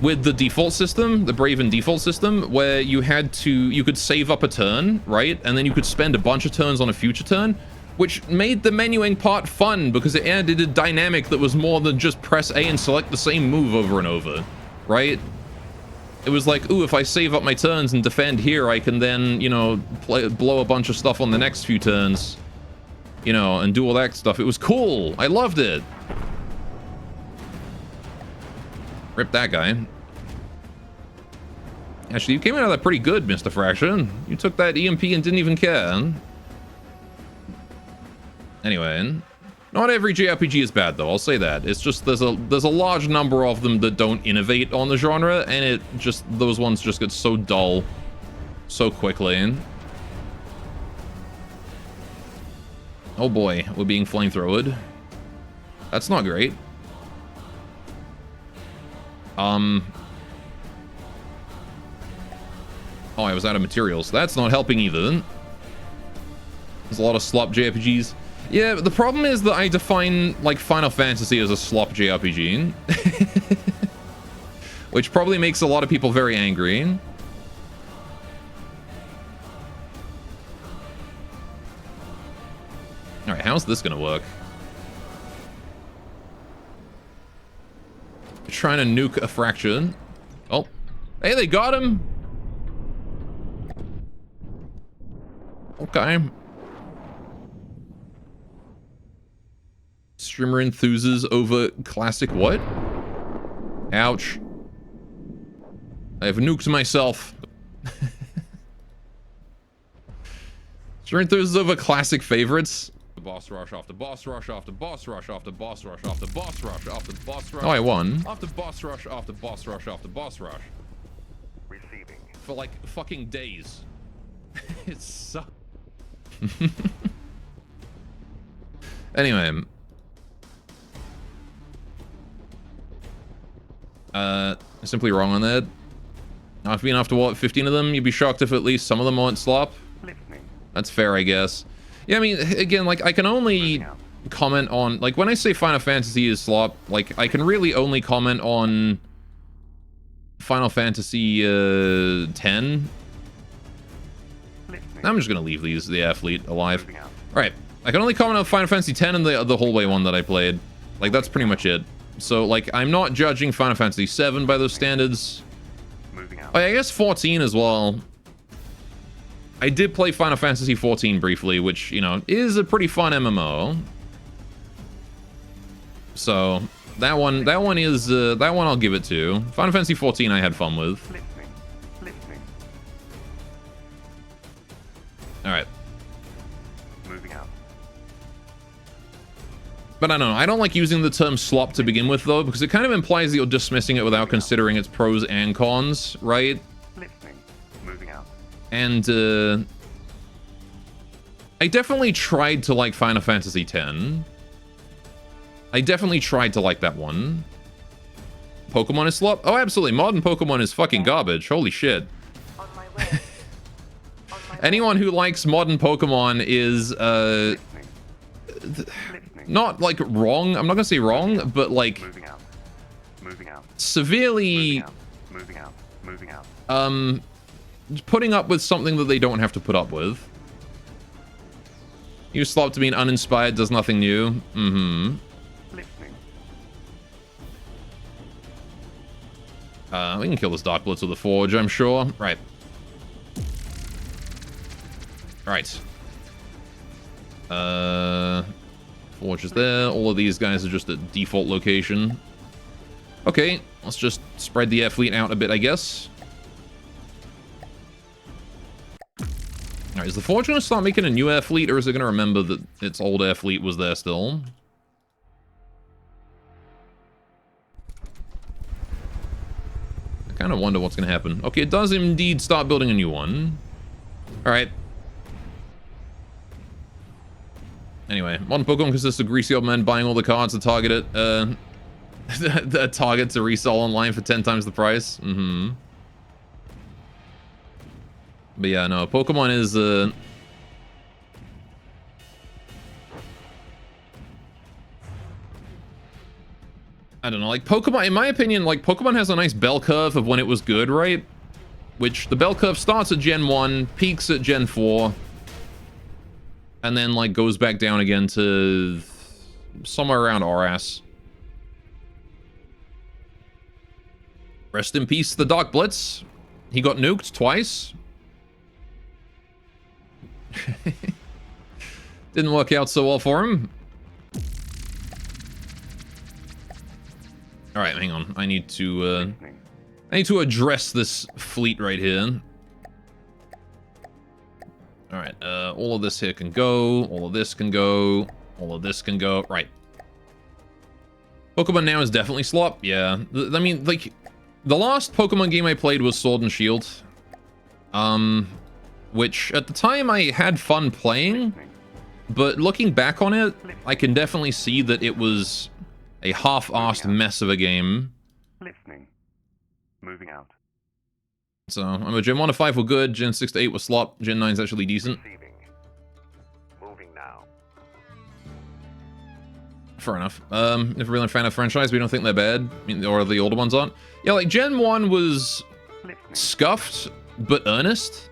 With the default system, the Braven default system, where you could save up a turn, right? And then you could spend a bunch of turns on a future turn, which made the menuing part fun because it added a dynamic that was more than just press A and select the same move over and over, right? It was like, ooh, if I save up my turns and defend here, I can then, you know, blow a bunch of stuff on the next few turns, you know, and do all that stuff. It was cool. I loved it. Rip that guy. Actually, you came out of that pretty good, Mr. Fraction. You took that EMP and didn't even care. Anyway, not every JRPG is bad, though. I'll say that. It's just there's a large number of them that don't innovate on the genre, and those ones just get so dull so quickly. Oh boy, we're being flamethrowed. That's not great. Oh, I was out of materials. That's not helping either. There's a lot of slop JRPGs. Yeah, but the problem is that I define, like, Final Fantasy as a slop JRPG. Which probably makes a lot of people very angry. Alright, how's this gonna work? Trying to nuke a fraction. Oh. Hey, they got him! Okay. Streamer enthuses over classic what? Ouch. I have nuked myself. Streamer enthuses over classic favorites. Boss rush after boss rush after boss rush after boss rush after boss rush after boss rush. Oh, I won. After boss rush after boss rush after boss rush. Receiving. For like fucking days. It sucks. Anyway. Simply wrong on that. After being after what, 15 of them, you'd be shocked if at least some of them weren't slop. Listening. That's fair, I guess. Yeah, I mean, again, like, I can only comment on, like, when I say Final Fantasy is slop, like, I can really only comment on Final Fantasy 10. I'm just gonna leave the athlete alive. Alright, I can only comment on Final Fantasy 10 and the hallway one that I played. Like, that's pretty much it. So, like, I'm not judging Final Fantasy 7 by those standards. Oh, yeah, I guess 14 as well. I did play Final Fantasy 14 briefly, which, you know, is a pretty fun MMO. So, that one is, that one I'll give it to. Final Fantasy 14 I had fun with. Alright. Moving out. But I don't know, I don't like using the term slop to begin with, though, because it kind of implies that you're dismissing it without considering its pros and cons, right? Listening. Moving out. And, I definitely tried to like Final Fantasy X. I definitely tried to like that one. Pokemon is slop? Oh, absolutely. Modern Pokemon is fucking garbage. Holy shit. On my way. Anyone who likes modern Pokemon is, not, like, wrong. I'm not gonna say wrong, but, like, Moving out. Moving out. severely, Moving out. Moving out. putting up with something that they don't have to put up with. You slop to being uninspired does nothing new. Mm-hmm. Listening. We can kill this Dark Blitz with a Forge, I'm sure. Right. Right. Forge is there. All of these guys are just at default location. Okay, let's just spread the air fleet out a bit, I guess. Alright, is the Forge going to start making a new air fleet, or is it going to remember that its old air fleet was there still? I kind of wonder what's going to happen. Okay, it does indeed start building a new one. Alright. Anyway, modern Pokemon consists of greasy old men buying all the cards to target it. The target to resell online for 10 times the price. Mm-hmm. But yeah, no, Pokemon is, I don't know, like, Pokemon, in my opinion, like, Pokemon has a nice bell curve of when it was good, right? Which, the bell curve starts at Gen 1, peaks at Gen 4, and then, like, goes back down again to somewhere around RS. Rest in peace, the Dark Blitz. He got nuked twice. Didn't work out so well for him. All right, hang on. I need to address this fleet right here. All right, all of this here can go. All of this can go. All of this can go. Right. Pokemon now is definitely slop. Yeah. I mean, like, the last Pokemon game I played was Sword and Shield. Which, at the time, I had fun playing. But looking back on it, I can definitely see that it was a half-assed mess of a game. Listening. Moving out. So, I'm a Gen 1 to 5 were good, Gen 6 to 8 was slop, Gen 9 is actually decent. Receiving. Moving now. Fair enough. If we're really a fan of the franchise, we don't think they're bad. I mean, or the older ones aren't. Yeah, like, Gen 1 was Listening. scuffed, but earnest.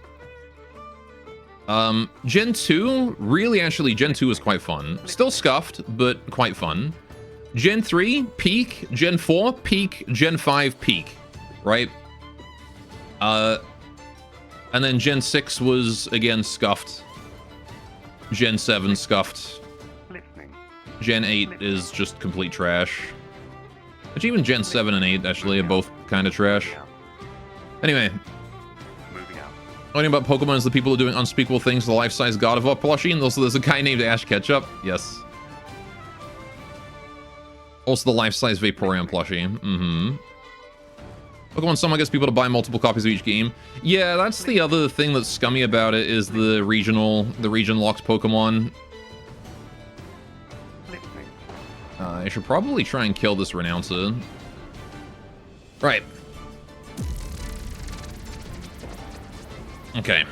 Gen 2, really, actually, Gen 2 was quite fun. Still scuffed, but quite fun. Gen 3, peak. Gen 4, peak. Gen 5, peak. Right? And then Gen 6 was, again, scuffed. Gen 7, scuffed. Listening. Gen 8 is just complete trash. Which even Gen 7 and 8, actually, are both kind of trash. Anyway. Moving out. Learning about Pokemon is the people who are doing unspeakable things to the life-size God of War plushie, and also there's a guy named Ash Ketchup. Yes. Also the life-size Vaporeon plushie. Mm-hmm. Pokemon Summer gets people to buy multiple copies of each game. Yeah, that's the other thing that's scummy about it, is the region locked Pokemon. Listening. I should probably try and kill this Renouncer. Right. Okay.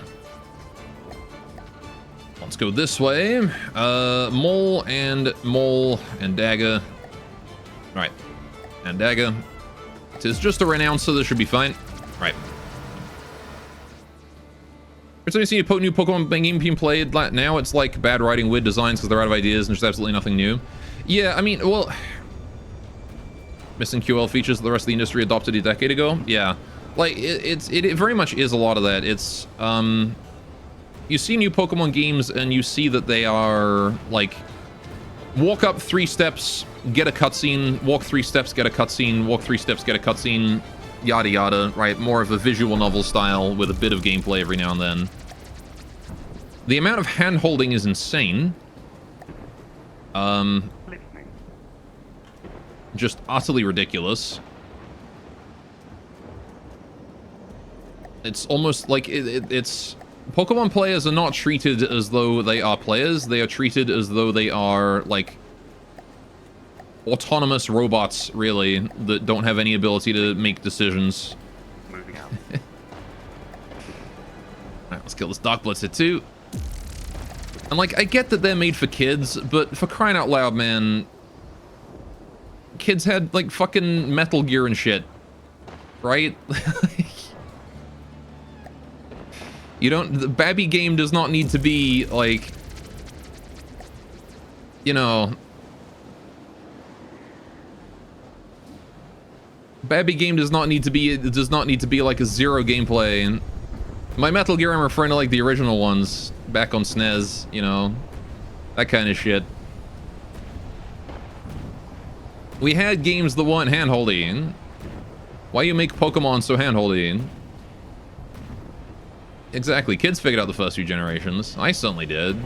Let's go this way. Mole and dagger. Right. And dagger. It's just a renounce, so this should be fine. Right. Every time you see a new Pokemon game being played, now it's like bad writing, weird designs because they're out of ideas and there's absolutely nothing new. Yeah, I mean, well... Missing QL features that the rest of the industry adopted a decade ago? Yeah. Like, it very much is a lot of that. It's, you see new Pokemon games and you see that they are, like, walk up 3 steps, get a cutscene, walk 3 steps, get a cutscene, walk 3 steps, get a cutscene, yada yada, right? More of a visual novel style with a bit of gameplay every now and then. The amount of hand-holding is insane. Listening. Just utterly ridiculous. It's almost like it's... Pokemon players are not treated as though they are players. They are treated as though they are, like, autonomous robots, really, that don't have any ability to make decisions. Moving out. Alright, let's kill this Dark Blitzer too. And, like, I get that they're made for kids, but for crying out loud, man... Kids had, like, fucking Metal Gear and shit. Right? You don't... The Babby game does not need to be, like... You know... Babby game does not need to be... It does not need to be, like, a zero gameplay. And my Metal Gear, I'm referring to, like, the original ones. Back on SNES, you know? That kind of shit. We had games that weren't hand-holding. Why you make Pokemon so hand-holding? Exactly, kids figured out the first few generations. I certainly did.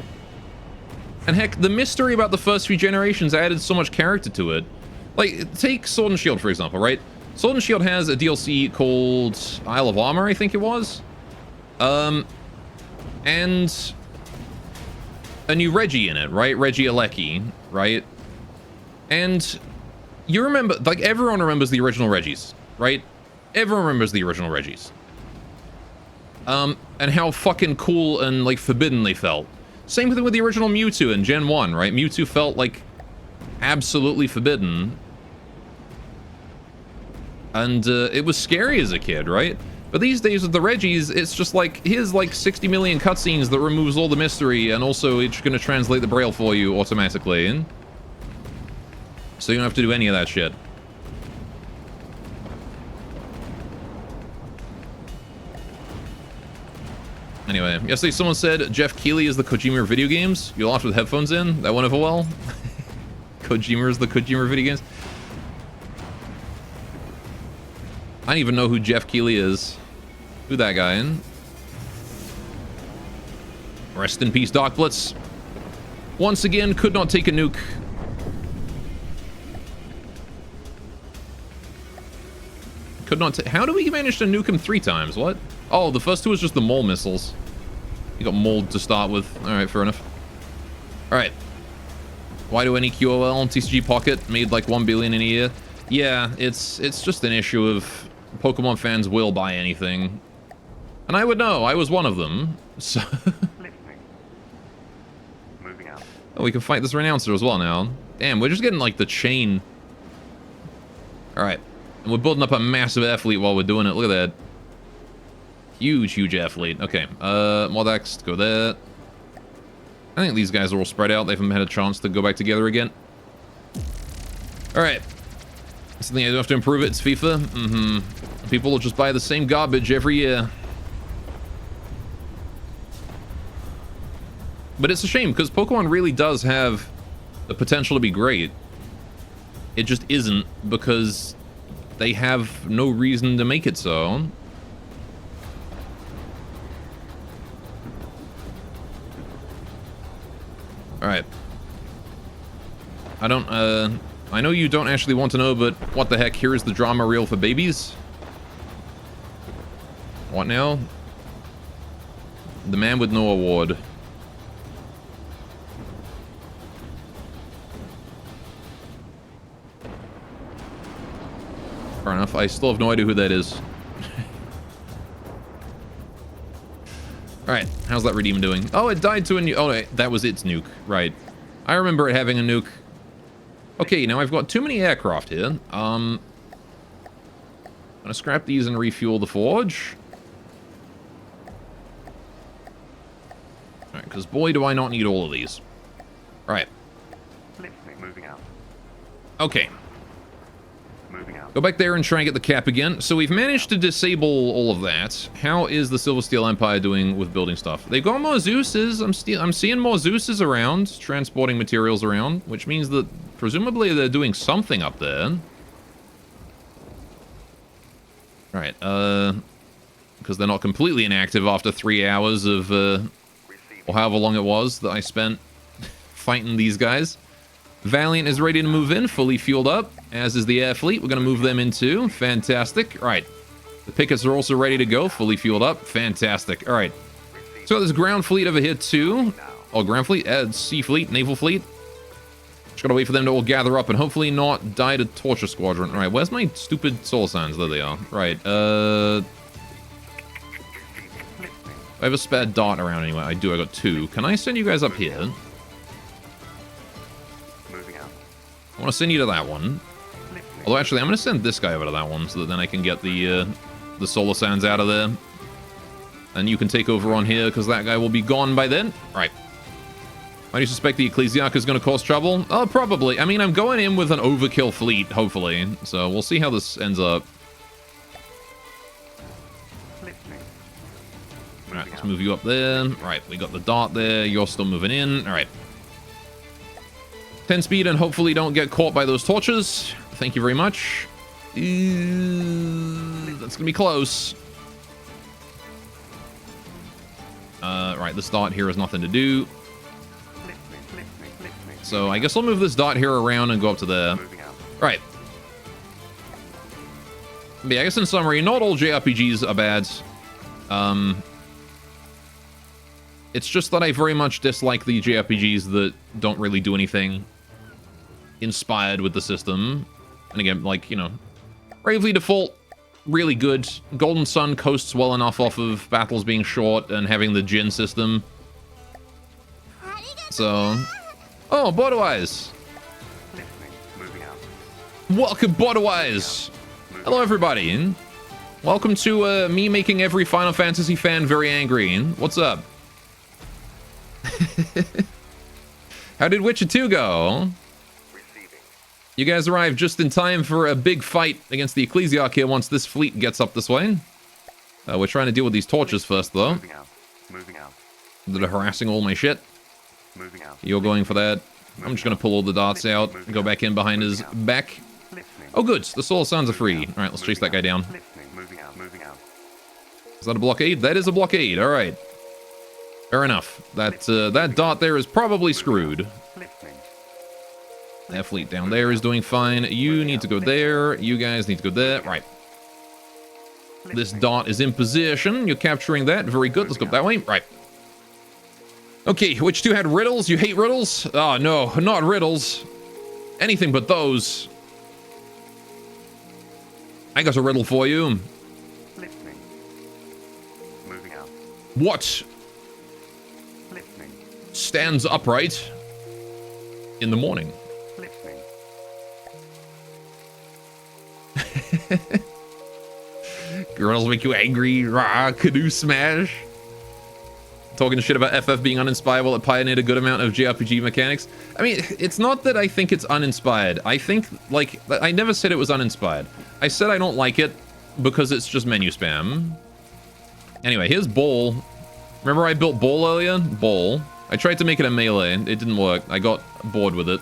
And heck, the mystery about the first few generations added so much character to it. Like, take Sword and Shield, for example, right? Sword and Shield has a DLC called Isle of Armor, I think it was. And a new Reggie in it, right? Regieleki, right? And you remember, like, everyone remembers the original Reggies, right? Everyone remembers the original Reggies. And how fucking cool and, like, forbidden they felt. Same thing with the original Mewtwo in Gen 1, right? Mewtwo felt, like, absolutely forbidden. And, it was scary as a kid, right? But these days with the Reggies, it's just like, here's, like, 60 million cutscenes that removes all the mystery, and also it's gonna translate the Braille for you automatically. So you don't have to do any of that shit. Anyway, yesterday someone said Jeff Keighley is the Kojima of video games. You laughed with headphones in? That went over well? Kojima is the Kojima of video games? I don't even know who Jeff Keighley is. Who that guy in? Rest in peace, Dark Blitz. Once again, could not take a nuke. Could not how do we manage to nuke him 3 times? What? Oh, the first 2 was just the mole missiles. You got mold to start with. Alright, fair enough. Alright. Why do any QOL and TCG Pocket made like 1 billion in a year? Yeah, it's just an issue of Pokemon fans will buy anything. And I would know, I was one of them. So Listening. Moving out. oh, we can fight this Renouncer as well now. Damn, we're just getting like the chain. Alright. And we're building up a massive athlete while we're doing it. Look at that. Huge athlete. Okay, Mordax, go there. I think these guys are all spread out. They haven't had a chance to go back together again. Alright. Something I do have to improve it. It's FIFA. People will just buy the same garbage every year. But it's a shame, because Pokemon really does have the potential to be great. It just isn't, because they have no reason to make it so. Alright. I don't, I know you don't actually want to know, but what the heck, here is the drama reel for babies? What now? The man with no award. Fair enough, I still have no idea who that is. Alright, how's that redeem doing? Oh, it died to a nuke. Oh, wait, that was its nuke. Right. I remember it having a nuke. Okay, now I've got too many aircraft here. I'm gonna scrap these and refuel the forge. Alright, because boy, do I not need all of these. Alright. Listening. Moving out. Okay. Moving out. Go back there and try and get the cap again. So we've managed to disable all of that. How is the Silver Steel Empire doing with building stuff? They've got more Zeuses. I'm seeing more Zeuses around, transporting materials around, which means that presumably they're doing something up there. Right, because they're not completely inactive after 3 hours of, or however long it was that I spent fighting these guys. Valiant is ready to move in, fully fueled up, as is the air fleet. We're going to move them in too. Fantastic. All right. The pickets are also ready to go, fully fueled up. Fantastic. All right. So there's ground fleet over here too. Oh, ground fleet, sea fleet, naval fleet. Just got to wait for them to all gather up and hopefully not die to Torture Squadron. All right, where's my stupid solar signs? There they are. Right. I have a spare dart around anyway. I do. I got 2. Can I send you guys up here? I want to send you to that one. Although, actually, I'm going to send this guy over to that one so that then I can get the solar sands out of there. And you can take over on here because that guy will be gone by then. Right. Why do you suspect the Ecclesiarch is going to cause trouble? Oh, probably. I mean, I'm going in with an overkill fleet, hopefully. So we'll see how this ends up. Alright, let's move you up there. Right, we got the dart there. You're still moving in. Alright. 10 speed and hopefully don't get caught by those torches. Thank you very much. That's gonna be close. Right, this dot here has nothing to do. So I guess I'll move this dot here around and go up to there. Right. But yeah, I guess in summary, not all JRPGs are bad. It's just that I very much dislike the JRPGs that don't really do anything inspired with the system. And again, like, you know, Bravely Default, really good. Golden Sun coasts well enough off of battles being short and having the Jin system. So... Oh, Borderwise! Welcome, Borderwise! Hello, everybody. Welcome to me making every Final Fantasy fan very angry. What's up? How did Witcher 2 go? You guys arrived just in time for a big fight against the Ecclesiarch here once this fleet gets up this way. We're trying to deal with these torches first, though. Moving out. That are harassing all my shit. Moving out. You're going for that. I'm just going to pull all the darts out, go back in behind his back. Oh, good. The soul suns are free. All right, let's chase that guy down. Moving out. Is that a blockade? That is a blockade. All right. Fair enough. That dot there is probably screwed. That fleet down there is doing fine. You need to go there. You guys need to go there. Right. This dot is in position. You're capturing that. Very good. Let's go that way. Right. Okay, which 2 had riddles? You hate riddles? Oh, no, not riddles. Anything but those. I got a riddle for you. Moving out. What stands upright in the morning? Riddles make you angry. Rah, canoe smash. Talking shit about FF being uninspired while it pioneered a good amount of JRPG mechanics. I mean, it's not that I think it's uninspired. I think, like, I never said it was uninspired. I said I don't like it because it's just menu spam. Anyway, here's Ball. Remember I built Ball earlier? Ball. I tried to make it a melee. It didn't work. I got bored with it.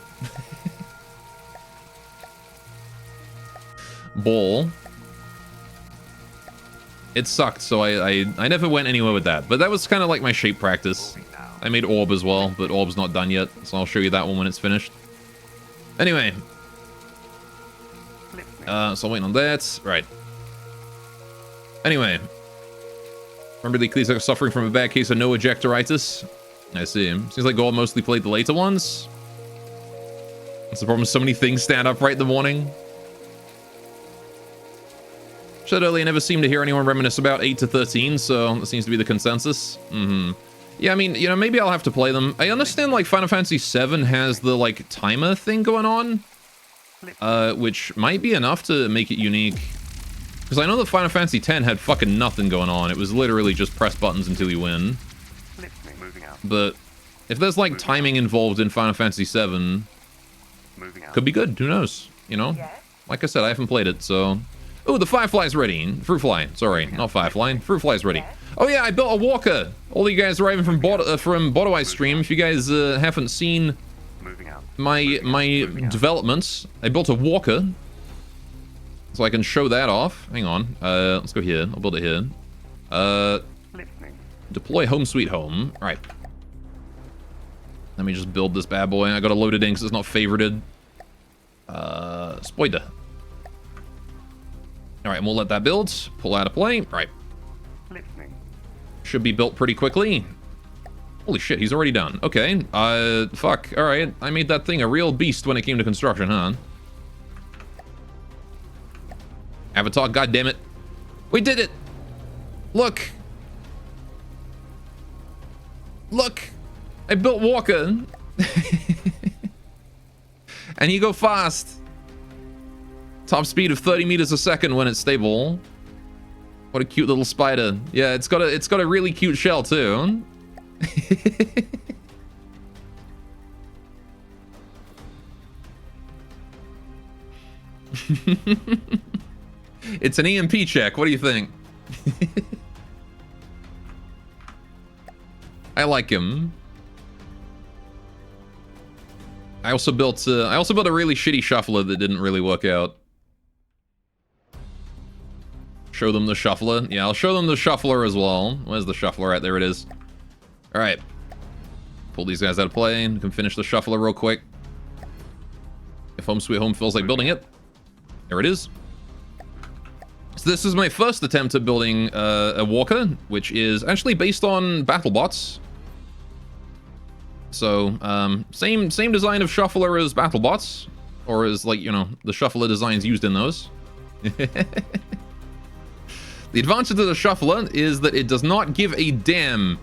Ball. It sucked, so I never went anywhere with that. But that was kind of like my shape practice. I made Orb as well, but Orb's not done yet, so I'll show you that one when it's finished. Anyway. So I'm waiting on that. Right. Anyway. Remember the Ecclesiarch suffering from a bad case of no ejectoritis? I see. Seems like Gold mostly played the later ones. That's the problem. So many things stand up right in the morning. Said earlier, never seem to hear anyone reminisce about 8 to 13, so that seems to be the consensus. Yeah, I mean, you know, maybe I'll have to play them. I understand, like, Final Fantasy VII has the, like, timer thing going on, which might be enough to make it unique. Because I know that Final Fantasy X had fucking nothing going on. It was literally just press buttons until you win. Moving out. But if there's, like, timing involved in Final Fantasy VII, Moving out. could be good. Who knows? You know? Yes. Like I said, I haven't played it, so... Oh, the Firefly's ready. Fruit Fly. Sorry, not Firefly. Fruit Fly's ready. Yes. Oh yeah, I built a walker. All you guys arriving from Borderwise stream, if you guys haven't seen Moving out. my developments, I built a walker. So I can show that off. Hang on. Let's go here. I'll build it here. Listening. Deploy home sweet home. All right. Let me just build this bad boy. I gotta load it in because it's not favorited. Spoiler. All right, and we'll let that build. Pull out of play. All right. Listening. Should be built pretty quickly. Holy shit, he's already done. Okay. Fuck. All right. I made that thing a real beast when it came to construction, huh? Avatar, goddammit. We did it! Look! Look! I built Walker! And he go fast! Top speed of 30 meters a second when it's stable. What a cute little spider. Yeah, it's got a really cute shell too. It's an EMP check. What do you think? I like him. I also built a really shitty shuffler that didn't really work out. Show them the shuffler. Yeah, I'll show them the shuffler as well. Where's the shuffler at? There it is. All right. Pull these guys out of play and can finish the shuffler real quick. If Home Sweet Home feels like building it. There it is. So this is my first attempt at building a walker, which is actually based on BattleBots. So, same design of shuffler as BattleBots, or as, like, you know, the shuffler designs used in those. The advantage of the shuffler is that it does not give a damn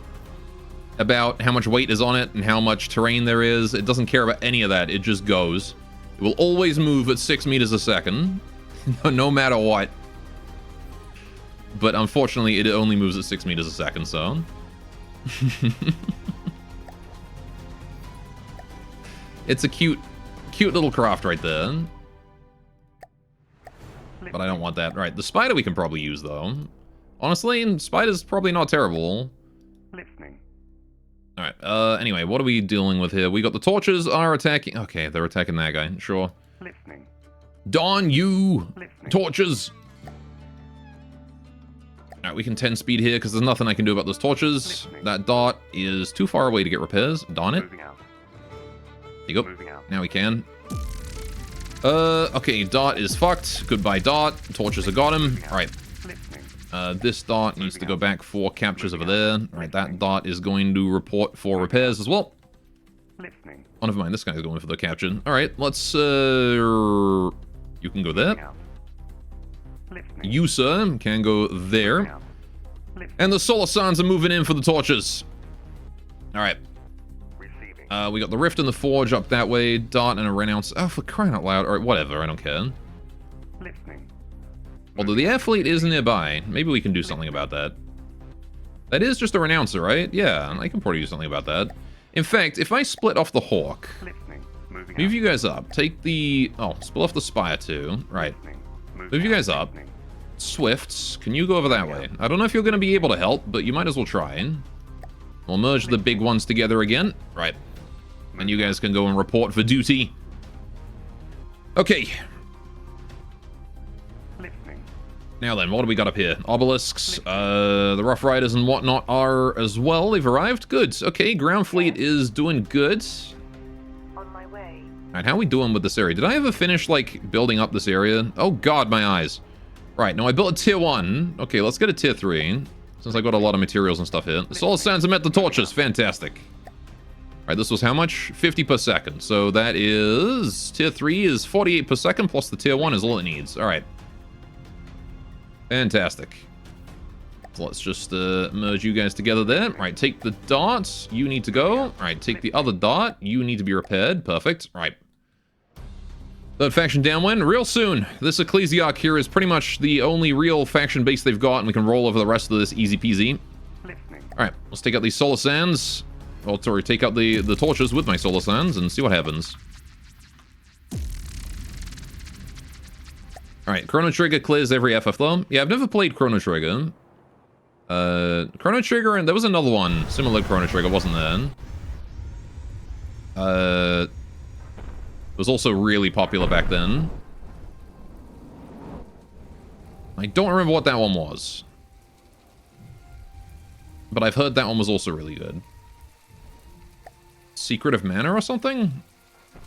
about how much weight is on it and how much terrain there is. It doesn't care about any of that. It just goes. It will always move at 6 meters a second, no matter what. But unfortunately, it only moves at 6 meters a second, so... It's a cute little craft right there. But I don't want that. Right, the spider we can probably use, though. Honestly, spider's probably not terrible. Listening. Alright, anyway, what are we dealing with here? We got the torches are attacking... Okay, they're attacking that guy, sure. Listening. Dawn, you! Listening. Torches! Alright, we can 10 speed here because there's nothing I can do about those torches. That dot is too far away to get repairs. Darn it. Moving out. There you go. Moving out. Now we can. Okay, dot is fucked. Goodbye, dot. Torches have got him. Alright. Listening. This dot needs to go back 4 captures over there. Alright, that dot is going to report 4 repairs as well. Listening. Oh, never mind. This guy's going for the capture. Alright, let's, you can go there. Moving out. Listening. You, sir, can go there. Moving out. Listening. And the Solar Suns are moving in for the torches. Alright. Receiving. We got the Rift and the Forge up that way. Dot and a Renounce. Oh, for crying out loud. Alright, whatever. I don't care. Listening. Although the air fleet is nearby. Maybe we can do something about that. That is just a Renouncer, right? Yeah, I can probably do something about that. In fact, if I split off the Hawk, Listening. Moving move out. you guys up. Take the... Oh, split off the Spire too. Right. Listening. Moving Move you out. guys up. Listening. Swifts, can you go over that way? I don't know if you're going to be able to help, but you might as well try. We'll merge the big ones together again. Right. And you guys can go and report for duty. Okay. Listening. Now then, what do we got up here? Obelisks, the Rough Riders and whatnot are as well. They've arrived. Good. Okay, ground fleet is doing good. On my way. Alright, how are we doing with this area? Did I ever finish, like, building up this area? Oh god, my eyes. Right, now I built a tier 1. Okay, let's get a tier 3. Since I got a lot of materials and stuff here. The Solar Sands have met the torches. Fantastic. Alright, this was how much? 50 per second. So that is... Tier 3 is 48 per second, plus the tier 1 is all it needs. Alright. Fantastic. So let's just merge you guys together there. Right, take the dart. You need to go. All right, take the other dart. You need to be repaired. Perfect. All right. Third faction downwind, real soon. This Ecclesiarch here is pretty much the only real faction base they've got, and we can roll over the rest of this easy peasy. Listening. Alright, let's take out these solar sands. Well, sorry, take out the torches with my solar sands and see what happens. Alright, Chrono Trigger clears every FF though. Yeah, I've never played Chrono Trigger. Chrono Trigger, and there was another one similar to Chrono Trigger, wasn't there? Was also really popular back then. I don't remember what that one was. But I've heard that one was also really good. Secret of Mana or something?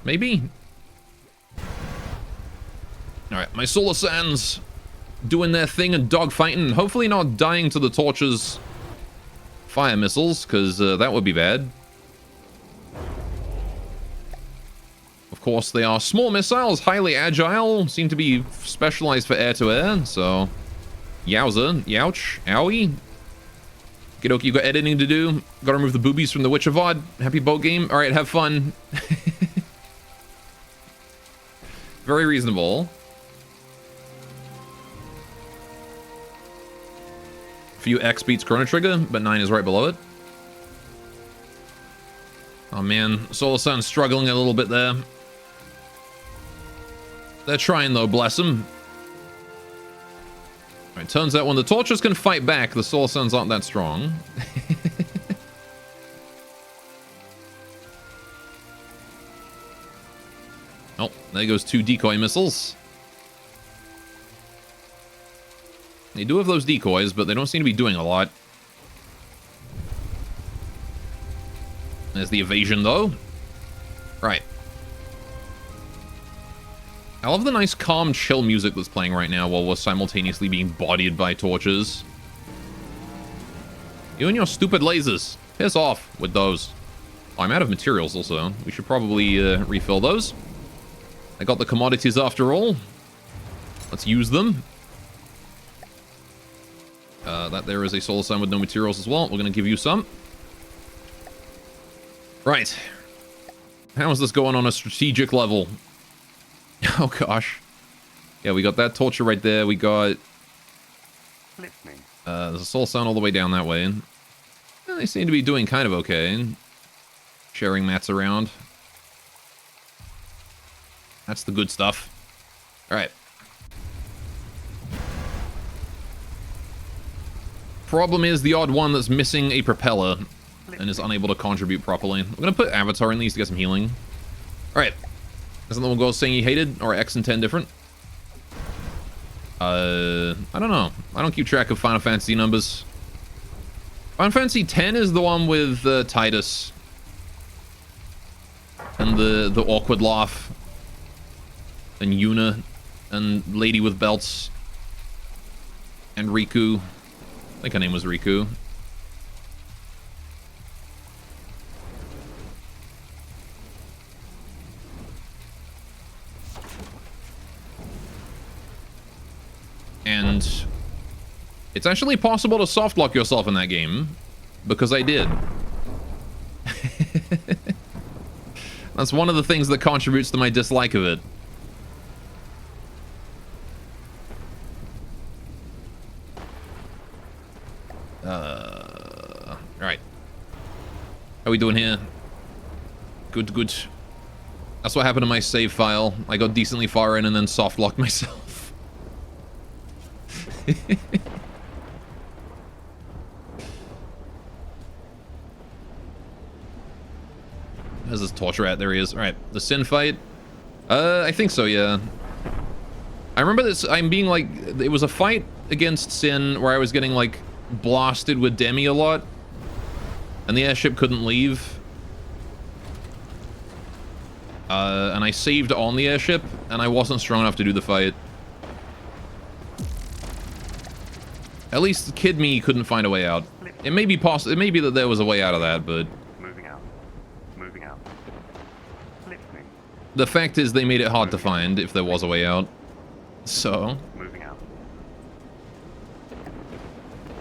Maybe? Alright, my Solar Sands doing their thing and dogfighting. Hopefully not dying to the Torch's fire missiles, because that would be bad. Of course, they are small missiles, highly agile, seem to be specialized for air-to-air, so... Yowza, youch, owie. Okie you got editing to do. Gotta remove the boobies from the Witcher VOD. Happy boat game. Alright, have fun. Very reasonable. Few X beats Chrono Trigger, but 9 is right below it. Oh man, Solar Sun's struggling a little bit there. They're trying though, bless them. Alright, turns out when the Torches can fight back, the Solar Suns aren't that strong. Oh, there goes 2 decoy missiles. They do have those decoys, but they don't seem to be doing a lot. There's the evasion, though. Right. I love the nice, calm, chill music that's playing right now while we're simultaneously being bodied by torches. You and your stupid lasers. Piss off with those. Oh, I'm out of materials also. We should probably refill those. I got the commodities after all. Let's use them. That there is a solar sun with no materials as well. We're going to give you some. Right. How is this going on a strategic level? Oh gosh. Yeah, we got that torture right there. We got... Listening. There's a soul sun all the way down that way. And they seem to be doing kind of okay. Sharing mats around. That's the good stuff. Alright. Problem is the odd one that's missing a propeller and is unable to contribute properly. I'm gonna put Avatar in these to get some healing. Alright. Isn't the one girl saying he hated? Or X and 10 different? I don't know. I don't keep track of Final Fantasy numbers. Final Fantasy 10 is the one with Titus. And the awkward laugh. And Yuna. And Lady with Belts. And Riku. I think her name was Riku. And it's actually possible to soft lock yourself in that game, because I did. That's one of the things that contributes to my dislike of it. Alright. How are we doing here? Good, good. That's what happened to my save file. I got decently far in and then soft locked myself. There's this torture rat. There he is. Alright, the Sin fight. I think so, yeah. I remember this, I'm being like, it was a fight against Sin where I was getting like blasted with Demi a lot. And the airship couldn't leave. And I saved on the airship, and I wasn't strong enough to do the fight. At least Kid Me couldn't find a way out. It may be possible. It may be that there was a way out of that, but Moving out. Moving out. Listening. the fact is they made it hard to find if there was a way out. So Moving out.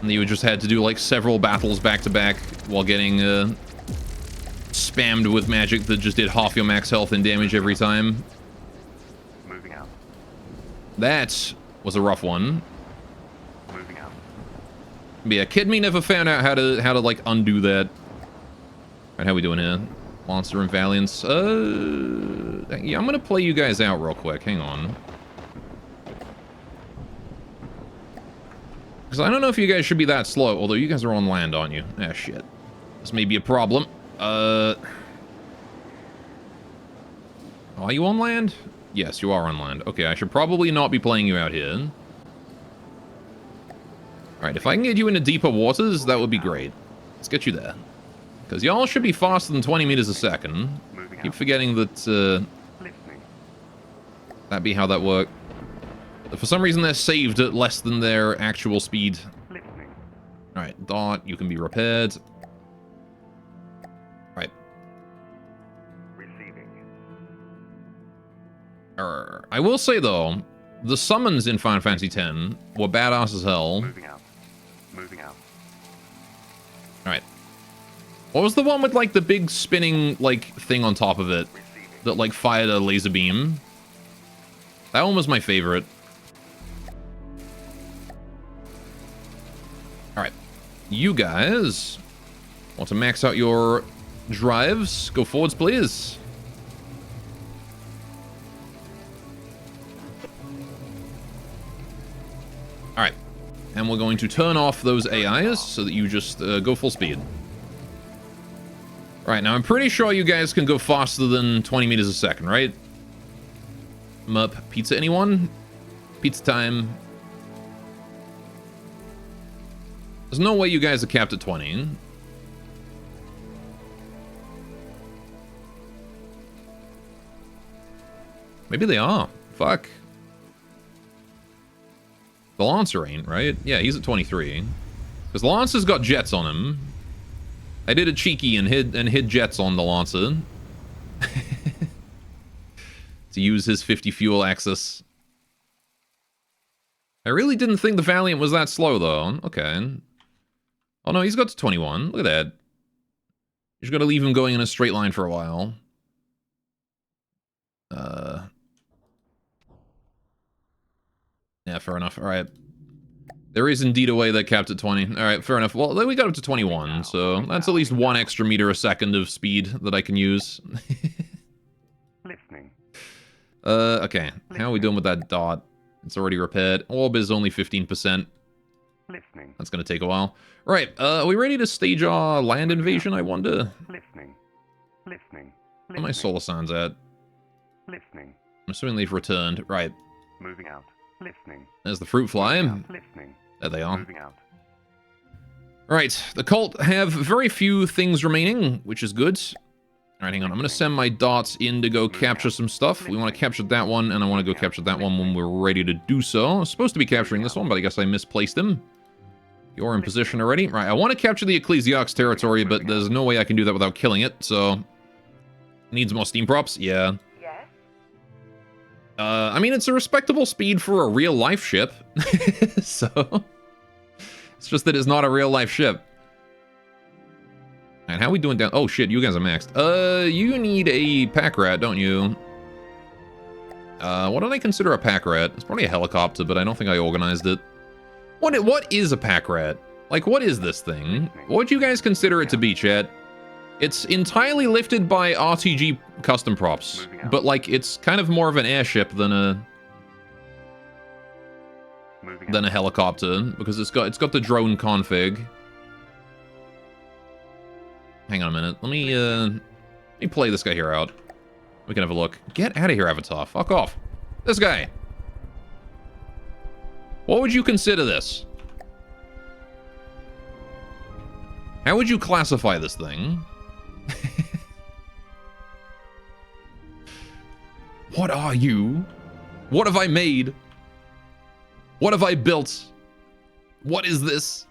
And you just had to do like several battles back to back while getting spammed with magic that just did half your max health and damage every time. Moving out. That was a rough one. Moving out. But yeah, Kid Me never found out how to like undo that. Alright, how we doing here? Monster and Valiance. Yeah, I'm gonna play you guys out real quick. Hang on. Because I don't know if you guys should be that slow, although you guys are on land, aren't you? Ah, shit. This may be a problem. Are you on land? Yes, you are on land. Okay, I should probably not be playing you out here. Alright, if I can get you into deeper waters, that would be great. Let's get you there. Because y'all should be faster than 20 meters a second. Keep forgetting that, that'd be how that worked. But for some reason, they're saved at less than their actual speed. Alright, Dot, you can be repaired. Right. Receiving. I will say, though, the summons in Final Fantasy X were badass as hell. Moving out. Moving out. Alright. What was the one with, like, the big spinning, like, thing on top of it that, like, fired a laser beam? That one was my favorite. Alright. You guys want to max out your drives? Go forwards, please. Alright. And we're going to turn off those AIs so that you just go full speed. Right, now I'm pretty sure you guys can go faster than 20 meters a second, right? Mup, pizza anyone? Pizza time. There's no way you guys are capped at 20. Maybe they are. Fuck. The Lancer ain't, right? Yeah, he's at 23. Because the Lancer's got jets on him. I did a cheeky and hid jets on the Lancer. To use his 50 fuel access. I really didn't think the Valiant was that slow, though. Okay. Oh, no, he's got to 21. Look at that. You're just gonna leave him going in a straight line for a while. Yeah, fair enough. All right. There is indeed a way that capped at 20. All right, fair enough. Well, then we got up to 21, so that's at least 1 extra meter a second of speed that I can use. Listening. Okay. How are we doing with that Dot? It's already repaired. Orb is only 15%. Listening. That's going to take a while. Right, are we ready to stage our land invasion, I wonder? Listening. Listening. Where are my solar signs at? Listening. I'm assuming they've returned. Right. Moving out. Listening. There's the fruit fly. Listening. There they are. Moving out. Right, the cult have very few things remaining, which is good. Alright, hang on. I'm going to send my dots in to go capture some stuff. We want to capture that one, and I want to go capture that one when we're ready to do so. I was supposed to be capturing this one, but I guess I misplaced him. You're in position already. Right, I want to capture the Ecclesiarch's territory, but there's no way I can do that without killing it, so... Needs more steam props? Yeah. Yes? I mean, it's a respectable speed for a real-life ship. So... It's just that it's not a real-life ship. And how are we doing down? Oh, shit, you guys are maxed. You need a pack rat, don't you? What did I consider a pack rat? It's probably a helicopter, but I don't think I organized it. What is a pack rat? Like, what is this thing? What would you guys consider it to be, chat? It's entirely lifted by RTG custom props, but, like, it's kind of more of an airship than a helicopter, because it's got the drone config. Hang on a minute. Let me play this guy here out. We can have a look. Get out of here, Avatar. Fuck off. This guy. What would you consider this? How would you classify this thing? What are you? What have I made? What have I built? What is this?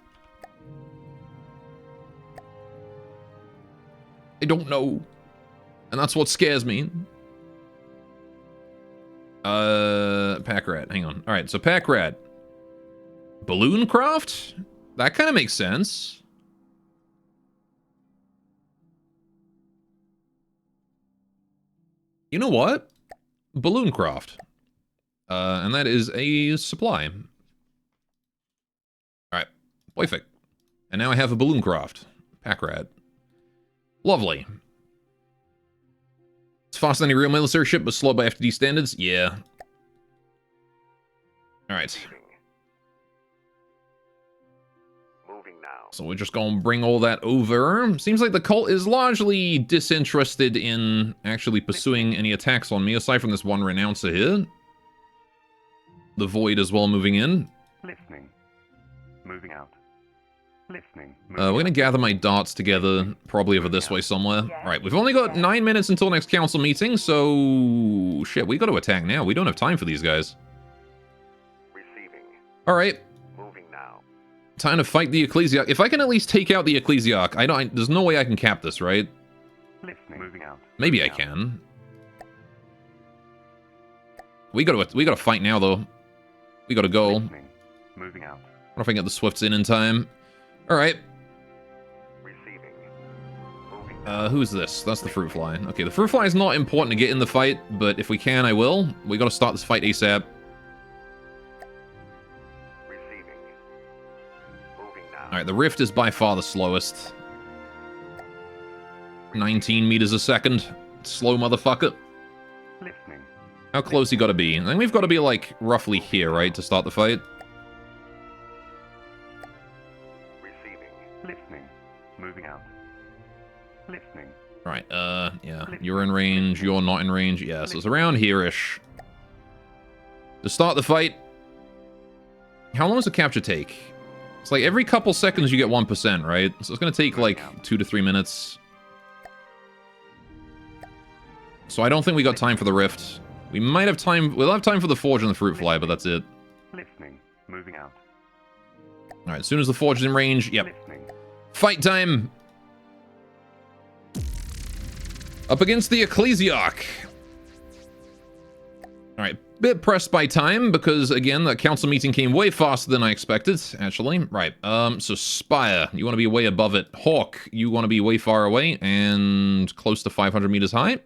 I don't know. And that's what scares me. Pack rat. Hang on. Alright, so pack rat. Balloon craft? That kind of makes sense. You know what? Balloon craft. And that is a supply. Alright. Perfect. And now I have a balloon craft. Pack rat. Lovely. It's faster than a real military ship, but slow by FTD standards? Yeah. Alright. Moving now. So we're just gonna bring all that over. Seems like the cult is largely disinterested in actually pursuing any attacks on me, aside from this one renouncer here. The void as well moving in. Listening. Moving out. Listening. We're gonna gather my darts together, probably over this way somewhere. Alright, we've only got 9 minutes until next council meeting, so... Shit, we gotta attack now. We don't have time for these guys. Receiving. Alright, Moving now. time to fight the Ecclesiarch. If I can at least take out the Ecclesiarch, there's no way I can cap this, right? Listening. Moving out. Maybe I Moving out. can. We gotta fight now, though. We gotta go. Listening. Moving out. I wonder if I can get the Swifts in time. Alright. Receiving. Moving. Who's this? That's the Fruit Fly. Okay, the Fruit Fly is not important to get in the fight, but if we can, I will. We gotta start this fight ASAP. Receiving. Moving now. Alright, the Rift is by far the slowest. 19 meters a second. Slow motherfucker. Listening. How close you gotta be? I think we've gotta be, like, roughly here, right, to start the fight? Receiving. Listening. Moving out. Listening. Alright, yeah. You're in range, you're not in range. Yeah, so it's around here-ish. To start the fight... How long does a capture take? It's like every couple seconds you get 1%, right? So it's gonna take, like, 2 to 3 minutes. So I don't think we got time for the Rift. We might have time... We'll have time for the Forge and the Fruit Fly, but that's it. Listening. Moving out. Alright, as soon as the Forge is in range, yep. Listening. Fight time! Up against the Ecclesiarch. Alright, bit pressed by time, because, again, that council meeting came way faster than I expected, actually. Right, so Spire, you want to be way above it. Hawk, you want to be way far away, and close to 500 meters high.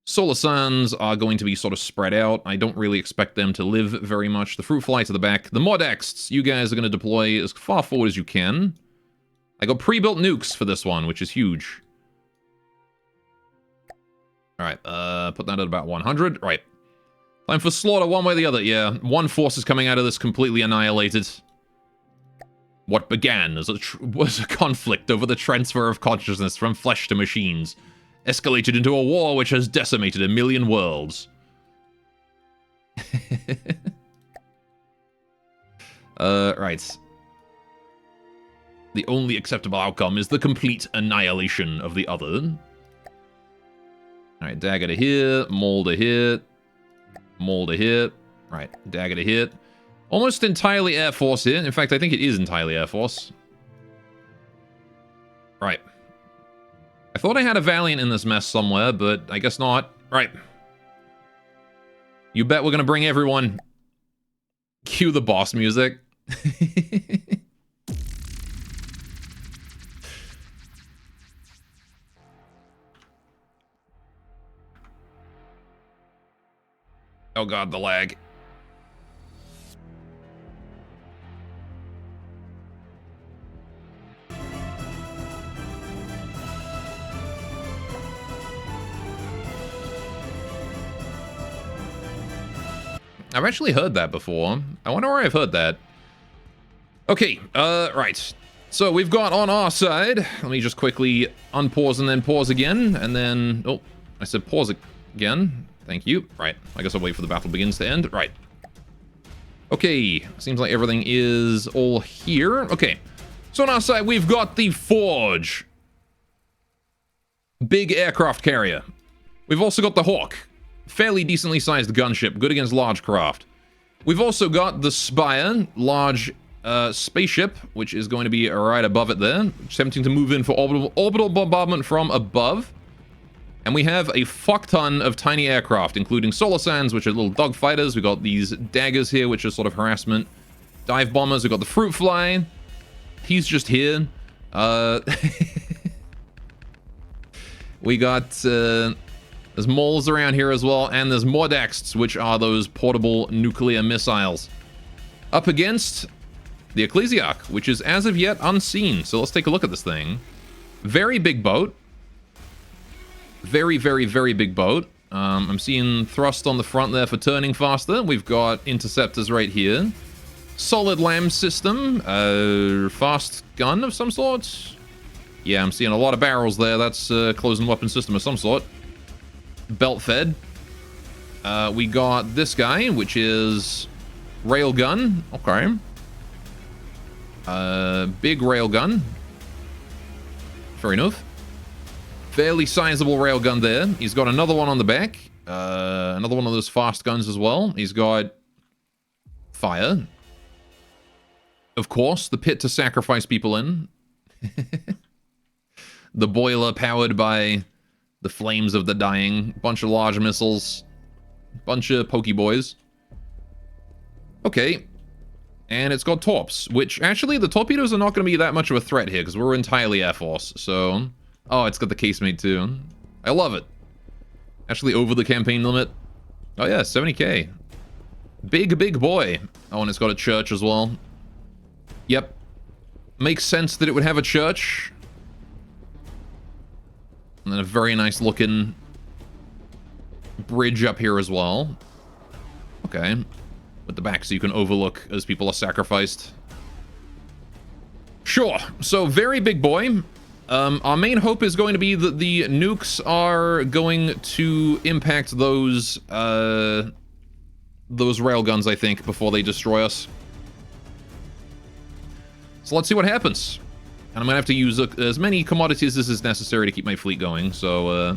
Solar Suns are going to be sort of spread out. I don't really expect them to live very much. The Fruit Fly to the back. The Modex, you guys are going to deploy as far forward as you can. I got pre-built nukes for this one, which is huge. Alright, put that at about 100. Right. Time for slaughter one way or the other. Yeah, one force is coming out of this completely annihilated. What began as was a conflict over the transfer of consciousness from flesh to machines escalated into a war which has decimated 1 million worlds. Right. The only acceptable outcome is the complete annihilation of the other. Alright, dagger to here, maul to here, maul to here. Right, dagger to here. Almost entirely Air Force here. In fact, I think it is entirely Air Force. Right. I thought I had a Valiant in this mess somewhere, but I guess not. Right. You bet we're gonna bring everyone. Cue the boss music. Oh god, the lag. I've actually heard that before. I wonder where I've heard that. Okay, right. So we've got on our side, let me just quickly unpause and then pause again, and then, oh, I said pause again. Thank you. Right, I guess I'll wait for the battle begins to end. Right. Okay, seems like everything is all here. Okay, so on our side, we've got the Forge. Big aircraft carrier. We've also got the Hawk. Fairly decently sized gunship, good against large craft. We've also got the Spire, large spaceship, which is going to be right above it there, attempting to move in for orbital bombardment from above. And we have a fuck ton of tiny aircraft, including Solar Sands, which are little dogfighters. We've got these daggers here, which are sort of harassment. Dive bombers. We've got the Fruit Fly. He's just here. We got... there's moles around here as well, and there's Mordaxts, which are those portable nuclear missiles. Up against the Ecclesiarch, which is as of yet unseen. So let's take a look at this thing. Very big boat. Very, very, very big boat. I'm seeing thrust on the front there for turning faster. We've got interceptors right here. Solid LAM system. Fast gun of some sort. Yeah, I'm seeing a lot of barrels there. That's a closing weapon system of some sort. Belt fed. We got this guy, which is railgun. Okay. Big railgun. Fair enough. Fairly sizable railgun there. He's got another one on the back. Another one of those fast guns as well. He's got fire. Of course, the pit to sacrifice people in. The boiler powered by the flames of the dying. Bunch of large missiles. Bunch of pokeboys. Okay. And it's got torps, which actually the torpedoes are not going to be that much of a threat here because we're entirely Air Force. So, oh, it's got the casemate too. I love it. Actually over the campaign limit. Oh yeah, 70k. Big, big boy. Oh, and it's got a church as well. Yep. Makes sense that it would have a church. And then a very nice looking bridge up here as well. Okay. With the back so you can overlook as people are sacrificed. Sure. So very big boy. Our main hope is going to be that the nukes are going to impact those railguns, I think, before they destroy us. So let's see what happens. And I'm going to have to use as many commodities as is necessary to keep my fleet going, so...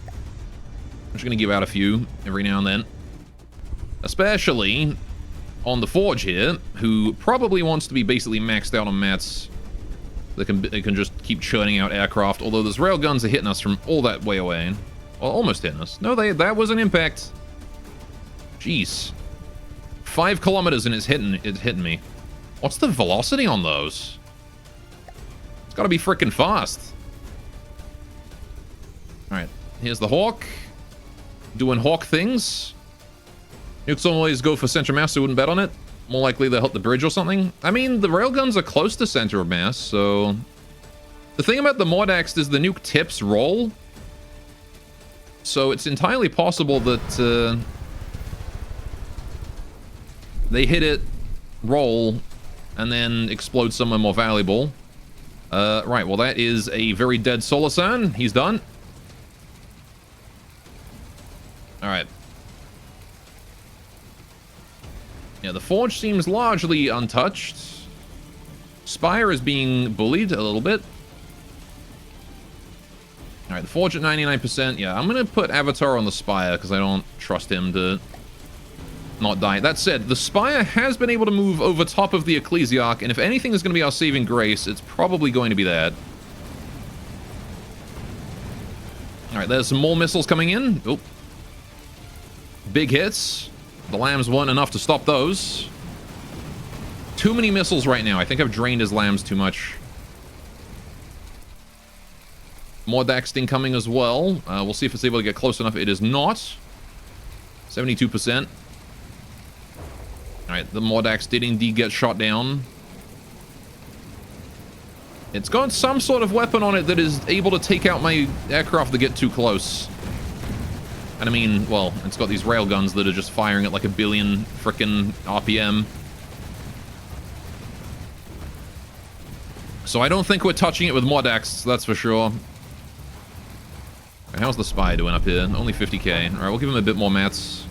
I'm just going to give out a few every now and then. Especially on the Forge here, who probably wants to be basically maxed out on mats. They can just keep churning out aircraft, although those railguns are hitting us from all that way away. Well, almost hitting us. No, that was an impact. Jeez. 5 kilometers and it's hitting me. What's the velocity on those? It's gotta be freaking fast. Alright, here's the Hawk. Doing Hawk things. Nukes always go for center mass, so I wouldn't bet on it. More likely they'll hit the bridge or something. I mean, the railguns are close to center of mass, so... The thing about the Mordax is the nuke tips roll. So it's entirely possible that they hit it, roll, and then explode somewhere more valuable. Right, well that is a very dead Solasan. He's done. Alright. Yeah, the Forge seems largely untouched. Spire is being bullied a little bit. Alright, the Forge at 99%. Yeah, I'm gonna put Avatar on the Spire because I don't trust him to not die. That said, the Spire has been able to move over top of the Ecclesiarch, and if anything is going to be our saving grace, it's probably going to be that. Alright, there's some more missiles coming in. Oh. Big hits. The lambs weren't enough to stop those. Too many missiles right now. I think I've drained his lambs too much. More Dax incoming as well. We'll see if it's able to get close enough. It is not. 72%. Alright, the Mordax did indeed get shot down. It's got some sort of weapon on it that is able to take out my aircraft that get too close. And I mean, well, it's got these railguns that are just firing at like a billion frickin' RPM. So I don't think we're touching it with Mordax, that's for sure. Right, how's the Spy doing up here? Only 50k. Alright, we'll give him a bit more mats.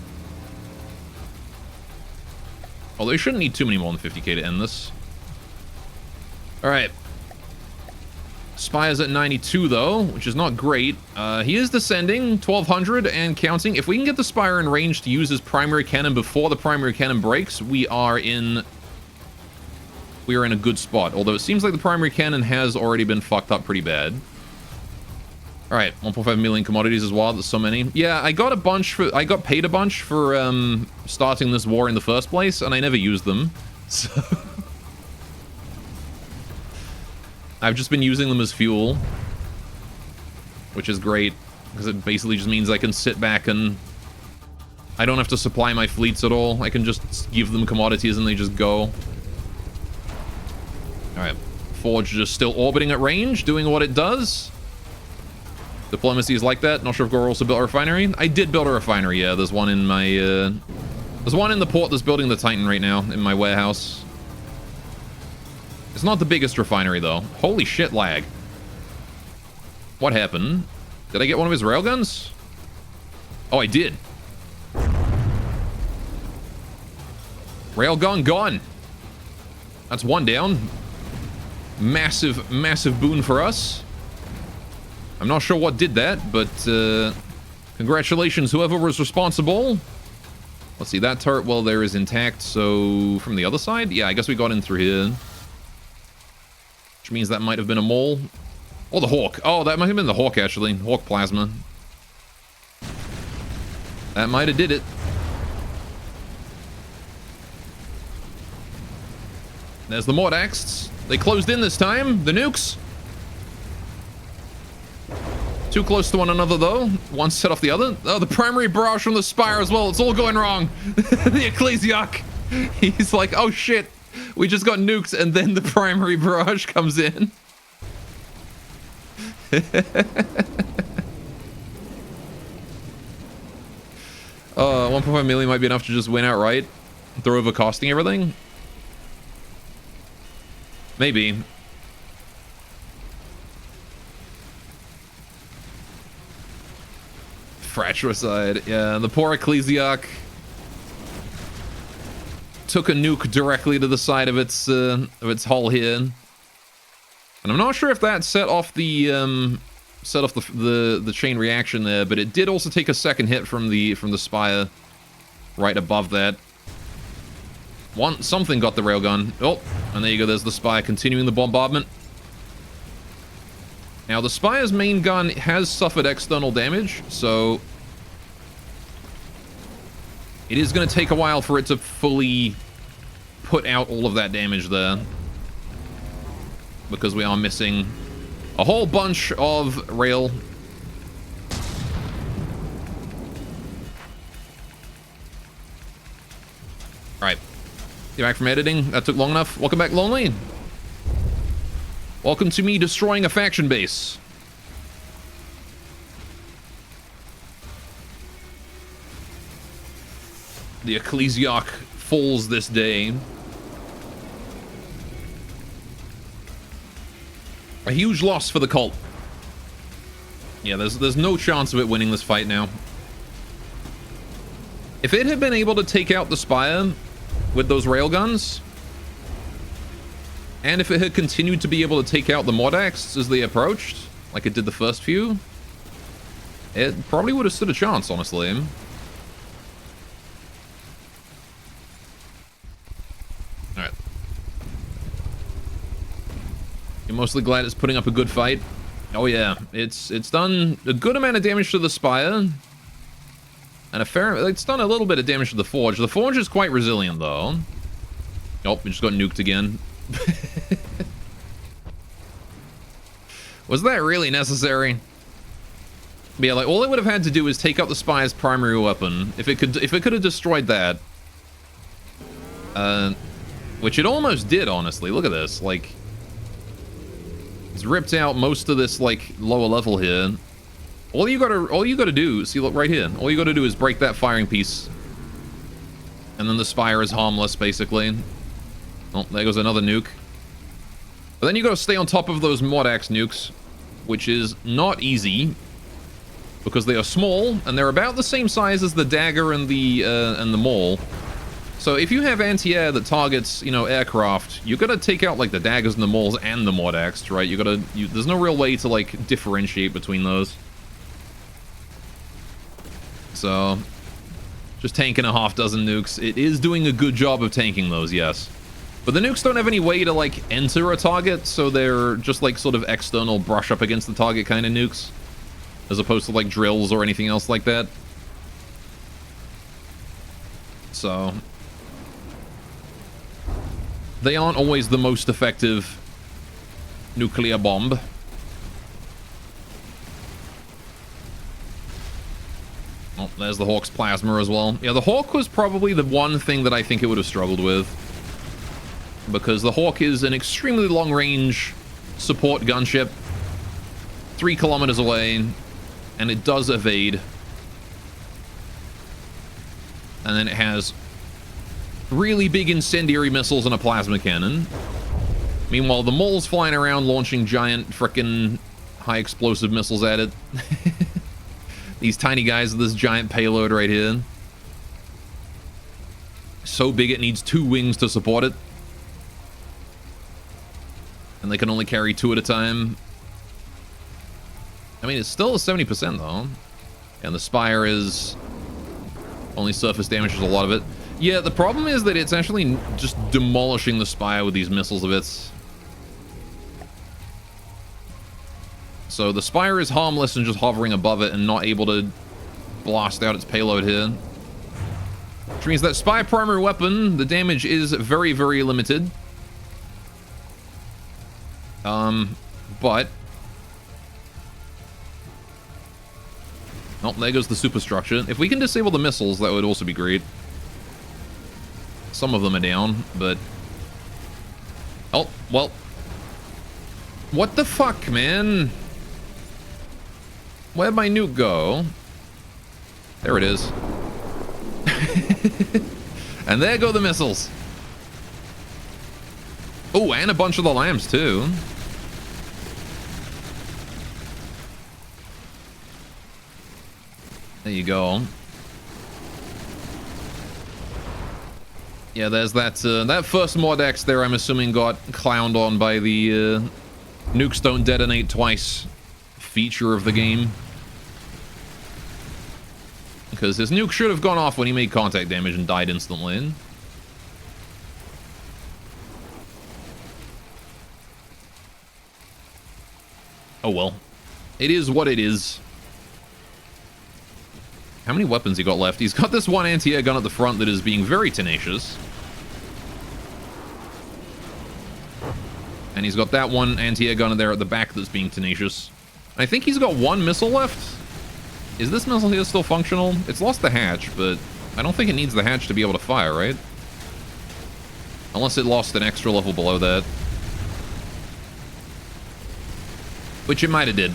Although you shouldn't need too many more than 50k to end this. Alright. Spire's at 92 though, which is not great. He is descending, 1200 and counting. If we can get the Spire in range to use his primary cannon before the primary cannon breaks, we are in a good spot. Although it seems like the primary cannon has already been fucked up pretty bad. Alright, 1.5 million commodities as well. There's so many. Yeah, I got paid a bunch for starting this war in the first place, and I never used them. So I've just been using them as fuel, which is great because it basically just means I can sit back and I don't have to supply my fleets at all. I can just give them commodities and they just go. All right, Forge just still orbiting at range, doing what it does. Diplomacy is like that. Not sure if Gore also built a refinery. I did build a refinery, yeah. There's one in my, there's one in the port that's building the Titan right now in my warehouse. It's not the biggest refinery, though. Holy shit, lag. What happened? Did I get one of his railguns? Oh, I did. Railgun gone. That's one down. Massive, massive boon for us. I'm not sure what did that, but congratulations, whoever was responsible. Let's see, that turret, well, there is intact. So from the other side? Yeah, I guess we got in through here. Which means that might have been a mole. Or the Hawk. Oh, that might have been the Hawk, actually. Hawk plasma. That might have did it. There's the Mordax. They closed in this time. The nukes. Too close to one another, though. One set off the other. Oh, the primary barrage from the Spire as well. It's all going wrong. The Ecclesiarch. He's like, oh, shit. We just got nukes, and then the primary barrage comes in. 1.5 million might be enough to just win outright. Throw over costing everything. Maybe. Fratricide. Yeah, the poor Ecclesiarch took a nuke directly to the side of its hull here. And I'm not sure if that set off the chain reaction there, but it did also take a second hit from the Spire right above that. Something got the railgun. Oh, and there you go, there's the Spire continuing the bombardment. Now, the Spire's main gun has suffered external damage, so it is going to take a while for it to fully put out all of that damage there, because we are missing a whole bunch of rail. Alright. Get back from editing. That took long enough. Welcome back, Lonely. Welcome to me destroying a faction base. The Ecclesiarch falls this day. A huge loss for the cult. Yeah, there's no chance of it winning this fight now. If it had been able to take out the Spire with those railguns, and if it had continued to be able to take out the Mordax as they approached, like it did the first few, it probably would have stood a chance, honestly. Alright. You're mostly glad it's putting up a good fight? Oh yeah, it's done a good amount of damage to the Spire. And it's done a little bit of damage to the Forge. The Forge is quite resilient, though. Oh, we just got nuked again. Was that really necessary? But yeah, like, all it would have had to do is take out the Spire's primary weapon. If it could have destroyed that. Which it almost did, honestly. Look at this. Like, it's ripped out most of this, like, lower level here. All you gotta do, see, look right here. All you gotta do is break that firing piece. And then the Spire is harmless, basically. Oh, there goes another nuke. But then you gotta stay on top of those Mordax nukes, which is not easy, because they are small, and they're about the same size as the Dagger and the Maul. So if you have anti-air that targets, you know, aircraft, you gotta take out, like, the Daggers and the Mauls and the Mordax, right? There's no real way to, like, differentiate between those. So, just tanking a half dozen nukes. It is doing a good job of tanking those, yes. But the nukes don't have any way to, like, enter a target, so they're just, like, sort of external brush up against the target kind of nukes, as opposed to, like, drills or anything else like that. So, they aren't always the most effective nuclear bomb. Oh, there's the Hawk's plasma as well. Yeah, the Hawk was probably the one thing that I think it would have struggled with. Because the Hawk is an extremely long-range support gunship. 3 kilometers away. And it does evade. And then it has really big incendiary missiles and a plasma cannon. Meanwhile, the Maul's flying around launching giant frickin' high explosive missiles at it. These tiny guys with this giant payload right here. So big it needs 2 wings to support it. And they can only carry 2 at a time. I mean, it's still 70% though. And the Spire is... only surface damages a lot of it. Yeah, the problem is that it's actually just demolishing the Spire with these missiles of its. So the Spire is harmless and just hovering above it and not able to blast out its payload here. Which means that Spire primary weapon, the damage is very, very limited. But... oh, there goes the superstructure. If we can disable the missiles, that would also be great. Some of them are down, but... oh, well... what the fuck, man? Where'd my nuke go? There it is. And there go the missiles. Oh, and a bunch of the lambs, too. There you go. Yeah, there's that that first Mordex there, I'm assuming, got clowned on by the nukes don't detonate twice feature of the game. Because his nuke should have gone off when he made contact damage and died instantly. Oh well. It is what it is. How many weapons he got left? He's got this one anti-air gun at the front that is being very tenacious. And he's got that one anti-air gun there at the back that's being tenacious. I think he's got 1 missile left. Is this missile here still functional? It's lost the hatch, but I don't think it needs the hatch to be able to fire, right? Unless it lost an extra level below that. Which it might have did.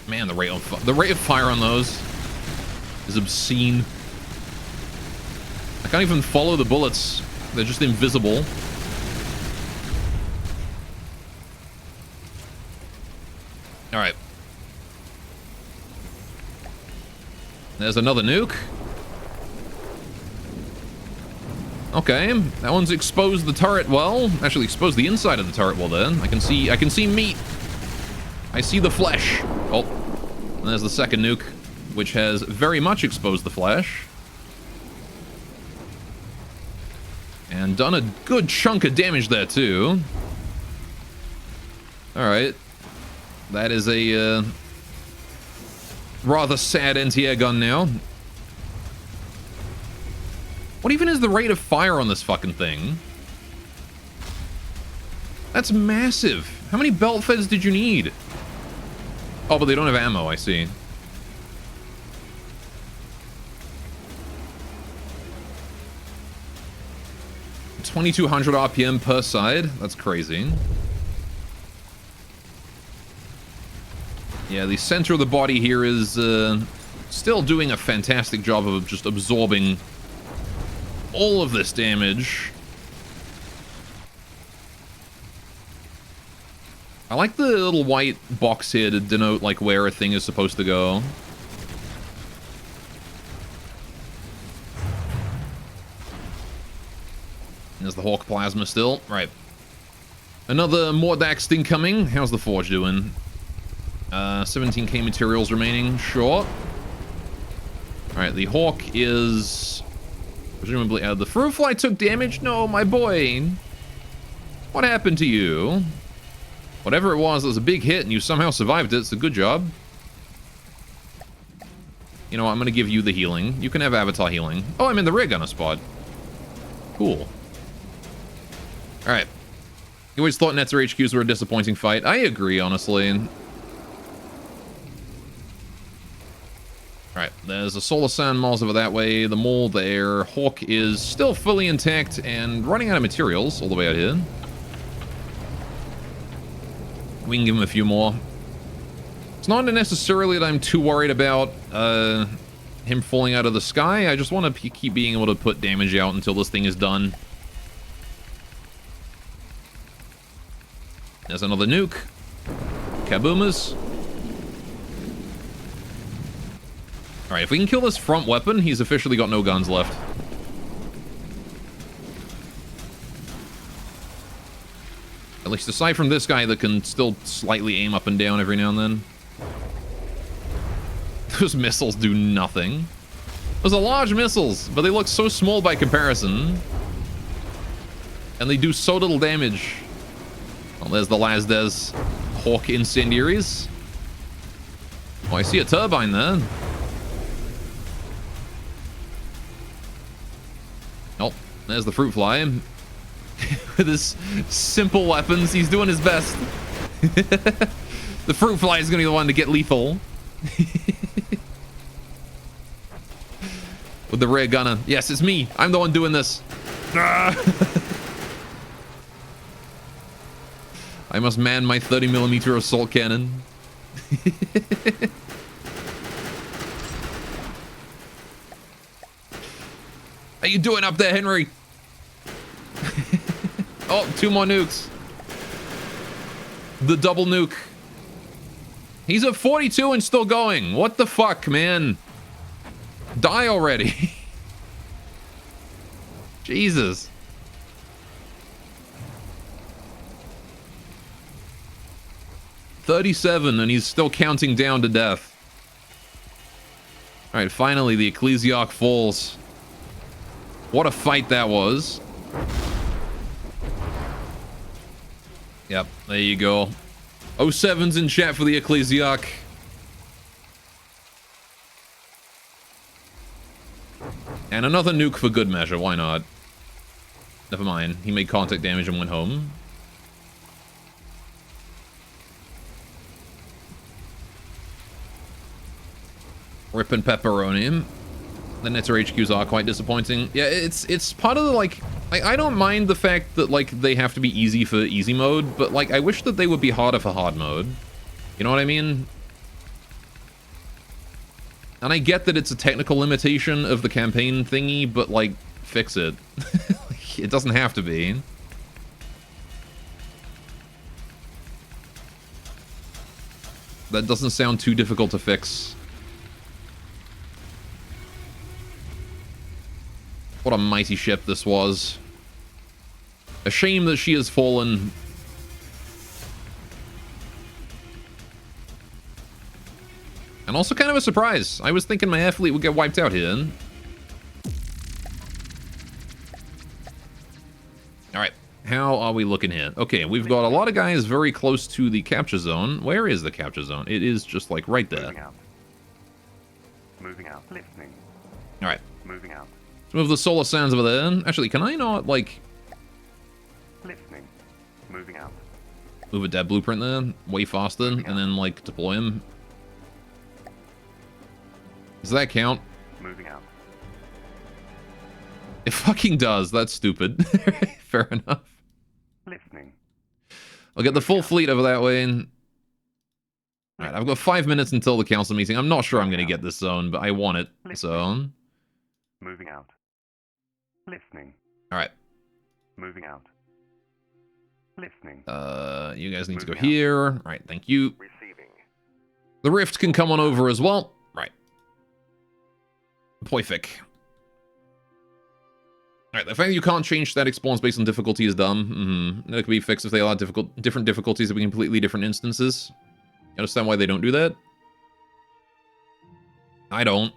Man, the rate of fire on those is obscene. I can't even follow the bullets. They're just invisible. All right. There's another nuke. Okay, that one's exposed the turret well. Actually, exposed the inside of the turret well. Then I can see meat. I see the flesh. Oh, and there's the second nuke, which has very much exposed the flesh. And done a good chunk of damage there, too. Alright. That is a rather sad anti-air gun now. What even is the rate of fire on this fucking thing? That's massive. How many belt feds did you need? Oh, but they don't have ammo, I see. $2,200 RPM per side. That's crazy. Yeah, the center of the body here is still doing a fantastic job of just absorbing all of this damage. I like the little white box here to denote like where a thing is supposed to go. There's the Hawk plasma still. Right. Another Mordax thing coming. How's the Forge doing? 17k materials remaining. Sure. Alright, the Hawk is... presumably... the Fruit Fly took damage? No, my boy. What happened to you? Whatever it was a big hit and you somehow survived it. It's a good job. You know what, I'm gonna give you the healing. You can have avatar healing. Oh, I'm in the rear gunner spot. Cool. Alright. You always thought Netzer HQs were a disappointing fight. I agree, honestly. Alright, there's a Solar Sand Mars over that way, the mole there. Hawk is still fully intact and running out of materials all the way out here. We can give him a few more. It's not necessarily that I'm too worried about him falling out of the sky. I just want to keep being able to put damage out until this thing is done. There's another nuke. Kaboomas. Alright, if we can kill this front weapon, he's officially got no guns left. At least aside from this guy that can still slightly aim up and down every now and then. Those missiles do nothing. Those are large missiles, but they look so small by comparison. And they do so little damage. Well, there's the Lasdes Hawk incendiaries. Oh, I see a turbine there. Oh, there's the fruit fly. With his simple weapons, he's doing his best. The fruit fly is going to be the one to get lethal. With the rear gunner. Yes, it's me. I'm the one doing this. I must man my 30mm assault cannon. How you doing up there, Henry? Oh, 2 more nukes. The double nuke. He's at 42 and still going. What the fuck, man? Die already. Jesus. $37 and he's still counting down to death. Alright, finally the Ecclesiarch falls. What a fight that was. Yep, there you go. 07's in chat for the Ecclesiarch. And another nuke for good measure, why not? Never mind, he made contact damage and went home. Rippin' pepperoni. The Netzer HQs are quite disappointing. Yeah, it's part of the, like I don't mind the fact that, like, they have to be easy for easy mode, but, like, I wish that they would be harder for hard mode. You know what I mean? And I get that it's a technical limitation of the campaign thingy, but, like, fix it. It doesn't have to be. That doesn't sound too difficult to fix. What a mighty ship this was. A shame that she has fallen. And also kind of a surprise. I was thinking my air fleet would get wiped out here. Alright, how are we looking here? Okay, we've got a lot of guys very close to the capture zone. Where is the capture zone? It is just like right there. Moving out. Moving out. Listening. Alright. Moving out. Let's move the solar sands over there. Actually, can I not, like... Listening. Moving out. move a dead blueprint there way faster and then, like, deploy him? Does that count? Moving out. It fucking does. That's stupid. Fair enough. Listening. I'll get the full fleet over that way. And... Alright, I've got 5 minutes until the council meeting. I'm not sure I'm going to get this zone, but I want it. So... Moving out. Listening. Alright. Moving out. Listening. You guys need to go here. Alright, thank you. Receiving. The Rift can come on over as well. Right. Perfect. Alright, the fact that you can't change static spawns based on difficulty is dumb. That could be fixed if they allow different difficulties to be completely different instances. You understand why they don't do that? I don't.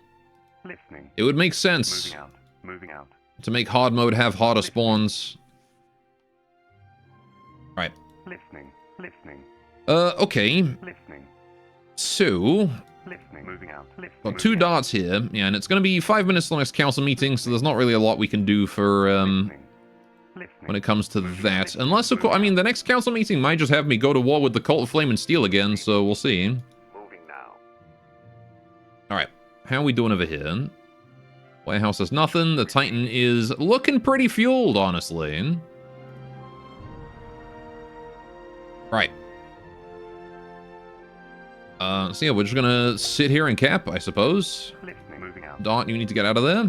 Listening. It would make sense Moving out. Moving out. to make hard mode have harder spawns. Right. Listening. Listening. Okay. Listening. So... Listening. Listening. Moving out. Listening. Got 2 Moving out. darts here. Yeah, and it's going to be 5 minutes till next council meeting, so there's not really a lot we can do for Listening. Listening. when it comes to Moving. that. Listening. Unless, of course, I mean, the next council meeting might just have me go to war with the Cult of Flame and Steel again, so we'll see. Moving now. Alright, how are we doing over here? Warehouse has nothing. The Titan is looking pretty fueled, honestly. Right. So yeah, we're just gonna sit here and cap, I suppose. Listening. Moving out. Dot, you need to get out of there.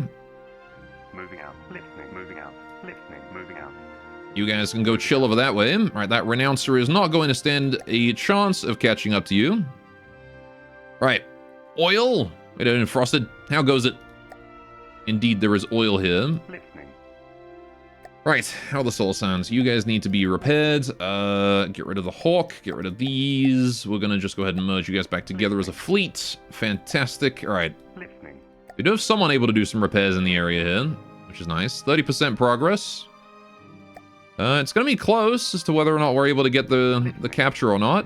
Moving out. Listening. Moving out. Listening. Moving out. You guys can go chill over that way. Alright, that Renouncer is not going to stand a chance of catching up to you. Right. Oil? Wait, frosted. How goes it? Indeed, there is oil here. Listening. Right, how are the soul sounds? You guys need to be repaired. Get rid of the Hawk, get rid of these. We're gonna just go ahead and merge you guys back together as a fleet. Fantastic. Alright. Listening. We do have someone able to do some repairs in the area here, which is nice. 30% progress. It's gonna be close as to whether or not we're able to get the capture or not.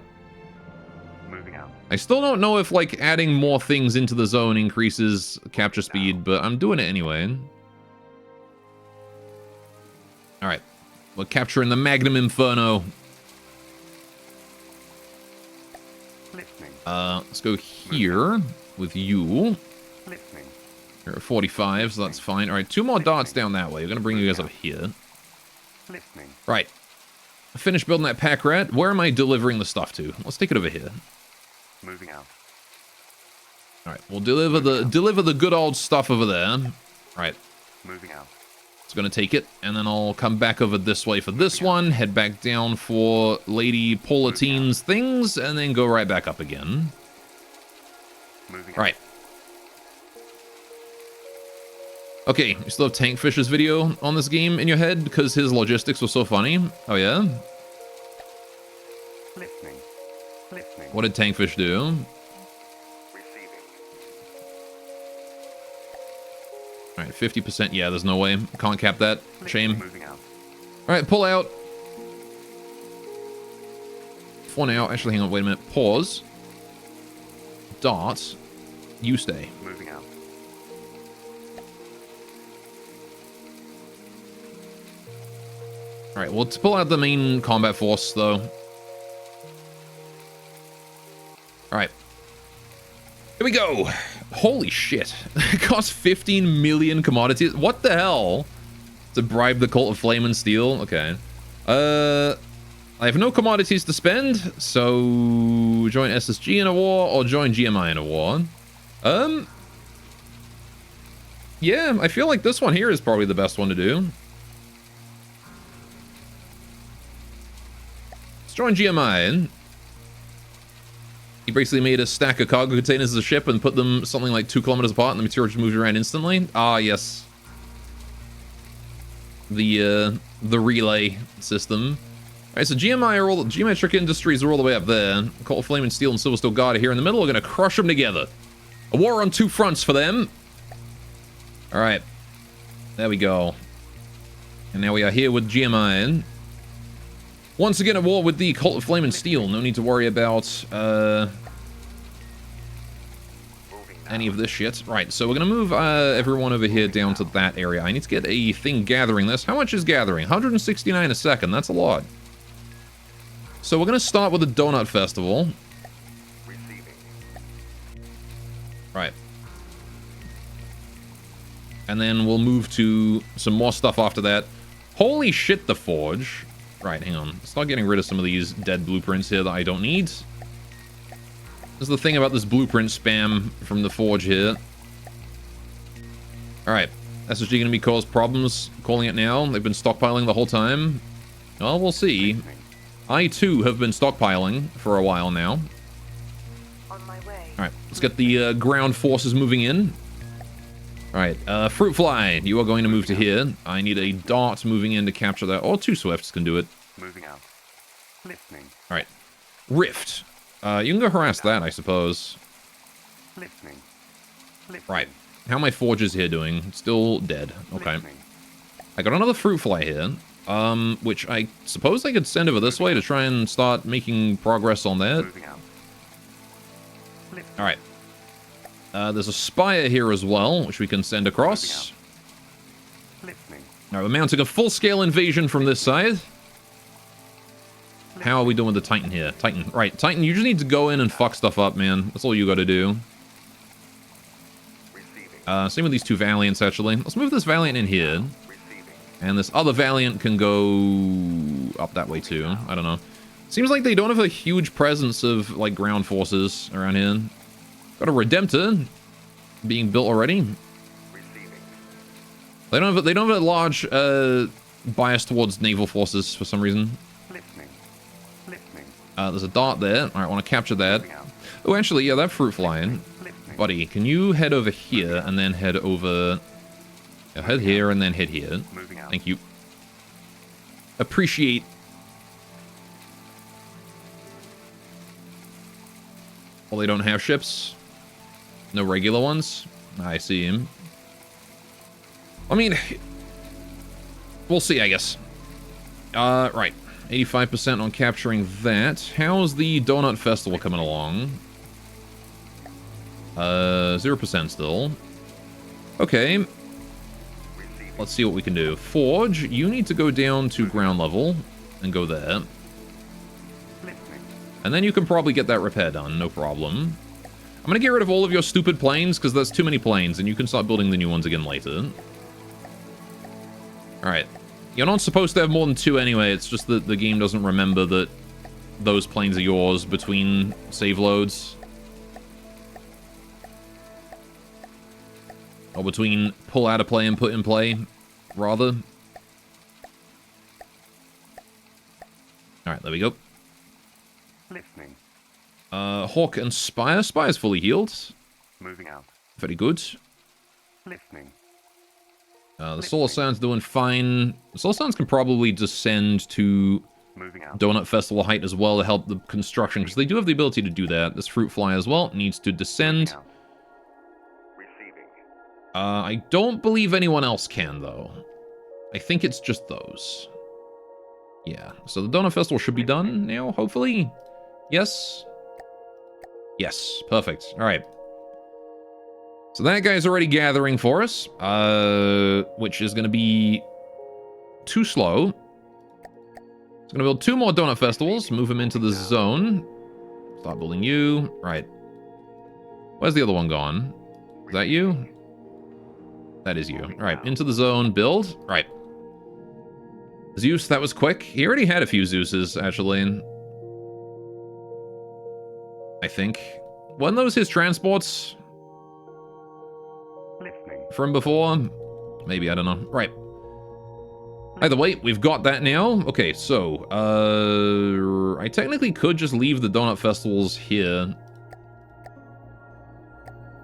Moving out. I still don't know if, like, adding more things into the zone increases capture speed, but I'm doing it anyway. Alright. We're capturing the Magnum Inferno. Listening. Let's go here with you. Listening. You're at 45, so that's fine. Alright, 2 more darts down that way. We're gonna bring you guys up here. Listening. Right. I finished building that pack rat. Where am I delivering the stuff to? Let's take it over here. Moving out. Alright, we'll deliver the good old stuff over there. Alright. Moving out. It's gonna take it, and then I'll come back over this way for this one, head back down for Lady Paulatine's things, and then go right back up again. Moving out. Right. Okay, you still have Tankfish's video on this game in your head because his logistics was so funny. Oh yeah? Listening. Listening. What did Tankfish do? Receiving. Alright, 50%. Yeah, there's no way. Can't cap that. Shame. Moving out. Alright, pull out. For now. Actually, hang on. Wait a minute. Pause. Dart. You stay. Moving out. Alright, well, let's pull out the main combat force, though. Alright. Here we go. Holy shit. It costs 15 million commodities. What the hell? To bribe the Cult of Flame and Steel? Okay. I have no commodities to spend, so join SSG in a war or join GMI in a war. Yeah, I feel like this one here is probably the best one to do. Let's join GMI. He basically made a stack of cargo containers as a ship and put them something like 2 kilometers apart, and the material just moved around instantly. Ah, yes. The relay system. Alright, so Geometric Industries are all the way up there. Cult of Flame and Steel and Silver Steel Guard are here in the middle. We're gonna crush them together. A war on 2 fronts for them. Alright. There we go. And now we are here with GMI. Once again at war with the Cult of Flame and Steel. No need to worry about any of this shit. Right, so we're gonna move everyone over here down to that area. I need to get a thing gathering this. How much is gathering? 169 a second. That's a lot. So we're gonna start with the Donut Festival. Receiving. Right. And then we'll move to some more stuff after that. Holy shit, the Forge. Right, hang on. Start getting rid of some of these dead blueprints here that I don't need. This is the thing about this blueprint spam from the Forge here. Alright. SSG gonna be cause problems calling it now. They've been stockpiling the whole time. Well, we'll see. I, too, have been stockpiling for a while now. On my way. Alright, let's get the ground forces moving in. Alright, Fruit Fly, you are going to move to here. I need a dart moving in to capture that. Or 2 Swifts can do it. Moving out. Listening. Alright. Rift. You can go harass that, I suppose. Listening. Listening. Right. How are my forges here doing? Still dead. Okay. Listening. I got another Fruit Fly here. Which I suppose I could send over this way to try and start making progress on that. Moving out. Listening. Alright. There's a spire here as well, which we can send across. Listening. Alright, we're mounting a full-scale invasion from this side. How are we doing with the Titan here? Titan. Right, Titan, you just need to go in and fuck stuff up, man. That's all you gotta do. Receiving. Same with these two Valiants, actually. Let's move this Valiant in here. Receiving. And this other Valiant can go up that way, too. I don't know. Seems like they don't have a huge presence of, like, ground forces around here. Got a Redemptor being built already. Receiving. They don't have a large bias towards naval forces for some reason. Listening. Listening. There's a dart there. All right, I want to capture that. Moving out. Oh, actually, yeah, that fruit flying. Listening. Buddy, can you head over here and then head over... Yeah, head here and then head here. Moving out. Thank you. Appreciate. Well, they don't have ships. No regular ones. I see him. I mean, we'll see, I guess. Right. 85% on capturing that. How's the Donut Festival coming along? 0% still. Okay. Receiving. Let's see what we can do. Forge, you need to go down to ground level and go there. Listening. And then you can probably get that repair done, no problem. I'm gonna get rid of all of your stupid planes, because there's too many planes, and you can start building the new ones again later. Alright. You're not supposed to have more than 2 anyway, it's just that the game doesn't remember that those planes are yours between save loads. Or between pull out of play and put in play, rather. Alright, there we go. Listening. Hawk and Spire. Spire's fully healed. Moving out. Very good. Listening. The Solar Sound's doing fine. The Solar Sounds can probably descend to Moving out. Donut Festival height as well to help the construction, because they do have the ability to do that. This Fruit Fly as well needs to descend. Moving out. Receiving. I don't believe anyone else can, though. I think it's just those. Yeah, so the Donut Festival should be done now, hopefully. Yes? Yes, perfect. All right. So that guy's already gathering for us, which is going to be too slow. It's going to build 2 more Donut Festivals, move them into the zone. Start building you. Right. Where's the other one gone? Is that you? That is you. All right, into the zone, build. Right. Zeus, that was quick. He already had a few Zeuses, actually. I think. Weren't those his transports Listening. from before? Maybe, I don't know. Right. Either way, we've got that now. Okay, so, I technically could just leave the Donut Festivals here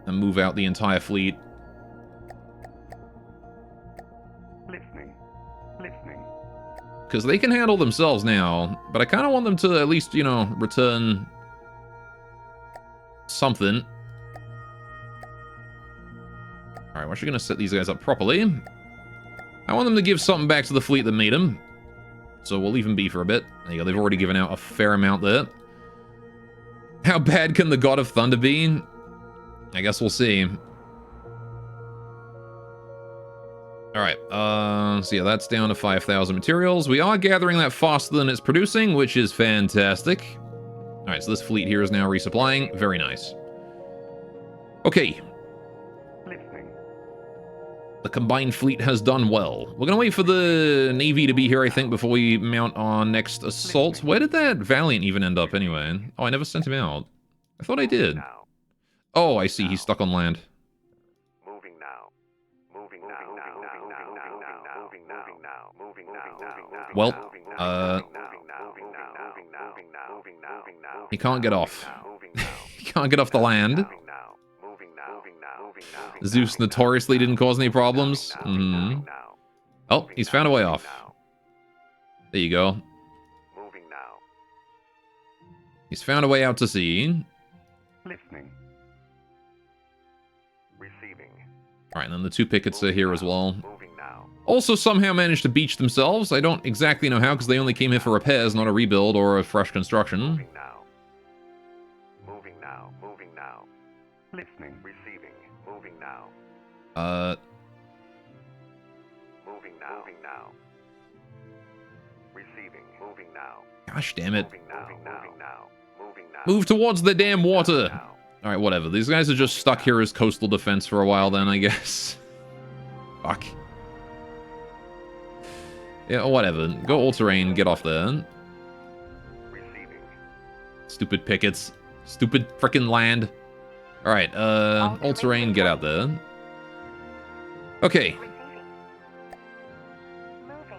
and move out the entire fleet. Listening. Listening. Because they can handle themselves now, but I kind of want them to at least, you know, return something. Alright, we're actually going to set these guys up properly. I want them to give something back to the fleet that made them. So we'll leave them be for a bit. There you go, they've already given out a fair amount there. How bad can the God of Thunder be? I guess we'll see. Alright, so yeah, that's down to 5,000 materials. We are gathering that faster than it's producing, which is fantastic. Alright, so this fleet here is now resupplying. Very nice. Okay. Listening. The combined fleet has done well. We're gonna wait for the Navy to be here, I think, before we mount our next assault. Where did that Valiant even end up, anyway? Oh, I never sent him out. I thought I did. Now. Oh, I see. He's stuck on land. Moving now. Moving now. Moving now. Moving now. Moving now. Moving now. Moving now. Well, Moving now. Moving now. Moving now. Moving now. Moving now. Moving now. Moving now. He can't get off. Moving now. He can't get off the land. Moving now. Moving now. Moving now. Moving now. Zeus notoriously didn't cause any problems. Mm-hmm. Oh, he's found a way off. There you go. Moving now. He's found a way out to sea. Listening. Receiving. Alright, and then the 2 pickets are here as well. Moving now. Also somehow managed to beach themselves. I don't exactly know how, because they only came here for repairs, not a rebuild or a fresh construction. Moving now. Moving now. Moving now. Listening. Receiving. Moving now. Moving now. Moving now. Receiving. Moving now. Gosh damn it. Moving now. Moving now. Moving now. Move towards the damn water. Now. Alright, whatever. These guys are just stuck here as coastal defense for a while then, I guess. Fuck. Yeah, whatever. Go all-terrain, get off there. Receiving. Stupid pickets. Stupid frickin' land. Alright, all-terrain, get out there. Okay. Receiving. Moving.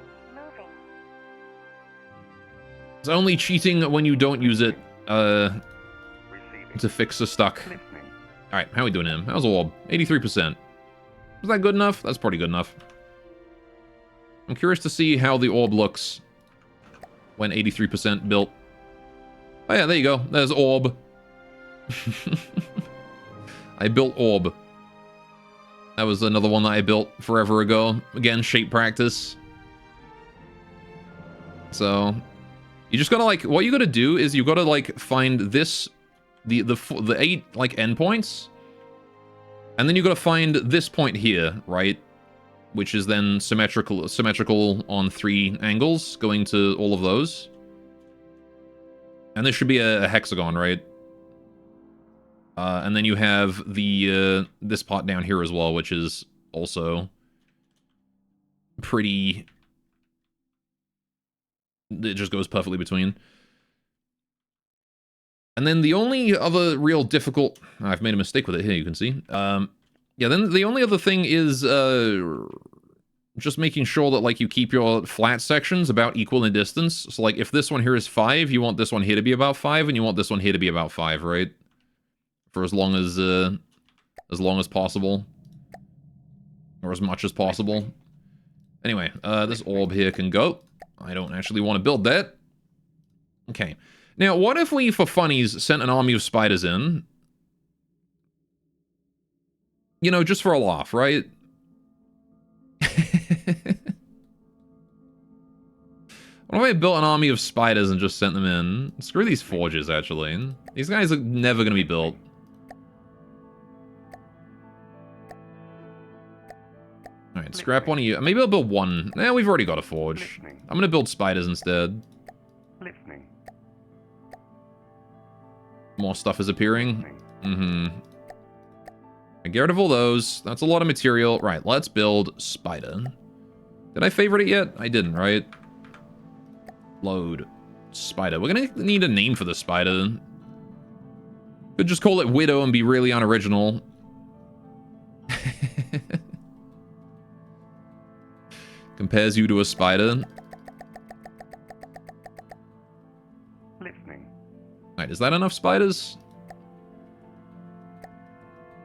It's only cheating when you don't use it, Receiving. to fix a stuck. Listening. Alright, how we doing him? How's orb? 83%. Was that good enough? That's pretty good enough. I'm curious to see how the orb looks when 83% built. Oh yeah, there you go. There's orb. I built orb. That was another one that I built forever ago. Again, shape practice. So, you just gotta like, what you gotta do is you gotta like find this, the 8 like endpoints, and then you gotta find this point here, right? Which is then symmetrical on 3 angles, going to all of those. And there should be a hexagon, right? And then you have the this pot down here as well, which is also pretty... It just goes perfectly between. And then the only other real difficult... I've made a mistake with it here, you can see. Yeah, then the only other thing is just making sure that like you keep your flat sections about equal in distance. So like if this one here is 5, you want this one here to be about 5, and you want this one here to be about 5, right? For as long as possible. Or as much as possible. Anyway, this orb here can go. I don't actually want to build that. Okay. Now, what if we, for funnies, sent an army of spiders in? You know, just for a laugh, right? What if I built an army of spiders and just sent them in? Screw these forges, actually. These guys are never going to be built. Alright, scrap one of you. Maybe I'll build one. Nah, we've already got a forge. I'm going to build spiders instead. Listening. More stuff is appearing. Get rid of all those. That's a lot of material. Right, let's build spider. Did I favorite it yet? I didn't, right? Load. Spider. We're gonna need a name for the spider. Could just call it Widow and be really unoriginal. Compares you to a spider. Listening. Right, is that enough spiders?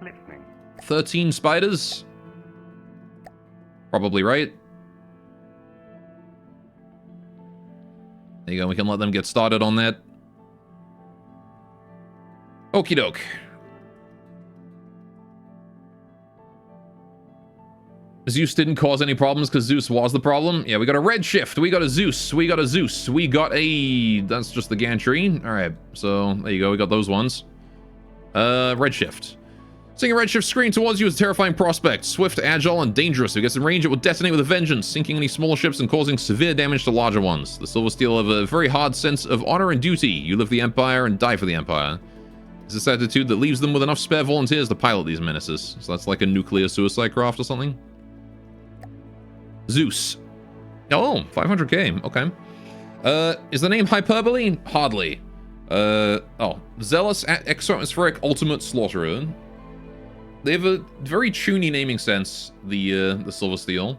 Listening. 13 spiders? Probably right. There you go, we can let them get started on that. Okie doke. Zeus didn't cause any problems because Zeus was the problem. Yeah, we got a redshift. We got a Zeus. We got a Zeus. We got a... That's just the gantry. Alright, so there you go. We got those ones. Redshift. Seeing a redshift screen towards you is a terrifying prospect. Swift, agile, and dangerous. If it gets in range, it will detonate with a vengeance, sinking any smaller ships and causing severe damage to larger ones. The Silver Steel have a very hard sense of honor and duty. You live the Empire and die for the Empire. It's this attitude that leaves them with enough spare volunteers to pilot these menaces. So that's like a nuclear suicide craft or something. Zeus. Oh, 500k. Okay. Is the name hyperbole? Hardly. Oh. Zealous Exoatmospheric Ultimate Slaughterer. They have a very chuny naming sense, the Silver Steel.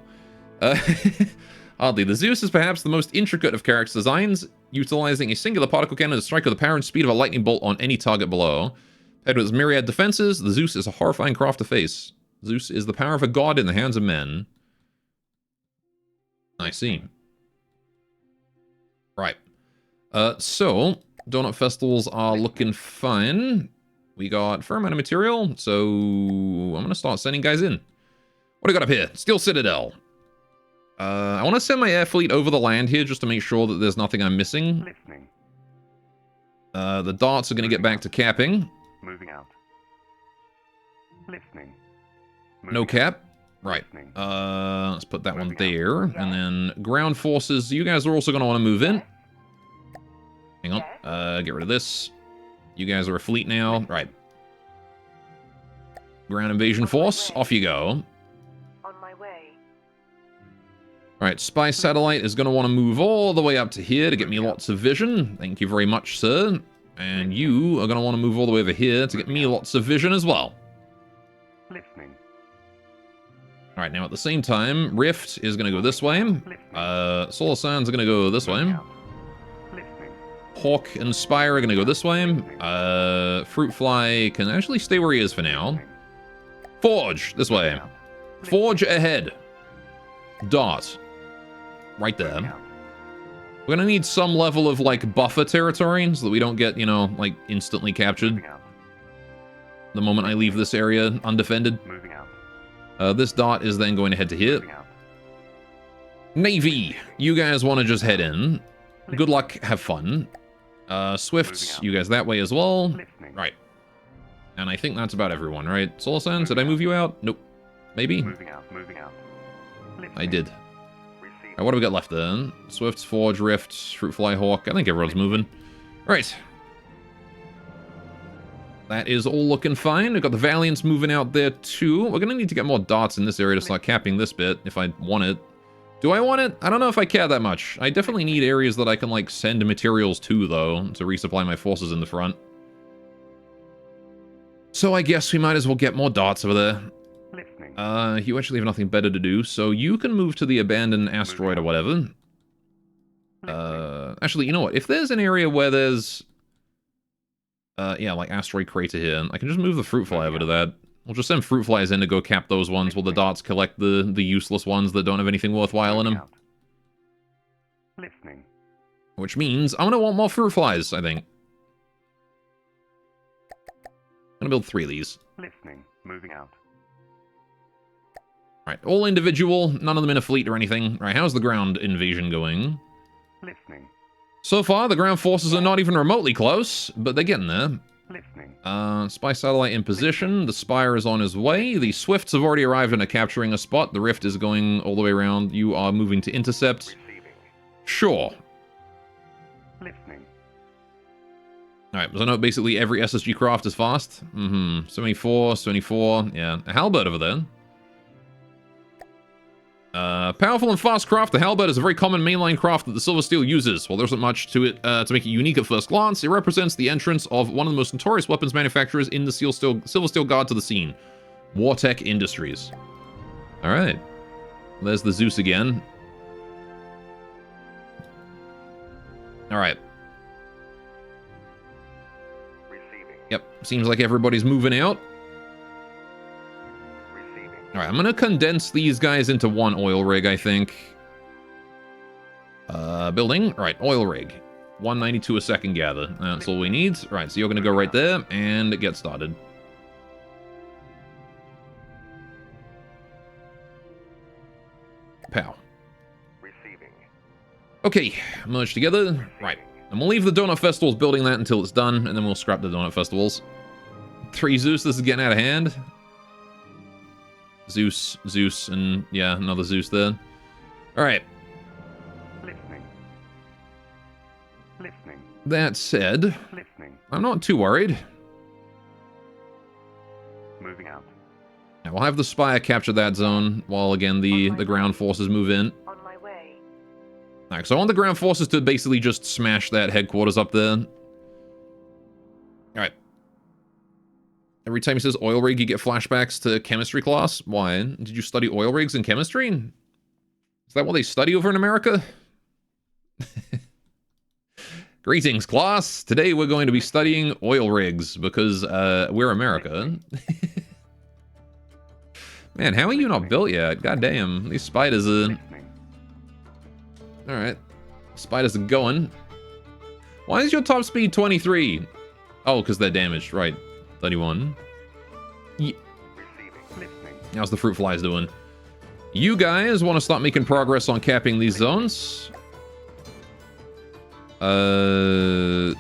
Hardly. The Zeus is perhaps the most intricate of character designs, utilizing a singular particle cannon to strike with the power and speed of a lightning bolt on any target below. Paired with its myriad defenses, the Zeus is a horrifying craft to face. Zeus is the power of a god in the hands of men. I see. Right. So, Donut Festivals are looking fine. We got a fair amount of material, so I'm going to start sending guys in. What do I got up here? Steel Citadel. I want to send my air fleet over the land here just to make sure that there's nothing I'm missing. Listening. The darts are going to get back to capping. Moving out. Listening. No cap. Right. Let's put that one there. And then ground forces, you guys are also going to want to move in. Hang on. Get rid of this. You guys are a fleet now. Right. Ground invasion force, off you go. On my way. Alright, spy satellite is going to want to move all the way up to here to get me lots of vision. Thank you very much, sir. And you are going to want to move all the way over here to get me lots of vision as well. Listening. Alright, now at the same time, Rift is going to go this way. Solar Sands are going to go this way. Listening. Hawk and Spire are going to go this way. Fruitfly can actually stay where he is for now. Forge, this way. Forge ahead. Dart. Right there. We're going to need some level of, like, buffer territory so that we don't get, you know, like, instantly captured the moment I leave this area undefended. Moving out. This dot is then going to head to here. Moving out. Navy, you guys want to just head in. Good luck, have fun. Swifts, you guys that way as well. Listening. Right. And I think that's about everyone, right? Solar Sands, did I move you out? Nope. Maybe? Moving out. Moving out. I did. Receiving. Alright, what do we got left then? Swifts, Forge, Rift, Fruitfly, Hawk. I think everyone's moving. Right. That is all looking fine. We've got the Valiants moving out there too. We're going to need to get more dots in this area to start capping this bit if I want it. Do I want it? I don't know if I care that much. I definitely need areas that I can, like, send materials to, though, to resupply my forces in the front. So I guess we might as well get more dots over there. Listening. You actually have nothing better to do, so you can move to the abandoned asteroid or whatever. Actually, you know what? If there's an area where there's... yeah, like asteroid crater here, I can just move the fruit fly over to that. We'll just send fruit flies in to go cap those ones while the dots collect the useless ones that don't have anything worthwhile in them. Listening. Which means I'm gonna want more fruit flies, I think. I'm gonna build 3 of these. Listening. Moving out. Right, all individual, none of them in a fleet or anything. Right, how's the ground invasion going? Listening. So far, the ground forces are not even remotely close, but they're getting there. Listening. Spy satellite in position. The Spire is on his way. The Swifts have already arrived and are capturing a spot. The Rift is going all the way around. You are moving to intercept. Receiving. Sure. Listening. Alright, so I know basically every SSG craft is fast. 74, 74. Yeah, a halberd over there. Powerful and fast craft, the halberd is a very common mainline craft that the Silver Steel uses. While there isn't much to it to make it unique at first glance, it represents the entrance of one of the most notorious weapons manufacturers in the Silver Steel Guard to the scene, Wartech Industries. Alright. There's the Zeus again. Alright. Receiving. Yep, seems like everybody's moving out. Receiving. Alright, I'm gonna condense these guys into one oil rig, I think. Building. Alright, oil rig. 192 a second gather. That's all we need. Right, so you're gonna go right there and get started. Pow. Receiving. Okay, merge together. Right. And we'll leave the Donut Festivals building that until it's done, and then we'll scrap the Donut Festivals. 3 Zeus, this is getting out of hand. Zeus, Zeus, and yeah, another Zeus there. Alright. Listening. Listening. That said, Listening. I'm not too worried. Moving out. Now, we'll have the Spire capture that zone, while again the ground forces move in. On my way. Alright, so I want the ground forces to basically just smash that headquarters up there. Alright. Every time he says oil rig, you get flashbacks to chemistry class. Why? Did you study oil rigs in chemistry? Is that what they study over in America? Greetings, class. Today we're going to be studying oil rigs because we're America. Man, how are you not built yet? God damn, these spiders are... Listening. Alright. Spiders are going. Why is your top speed 23? Oh, because they're damaged, right. 31. Receiving. Listening. How's the fruit flies doing? You guys want to start making progress on capping these zones. I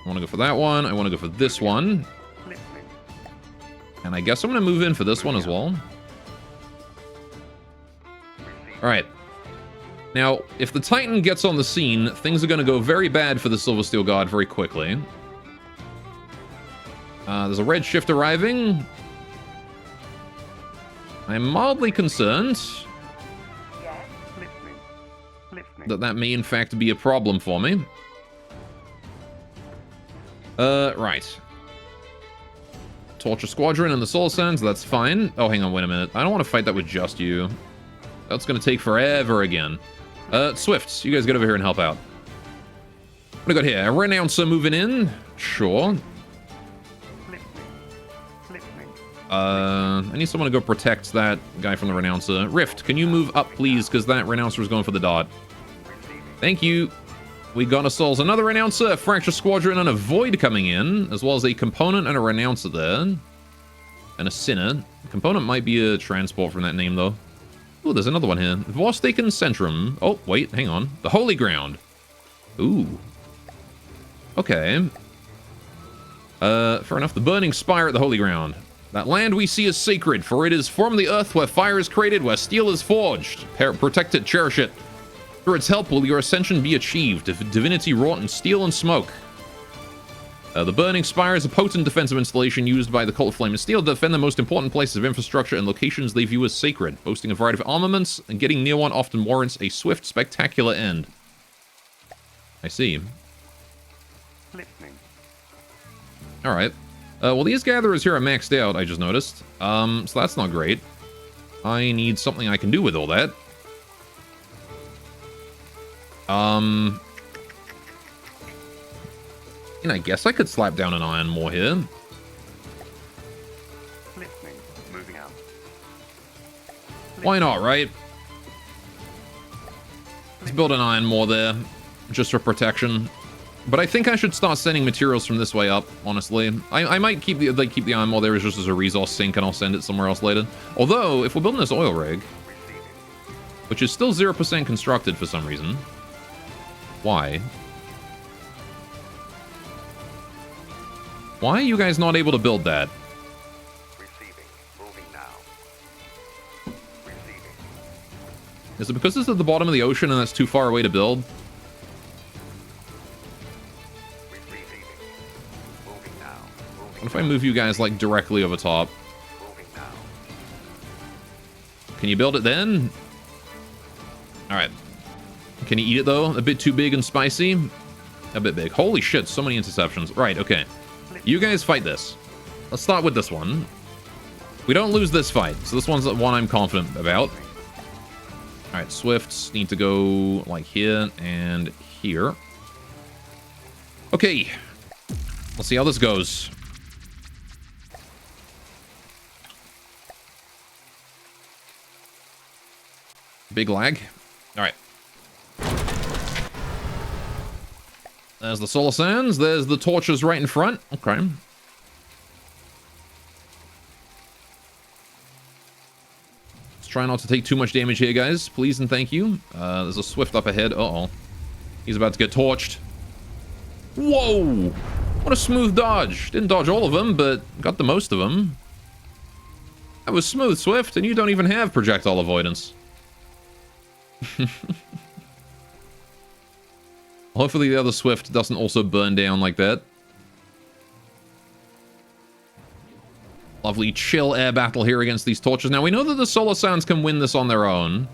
want to go for that one. I want to go for this one. Listening. And I guess I'm going to move in for this one as well. Alright. Now, if the Titan gets on the scene, things are going to go very bad for the Silver Steel Guard very quickly. There's a red shift arriving. I'm mildly concerned Yes. that may in fact be a problem for me. Right. Torture Squadron and the Soul Sands, that's fine. Oh, hang on, wait a minute. I don't want to fight that with just you. That's gonna take forever again. Swifts, you guys get over here and help out. What do we got here? A Renouncer moving in? Sure. I need someone to go protect that guy from the Renouncer. Rift, can you move up, please? Because that Renouncer is going for the dot. Thank you. We got ourselves another Renouncer, a Fracture Squadron, and a Void coming in, as well as a Component and a Renouncer there. And a Sinner. Component might be a transport from that name, though. Oh, there's another one here. Vorstaken Centrum. Oh, wait, hang on. The Holy Ground. Ooh. Okay. Fair enough. The Burning Spire at the Holy Ground. That land we see is sacred, for it is from the earth where fire is created, where steel is forged. Protect it, cherish it. Through its help will your ascension be achieved, divinity wrought in steel and smoke. The Burning Spire is a potent defensive installation used by the Cult of Flame and Steel to defend the most important places of infrastructure and locations they view as sacred. Boasting a variety of armaments, and getting near one often warrants a swift, spectacular end. I see. Alright. Well, these gatherers here are maxed out, I just noticed. So that's not great. I need something I can do with all that. And I guess I could slap down an Iron Maw here. Moving out. Why not, right? Let's build an Iron Maw there, just for protection. But I think I should start sending materials from this way up, honestly. I might keep the Iron Maw there just as a resource sink, and I'll send it somewhere else later. Although, if we're building this oil rig, which is still 0% constructed for some reason. Why? Why are you guys not able to build that? Receiving. Moving now. Receiving. Is it because it's at the bottom of the ocean and that's too far away to build? Receiving. Moving now. Moving What if I move you guys, like, directly over top? Moving now. Can you build it then? Alright. Can you eat it, though? A bit too big and spicy? A bit big. Holy shit, so many interceptions. Right, okay. You guys fight this. Let's start with this one. We don't lose this fight, so this one's the one I'm confident about. Alright, Swifts need to go, like, here and here. Okay. Let's see how this goes. Big lag. Alright. There's the Solar Sands. There's the torches right in front. Okay. Let's try not to take too much damage here, guys. Please and thank you. There's a Swift up ahead. Uh-oh. He's about to get torched. Whoa! What a smooth dodge. Didn't dodge all of them, but got the most of them. That was smooth, Swift, and you don't even have projectile avoidance. Hopefully the other Swift doesn't also burn down like that. Lovely chill air battle here against these torches. Now, we know that the Solar Sands can win this on their own.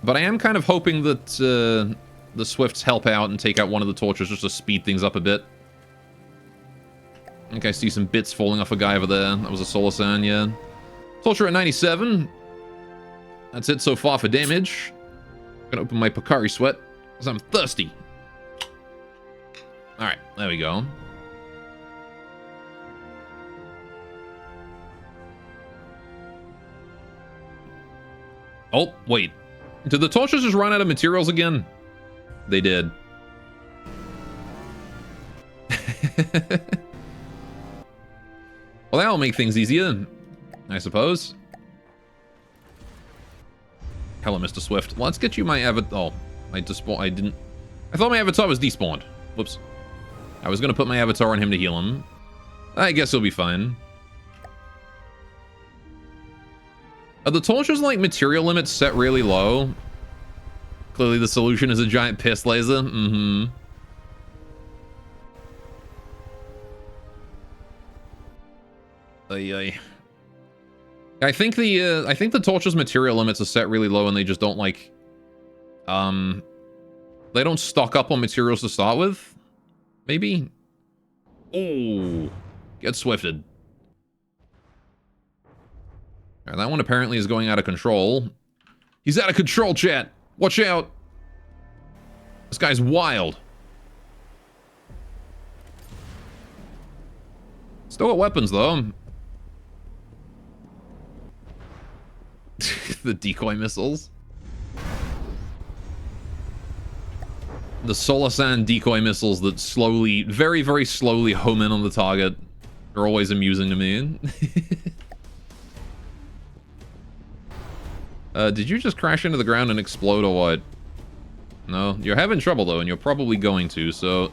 But I am kind of hoping that the Swifts help out and take out one of the torches just to speed things up a bit. I think I see some bits falling off a guy over there. That was a Solar Sand, yeah. Torture at 97. That's it so far for damage. I'm gonna open my Pocari Sweat. Because I'm thirsty. Alright, there we go. Oh, wait. Did the torches just run out of materials again? They did. Well, that'll make things easier, I suppose. Hello, Mr. Swift. Let's get you my avatar. Oh. I didn't... I thought my avatar was despawned. Whoops. I was going to put my avatar on him to heal him. I guess he'll be fine. Are the torches like material limits set really low? Clearly the solution is a giant piss laser. Mm-hmm. I think the torches material limits are set really low and they just don't like they don't stock up on materials to start with. Maybe. Oh, get swifted. All right, that one apparently is going out of control. He's out of control, chat. Watch out. This guy's wild. Still got weapons though. The decoy missiles. The Solar Sand decoy missiles that slowly, very, very slowly home in on the target are always amusing to me. Did you just crash into the ground and explode or what? No, you're having trouble though, and you're probably going to, so...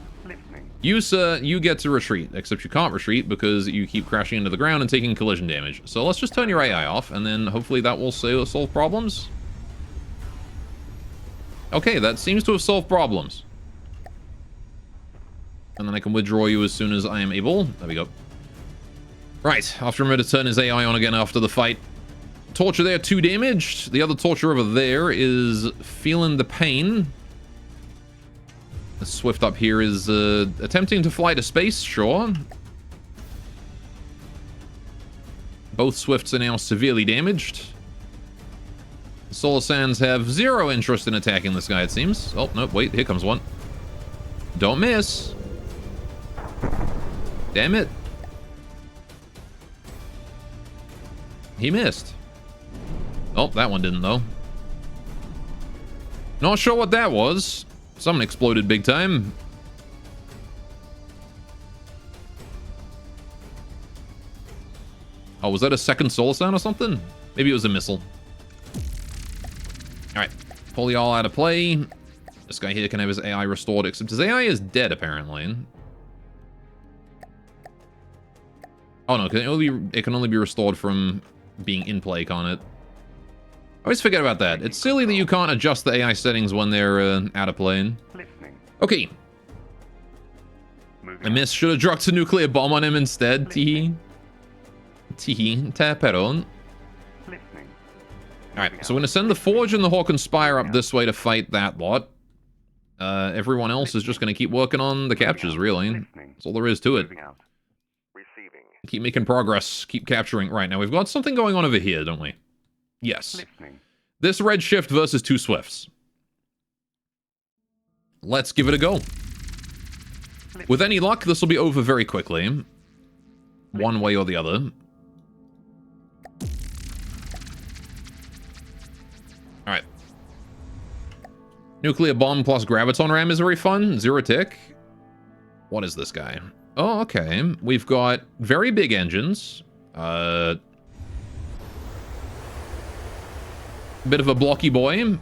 You, sir, you get to retreat, except you can't retreat because you keep crashing into the ground and taking collision damage. So let's just turn your AI off, and then hopefully that will solve problems. Okay, that seems to have solved problems. And then I can withdraw you as soon as I am able. There we go. Right, after a minute to turn his AI on again after the fight. Torture there, 2 damaged. The other torture over there is feeling the pain. The Swift up here is attempting to fly to space, sure. Both Swifts are now severely damaged. The Solar Sands have 0 interest in attacking this guy, it seems. Oh, no, wait, here comes one. Don't miss. Damn it. He missed. Oh, that one didn't, though. Not sure what that was. Something exploded big time. Oh, was that a second Solar Sand or something? Maybe it was a missile. Alright, pull y'all out of play. This guy here can have his AI restored, except his AI is dead, apparently. Oh no, it can only be restored from being in play, can't it? I always forget about that. It's silly that you can't adjust the AI settings when they're out of play. Okay. I missed. Should have dropped a nuclear bomb on him instead. Teehee. Teehee. Taperon. Alright, so we're going to send the Forge and the Hawk and Spire up this way to fight that lot. Everyone else is just going to keep working on the captures, really. That's all there is to it. Keep making progress. Keep capturing. Right, now we've got something going on over here, don't we? Yes. This red shift versus 2 Swifts. Let's give it a go. With any luck, this will be over very quickly. One way or the other. Alright. Nuclear bomb plus graviton ram is very fun. 0 tick. What is this guy? Oh, okay. We've got very big engines. Bit of a blocky boy.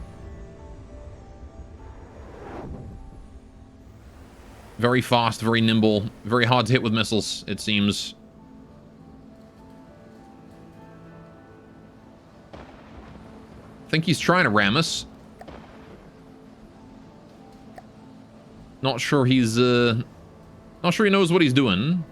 Very fast, very nimble, very hard to hit with missiles, it seems. I think he's trying to ram us. Not sure he's, not sure he knows what he's doing.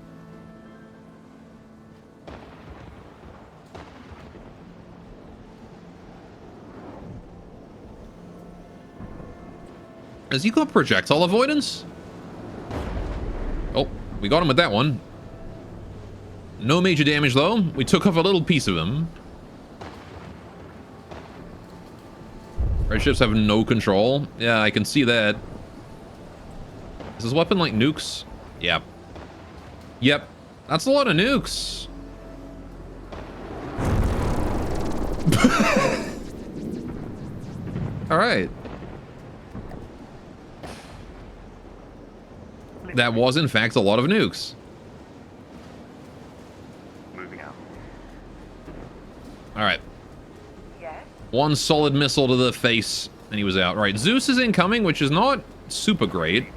Has he got projectile avoidance? Oh, we got him with that one. No major damage, though. We took off a little piece of him. Red ships have no control. Yeah, I can see that. Is this weapon like nukes? Yep. Yep. That's a lot of nukes. All right. That was, in fact, a lot of nukes. Moving out. All right. Yes. One solid missile to the face, and he was out. Right, Zeus is incoming, which is not super great.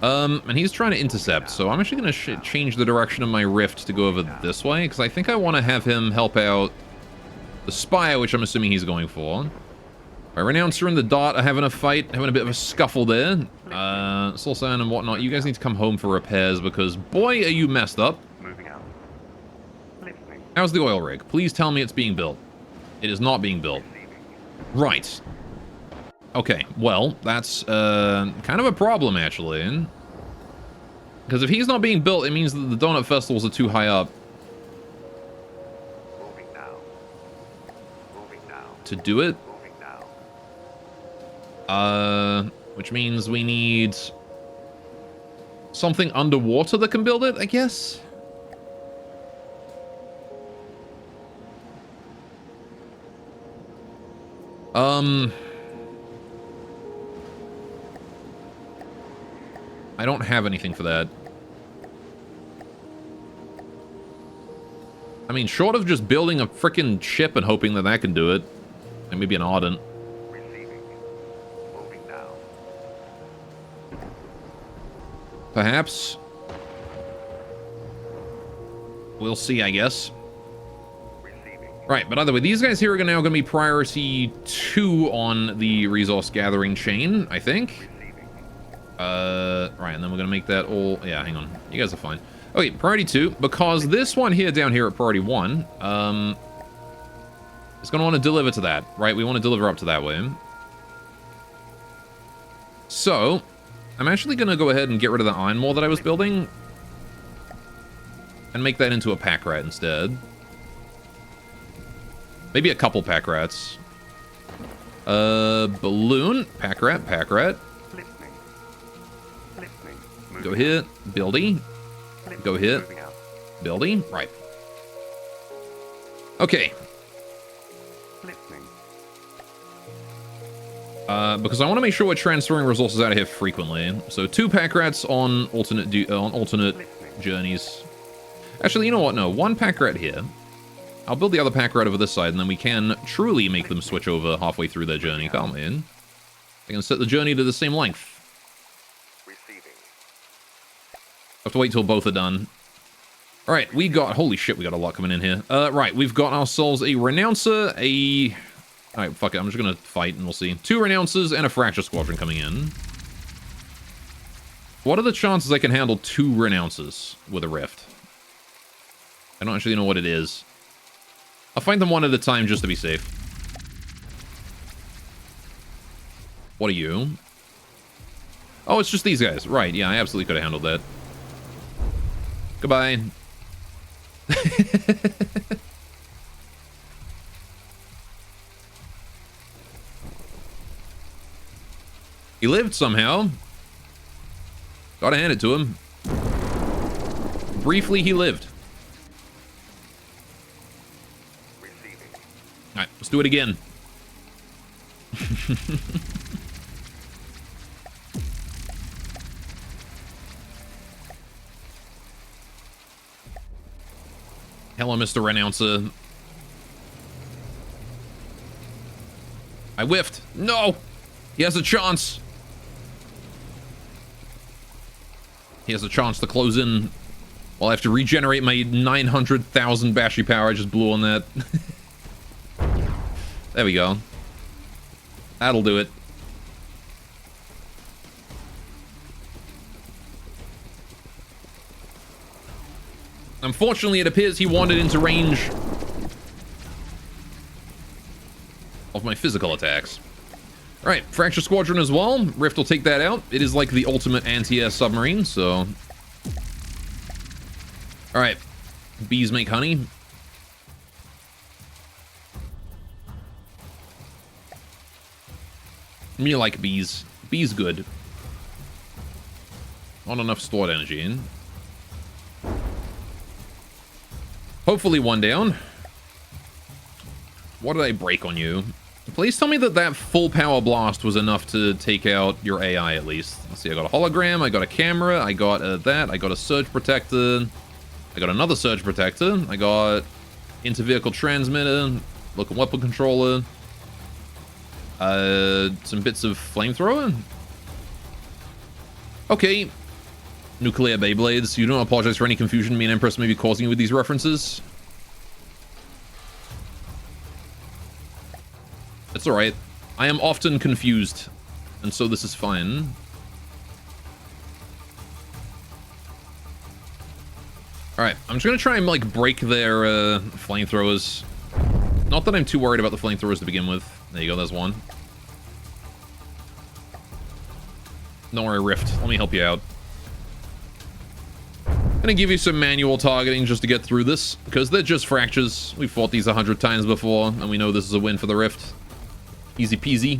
And he's trying to intercept, so I'm actually going to change the direction of my rift to go over this way, because I think I want to have him help out The Spire, which I'm assuming he's going for. Right, Renouncer and the Dart are having a fight, having a bit of a scuffle there. Soul Sand and whatnot, you guys need to come home for repairs because, boy, are you messed up. Moving out. Listening. How's the oil rig? Please tell me it's being built. It is not being built. Right. Okay, well, that's kind of a problem, actually. Because if he's not being built, it means that the Donut Festivals are too high up. Moving now. Moving now. To do it. Moving now. Which means we need something underwater that can build it, I guess. I don't have anything for that. I mean, short of just building a frickin' ship and hoping that that can do it. Like maybe an Ardent. Receiving. Moving now. Perhaps. We'll see, I guess. Receiving. Right, but either way, these guys here are now going to be priority 2 on the resource gathering chain, I think. Right, and then we're going to make that all... Yeah, hang on. You guys are fine. Okay, priority 2, because this one here down here at priority 1, is going to want to deliver to that, right? We want to deliver up to that way. So, I'm actually going to go ahead and get rid of the iron ore that I was building and make that into a pack rat instead. Maybe a couple pack rats. Balloon, pack rat, pack rat. Listening. Listening. Moving Go hit, buildy. out. Go hit. Moving out. Building, right. Okay. Listening. Because I want to make sure we're transferring resources out of here frequently. So 2 pack rats on alternate journeys. Actually, you know what? No, 1 pack rat here. I'll build the other pack rat over this side, and then we can truly make them switch over halfway through their journey. Come in. They can set the journey to the same length. Receiving. Have to wait till both are done. Alright, we got... Holy shit, we got a lot coming in here. Right, we've got ourselves a Renouncer, a... Alright, fuck it, I'm just gonna fight and we'll see. 2 Renouncers and a Fracture Squadron coming in. What are the chances I can handle 2 Renouncers with a Rift? I don't actually know what it is. I'll find them one at a time just to be safe. What are you? Oh, it's just these guys. Right, yeah, I absolutely could have handled that. Goodbye. He lived somehow. Gotta hand it to him. Briefly, he lived. Receiving. Alright, let's do it again. Hello, Mr. Renouncer. I whiffed. No! He has a chance. He has a chance to close in. Well, I have to regenerate my 900,000 battery power I just blew on that. There we go. That'll do it. Unfortunately, it appears he wandered into range of my physical attacks. Alright, Fracture Squadron as well. Rift will take that out. It is like the ultimate anti-air submarine, so... Alright. Bees make honey. Me like bees. Bees good. Not enough stored energy in. Hopefully one down. What did I break on you? Please tell me that that full power blast was enough to take out your AI at least. Let's see, I got a hologram, I got a camera, I got that, I got a surge protector, I got another surge protector, I got inter-vehicle transmitter, local weapon controller, some bits of flamethrower. Okay. Nuclear Beyblades. You don't apologize for any confusion me and Empress may be causing you with these references. It's alright. I am often confused, and so this is fine. Alright, I'm just gonna try and, like, break their, flamethrowers. Not that I'm too worried about the flamethrowers to begin with. There you go, there's one. Don't worry, Rift. Let me help you out. Gonna give you some manual targeting just to get through this, because they're just fractures. We've fought these 100 times before, and we know this is a win for the Rift. Easy peasy.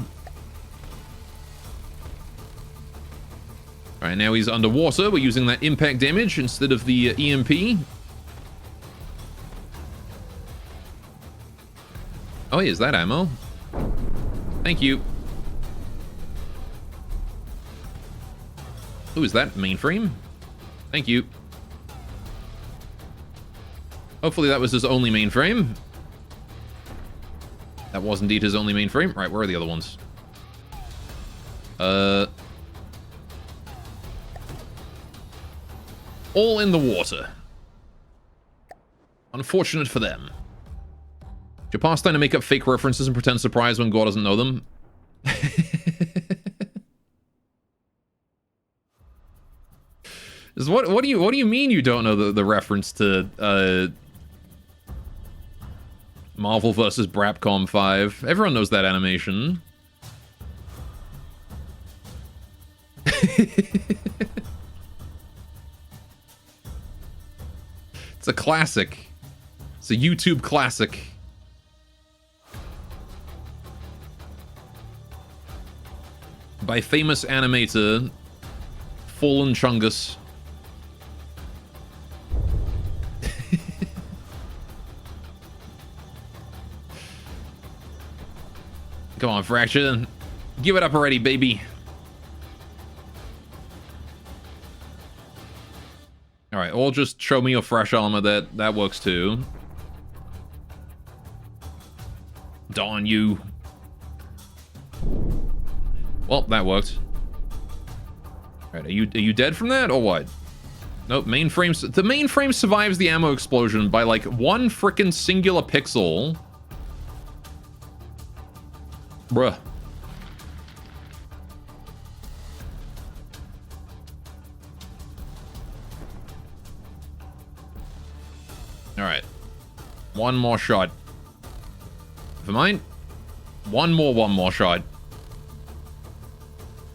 Alright, now he's underwater. We're using that impact damage instead of the EMP. Oh, is that ammo? Thank you. Who is that? Mainframe? Thank you. Hopefully that was his only mainframe. That was indeed his only mainframe. Right, where are the other ones? All in the water. Unfortunate for them. Your pastime to make up fake references and pretend surprise when God doesn't know them. What do you mean you don't know the reference to Marvel vs. Brapcom 5? Everyone knows that animation. It's a classic. It's a YouTube classic. By famous animator Fallen Chungus. Come on, Fracture. Give it up already, baby. Alright, or just show me your fresh armor. That works too. Darn you. Well, that worked. Alright, are you dead from that, or what? Nope, mainframe... The mainframe survives the ammo explosion by, like, one frickin' singular pixel. Bruh. Alright. One more shot. For mine? One more shot.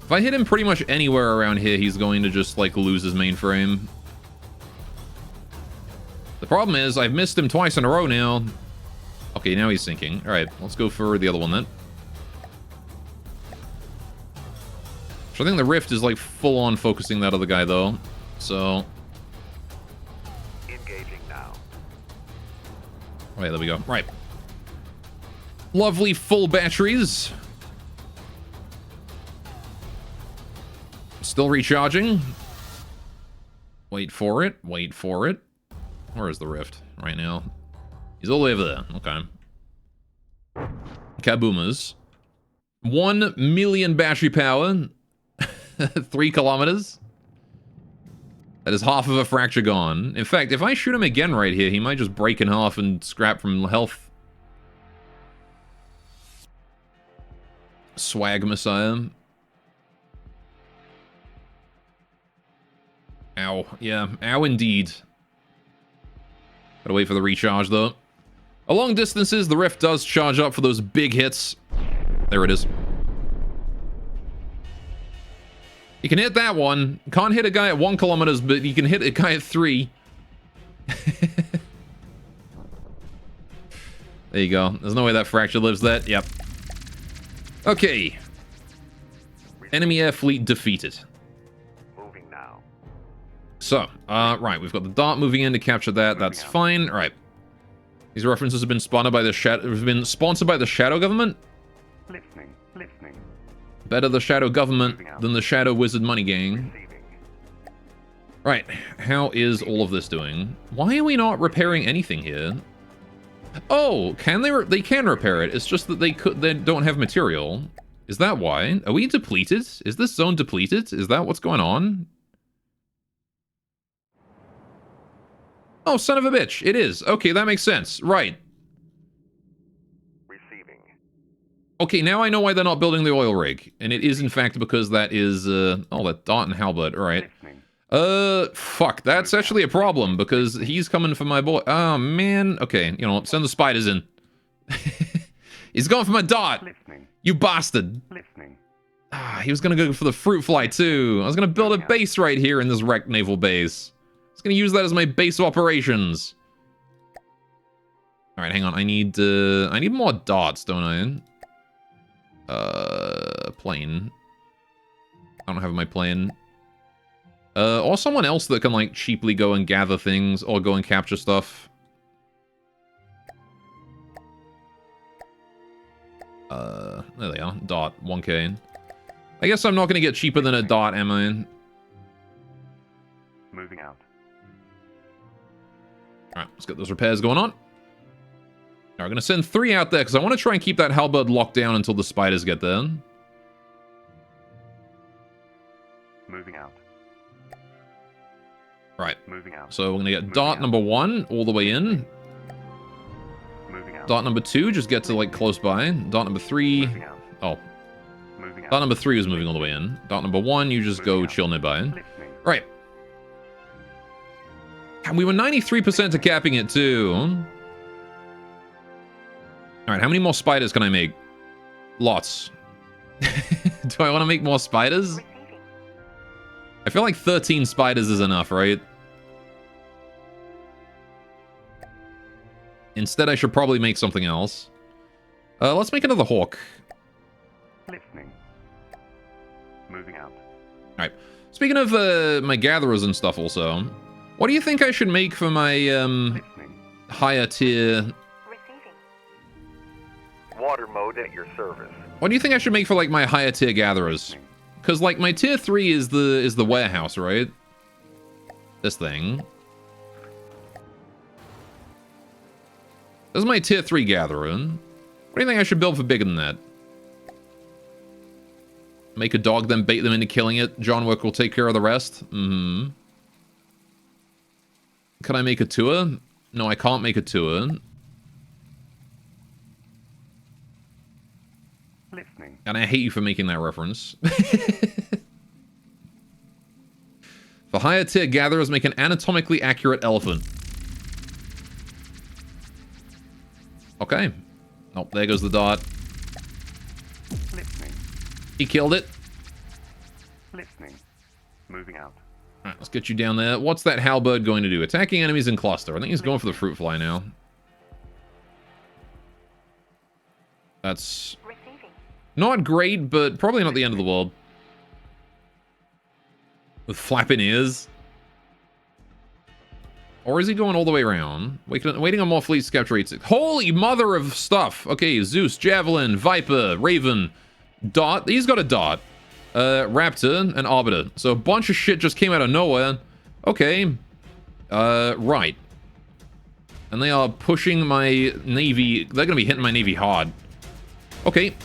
If I hit him pretty much anywhere around here, he's going to just, like, lose his mainframe. The problem is, I've missed him twice in a row now. Okay, now he's sinking. Alright, let's go for the other one then. So I think the Rift is, like, full-on focusing that other guy, though. So... Engaging now. Okay, there we go. Right. Lovely full batteries. Still recharging. Wait for it. Wait for it. Where is the Rift right now? He's all the way over there. Okay. Kaboomas. 1 million battery power. 3 kilometers. That is half of a fracture gone. In fact, if I shoot him again right here, he might just break in half and scrap from health. Swag Messiah. Ow. Yeah, ow indeed. Gotta wait for the recharge, though. Along distances, the Rift does charge up for those big hits. There it is. You can hit that one. Can't hit a guy at 1 kilometers, but you can hit a guy at 3. There you go. There's no way that Fracture lives that. Yep. Okay. Enemy air fleet defeated. Moving now. So, right, we've got the Dart moving in to capture that. That's fine. All right. These references have been sponsored by the Shadow Government. Listening. Better the Shadow Government than the Shadow Wizard Money Gang. Receiving. Right, how is all of this doing? Why are we not repairing anything here? Oh, can they? They can repair it. It's just that they don't have material. Is that why? Are we depleted? Is this zone depleted? Is that what's going on? Oh, son of a bitch! It is. Okay, that makes sense. Right. Receiving. Okay, now I know why they're not building the oil rig. And it is, in fact, because that is, oh, that Dart and Halberd. All right. Fuck. That's actually a problem, because he's coming for my boy. Oh, man. Okay, you know what? Send the spiders in. He's going for my Dart. You bastard. Ah, he was gonna go for the fruit fly, too. I was gonna build a base right here in this wrecked naval base. I was gonna use that as my base of operations. All right, hang on. I need more darts, don't I? Plane. I don't have my plane. Or someone else that can, like, cheaply go and gather things or go and capture stuff. There they are. Dart, 1K. I guess I'm not gonna get cheaper than a dart, am I? Moving out. Alright, let's get those repairs going on. Now we're gonna send 3 out there, because I want to try and keep that halberd locked down until the spiders get there. Moving out. Right. Moving out. So we're gonna get dart number 1 all the way in. Moving out. Dart number 2, just get to, like, close by. Dart number 3... Moving out. Oh. Moving out. Dart number 3 is moving all the way in. Dart number 1, you just go chill nearby. Listening. Right. And we were 93% to capping it, too. Alright, how many more spiders can I make? Lots. Do I want to make more spiders? Receiving. I feel like 13 spiders is enough, right? Instead, I should probably make something else. Let's make another hawk. Listening. Moving out. Alright. Speaking of my gatherers and stuff also, what do you think I should make for my Listening. higher tier... Receiving. Water mode at your service. What do you think I should make for, like, my higher tier gatherers? Because, like, my tier 3 is the warehouse, right? This thing. This is my tier 3 gatherer. What do you think I should build for bigger than that? Make a dog, then bait them into killing it. John Wick will take care of the rest. Mm-hmm. Can I make a tour? No, I can't make a tour. Listening. And I hate you for making that reference. For higher tier gatherers, make an anatomically accurate elephant. Okay. Oh, there goes the dart. Listening. He killed it. Listening. Moving out. Alright, let's get you down there. What's that halberd going to do? Attacking enemies in cluster. I think he's going for the fruit fly now. That's Receiving. not great, but probably not the end of the world. With flapping ears. Or is he going all the way around? Waiting on more fleet scout rates. Holy mother of stuff! Okay, Zeus, Javelin, Viper, Raven, Dart. He's got a Dart. Raptor, and Arbiter. So a bunch of shit just came out of nowhere. Okay. Right. And they are pushing my navy. They're going to be hitting my navy hard. Okay.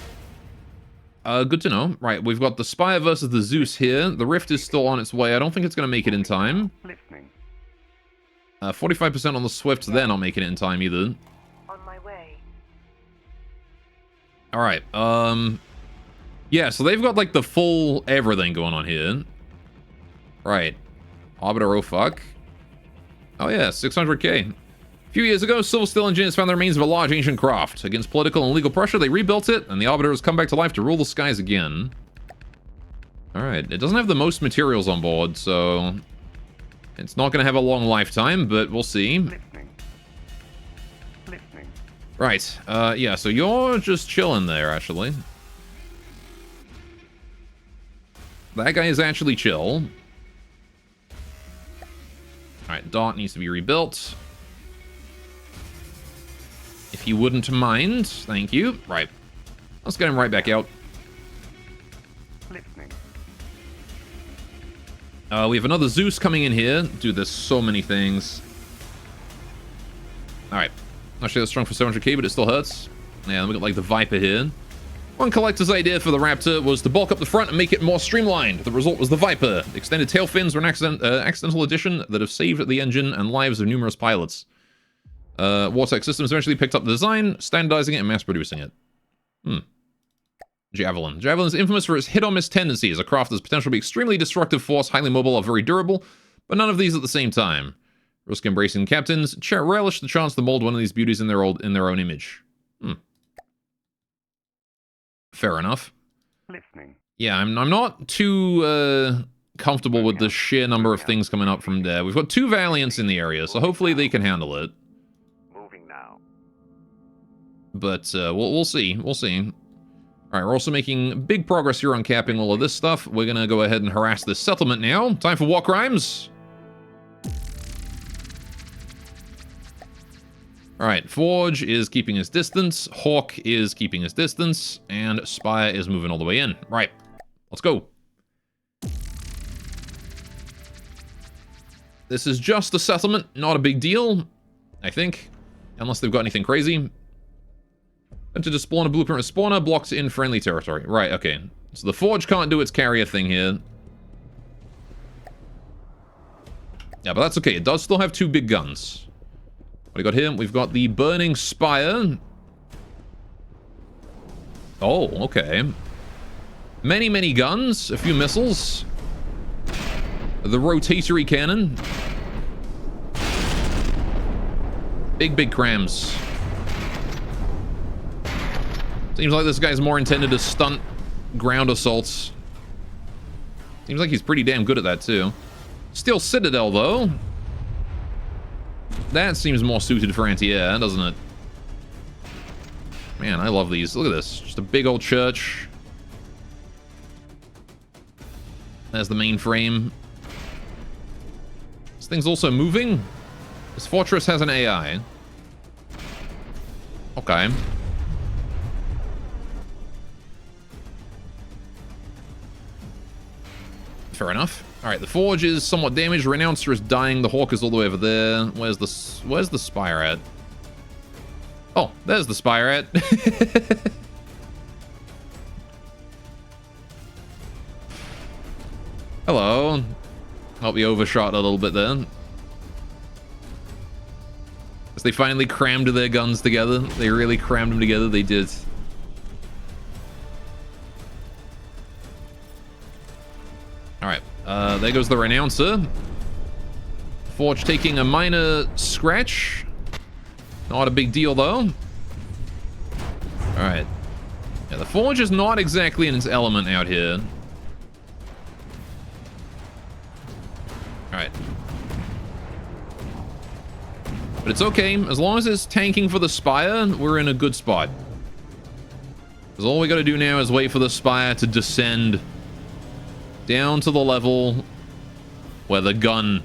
Good to know. Right, we've got the Spire versus the Zeus here. The Rift is still on its way. I don't think it's going to make it in time. Listening. 45% on the Swift, they're not making it in time either. On my way. Alright, yeah, so they've got, like, the full everything going on here. Right. Arbiter, oh fuck. Oh yeah, 600k. A few years ago, Silver Steel engineers found the remains of a large ancient craft. Against political and legal pressure, they rebuilt it, and the Arbiter has come back to life to rule the skies again. Alright, it doesn't have the most materials on board, so... it's not going to have a long lifetime, but we'll see. Listening. Listening. Right, yeah, so you're just chilling there, actually. That guy is actually chill. Alright, Dart needs to be rebuilt. If you wouldn't mind, thank you. Right, let's get him right back out. Listening. We have another Zeus coming in here. Dude, there's so many things. Alright. Actually, that's strong for 700k, but it still hurts. Yeah, then we got, like, the Viper here. One collector's idea for the Raptor was to bulk up the front and make it more streamlined. The result was the Viper. The extended tail fins were an accidental addition that have saved the engine and lives of numerous pilots. Wartech Systems eventually picked up the design, standardizing it and mass-producing it. Javelin. Javelin is infamous for its hit-or-miss tendencies. A craft has potential to be extremely destructive force, highly mobile, or very durable, but none of these at the same time. Risk embracing captains relish the chance to mold one of these beauties in their own image. Fair enough. Listening. Yeah, I'm not too comfortable with the sheer number of things coming up from there. We've got 2 Valiants in the area, so hopefully they can handle it. Moving now. But we'll see. We'll see. All right, we're also making big progress here on capping all of this stuff. We're going to go ahead and harass this settlement now. Time for war crimes. All right, Forge is keeping his distance. Hawk is keeping his distance. And Spire is moving all the way in. Right, let's go. This is just a settlement, not a big deal, I think. Unless they've got anything crazy. And to just spawn a blueprint with spawner blocks in friendly territory. Right, okay. So the Forge can't do its carrier thing here. Yeah, but that's okay. It does still have 2 big guns. What do we got here? We've got the Burning Spire. Oh, okay. Many, many guns. A few missiles. The Rotatory Cannon. Big, big crams. Seems like this guy's more intended to stunt ground assaults. Seems like he's pretty damn good at that, too. Steel Citadel, though. That seems more suited for anti-air, doesn't it? Man, I love these. Look at this. Just a big old church. There's the main frame. This thing's also moving. This fortress has an AI. Okay. Fair enough. All right, the Forge is somewhat damaged. Renouncer is dying. The Hawk is all the way over there. Where's the Spire at? Oh, there's the Spire at. Hello. Hope we overshot a little bit there. As they finally crammed their guns together. They really crammed them together. They did. All right. There goes the Renouncer. Forge taking a minor scratch. Not a big deal, though. All right. Yeah, the Forge is not exactly in its element out here. All right. But it's okay. As long as it's tanking for the Spire, we're in a good spot. Because all we got to do now is wait for the Spire to descend down to the level where the gun,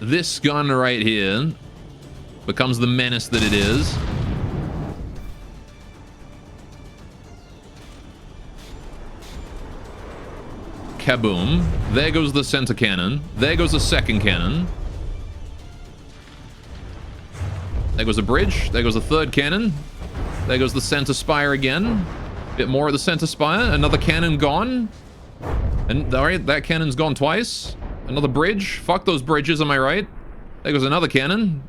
this gun right here, becomes the menace that it is. Kaboom. There goes the center cannon. There goes the second cannon. There goes a bridge. There goes the third cannon. There goes the center spire again. Bit more at the center spire. Another cannon gone. And all right, that cannon's gone twice. Another bridge. Fuck those bridges, am I right? There goes another cannon.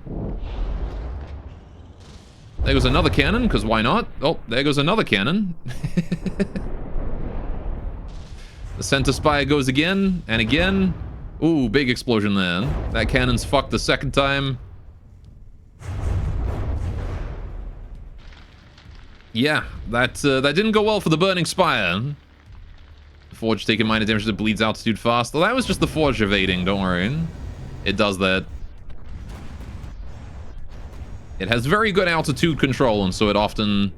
There goes another cannon, because why not? Oh, there goes another cannon. The center spire goes again and again. Ooh, big explosion there. That cannon's fucked the second time. Yeah, that didn't go well for the Burning Spire. Forge taking minor damage that bleeds altitude fast. Well, that was just the Forge evading, don't worry. It does that. It has very good altitude control, and so it often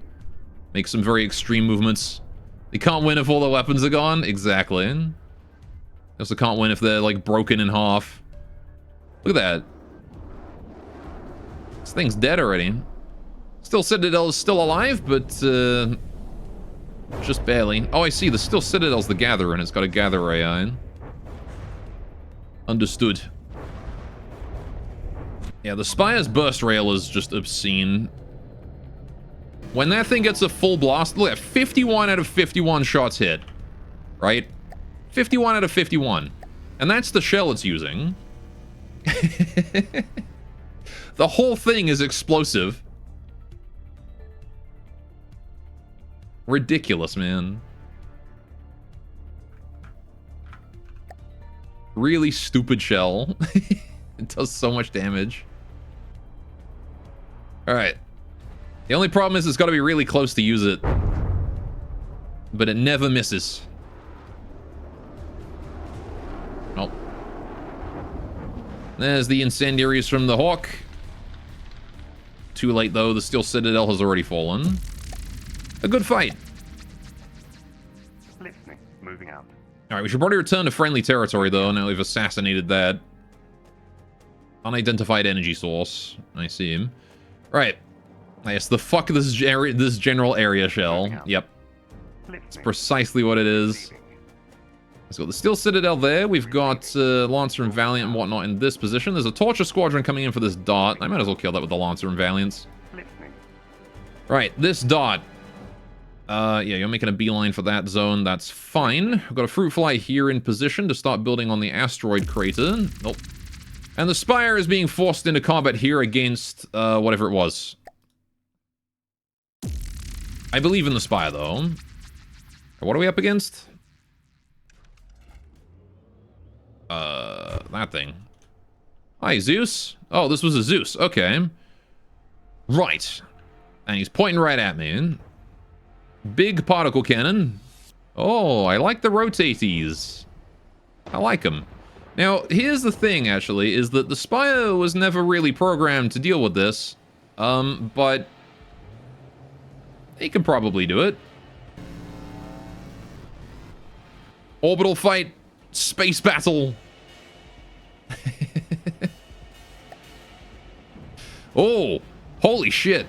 makes some very extreme movements. They can't win if all the weapons are gone. Exactly. They also can't win if they're, like, broken in half. Look at that. This thing's dead already. Still Citadel is still alive, but just barely. Oh, I see. The Still Citadel's the Gatherer, and it's got a Gatherer AI. Understood. Yeah, the Spire's burst rail is just obscene. When that thing gets a full blast, look at 51 out of 51 shots hit. Right? 51 out of 51. And that's the shell it's using. The whole thing is explosive. Ridiculous, man. Really stupid shell. It does so much damage. Alright. The only problem is it's got to be really close to use it. But it never misses. Oh. There's the incendiaries from the Hawk. Too late, though. The Steel Citadel has already fallen. A good fight. Listening. Moving out. Alright, we should probably return to friendly territory, though, now we've assassinated that. Unidentified energy source. I see him. Right. Yes, the fuck this general area shell. Yep. It's precisely what it is. Let's got the Steel Citadel there. We've got Lancer and Valiant and whatnot in this position. There's a Torture Squadron coming in for this dot. I might as well kill that with the Lancer and Valiants. Right, this dot. Yeah, you're making a beeline for that zone. That's fine. I've got a Fruit Fly here in position to start building on the asteroid crater. Nope. And the Spire is being forced into combat here against whatever it was. I believe in the Spire, though. What are we up against? That thing. Hi, Zeus. Oh, this was a Zeus. Okay. Right. And he's pointing right at me. Big particle cannon. Oh, I like the rotaties. I like them. Now, here's the thing, actually, is that the Spire was never really programmed to deal with this. But he can probably do it. Orbital fight. Space battle. Oh, holy shit.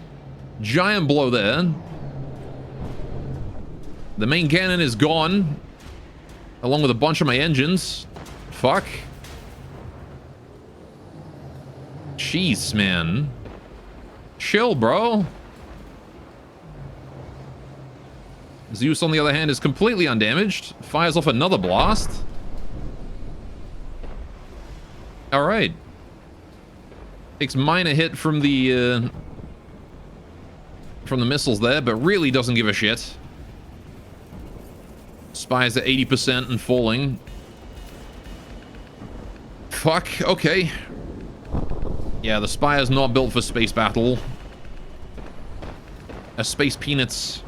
Giant blow there. The main cannon is gone. Along with a bunch of my engines. Fuck. Jeez, man. Chill, bro. Zeus, on the other hand, is completely undamaged. Fires off another blast. Alright. Takes minor hit from the missiles there, but really doesn't give a shit. Spire's at 80% and falling. Fuck, okay. Yeah, the Spire's not built for space battle. Space peanuts.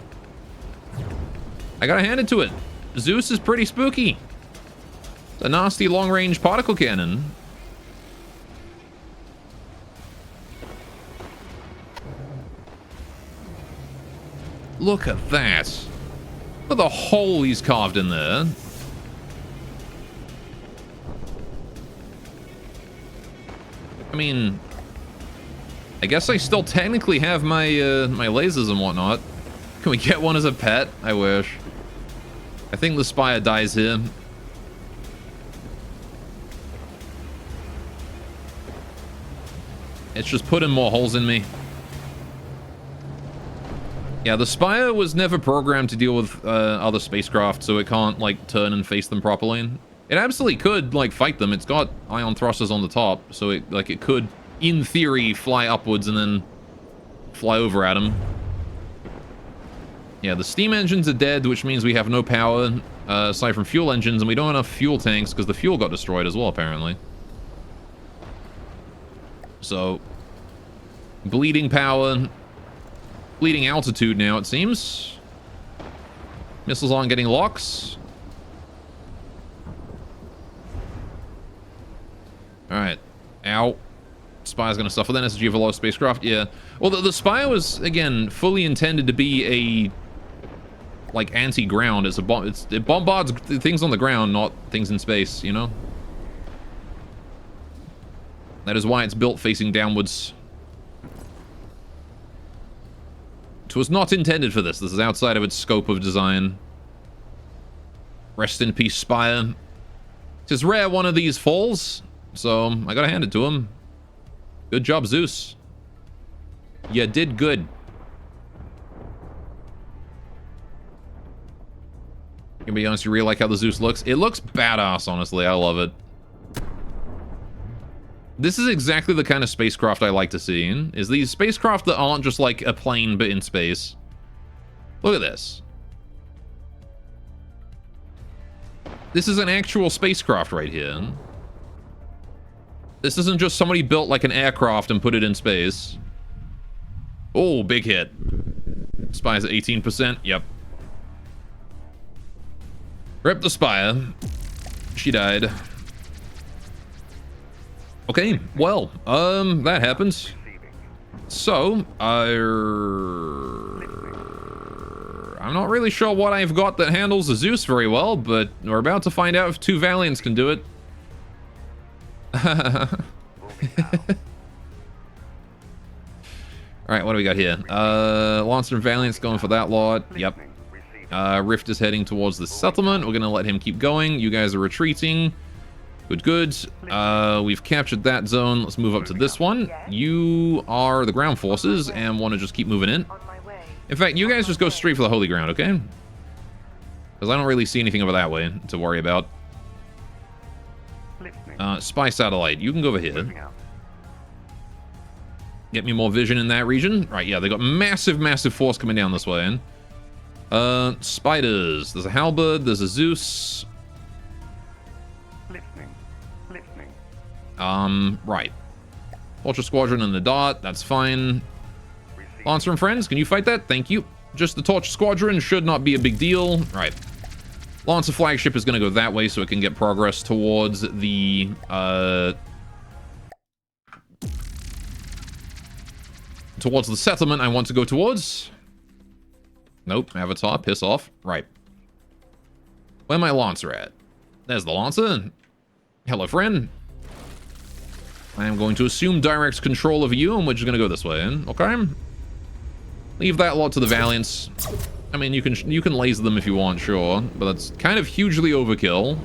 I gotta hand it to it. Zeus is pretty spooky. It's a nasty long-range particle cannon. Look at that. Look at the hole he's carved in there. I mean, I guess I still technically have my my lasers and whatnot. Can we get one as a pet? I wish. I think the Spire dies here. It's just putting more holes in me. Yeah, the Spire was never programmed to deal with other spacecraft, so it can't, like, turn and face them properly. It absolutely could, like, fight them. It's got ion thrusters on the top, so it, like, it could, in theory, fly upwards and then fly over at them. Yeah, the steam engines are dead, which means we have no power, aside from fuel engines, and we don't have enough fuel tanks, because the fuel got destroyed as well, apparently. So, bleeding power... Bleeding altitude now, it seems. Missiles aren't getting locks. Alright. Ow. Spire's gonna suffer then. SSG of a low spacecraft. Yeah. Well, the Spire was, again, fully intended to be a... like, anti-ground. It's a bomb. It bombards things on the ground, not things in space, you know? That is why it's built facing downwards. It was not intended for this. This is outside of its scope of design. Rest in peace, Spire. It's rare one of these falls, so I gotta hand it to him. Good job, Zeus. You did good. Gonna be honest, you really like how the Zeus looks? It looks badass, honestly. I love it. This is exactly the kind of spacecraft I like to see, is these spacecraft that aren't just like a plane but in space. Look at this. This is an actual spacecraft right here. This isn't just somebody built like an aircraft and put it in space. Oh, big hit. Spire's at 18%. Yep. Rip the Spire. She died. Okay, well, that happens. So, I'm not really sure what I've got that handles the Zeus very well, but we're about to find out if 2 Valiants can do it. Alright, what do we got here? Lancer and Valiant's going for that lot. Yep. Rift is heading towards the settlement. We're gonna let him keep going. You guys are retreating. Good, good. We've captured that zone. Let's move up to this one. You are the ground forces and want to just keep moving in. On my way. In fact, you guys just go straight for the holy ground, okay? Because I don't really see anything over that way to worry about. Spy satellite, you can go over here. Get me more vision in that region. Right, yeah, they got massive, massive force coming down this way. Spiders. There's a halberd, there's a Zeus. Right. Ultra Squadron and the Dart, that's fine. Lancer and friends, can you fight that? Thank you. Just the Torch Squadron should not be a big deal. Right. Lancer flagship is going to go that way so it can get progress towards the, towards the settlement I want to go towards. Nope, Avatar, piss off. Right. Where my Lancer at? There's the Lancer. Hello, friend. I am going to assume direct control of you, and we're just going to go this way, okay? Leave that lot to the Valiants. I mean, you can laser them if you want, sure, but that's kind of hugely overkill.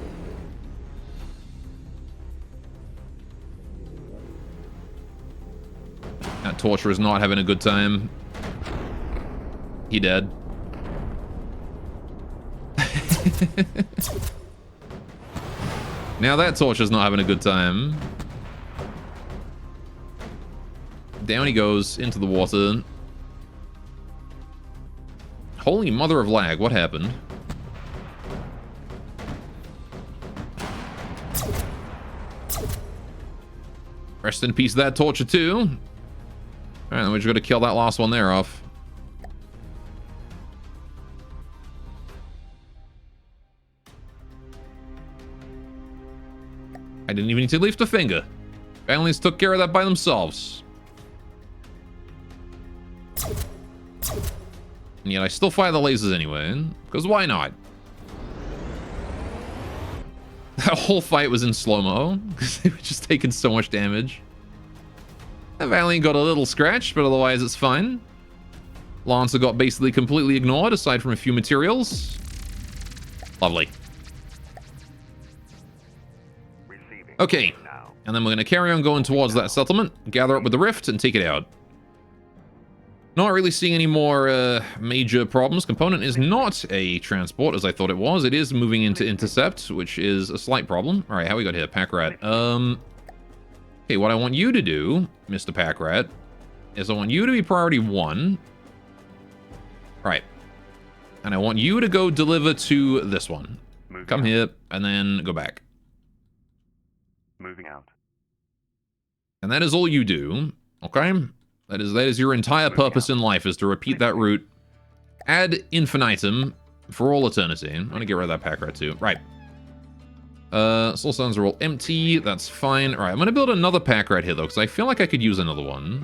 That Torture is not having a good time. He dead. Now that Torture's not having a good time. Down he goes into the water. Holy mother of lag, what happened? Rest in peace, that Torture too. Alright, then we just gotta kill that last one there off. I didn't even need to lift a finger. Families took care of that by themselves. And yet I still fire the lasers anyway, because why not? That whole fight was in slow-mo, because they were just taking so much damage. That Valiant got a little scratched, but otherwise it's fine. Lancer got basically completely ignored, aside from a few materials. Lovely. Okay, and then we're going to carry on going towards that settlement, gather up with the Rift, and take it out. Not really seeing any more major problems. Component is not a transport, as I thought it was. It is moving into intercept, which is a slight problem. All right, how we got here? Pack Rat. Okay, what I want you to do, Mr. Pack Rat, is I want you to be priority 1. All right. And I want you to go deliver to this one. Come here, and then go back. Moving out. And that is all you do, okay? That is your entire purpose in life, is to repeat that route ad infinitum for all eternity. I'm gonna get rid of that Pack Rat too. Right. Soul stones are all empty. That's fine. All right, I'm gonna build another Pack Rat here though, because I feel like I could use another one.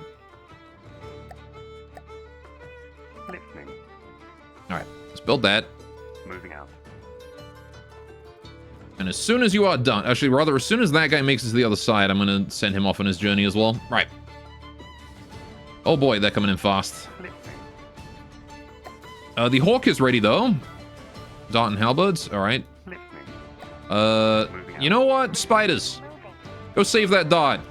Listening. All right, let's build that. Moving out. And as soon as you are done, actually, rather, as soon as that guy makes it to the other side, I'm gonna send him off on his journey as well. Right. Oh boy, they're coming in fast. The Hawk is ready though. Dart and halberds, all right. You know what? Spiders. Go save that Dart.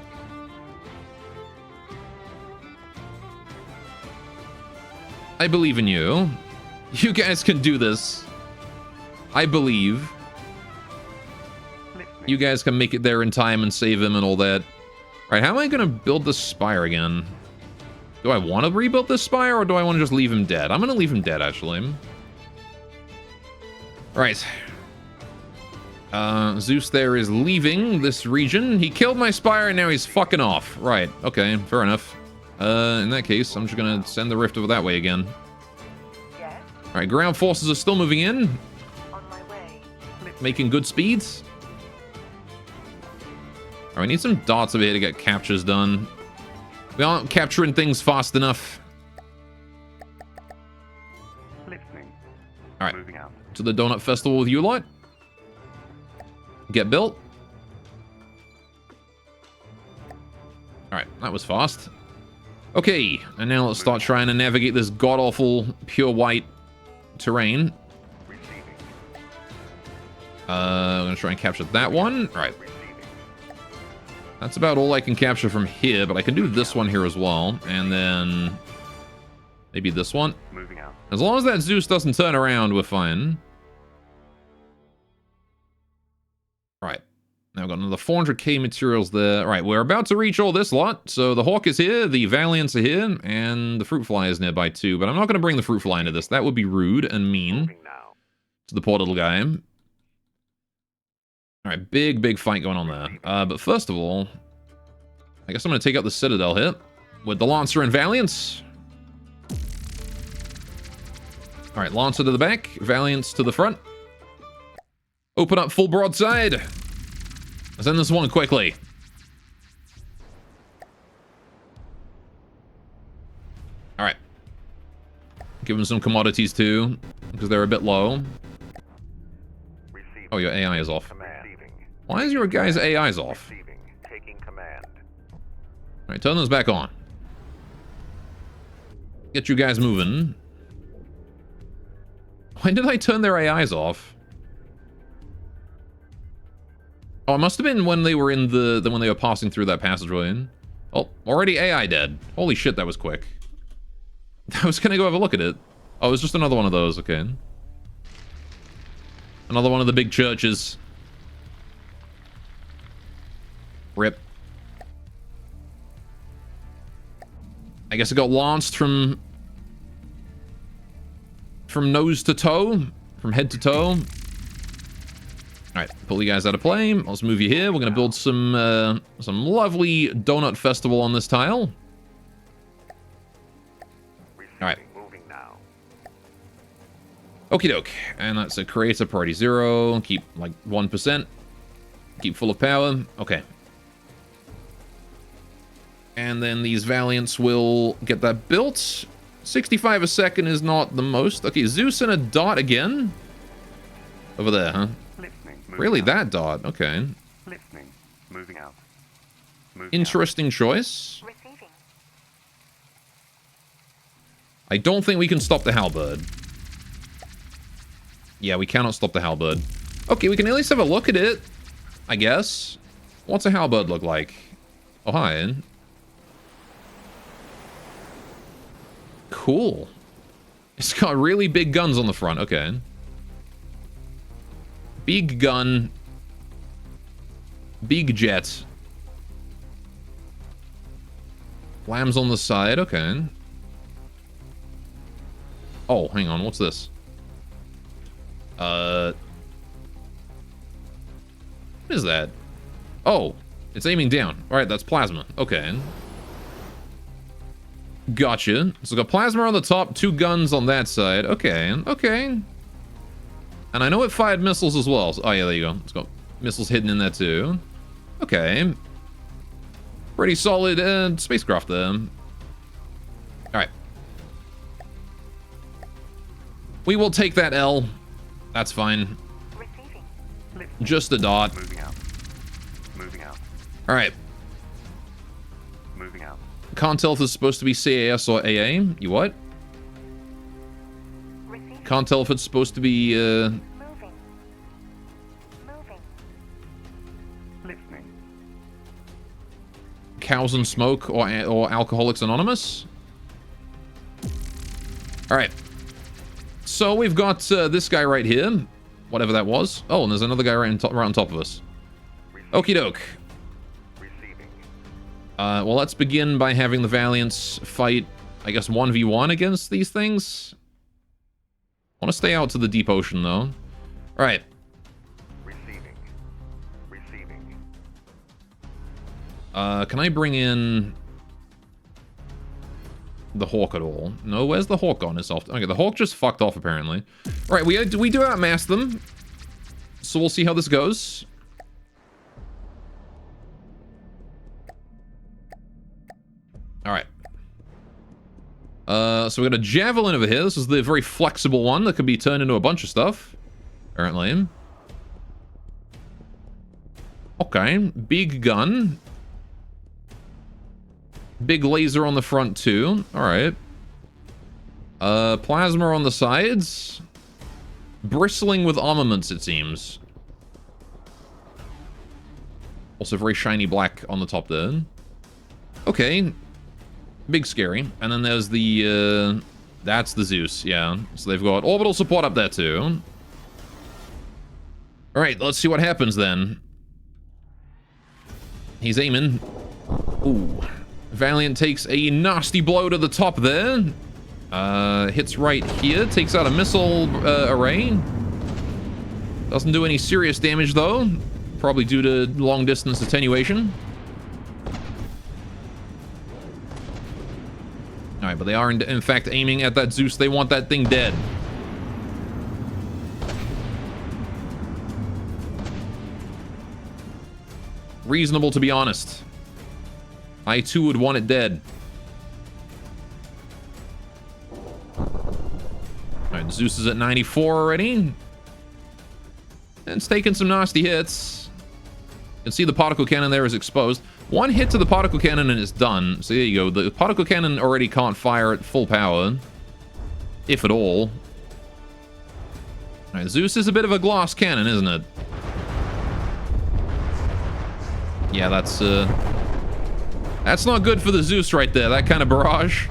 I believe in you. You guys can do this. I believe. You guys can make it there in time and save him and all that. All right, how am I gonna build this spire again? Do I want to rebuild this spire, or do I want to just leave him dead? I'm going to leave him dead, actually. Right. Zeus there is leaving this region. He killed my spire and now he's fucking off. Right, okay, fair enough. In that case, I'm just gonna send the rift over that way again. Yes, Alright, ground forces are still moving in, on my way. making good speeds. Alright, we need some dots over here to get captures done. We aren't capturing things fast enough. Listening. Alright, Moving out. to the Donut Festival with you lot. Get built. Alright, that was fast. Okay, and now let's start trying to navigate this god-awful pure white terrain. Receiving. I'm gonna try and capture that one. Right, Receiving. that's about all I can capture from here, but I can do this one here as well, and then maybe this one. Moving out. As long as that Zeus doesn't turn around, we're fine. Right. Now we've got another 400k materials there. Right, we're about to reach all this lot. So the Hawk is here, the Valiants are here, and the Fruit Fly is nearby too. But I'm not going to bring the Fruit Fly into this. That would be rude and mean Moving now. to the poor little guy. Alright, big fight going on there. But first of all, I guess I'm going to take out the Citadel here with the Lancer and Valiants. Alright, Lancer to the back, Valiants to the front. Open up full broadside. Send this one quickly. Alright. Give them some commodities too, because they're a bit low. Receiving. Oh, your AI is off. Command. Receiving. Why is your guy's AI's off? Receiving. Taking command. Alright, turn those back on. Get you guys moving. Why did I turn their AIs off? Oh, it must have been when they were in when they were passing through that passageway. Oh, already AI dead. Holy shit, that was quick. I was gonna go have a look at it. Oh, it was just another one of those, okay. Another one of the big churches. Rip. I guess it got launched from nose to toe, from head to toe. Alright, pull you guys out of play. Let's move you here. We're going to build some lovely donut festival on this tile. Receiving. Alright. Moving now. Okie doke. And that's a creator priority 0. Keep like 1%. Keep full of power. Okay. And then these Valiants will get that built. 65 a second is not the most. Okay, Zeus and a dot again. Over there, huh? Listening. Moving Really, out. that dot? Okay. Listening. Moving out. Moving Interesting choice. Receiving. I don't think we can stop the halberd. Yeah, we cannot stop the halberd. Okay, we can at least have a look at it, I guess. What's a halberd look like? Oh, hi. Cool. It's got really big guns on the front. Okay. Big gun. Big jet. Lambs on the side. Okay. Oh, hang on. What's this? What is that? Oh, it's aiming down. All right, that's plasma. Okay. Gotcha. So got plasma on the top, 2 guns on that side. Okay, okay. And I know it fired missiles as well. So, oh, yeah, there you go. It's got missiles hidden in there too. Okay. Pretty solid spacecraft there. All right. We will take that L. That's fine. Receiving. Just a dot. Moving out. Moving out. All right. Moving out. Can't tell if it's supposed to be CAS or AA. You what? Receiving. Can't tell if it's supposed to be, Moving. Moving. Listening. Cows and Smoke or Alcoholics Anonymous. All right. So we've got this guy right here. Whatever that was. Oh, and there's another guy right on top of us. Okie doke. Receiving. Well, let's begin by having the Valiants fight, I guess, 1v1 against these things. I want to stay out to the deep ocean, though. All right. Receiving. Can I bring in the Hawk at all? No, where's the Hawk gone? Okay, the Hawk just fucked off, apparently. All right, we do outmass them. So we'll see how this goes. All right. So we got a Javelin over here. This is the very flexible one that can be turned into a bunch of stuff, apparently. Okay, big gun. Big laser on the front, too. All right. Plasma on the sides. Bristling with armaments, it seems. Also very shiny black on the top there. Okay. Big scary. And then there's the, that's the Zeus, yeah. So they've got orbital support up there, too. Alright, let's see what happens then. He's aiming. Ooh. Valiant takes a nasty blow to the top there. Hits right here. Takes out a missile array. Doesn't do any serious damage, though. Probably due to long-distance attenuation. Alright, but they are in fact aiming at that Zeus. They want that thing dead. Reasonable, to be honest. I too would want it dead. Alright, Zeus is at 94 already. And it's taking some nasty hits. You can see the particle cannon there is exposed. One hit to the particle cannon and it's done. So there you go. The particle cannon already can't fire at full power. If at all. Alright, Zeus is a bit of a glass cannon, isn't it? Yeah, that's not good for the Zeus right there. That kind of barrage.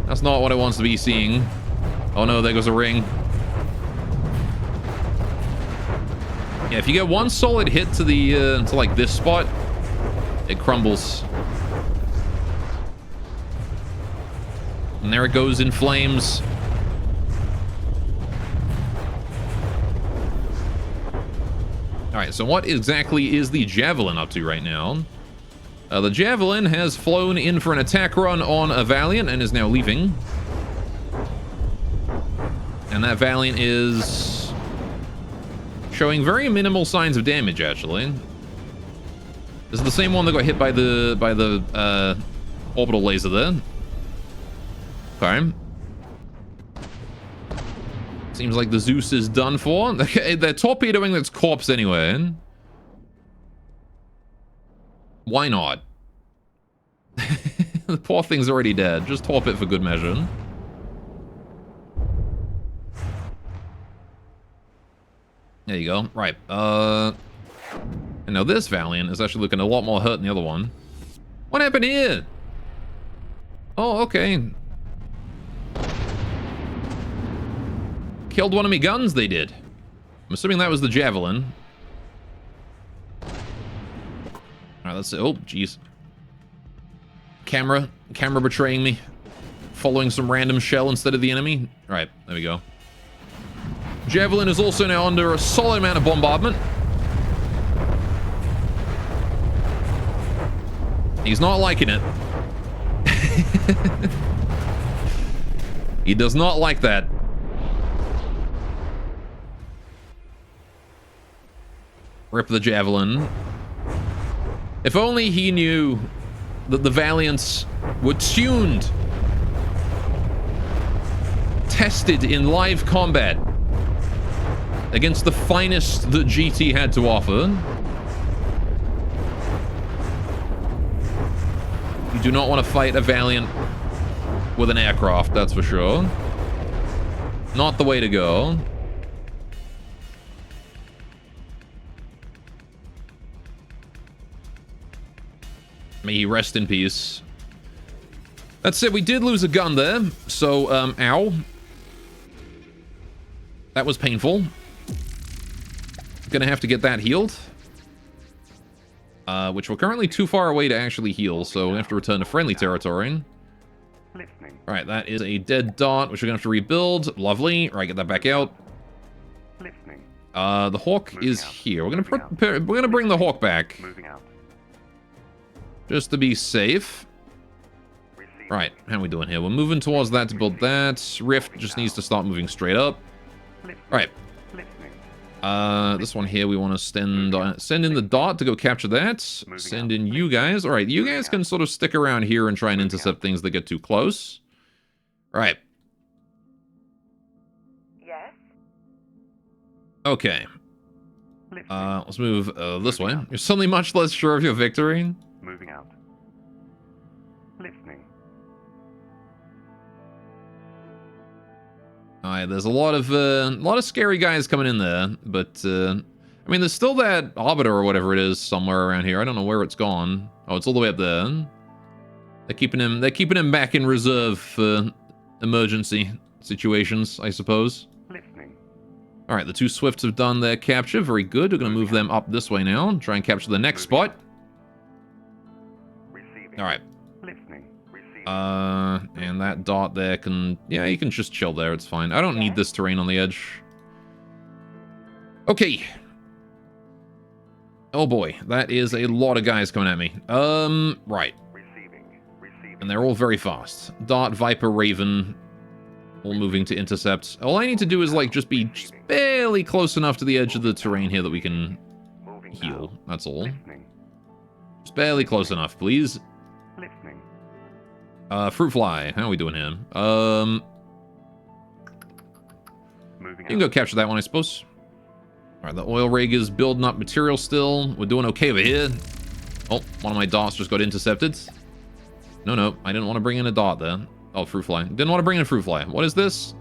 That's not what it wants to be seeing. Oh no, there goes a ring. Yeah, if you get one solid hit to the to like this spot, it crumbles. And there it goes in flames. Alright, so what exactly is the Javelin up to right now? The Javelin has flown in for an attack run on a Valiant and is now leaving. And that Valiant is showing very minimal signs of damage, actually. This is the same one that got hit by the orbital laser there. Okay. Seems like the Zeus is done for. Okay, they're torpedoing its corpse anyway. Why not? The poor thing's already dead. Just torp it for good measure. There you go. Right. And now this Valiant is actually looking a lot more hurt than the other one. What happened here? Oh, okay. Killed one of me guns, they did. I'm assuming that was the Javelin. Alright, let's see. Oh, jeez. Camera betraying me. Following some random shell instead of the enemy. Alright, there we go. Javelin is also now under a solid amount of bombardment. He's not liking it. He does not like that. Rip the Javelin. If only he knew that the Valiants were tuned, tested in live combat against the finest that GT had to offer. You do not want to fight a Valiant with an aircraft, that's for sure. Not the way to go. May he rest in peace. That's it, we did lose a gun there. So, ow. That was painful. Gonna have to get that healed. Which we're currently too far away to actually heal, so we have to return to friendly territory. Alright, that is a dead dot, which we're gonna have to rebuild. Lovely. Alright, get that back out. The Hawk is here. We're gonna bring the Hawk back. just to be safe. Right, how are we doing here? We're moving towards that to build that. Rift just needs to start moving straight up. Right. This one here we want to send in the dot to go capture that. Send in you guys. All right, you guys can sort of stick around here and try and intercept things that get too close. All right. Yes. Okay. Let's move this way. You're suddenly much less sure of your victory. Moving out. Listening. Alright, there's a lot of scary guys coming in there, but I mean, there's still that Arbiter or whatever it is somewhere around here. I don't know where it's gone. Oh, it's all the way up there. They're keeping him back in reserve for emergency situations, I suppose. Listening. Alright, the two Swifts have done their capture. Very good. We're going to move them up this way now and try and capture the next spot. Receiving. Alright. Listening. Receiving. And that dot there can... Yeah, you can just chill there. It's fine. I don't need this terrain on the edge. Okay. Oh boy, that is a lot of guys coming at me. Right. Receiving. And they're all very fast. Dart, Viper, Raven, all moving to intercept. All I need to do is, like, just be just barely close enough to the edge of the terrain here that we can Moving heal. That's all. Listening. Just barely close enough, please. Listening. Fruit Fly, how are we doing here? Moving You can go capture that one, I suppose. Alright, the oil rig is building up material still. We're doing okay over here. Oh, one of my dots just got intercepted. No, I didn't want to bring in a dot there. Oh, Fruit Fly. Didn't want to bring in a Fruit Fly. What is this?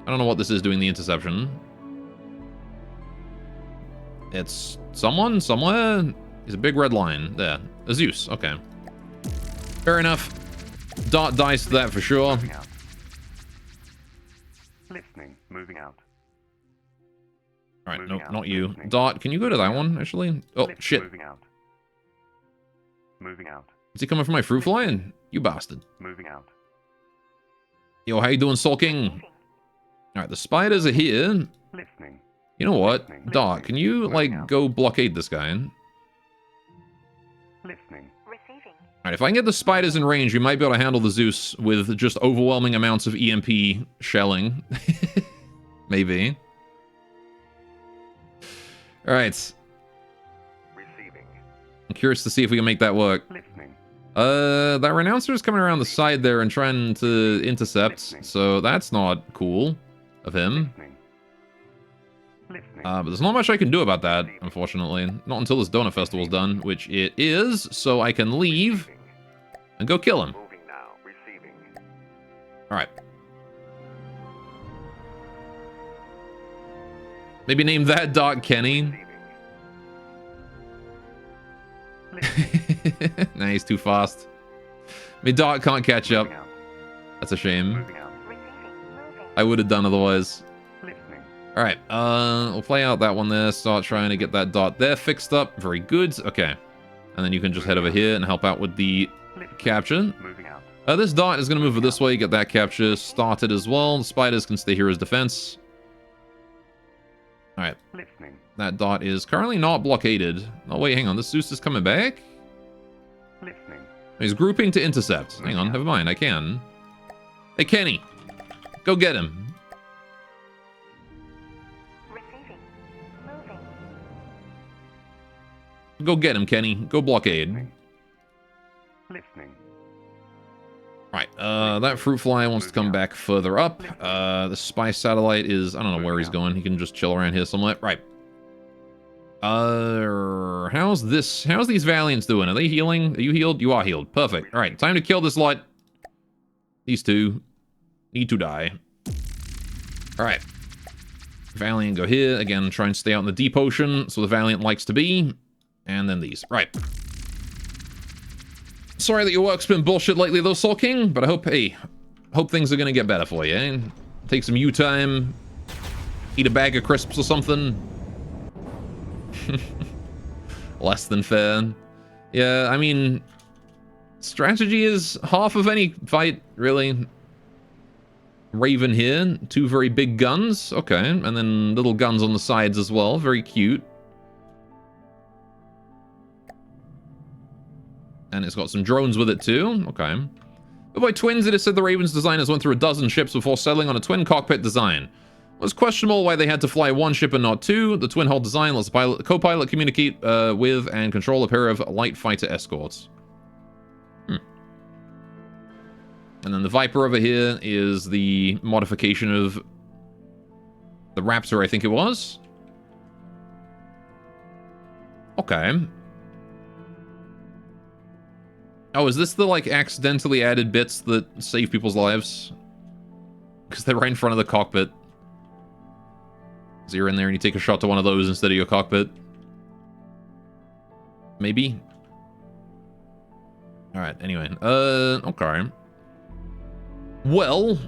I don't know what this is doing the interception. It's someone, somewhere. There's a big red line. There. A Zeus. Okay. Fair enough. Dot dice to that for sure. Moving out. Listening. Moving out. Alright, Moving nope, out. not you. Listening. Dot, can you go to that one, actually? Oh, Lift. shit. Moving out. Moving out. Is he coming for my Fruit Fly? You bastard. Moving out. Yo, how you doing, sulking? Alright, the spiders are here. Listening. You know what? Listening. Dot, can you, Moving like, out. go blockade this guy? Listening. Receiving. Alright, if I can get the spiders in range, we might be able to handle the Zeus with just overwhelming amounts of EMP shelling. Maybe. Alright. Receiving. I'm curious to see if we can make that work. Listening. That Renouncer is coming around the side there and trying to intercept, so that's not cool of him. Listening. Listening. But there's not much I can do about that, unfortunately. Not until this Donut Festival's done, which it is, so I can leave Receiving. and go kill him. Moving now. Receiving. Alright. Maybe name that dot Kenny. Receiving. Listening. Nah, he's too fast. My dot can't catch up. Moving out. That's a shame. Moving out. Receiving. Moving. I would have done otherwise. Listening. Alright, we'll play out that one there. Start trying to get that dot there fixed up. Very good. Okay. And then you can just head over here and help out with the Listening. capture. Moving out. This dot is going to move this way. Get that capture started as well. The spiders can stay here as defense. Alright. Listening. That dot is currently not blockaded. Oh, wait, hang on. This Zeus is coming back? Listening. He's grouping to intercept. Hang on, never mind. I can. Hey, Kenny. Go get him. Receiving. Moving. Go get him, Kenny. Go blockade. Listening. Right, that Fruit Fly wants to come back further up. The Spy Satellite is... I don't know where he's going. He can just chill around here somewhere. Right. How's these Valiants doing? Are they healing? Are you healed? You are healed. Perfect. Alright, time to kill this lot. These two need to die. Alright. Valiant go here. Again, try and stay out in the deep ocean, so the Valiant likes to be. And then these. Right. Sorry that your work's been bullshit lately, though, Soul King, but I hope, hey, hope things are gonna get better for you, eh? Take some U-time, eat a bag of crisps or something. Less than fair. Yeah, I mean, strategy is half of any fight, really. Raven here, two very big guns, okay, and then little guns on the sides as well, very cute. And it's got some drones with it too. Okay. But by twins, it is said the Ravens designers went through a dozen ships before settling on a twin cockpit design. It was questionable why they had to fly one ship and not two. The twin hull design lets the co-pilot communicate with and control a pair of light fighter escorts. And then the Viper over here is the modification of the Raptor, I think it was. Okay. Oh, is this the, like, accidentally added bits that save people's lives? Because they're right in front of the cockpit. So you're in there and you take a shot to one of those instead of your cockpit. Maybe? Alright, anyway. Okay. Well,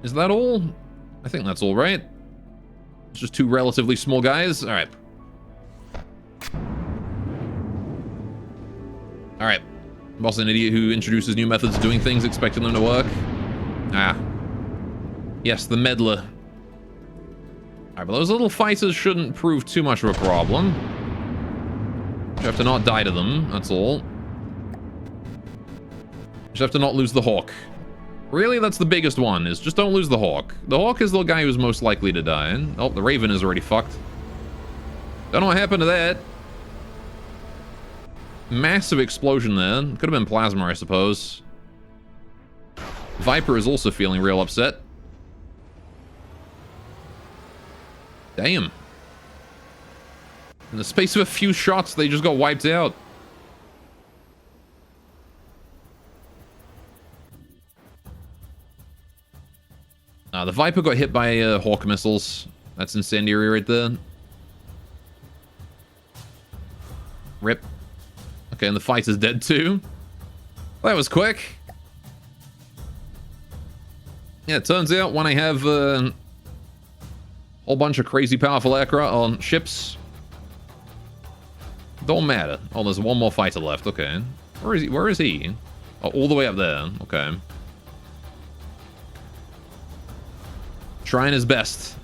is that all? I think that's all, right? It's just two relatively small guys. Alright. Alright. Boss an idiot who introduces new methods of doing things, expecting them to work. Ah. Yes, the meddler. Alright, but those little fighters shouldn't prove too much of a problem. You have to not die to them, that's all. Just have to not lose the Hawk. Really, that's the biggest one, is just don't lose the Hawk. The Hawk is the guy who's most likely to die. Oh, the Raven is already fucked. Don't know what happened to that. Massive explosion there. Could have been plasma, I suppose. Viper is also feeling real upset. Damn. In the space of a few shots, they just got wiped out. The Viper got hit by Hawk missiles. That's incendiary right there. Rip. Okay, and the fighter's dead too. That was quick. Yeah, it turns out when I have a whole bunch of crazy powerful aircraft on ships, don't matter. Oh, there's one more fighter left. Okay. Where is he? Where is he? Oh, all the way up there. Okay. Trying his best.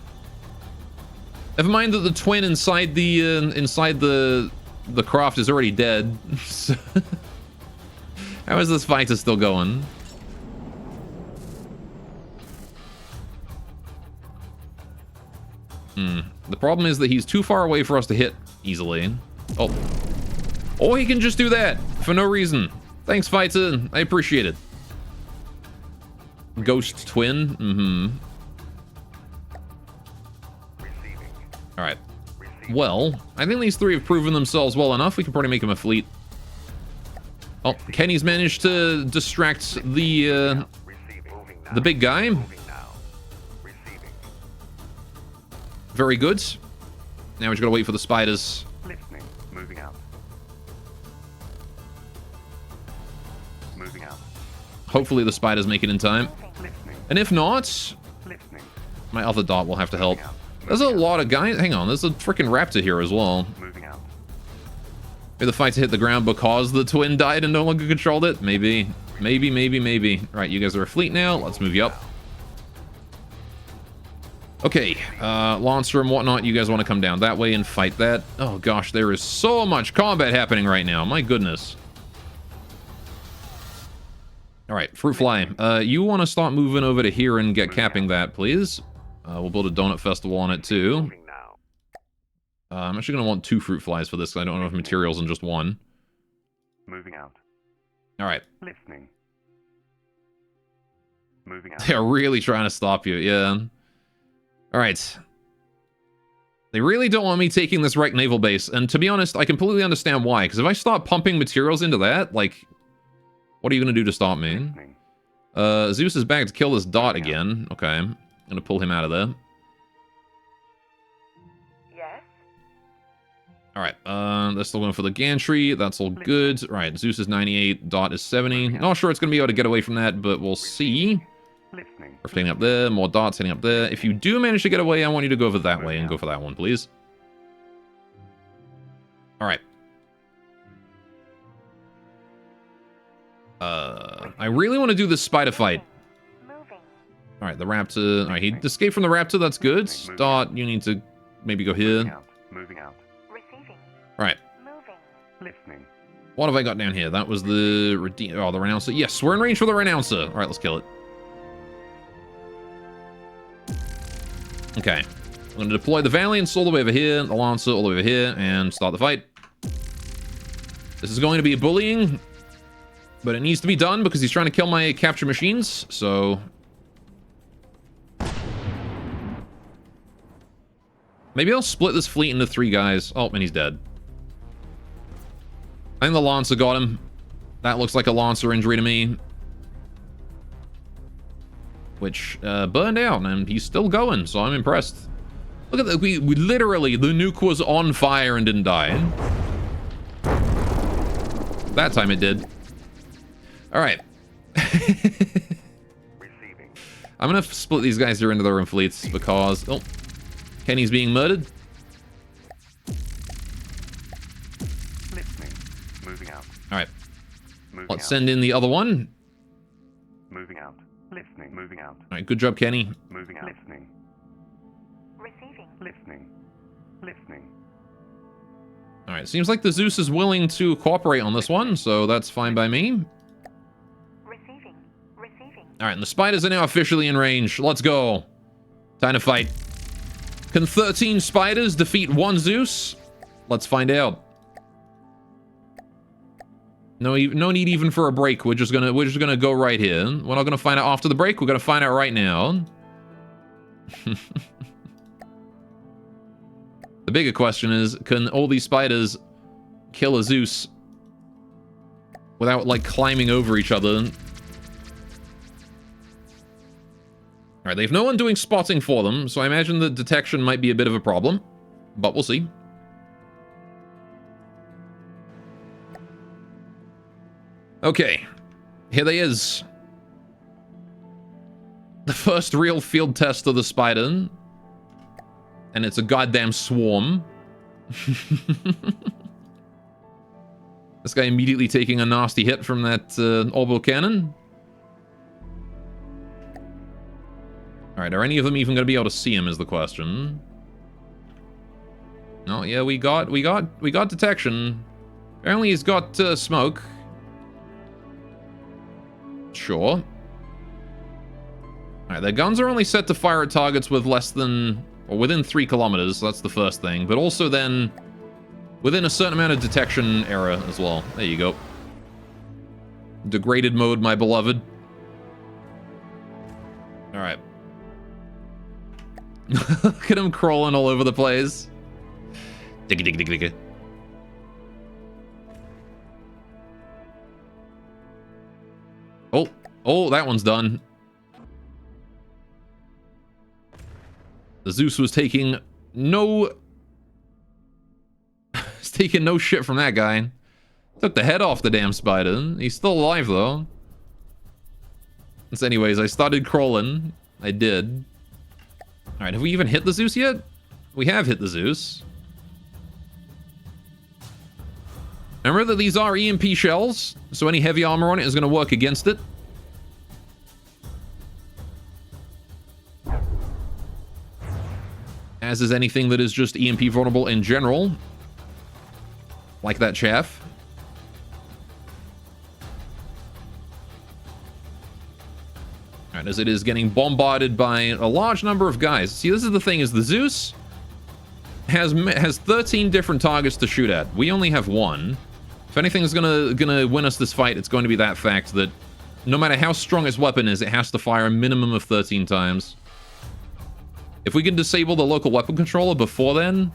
Never mind that the twin inside the craft is already dead. How is this fighter still going? The problem is that he's too far away for us to hit easily. Oh. Or he can just do that for no reason. Thanks, fighter. I appreciate it. Ghost twin. Alright. Well, I think these three have proven themselves well enough. We can probably make them a fleet. Oh, Kenny's managed to distract the big guy. Very good. Now we just gotta wait for the spiders. Listening. Moving out. Moving out. Hopefully the spiders make it in time. Listening. And if not, Listening. my other dot will have to help. There's a lot of guys. Hang on, there's a freaking raptor here as well. Moving out. Maybe the fighter hit the ground because the twin died and no longer controlled it? Maybe. Maybe. Right, you guys are a fleet now. Let's move you up. Okay, Lancer and whatnot, you guys want to come down that way and fight that? Oh gosh, there is so much combat happening right now. My goodness. Alright, Fruit Fly. You want to start moving over to here and get capping that, please. We'll build a donut festival on it too. Moving now. I'm actually going to want 2 Fruit Flies for this, because I don't have enough materials in just one. Moving out. Alright. Listening. Moving out. They're really trying to stop you, yeah. Alright. They really don't want me taking this wrecked naval base, and to be honest, I completely understand why, because if I start pumping materials into that, like, what are you going to do to stop me? Listening. Zeus is back to kill this dot again. Okay, I'm going to pull him out of there. Yes? Alright, they're still going for the gantry. That's all good. Right, Zeus is 98, dot is 70. Not sure it's going to be able to get away from that, but we'll see. Listening. Rift heading up there, more dots heading up there. If you do manage to get away, I want you to go over that way and go for that one, please. Alright. I really want to do this spider fight. Moving. Alright, the raptor. Alright, he escaped from the raptor, that's good. Dot, you need to maybe go Moving here. out. Moving out. Receiving. Alright. Moving. Listening. What have I got down here? That was the the Renouncer. Yes, we're in range for the Renouncer. All right, let's kill it. Okay. I'm going to deploy the Valiants all the way over here, the Lancer all the way over here, and start the fight. This is going to be bullying, but it needs to be done because he's trying to kill my capture machines, so... Maybe I'll split this fleet into 3 guys. Oh, and he's dead. I think the Lancer got him. That looks like a Lancer injury to me. Which burned out, and he's still going, so I'm impressed. Look at that. We literally, the nuke was on fire and didn't die. That time it did. All right. Receiving. I'm going to split these guys here into their own fleets because... Oh, Kenny's being murdered. Listening. Moving out. All right. Moving Let's out. send in the other one. Moving out. Listening. Moving out. All right, good job, Kenny. Moving out. Listening. Receiving. Listening. Listening. All right, seems like the Zeus is willing to cooperate on this one, so that's fine by me. Receiving. Receiving. All right, and the spiders are now officially in range. Let's go. Time to fight. Can 13 spiders defeat 1 Zeus? Let's find out. No need even for a break. We're just gonna go right here. We're not gonna find out after the break. We're gonna find out right now. The bigger question is, can all these spiders kill a Zeus without, like, climbing over each other? Alright, they have no one doing spotting for them, so I imagine the detection might be a bit of a problem. But we'll see. Okay. Here they is. The first real field test of the spider. And it's a goddamn swarm. This guy immediately taking a nasty hit from that orbital cannon. Alright, are any of them even going to be able to see him is the question. No, yeah, we got detection. Apparently he's got smoke. Sure. Alright, their guns are only set to fire at targets with less than... or within 3 kilometers, so that's the first thing. But also then, within a certain amount of detection error as well. There you go. Degraded mode, my beloved. Alright. Look at him crawling all over the place. Diggy diggy diggy diggy. Oh, that one's done. The Zeus was taking no... He's taking no shit from that guy. Took the head off the damn spider. He's still alive, though. So anyways, I started crawling. I did. Alright, have we even hit the Zeus yet? We have hit the Zeus. Remember that these are EMP shells, so any heavy armor on it is going to work against it. As is anything that is just EMP vulnerable in general. Like that chaff. Alright, as it is getting bombarded by a large number of guys. See, this is the thing, is the Zeus has 13 different targets to shoot at. We only have 1. If anything is gonna win us this fight, it's going to be that fact that no matter how strong its weapon is, it has to fire a minimum of 13 times. If we can disable the local weapon controller before then,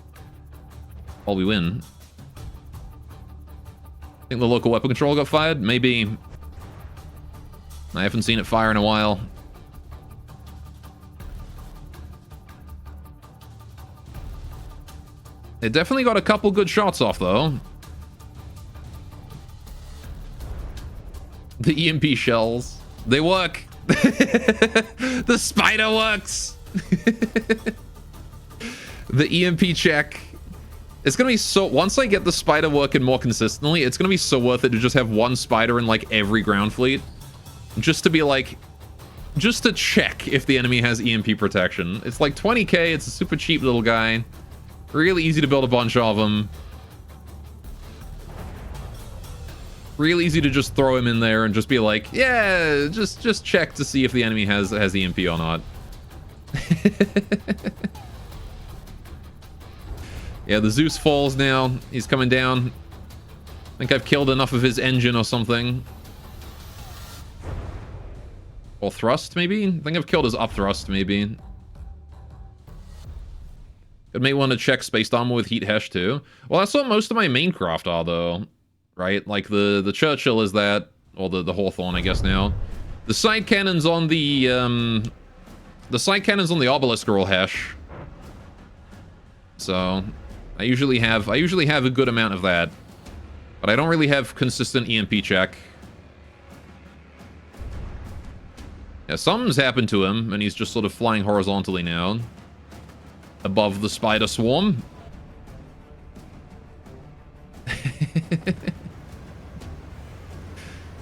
well, we win. I think the local weapon controller got fired? Maybe. I haven't seen it fire in a while. It definitely got a couple good shots off, though. The EMP shells. They work. The spider works. The EMP check. It's gonna be so... Once I get the spider working more consistently, it's gonna be so worth it to just have 1 spider in, like, every ground fleet. Just to be, like... Just to check if the enemy has EMP protection. It's like 20k, it's a super cheap little guy. Really easy to build a bunch of them. Real easy to just throw him in there and just be like, yeah, just check to see if the enemy has the EMP or not. Yeah, the Zeus falls now. He's coming down. I think I've killed enough of his engine or something. Or thrust, maybe? I think I've killed his up thrust, maybe. I may want to check spaced armor with heat hash too. Well, that's what most of my main craft are, though. Right? Like the Churchill is that, or the Hawthorne, I guess now. The side cannons on the side cannons on the Obelisk are all hash. So I usually have a good amount of that. But I don't really have consistent EMP check. Yeah, something's happened to him, and he's just sort of flying horizontally now. Above the spider swarm.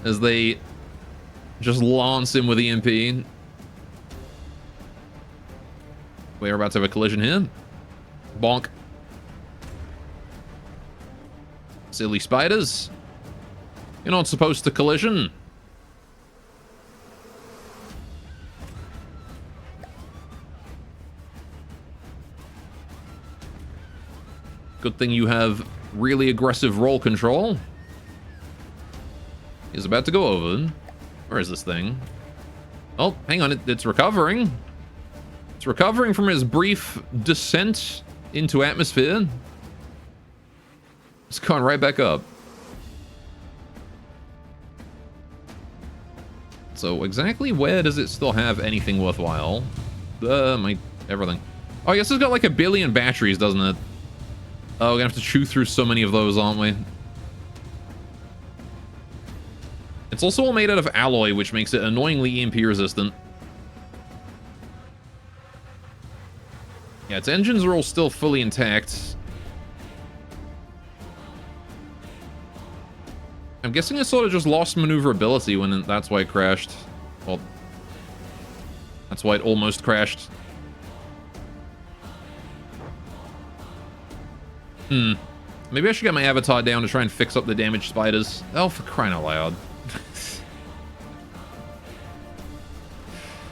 As they just lance him with EMP. We're about to have a collision here. Bonk. Silly spiders. You're not supposed to collision. Good thing you have really aggressive roll control. He's about to go over. Where is this thing? Oh, hang on. It's recovering. It's recovering from his brief descent into atmosphere. It's gone right back up. So exactly where does it still have anything worthwhile? Everything. Oh, I guess it's got like 1 billion batteries, doesn't it? Oh, we're gonna have to chew through so many of those, aren't we? It's also all made out of alloy, which makes it annoyingly EMP resistant. Yeah, its engines are all still fully intact. I'm guessing it sort of just lost maneuverability when that's why it crashed. Well, that's why it almost crashed. Maybe I should get my avatar down to try and fix up the damaged spiders. Oh, for crying out loud.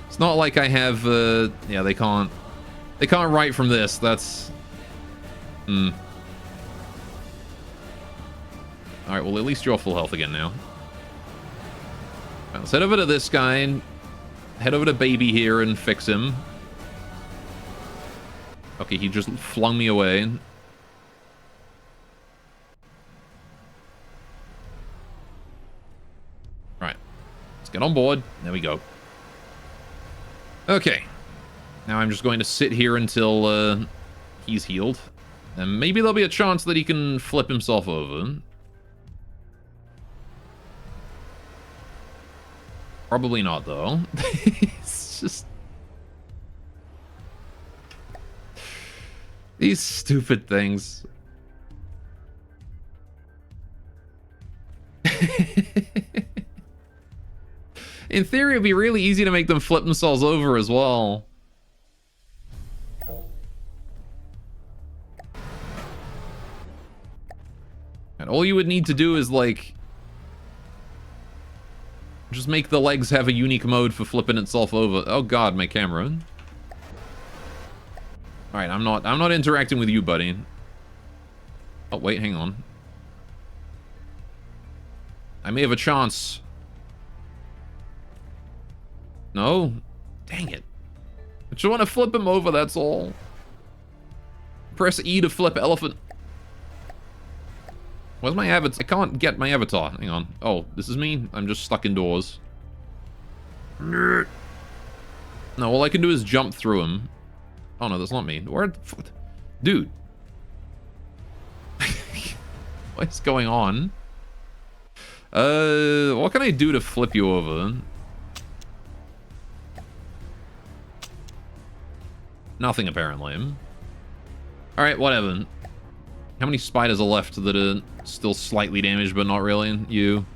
It's not like I have, yeah, they can't write from this. That's, Alright, well, at least you're full health again now. Right, let's head over to this guy and head over to Baby here and fix him. Okay, he just flung me away. Right, let's get on board. There we go. Okay, now I'm just going to sit here until he's healed. And maybe there'll be a chance that he can flip himself over. Probably not, though. It's just... these stupid things. In theory, it'd be really easy to make them flip themselves over as well. And all you would need to do is, like... just make the legs have a unique mode for flipping itself over. Oh god, my camera. Alright, I'm not interacting with you, buddy. Oh, wait, hang on. I may have a chance. No? Dang it. I just want to flip him over, that's all. Press E to flip elephant. Where's my avatar? I can't get my avatar. Hang on. Oh, this is me? I'm just stuck indoors. No, all I can do is jump through him. Oh no, that's not me. Where? Dude. What is going on? What can I do to flip you over? Nothing, apparently. Alright, whatever. How many spiders are left that are still slightly damaged, but not really? You.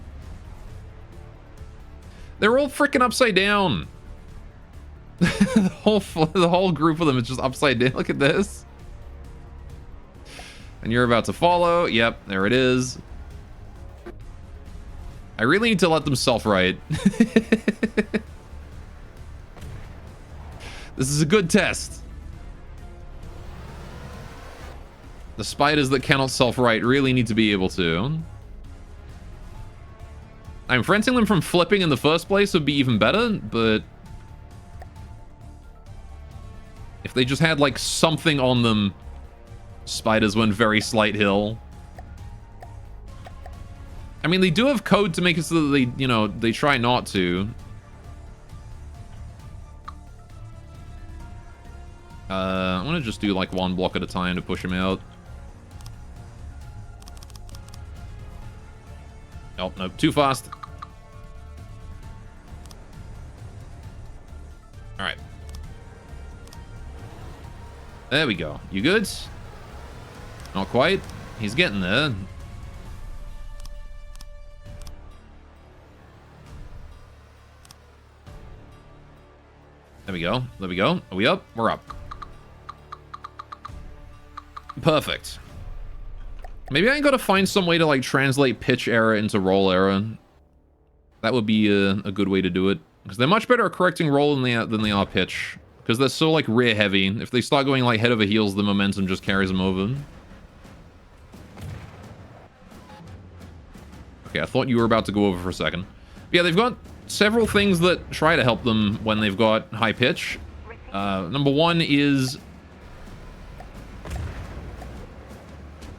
They're all freaking upside down. the whole group of them is just upside down. Look at this. And you're about to follow. Yep, there it is. I really need to let them self-right. This is a good test. The spiders that cannot self-right really need to be able to. I'm preventing them from flipping in the first place would be even better, but if they just had like something on them, spiders went very slight hill. I mean, they do have code to make it so that they, you know, they try not to. I'm gonna just do like one block at a time to push him out. Oh, no, too fast. Alright. There we go. You good? Not quite. He's getting there. There we go. There we go. Are we up? We're up. Perfect. Maybe I gotta find some way to like translate pitch error into roll error. That would be a good way to do it. Because they're much better at correcting roll than they are pitch. Because they're so like rear heavy. If they start going like head over heels, the momentum just carries them over. Okay, I thought you were about to go over for a second. But yeah, they've got several things that try to help them when they've got high pitch. Number one is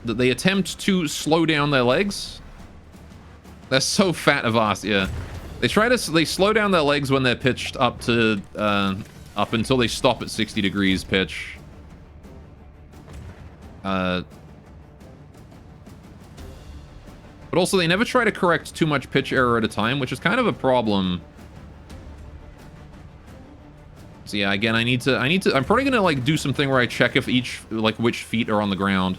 that they attempt to slow down their legs. They're so fat of ass, yeah. They slow down their legs when they're pitched up to up until they stop at 60 degrees pitch. But also they never try to correct too much pitch error at a time, which is kind of a problem. So yeah, again, I'm probably gonna like do something where I check if which feet are on the ground.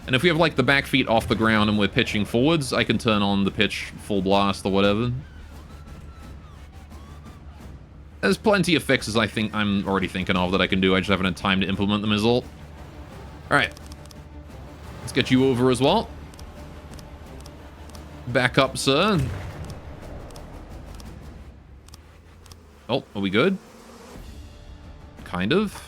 And if we have like the back feet off the ground and we're pitching forwards, I can turn on the pitch full blast or whatever. There's plenty of fixes I'm already thinking of that I can do. I just haven't had time to implement them as all. Alright. Let's get you over as well. Back up, sir. Oh, are we good? Kind of.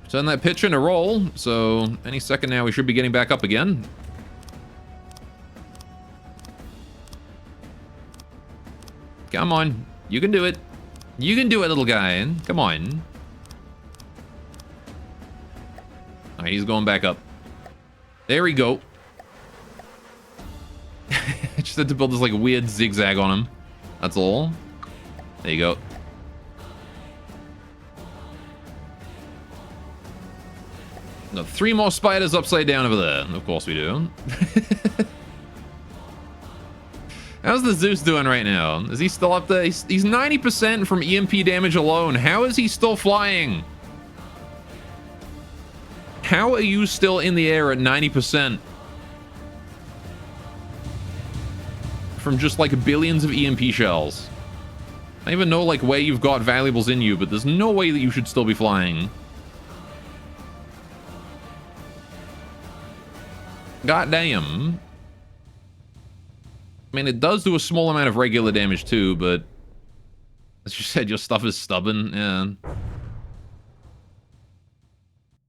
Turn that pitch into roll, so any second now we should be getting back up again. Come on. You can do it. You can do it, little guy. Come on. Alright, he's going back up. There we go. I just had to build this like weird zigzag on him. That's all. There you go. Got 3 more spiders upside down over there. Of course we do. How's the Zeus doing right now? Is he still up there? He's 90% from EMP damage alone. How is he still flying? How are you still in the air at 90%? From just like billions of EMP shells. I don't even know like where you've got valuables in you, but there's no way that you should still be flying. God damn. I mean, it does do a small amount of regular damage too, but as you said, your stuff is stubborn. Yeah.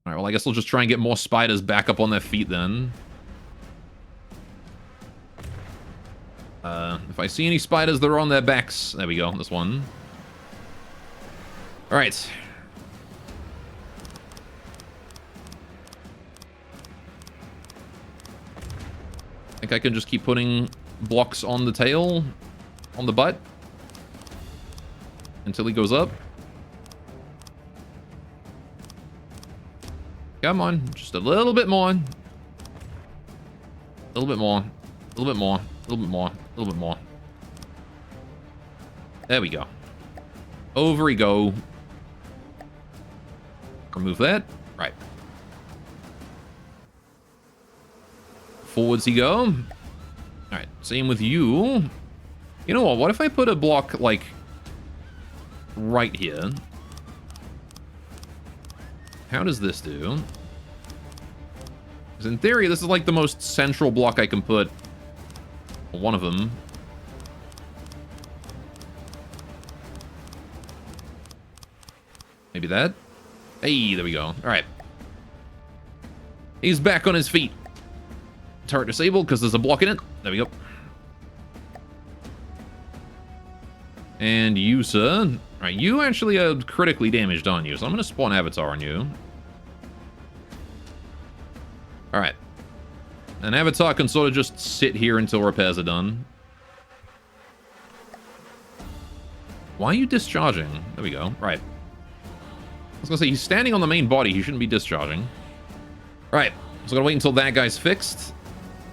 Alright, well, I guess I'll just try and get more spiders back up on their feet then. If I see any spiders that are on their backs... There we go, this one. Alright. I think I can just keep putting blocks on the tail, on the butt, until he goes up. Come on, just a little bit more. A little bit more. A little bit more. A little bit more. A little bit more. There we go. Over we go. Remove that. Right. Forwards you go. Alright, same with you. You know what if I put a block, like, right here? How does this do? Because in theory, this is like the most central block I can put. One of them. Maybe that? Hey, there we go. Alright. He's back on his feet. Turret disabled because there's a block in it. There we go. And you, sir. Alright, you actually are critically damaged, aren't you? So I'm going to spawn Avatar on you. Alright. An Avatar can sort of just sit here until repairs are done. Why are you discharging? There we go. Right. I was going to say, he's standing on the main body. He shouldn't be discharging. Right. So gotta wait until that guy's fixed.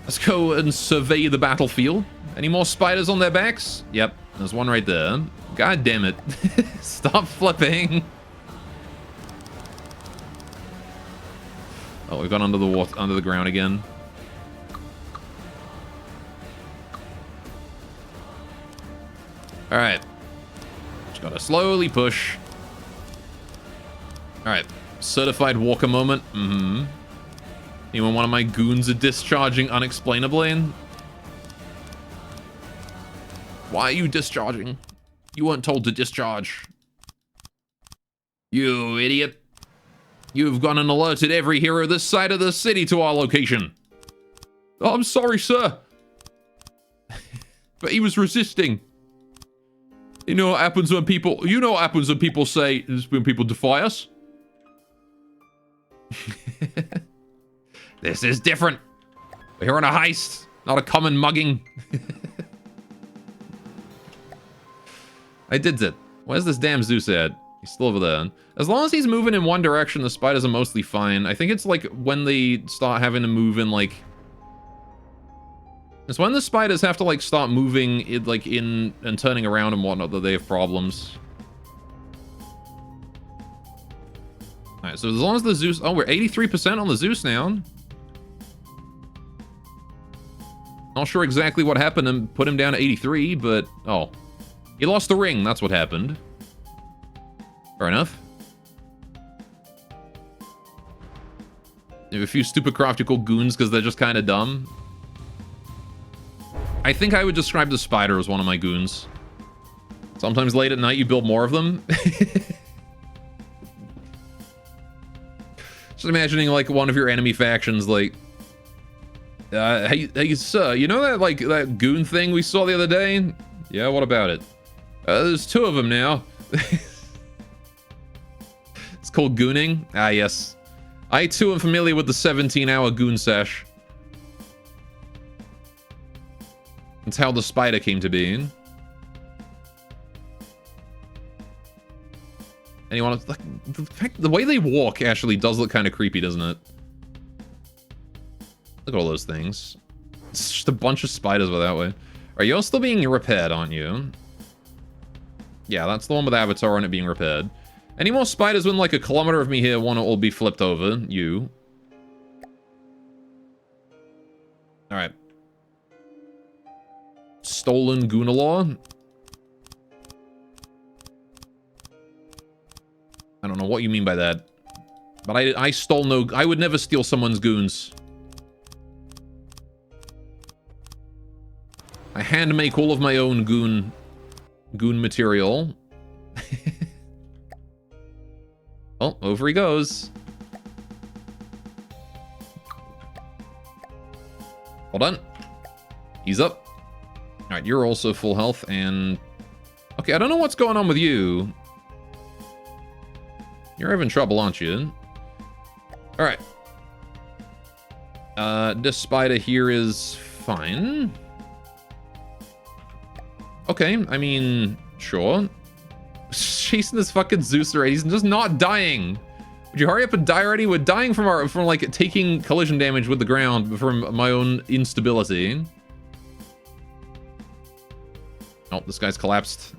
Let's go and survey the battlefield. Any more spiders on their backs? Yep. There's one right there. God damn it. Stop flipping. Oh, we've gone under the water, under the ground again. Alright. Just gotta slowly push. Alright. Certified walker moment. Mm-hmm. Even one of my goons are discharging unexplainably. Why are you discharging? You weren't told to discharge. You idiot. You've gone and alerted every hero this side of the city to our location. Oh, I'm sorry, sir. But he was resisting. You know what happens when people... You know what happens when people say... When people defy us? This is different. We're here on a heist, not a common mugging. I did it. Where's this damn Zeus at? He's still over there. As long as he's moving in one direction, the spiders are mostly fine. I think it's like when they start having to move in like... It's when the spiders have to like start moving in and turning around and whatnot that they have problems. Alright, so as long as the Zeus... Oh, we're 83% on the Zeus now. Not sure exactly what happened and put him down to 83, but... Oh. He lost the ring, that's what happened. Fair enough. You have a few stupid craftical goons because they're just kind of dumb. I think I would describe the spider as one of my goons. Sometimes late at night you build more of them. Just imagining like one of your enemy factions like... hey sir, you know that like that goon thing we saw the other day? Yeah, what about it? There's two of them now. It's called gooning. Ah, yes. I too am familiar with the 17-hour goon sesh. That's how the spider came to be. Anyone? Like, the way they walk actually does look kind of creepy, doesn't it? Look at all those things. It's just a bunch of spiders over that way. Are you all still being repaired, aren't you? Yeah, that's the one with Avatar on it being repaired. Any more spiders within like a kilometer of me here, one will be flipped over. You. Alright. Stolen Goonalaw. I don't know what you mean by that. But I stole no... I would never steal someone's goons. I hand make all of my own goon material. Oh, over he goes. Hold on. He's up. Alright, you're also full health and... Okay, I don't know what's going on with you. You're having trouble, aren't you? Alright. This spider here is fine. Okay, I mean, sure. Chasing this fucking Zeus already. He's just not dying. Would you hurry up and die already? We're dying from like taking collision damage with the ground from my own instability. Oh, this guy's collapsed.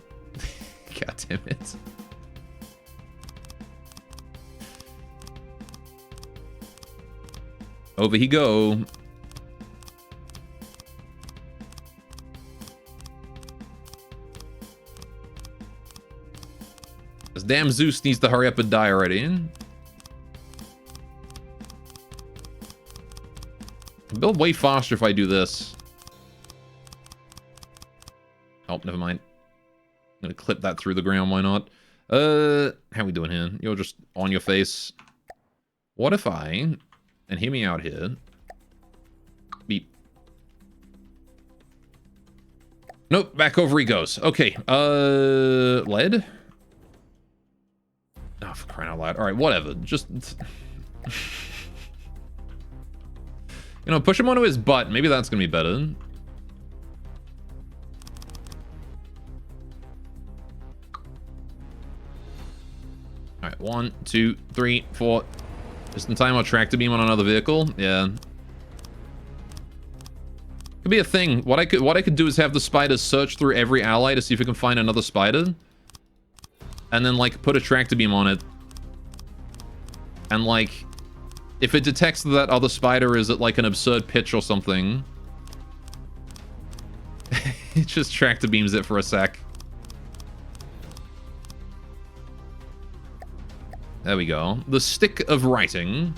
God damn it. Over he go. This damn Zeus needs to hurry up and die already. build way faster if I do this. Oh, never mind. I'm gonna clip that through the ground, why not? How we doing here? You're just on your face. What if I, and hear me out here. Beep. Nope, back over he goes. Okay, lead? Oh, for crying out loud. Alright, whatever. Just... you know, push him onto his butt. Maybe that's gonna be better. Alright, 1, 2, 3, 4. Just in time I'll tractor beam on another vehicle. Yeah. Could be a thing. What I could do is have the spiders search through every ally to see if we can find another spider. And then, like, put a tractor beam on it. And, like, if it detects that other spider is at, like, an absurd pitch or something, it just tractor beams it for a sec. There we go. The stick of writing.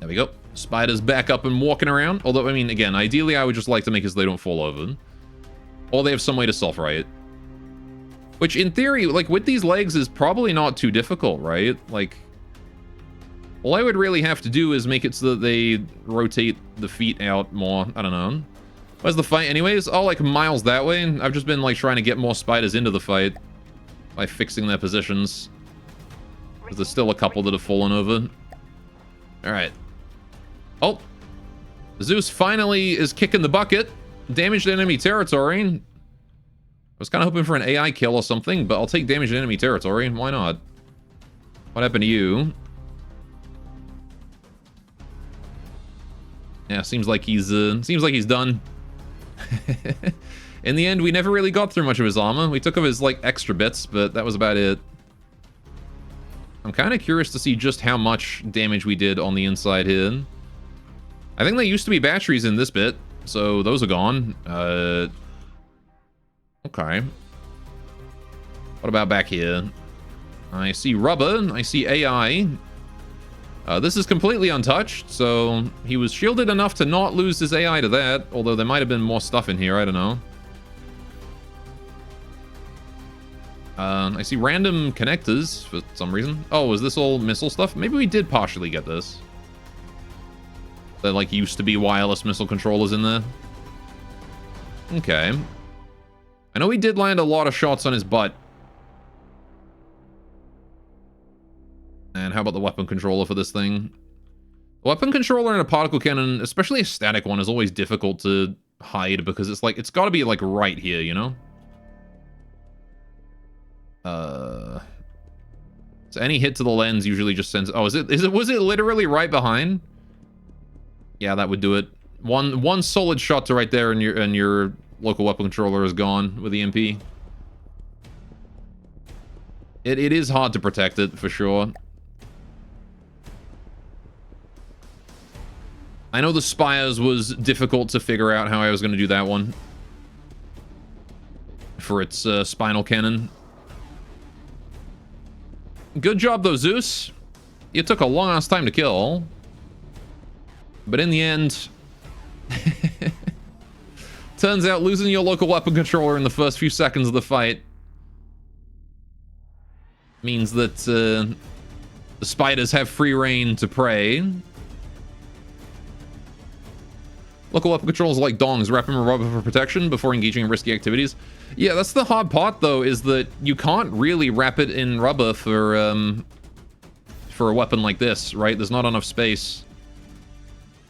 There we go. Spider's back up and walking around. Although, I mean, again, ideally I would just like to make it so they don't fall over. Or they have some way to self-right. Which, in theory, like, with these legs is probably not too difficult, right? Like, all I would really have to do is make it so that they rotate the feet out more. I don't know. Where's the fight anyways? Oh, like, miles that way? I've just been, like, trying to get more spiders into the fight by fixing their positions. Because there's still a couple that have fallen over. Alright. Oh. Zeus finally is kicking the bucket. Damaged enemy territory. I was kind of hoping for an AI kill or something, but I'll take damaged enemy territory. Why not? What happened to you? Yeah, seems like he's done. In the end, we never really got through much of his armor. We took off his, like, extra bits, but that was about it. I'm kind of curious to see just how much damage we did on the inside here. I think there used to be batteries in this bit, so those are gone. Okay. What about back here? I see rubber. I see AI. This is completely untouched, so he was shielded enough to not lose his AI to that, although there might have been more stuff in here, I don't know. I see random connectors for some reason. Oh, is this all missile stuff? Maybe we did partially get this. There, like, used to be wireless missile controllers in there. Okay. I know we did land a lot of shots on his butt. And how about the weapon controller for this thing? The weapon controller and a particle cannon, especially a static one, is always difficult to hide because it's like, it's got to be, like, right here, you know? So any hit to the lens usually just sends... Oh, was it literally right behind? Yeah, that would do it. One solid shot to right there and your local weapon controller is gone with the MP. It is hard to protect it, for sure. I know the Spires was difficult to figure out how I was going to do that one. For its spinal cannon. Good job, though, Zeus. You took a long-ass time to kill. But in the end... turns out losing your local weapon controller in the first few seconds of the fight means that the spiders have free reign to prey. Local weapon controls like dongs, wrap them in rubber for protection before engaging in risky activities. Yeah, that's the hard part, though, is that you can't really wrap it in rubber for a weapon like this, right? There's not enough space.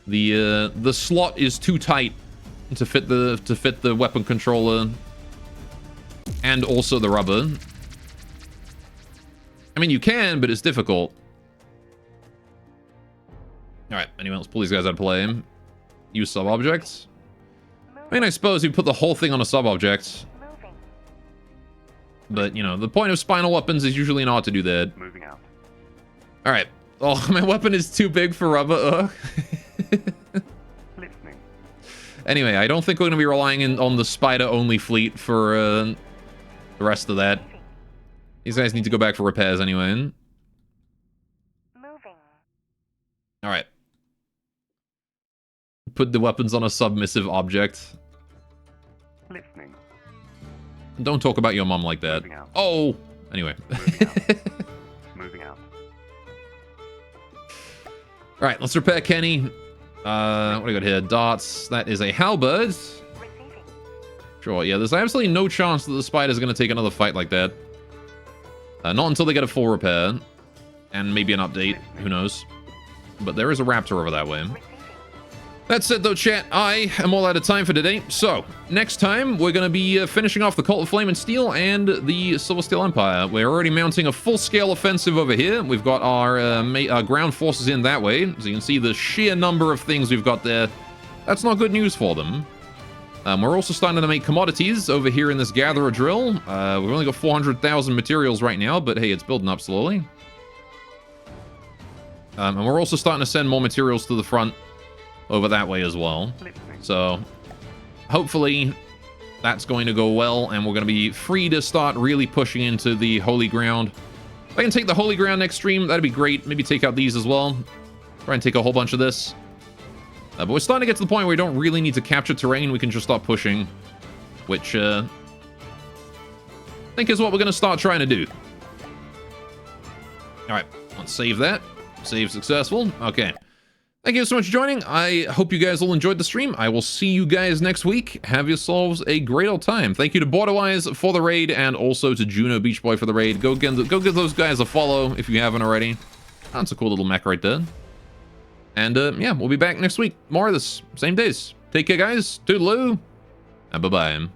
The slot is too tight to fit the weapon controller and also the rubber. I mean, you can, but it's difficult. All right, anyway, let's pull these guys out of play. Use sub-objects. I mean, I suppose you put the whole thing on a sub-object. But, you know, the point of spinal weapons is usually not to do that. Moving out. All right. Oh, my weapon is too big for rubber. Ugh. Listening. Anyway, I don't think we're going to be relying on the spider-only fleet for the rest of that. These guys need to go back for repairs anyway. Moving. Put the weapons on a submissive object. Listening. Don't talk about your mom like that. Moving out. Oh! Anyway. Moving out. Moving out. Alright, let's repair Kenny. What do we got here? Darts. That is a halberd. Receiving. Sure, yeah, there's absolutely no chance that the spider's going to take another fight like that. Not until they get a full repair. And maybe an update. Who knows? But there is a raptor over that way. Receiving. That's it though, chat. I am all out of time for today. So, next time, we're going to be finishing off the Cult of Flame and Steel and the Silver Steel Empire. We're already mounting a full-scale offensive over here. We've got our ground forces in that way. So you can see the sheer number of things we've got there. That's not good news for them. We're also starting to make commodities over here in this Gatherer Drill. We've only got 400,000 materials right now, but hey, it's building up slowly. And we're also starting to send more materials to the front over that way as well. So hopefully that's going to go well, and we're going to be free to start really pushing into the Holy Ground. If I can take the Holy Ground next stream, that'd be great. Maybe take out these as well. Try and take a whole bunch of this. But we're starting to get to the point where we don't really need to capture terrain. We can just start pushing, which I think is what we're going to start trying to do. All right, let's save that. Save successful. Okay. Thank you so much for joining. I hope you guys all enjoyed the stream. I will see you guys next week. Have yourselves a great old time. Thank you to Borderwise for the raid, and also to Juno Beach Boy for the raid. Go give those guys a follow if you haven't already. That's a cool little mech right there. And yeah, we'll be back next week. More of this. Same days. Take care, guys. Toodaloo. And bye-bye.